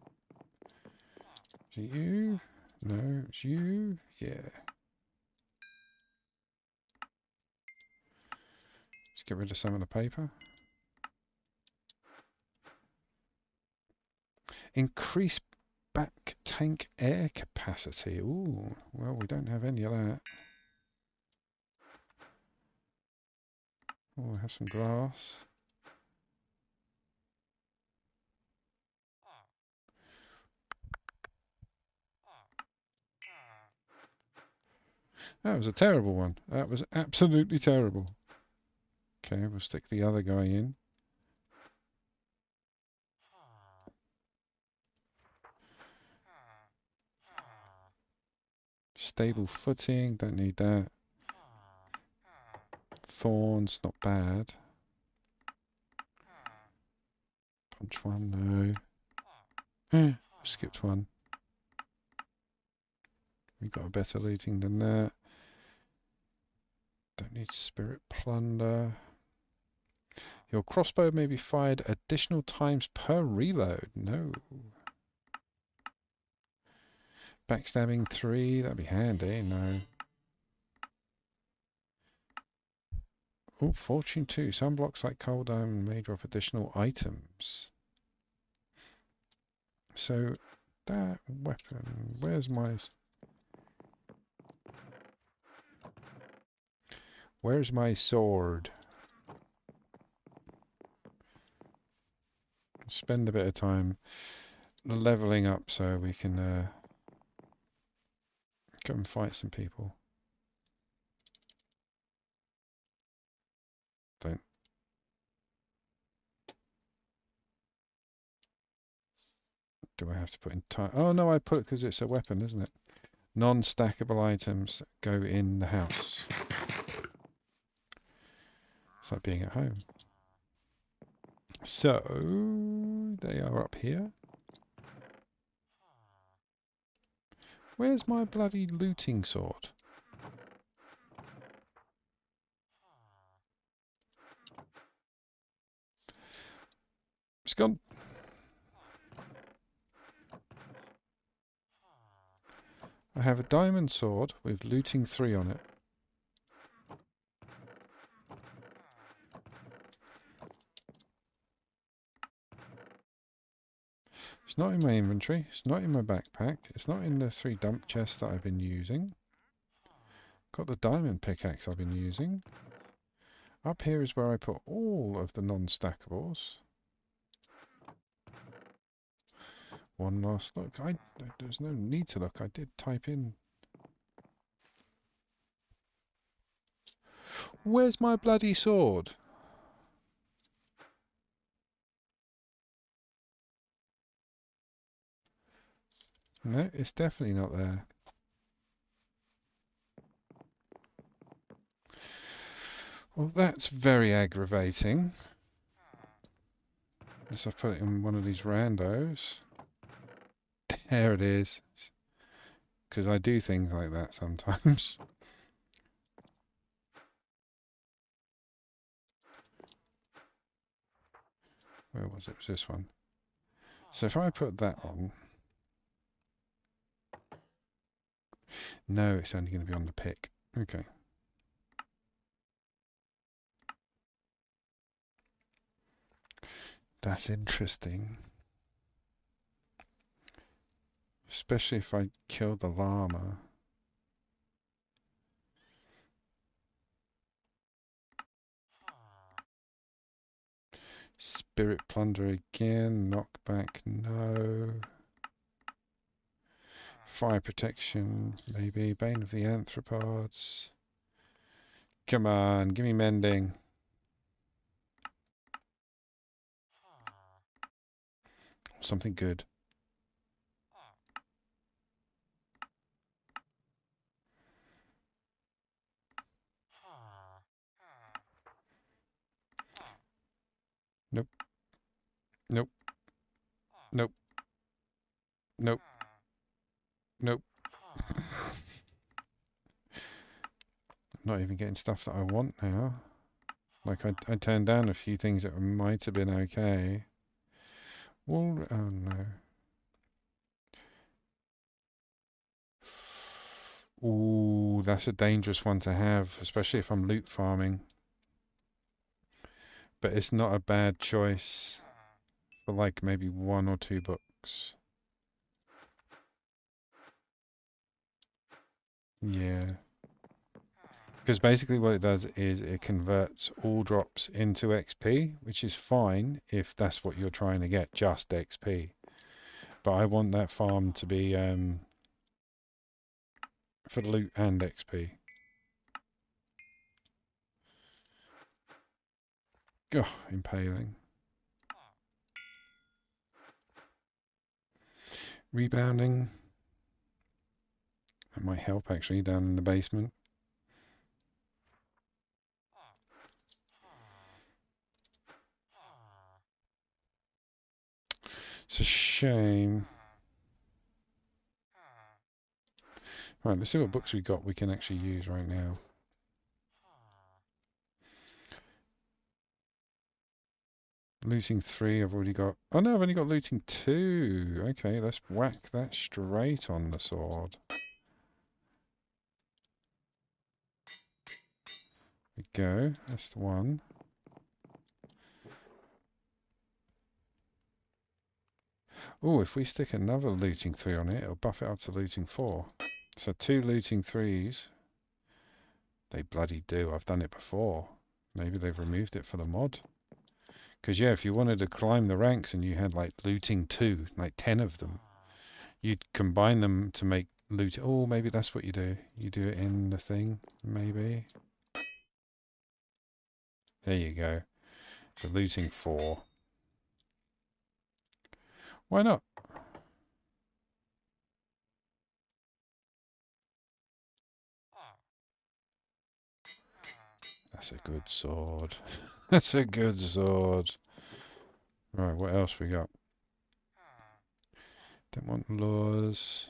Speaker 1: Is it you? No, it's you. Yeah. Let's get rid of some of the paper. Increase back tank air capacity. Ooh, well, we don't have any of that. Oh, I have some glass. That was a terrible one. That was absolutely terrible. Okay, we'll stick the other guy in. Stable footing, don't need that. Thorns, not bad. Punch one, no. Skipped one. We got a better looting than that. Don't need spirit plunder. Your crossbow may be fired additional times per reload. No. Backstabbing 3, that'd be handy. No. Oh, Fortune 2. Some blocks like coal diamond made of additional items. So, that weapon... Where's my... Where's my sword? Spend a bit of time leveling up so we can go and fight some people. Don't. Do I have to put in time? Oh no, I put because it's a weapon, isn't it? Non-stackable items go in the house. It's like being at home. So they are up here. Where's my bloody looting sword? It's gone. I have a diamond sword with looting 3 on it. It's not in my inventory. It's not in my backpack. It's not in the 3 dump chests that I've been using. Got the diamond pickaxe I've been using. Up here is where I put all of the non-stackables. One last look. There's no need to look. I did type in. Where's my bloody sword? No, it's definitely not there. Well, that's very aggravating. Unless I put it in one of these randos. There it is. Because I do things like that sometimes. Where was it? It was this one. So if I put that on... No, it's only going to be on the pick. Okay. That's interesting. Especially if I kill the llama. Spirit plunder again. Knockback, no. Fire protection, maybe. Bane of the Anthropods. Come on, give me mending. Something good. Nope. Nope. Nope. Nope. Nope. Not even getting stuff that I want now. Like I turned down a few things that might have been okay. Well, oh no. Ooh, that's a dangerous one to have, especially if I'm loot farming. But it's not a bad choice for like maybe 1 or 2 books. Yeah. Because basically what it does is it converts all drops into XP, which is fine if that's what you're trying to get, just XP. But I want that farm to be for loot and XP. Oh, impaling. Rebounding. That might help actually down in the basement. It's a shame. Right, let's see what books we got we can actually use right now. Looting 3, I've already got... Oh no, I've only got looting 2. Okay, let's whack that straight on the sword. There we go. That's the one. Oh, if we stick another looting 3 on it, it'll buff it up to looting 4. So 2 looting 3s. They bloody do. I've done it before. Maybe they've removed it for the mod. Because, yeah, if you wanted to climb the ranks and you had, like, looting 2, like 10 of them, you'd combine them to make loot. Oh, maybe that's what you do. You do it in the thing, maybe. There you go. The looting 4. Why not? That's a good sword. That's a good sword. Right, what else we got? Don't want laws.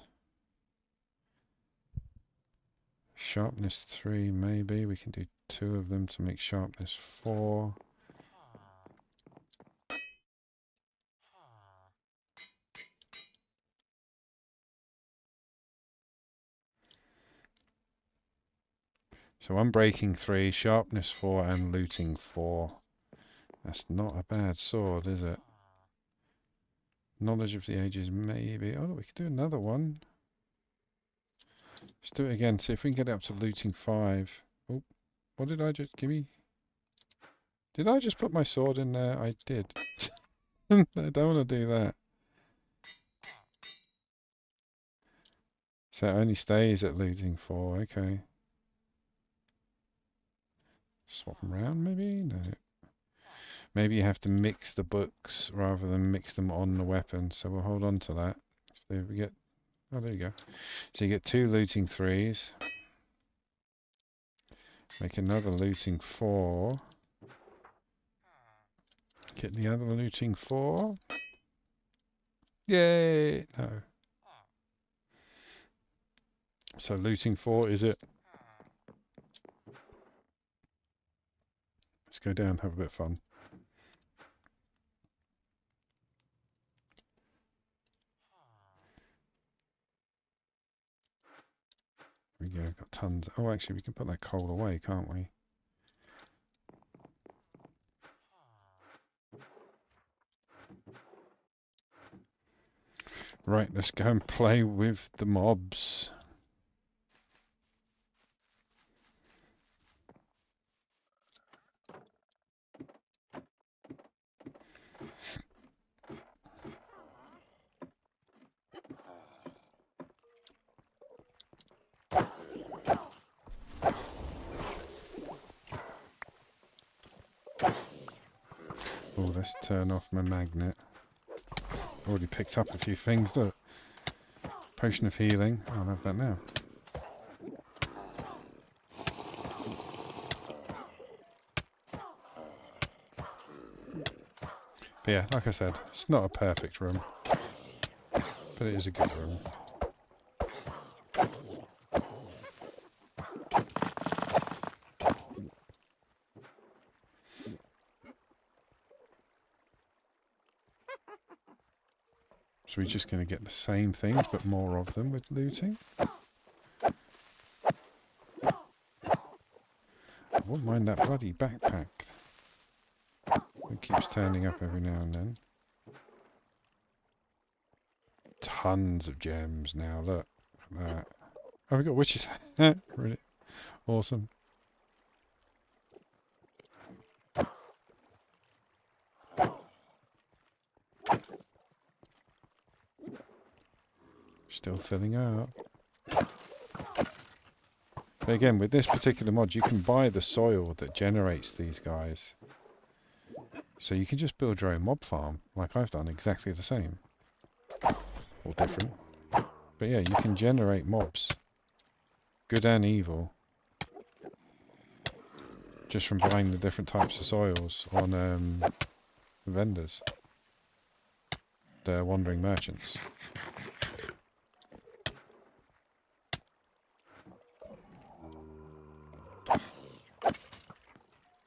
Speaker 1: Sharpness 3, maybe. We can do 2 of them to make sharpness 4. So unbreaking 3, sharpness 4, and looting 4. That's not a bad sword, is it? Knowledge of the ages, maybe. Oh, we could do another one. Let's do it again. See if we can get it up to looting 5. Oh, what did I just give me? Did I just put my sword in there? I did. I don't want to do that. So it only stays at looting 4. Okay. Swap them around, maybe? No. Maybe you have to mix the books rather than mix them on the weapon. So we'll hold on to that. If we get... Oh, there you go. So you get 2 looting 3s. Make another looting 4. Get the other looting 4. Yay! No. So looting 4, is it? Let's go down, have a bit of fun. There we go, got tons. Oh, actually, we can put that coal away, can't we? Right, let's go and play with the mobs. Oh, let's turn off my magnet. Already picked up a few things, look. Potion of healing. I'll have that now. But yeah, like I said, it's not a perfect room, but it is a good room. So we're just going to get the same things, but more of them with looting. I wouldn't mind that bloody backpack. It keeps turning up every now and then. Tons of gems now, look at that. Oh, we got witch's hat. Really awesome. Still filling up. But again, with this particular mod, you can buy the soil that generates these guys. So you can just build your own mob farm, like I've done exactly the same. Or different. But yeah, you can generate mobs. Good and evil. Just from buying the different types of soils on vendors. The wandering merchants.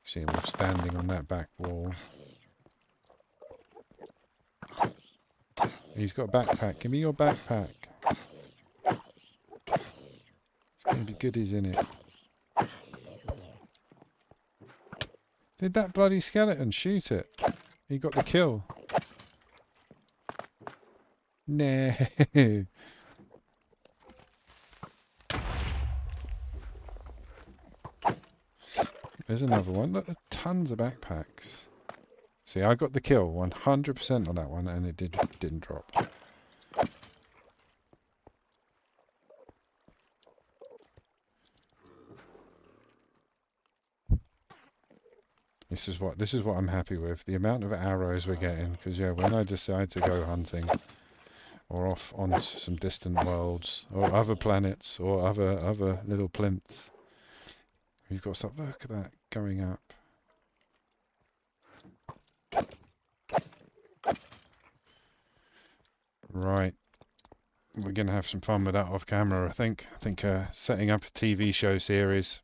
Speaker 1: See him standing on that back wall. He's got a backpack. Give me your backpack. It's going to be goodies in it. Did that bloody skeleton shoot it? He got the kill. No. There's another one. Look, there's tons of backpacks. See, I got the kill 100% on that one, and it didn't drop. This is what I'm happy with. The amount of arrows we're getting, because yeah, when I decide to go hunting or off on some distant worlds or other planets or other little plinths, we've got stuff. Look at that going up. Right, we're gonna have some fun with that off camera. I think setting up a TV show series,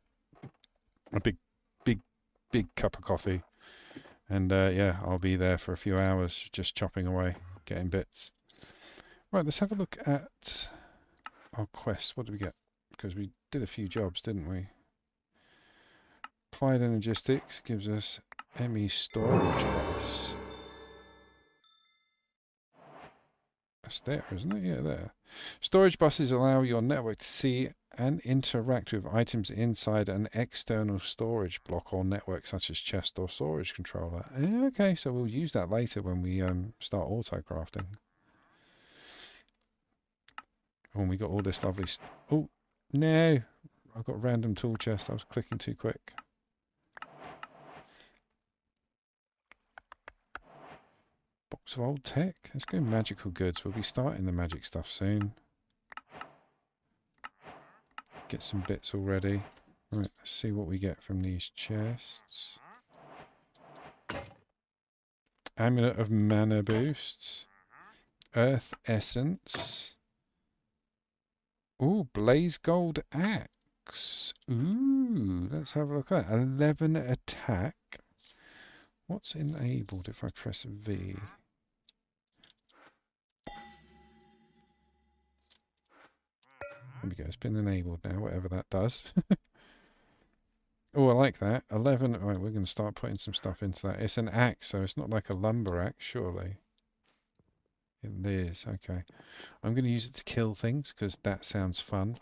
Speaker 1: a big cup of coffee. And yeah, I'll be there for a few hours just chopping away, getting bits. Right, let's have a look at our quest. What did we get? Because we did a few jobs, didn't we? Applied Energistics gives us ME storage bus. That's there, isn't it? Yeah, there. Storage buses allow your network to see and interact with items inside an external storage block or network such as chest or storage controller. Okay, so we'll use that later when we start auto-crafting. Oh, and we got all this lovely oh, no! I got random tool chest. I was clicking too quick. Box of old tech. Let's go magical goods. We'll be starting the magic stuff soon. Get some bits already. Right, let's see what we get from these chests. Amulet of mana boosts. Earth essence. Ooh, blaze gold axe. Ooh, let's have a look at that. 11 attack. What's enabled if I press V? There we go, it's been enabled now, whatever that does. Oh, I like that. 11, right, we're going to start putting some stuff into that. It's an axe, so it's not like a lumber axe, surely. It is, okay. I'm going to use it to kill things, because that sounds fun.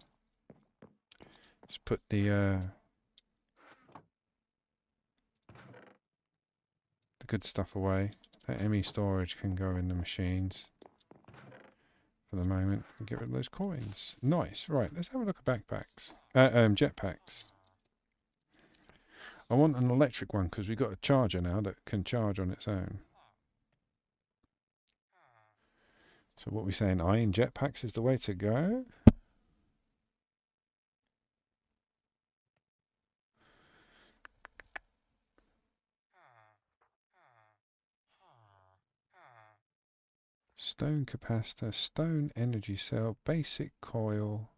Speaker 1: Let's put the good stuff away. That ME storage can go in the machines. For the moment, and get rid of those coins. Nice, right, let's have a look at backpacks. Jetpacks. I want an electric one because we've got a charger now that can charge on its own. So what we're saying, iron jetpacks is the way to go? Stone capacitor, stone energy cell, basic coil.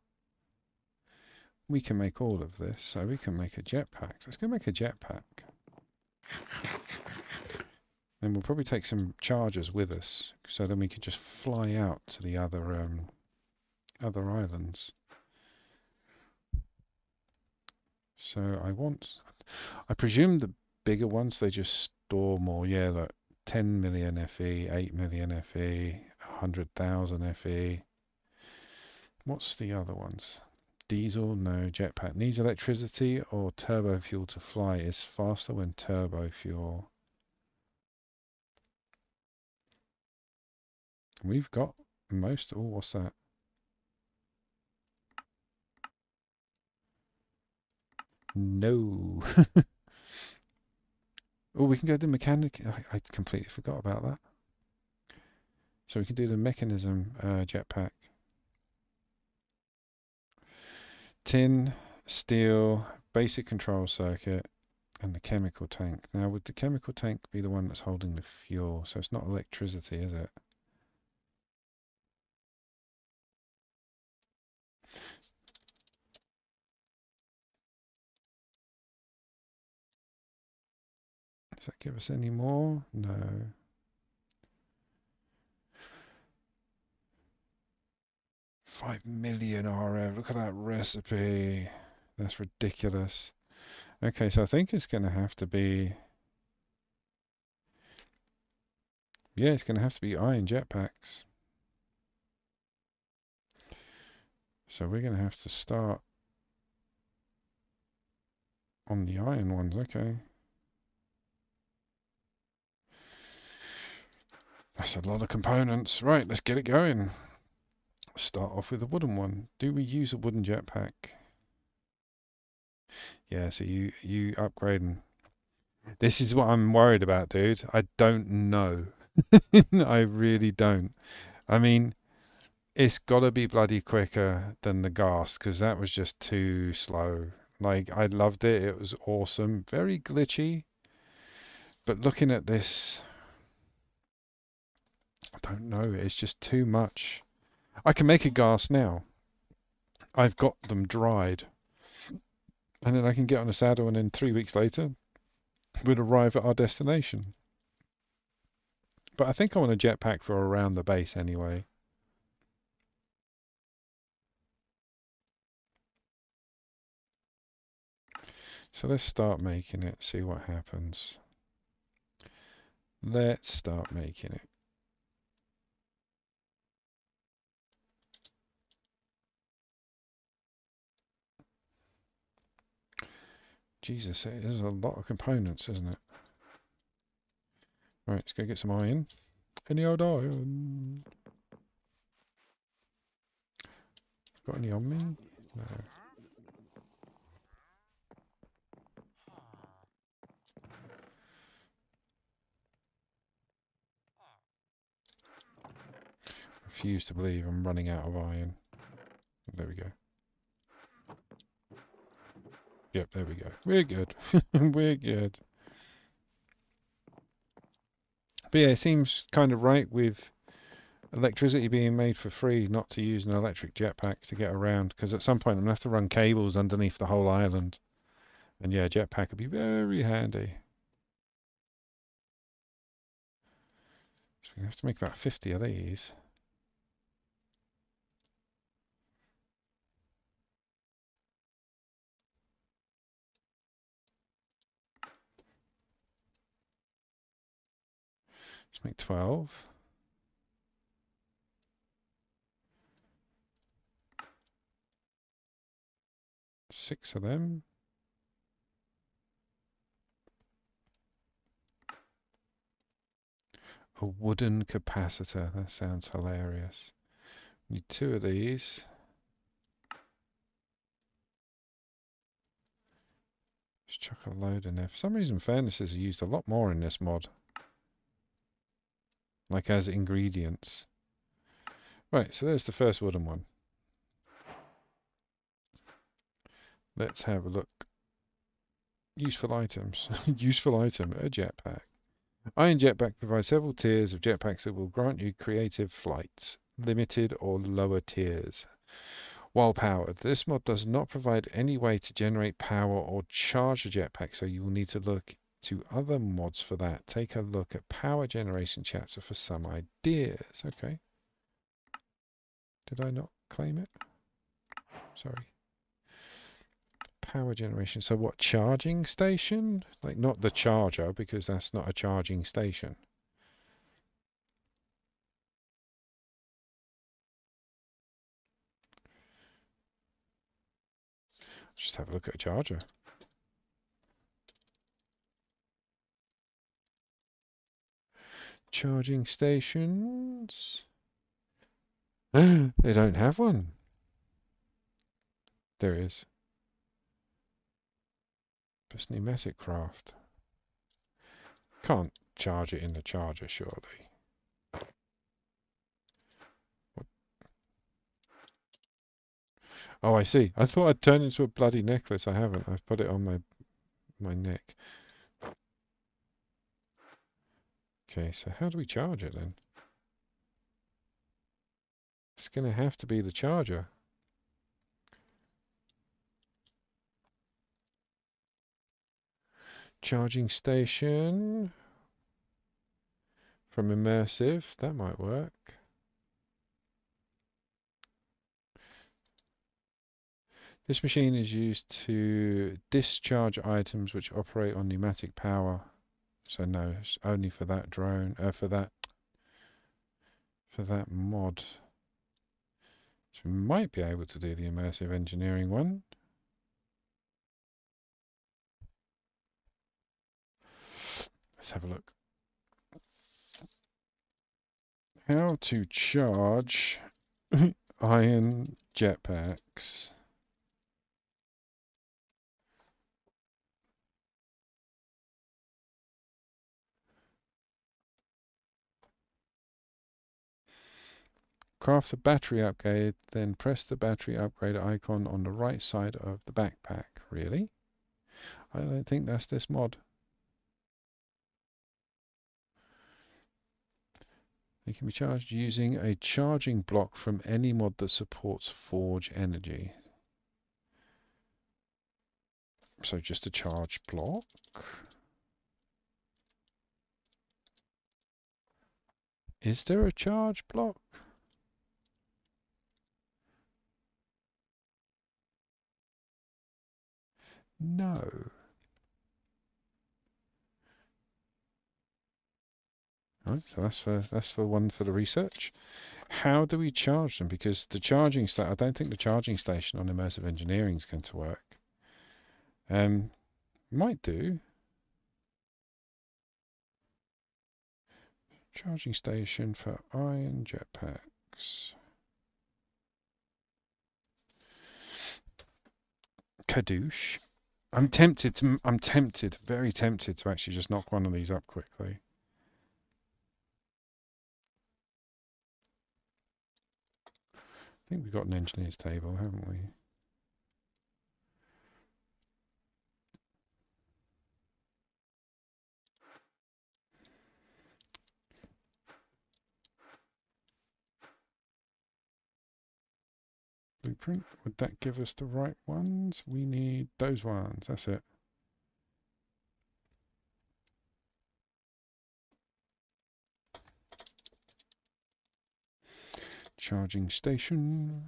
Speaker 1: We can make all of this, so we can make a jetpack. Let's go make a jetpack. Then we'll probably take some chargers with us, so then we can just fly out to the other islands. So I presume the bigger ones, they just store more. Yeah, look, 10 million FE, 8 million FE, 100,000 FE. What's the other ones? Diesel, no. Jetpack needs electricity or turbo fuel to fly. Is faster when turbo fuel. We've got most. Oh, what's that? No. Oh, we can go to mechanic. I completely forgot about that. So we can do the mechanism jetpack. Tin, steel, basic control circuit, and the chemical tank. Now, would the chemical tank be the one that's holding the fuel? So it's not electricity, is it? Does that give us any more? No. $5 million RF. Look at that recipe. That's ridiculous. Okay, so I think it's going to have to be Yeah, it's going to have to be iron jetpacks. So we're going to have to start on the iron ones, okay. That's a lot of components. Right, let's get it going. Start off with a wooden one. Do we use a wooden jetpack? Yeah, so you upgrading. This is what I'm worried about, dude. I don't know. I really don't. I mean, it's got to be bloody quicker than the gas because that was just too slow. Like, I loved it. It was awesome. Very glitchy. But looking at this, I don't know. It's just too much. I can make a gas now. I've got them dried. And then I can get on a saddle and then 3 weeks later we'd arrive at our destination. But I think I want a jetpack for around the base anyway. So let's start making it, see what happens. Let's start making it. Jesus, it is a lot of components, isn't it? Right, let's go get some iron. Any old iron? Got any on me? No. Refuse to believe I'm running out of iron. There we go. Yep, there we go. We're good. We're good. But yeah, it seems kind of right with electricity being made for free not to use an electric jetpack to get around, because at some point I'm going to have to run cables underneath the whole island. And yeah, jetpack would be very handy. So we have to make about 50 of these. Let's make 12. Six of them. A wooden capacitor. That sounds hilarious. Need two of these. Just chuck a load in there. For some reason, furnaces are used a lot more in this mod. Like as ingredients. Right, so there's the first wooden one. Let's have a look. Useful items. Useful item, a jetpack. Iron Jetpack provides several tiers of jetpacks that will grant you creative flights, limited or lower tiers. While powered, this mod does not provide any way to generate power or charge a jetpack, so you will need to look to other mods for that. Take a look at power generation chapter for some ideas. Okay. Did I not claim it? Sorry. Power generation. So what, charging station? Like not the charger, because that's not a charging station. Just have a look at a charger. Charging stations. They don't have one. There is. It's pneumatic craft. Can't charge it in the charger, surely. What? Oh, I see. I thought I'd turned into a bloody necklace. I haven't. I've put it on my neck. Okay, so how do we charge it then? It's going to have to be the charger. Charging station. From immersive. That might work. This machine is used to discharge items which operate on pneumatic power. So no, it's only for that drone, for that for that mod. So we might be able to do the immersive engineering one. Let's have a look. How to charge iron jetpacks. Craft the battery upgrade, then press the battery upgrade icon on the right side of the backpack. Really? I don't think that's this mod. They can be charged using a charging block from any mod that supports Forge Energy. So just a charge block. Is there a charge block? No. Right, so that's for one for the research. How do we charge them? Because the charging station, I don't think the charging station on immersive engineering is going to work. Might do. Charging station for iron jetpacks. Kadoosh. I'm tempted, very tempted to actually just knock one of these up quickly. I think we've got an engineer's table, haven't we? Blueprint. Would that give us the right ones? We need those ones. That's it. Charging station.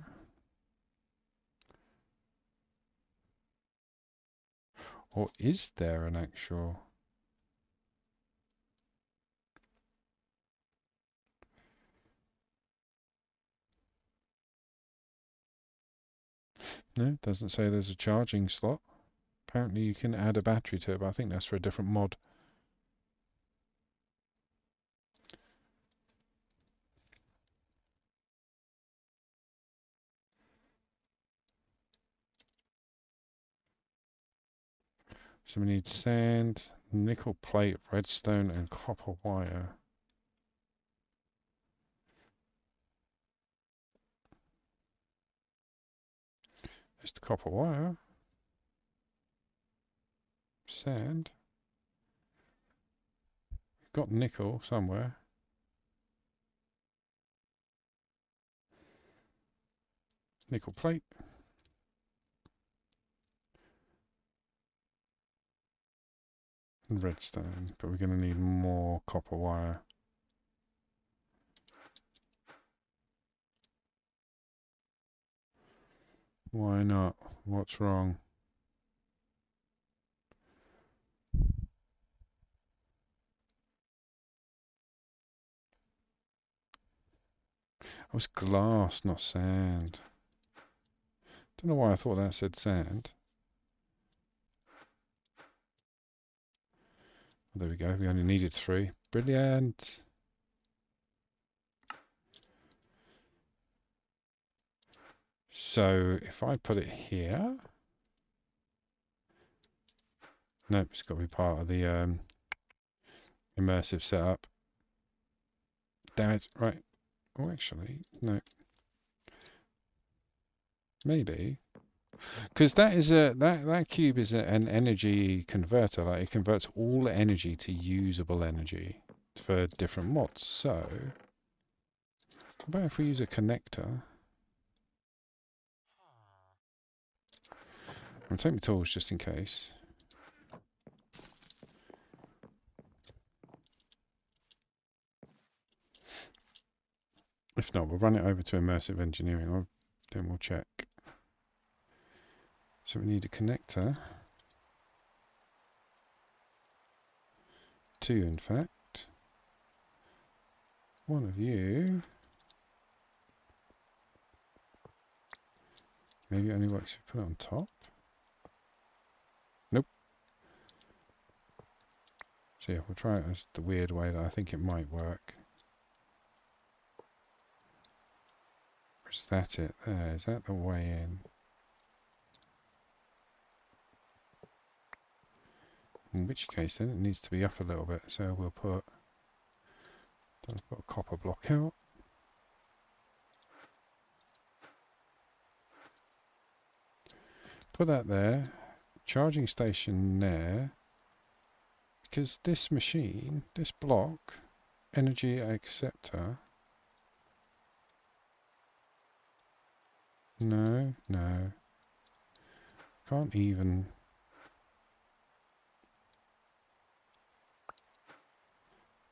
Speaker 1: Or is there an actual... No, it doesn't say there's a charging slot. Apparently you can add a battery to it, but I think that's for a different mod. So we need sand, nickel plate, redstone, and copper wire. There's the copper wire. Sand. Got nickel somewhere. Nickel plate. And redstone. But we're going to need more copper wire. Why not? What's wrong? Oh, it's glass, not sand. Don't know why I thought that said sand. Oh, there we go. We only needed 3. Brilliant. So if I put it here... Nope, it's got to be part of the immersive setup. Damn it. Right. Oh, actually, no. Maybe. Because that cube is an energy converter. Like it converts all energy to usable energy for different mods. So, how about if we use a connector? I'll take my tools just in case. If not, we'll run it over to immersive engineering, or then we'll check. So we need a connector. 2, in fact. One of you. Maybe it only works if you put it on top? Nope. So yeah, we'll try it as the weird way that I think it might work. Or is that it there? Is that the way in? In which case then it needs to be up a little bit, so we'll put a copper block out. Put that there, charging station there, because this machine, this block, energy acceptor, no, can't even.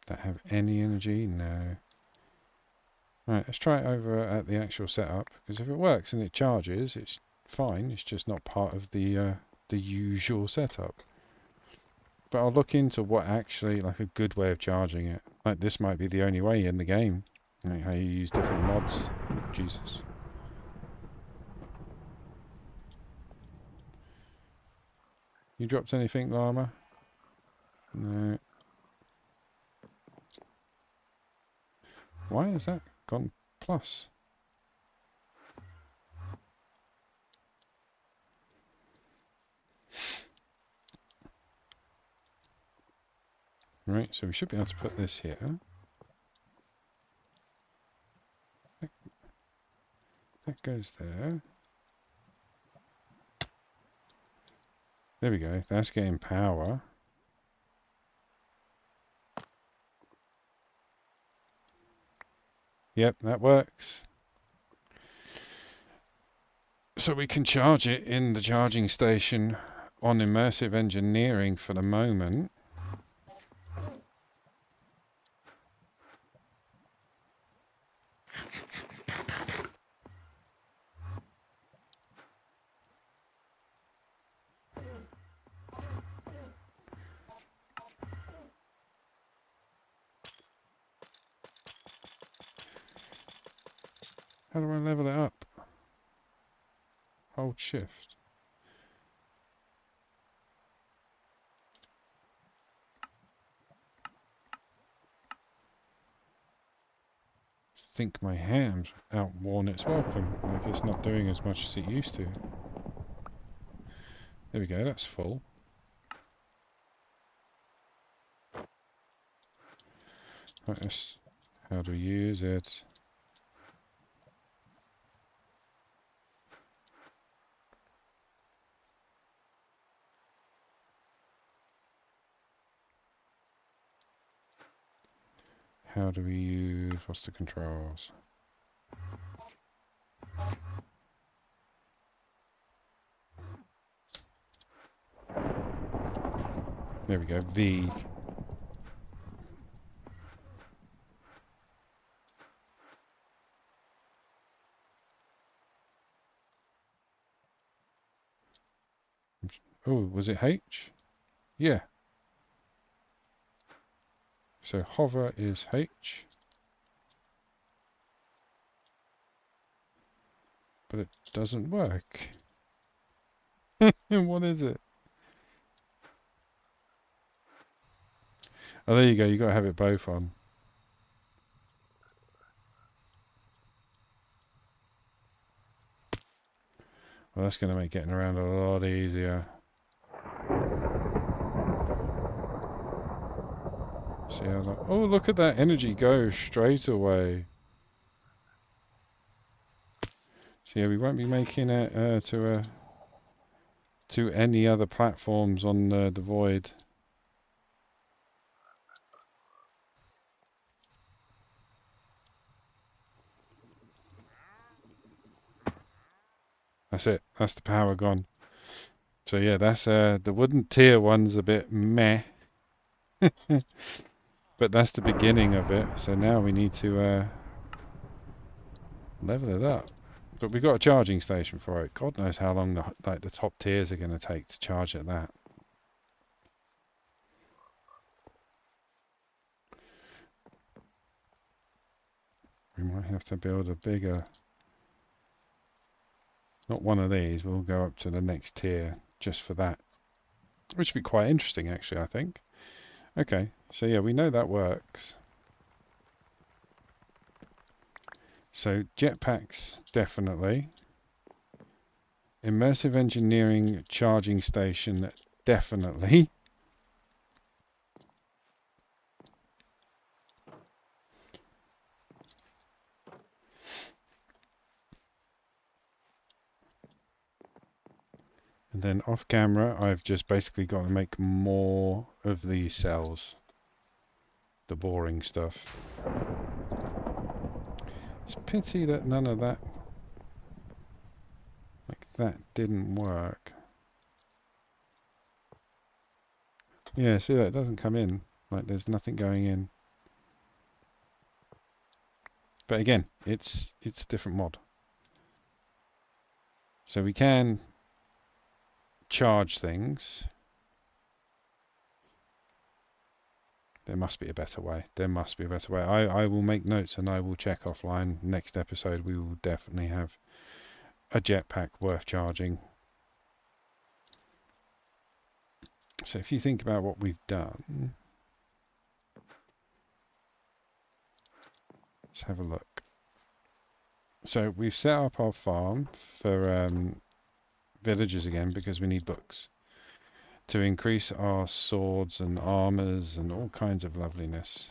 Speaker 1: That have any energy? No. Right, let's try it over at the actual setup, because if it works and it charges, it's fine, it's just not part of the usual setup. But I'll look into what actually, like a good way of charging it. Like this might be the only way in the game. Like how you use different mods. Jesus. You dropped anything, llama? No. Why has that gone plus? Right, so we should be able to put this here. That goes there. There we go, that's getting power. Yep, that works. So we can charge it in the charging station on immersive engineering for the moment. How do I level it up? Hold shift. Think my ham's outworn its welcome, like it's not doing as much as it used to. There we go, that's full. Right, how do we use it? How do we use, what's the controls? There we go, V. Oh, was it H? Yeah. So hover is H. But it doesn't work. What is it? Oh, there you go, you got to have it both on. Well, that's going to make getting around a lot easier. See how that... Oh, look at that energy go straight away. So yeah, we won't be making it to any other platforms on the Void. That's it. That's the power gone. So yeah, that's the wooden tier one's a bit meh. But that's the beginning of it. So now we need to level it up. But we've got a charging station for it. God knows how long the top tiers are going to take to charge at that. We might have to build a bigger Not one of these. We'll go up to the next tier just for that. Which would be quite interesting, actually, I think. Okay, so yeah, we know that works. So jetpacks, definitely. Immersive engineering charging station, definitely. And then off camera, I've just basically got to make more of these cells. The boring stuff. It's a pity that none of that, like that, didn't work. Yeah, see that, it doesn't come in. Like there's nothing going in. But again, it's a different mod. So we can charge things. There must be a better way. There must be a better way. I will make notes and I will check offline. Next episode we will definitely have a jetpack worth charging. So if you think about what we've done, let's have a look. So we've set up our farm for villagers again because we need books to increase our swords and armors and all kinds of loveliness.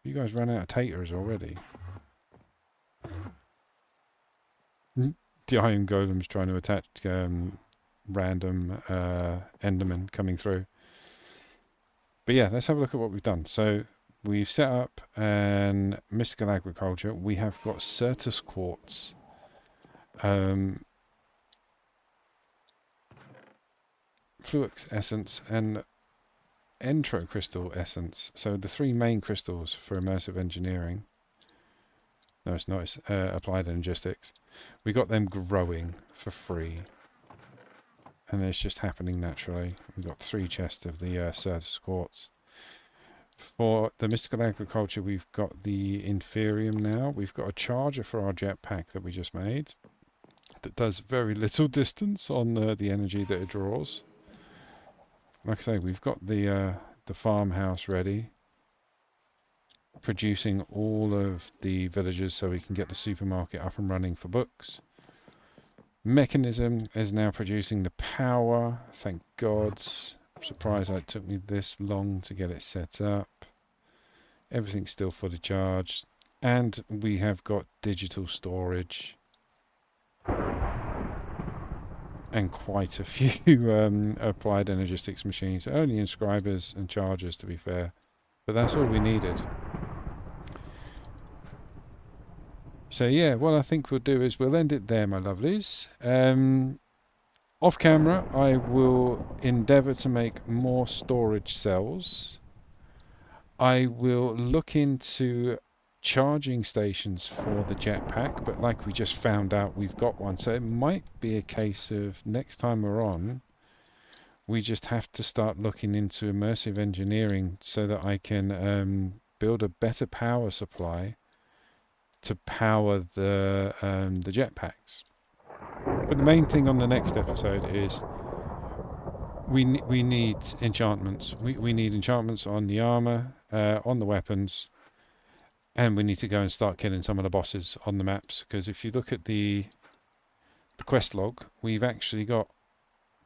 Speaker 1: You guys run out of taters already. The Iron Golem's trying to attack random Endermen coming through. But yeah, let's have a look at what we've done. So we've set up an mystical agriculture. We have got Certus quartz, Fluix essence, and Entro crystal essence. So the three main crystals for immersive engineering. No, it's not. It's applied energistics. We got them growing for free. And it's just happening naturally. We've got 3 chests of the Certus quartz. For the mystical agriculture, we've got the Inferium now. We've got a charger for our jetpack that we just made that does very little distance on the energy that it draws. Like I say, we've got the farmhouse ready, producing all of the villagers so we can get the supermarket up and running for books. Mechanism is now producing the power, thank God. I'm surprised it took me this long to get it set up. Everything's still fully charged. And we have got digital storage. And quite a few applied energistics machines. Only inscribers and chargers, to be fair. But that's all we needed. So yeah, what I think we'll do is we'll end it there, my lovelies. Off camera, I will endeavour to make more storage cells. I will look into charging stations for the jetpack, but like we just found out, we've got one. So it might be a case of next time we're on, we just have to start looking into immersive engineering so that I can build a better power supply to power the jetpacks. But the main thing on the next episode is we need enchantments. We need enchantments on the armor, on the weapons, and we need to go and start killing some of the bosses on the maps. Because if you look at the quest log, we've actually got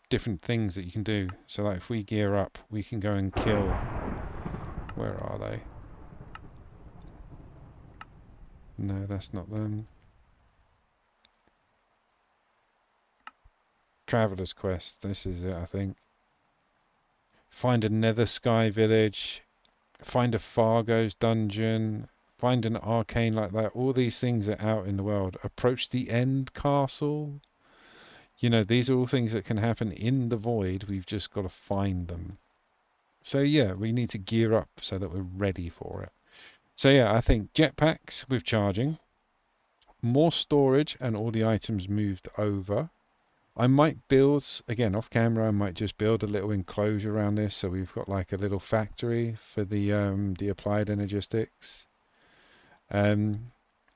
Speaker 1: different things that you can do. So like if we gear up, we can go and kill. Where are they? No, that's not them. Traveler's Quest. This is it, I think. Find a Nether Sky village. Find a Fargo's dungeon. Find an arcane like that. All these things are out in the world. Approach the End Castle. You know, these are all things that can happen in the void. We've just got to find them. So yeah, we need to gear up so that we're ready for it. So yeah, I think jetpacks with charging, more storage and all the items moved over. I might build, again off camera, I might just build a little enclosure around this so we've got like a little factory for the applied energistics.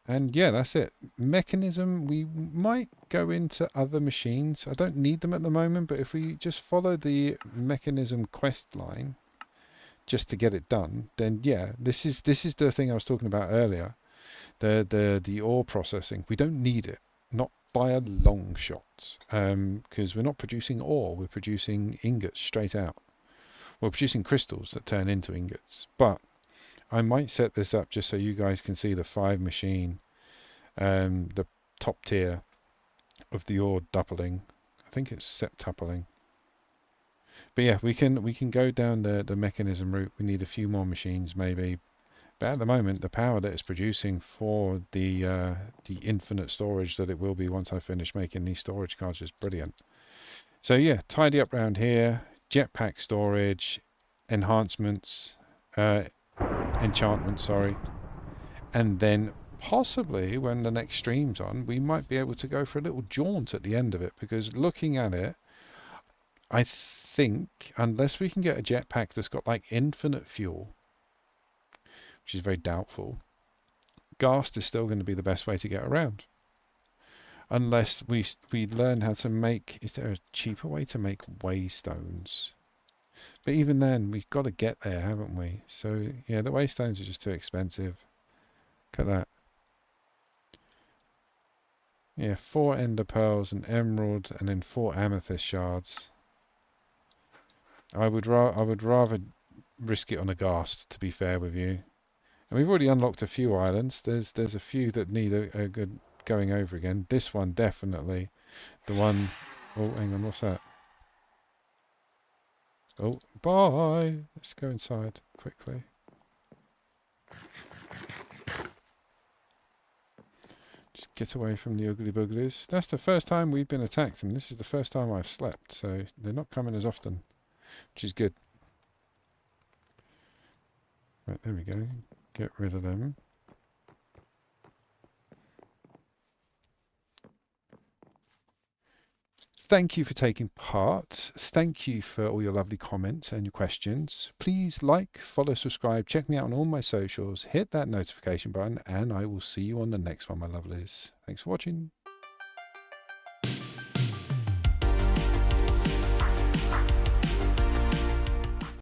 Speaker 1: And yeah, that's it. Mechanism, we might go into other machines. I don't need them at the moment, but if we just follow the mechanism quest line just to get it done, then yeah, this is the thing I was talking about earlier. The ore processing. We don't need it. Not by a long shot. Because we're not producing ore, we're producing ingots straight out. We're producing crystals that turn into ingots. But I might set this up just so you guys can see the 5 machine, the top tier of the ore doubling. I think it's septupling. But yeah, we can go down the mechanism route. We need a few more machines maybe. But at the moment, the power that it's producing for the infinite storage that it will be once I finish making these storage cards is brilliant. So yeah, tidy up around here. Jetpack storage, enhancements, uh, enchantment, sorry. And then possibly when the next stream's on, we might be able to go for a little jaunt at the end of it, because looking at it, I think unless we can get a jetpack that's got like infinite fuel, which is very doubtful, Ghast is still going to be the best way to get around. Unless we learn how to make, is there a cheaper way to make waystones? But even then, we've got to get there, haven't we? So yeah, the waystones are just too expensive. Look at that. Yeah, 4 ender pearls, an emerald, and then 4 amethyst shards. I would rather risk it on a ghast, to be fair with you. And we've already unlocked a few islands. There's a few that need a good going over again. This one definitely. The one, oh hang on, what's that? Oh, bye. Let's go inside quickly. Just get away from the ugly booglies. That's the first time we've been attacked, and this is the first time I've slept, so they're not coming as often, which is good. Right, there we go. Get rid of them. Thank you for taking part. Thank you for all your lovely comments and your questions. Please like, follow, subscribe, check me out on all my socials, hit that notification button, and I will see you on the next one, my lovelies. Thanks for watching.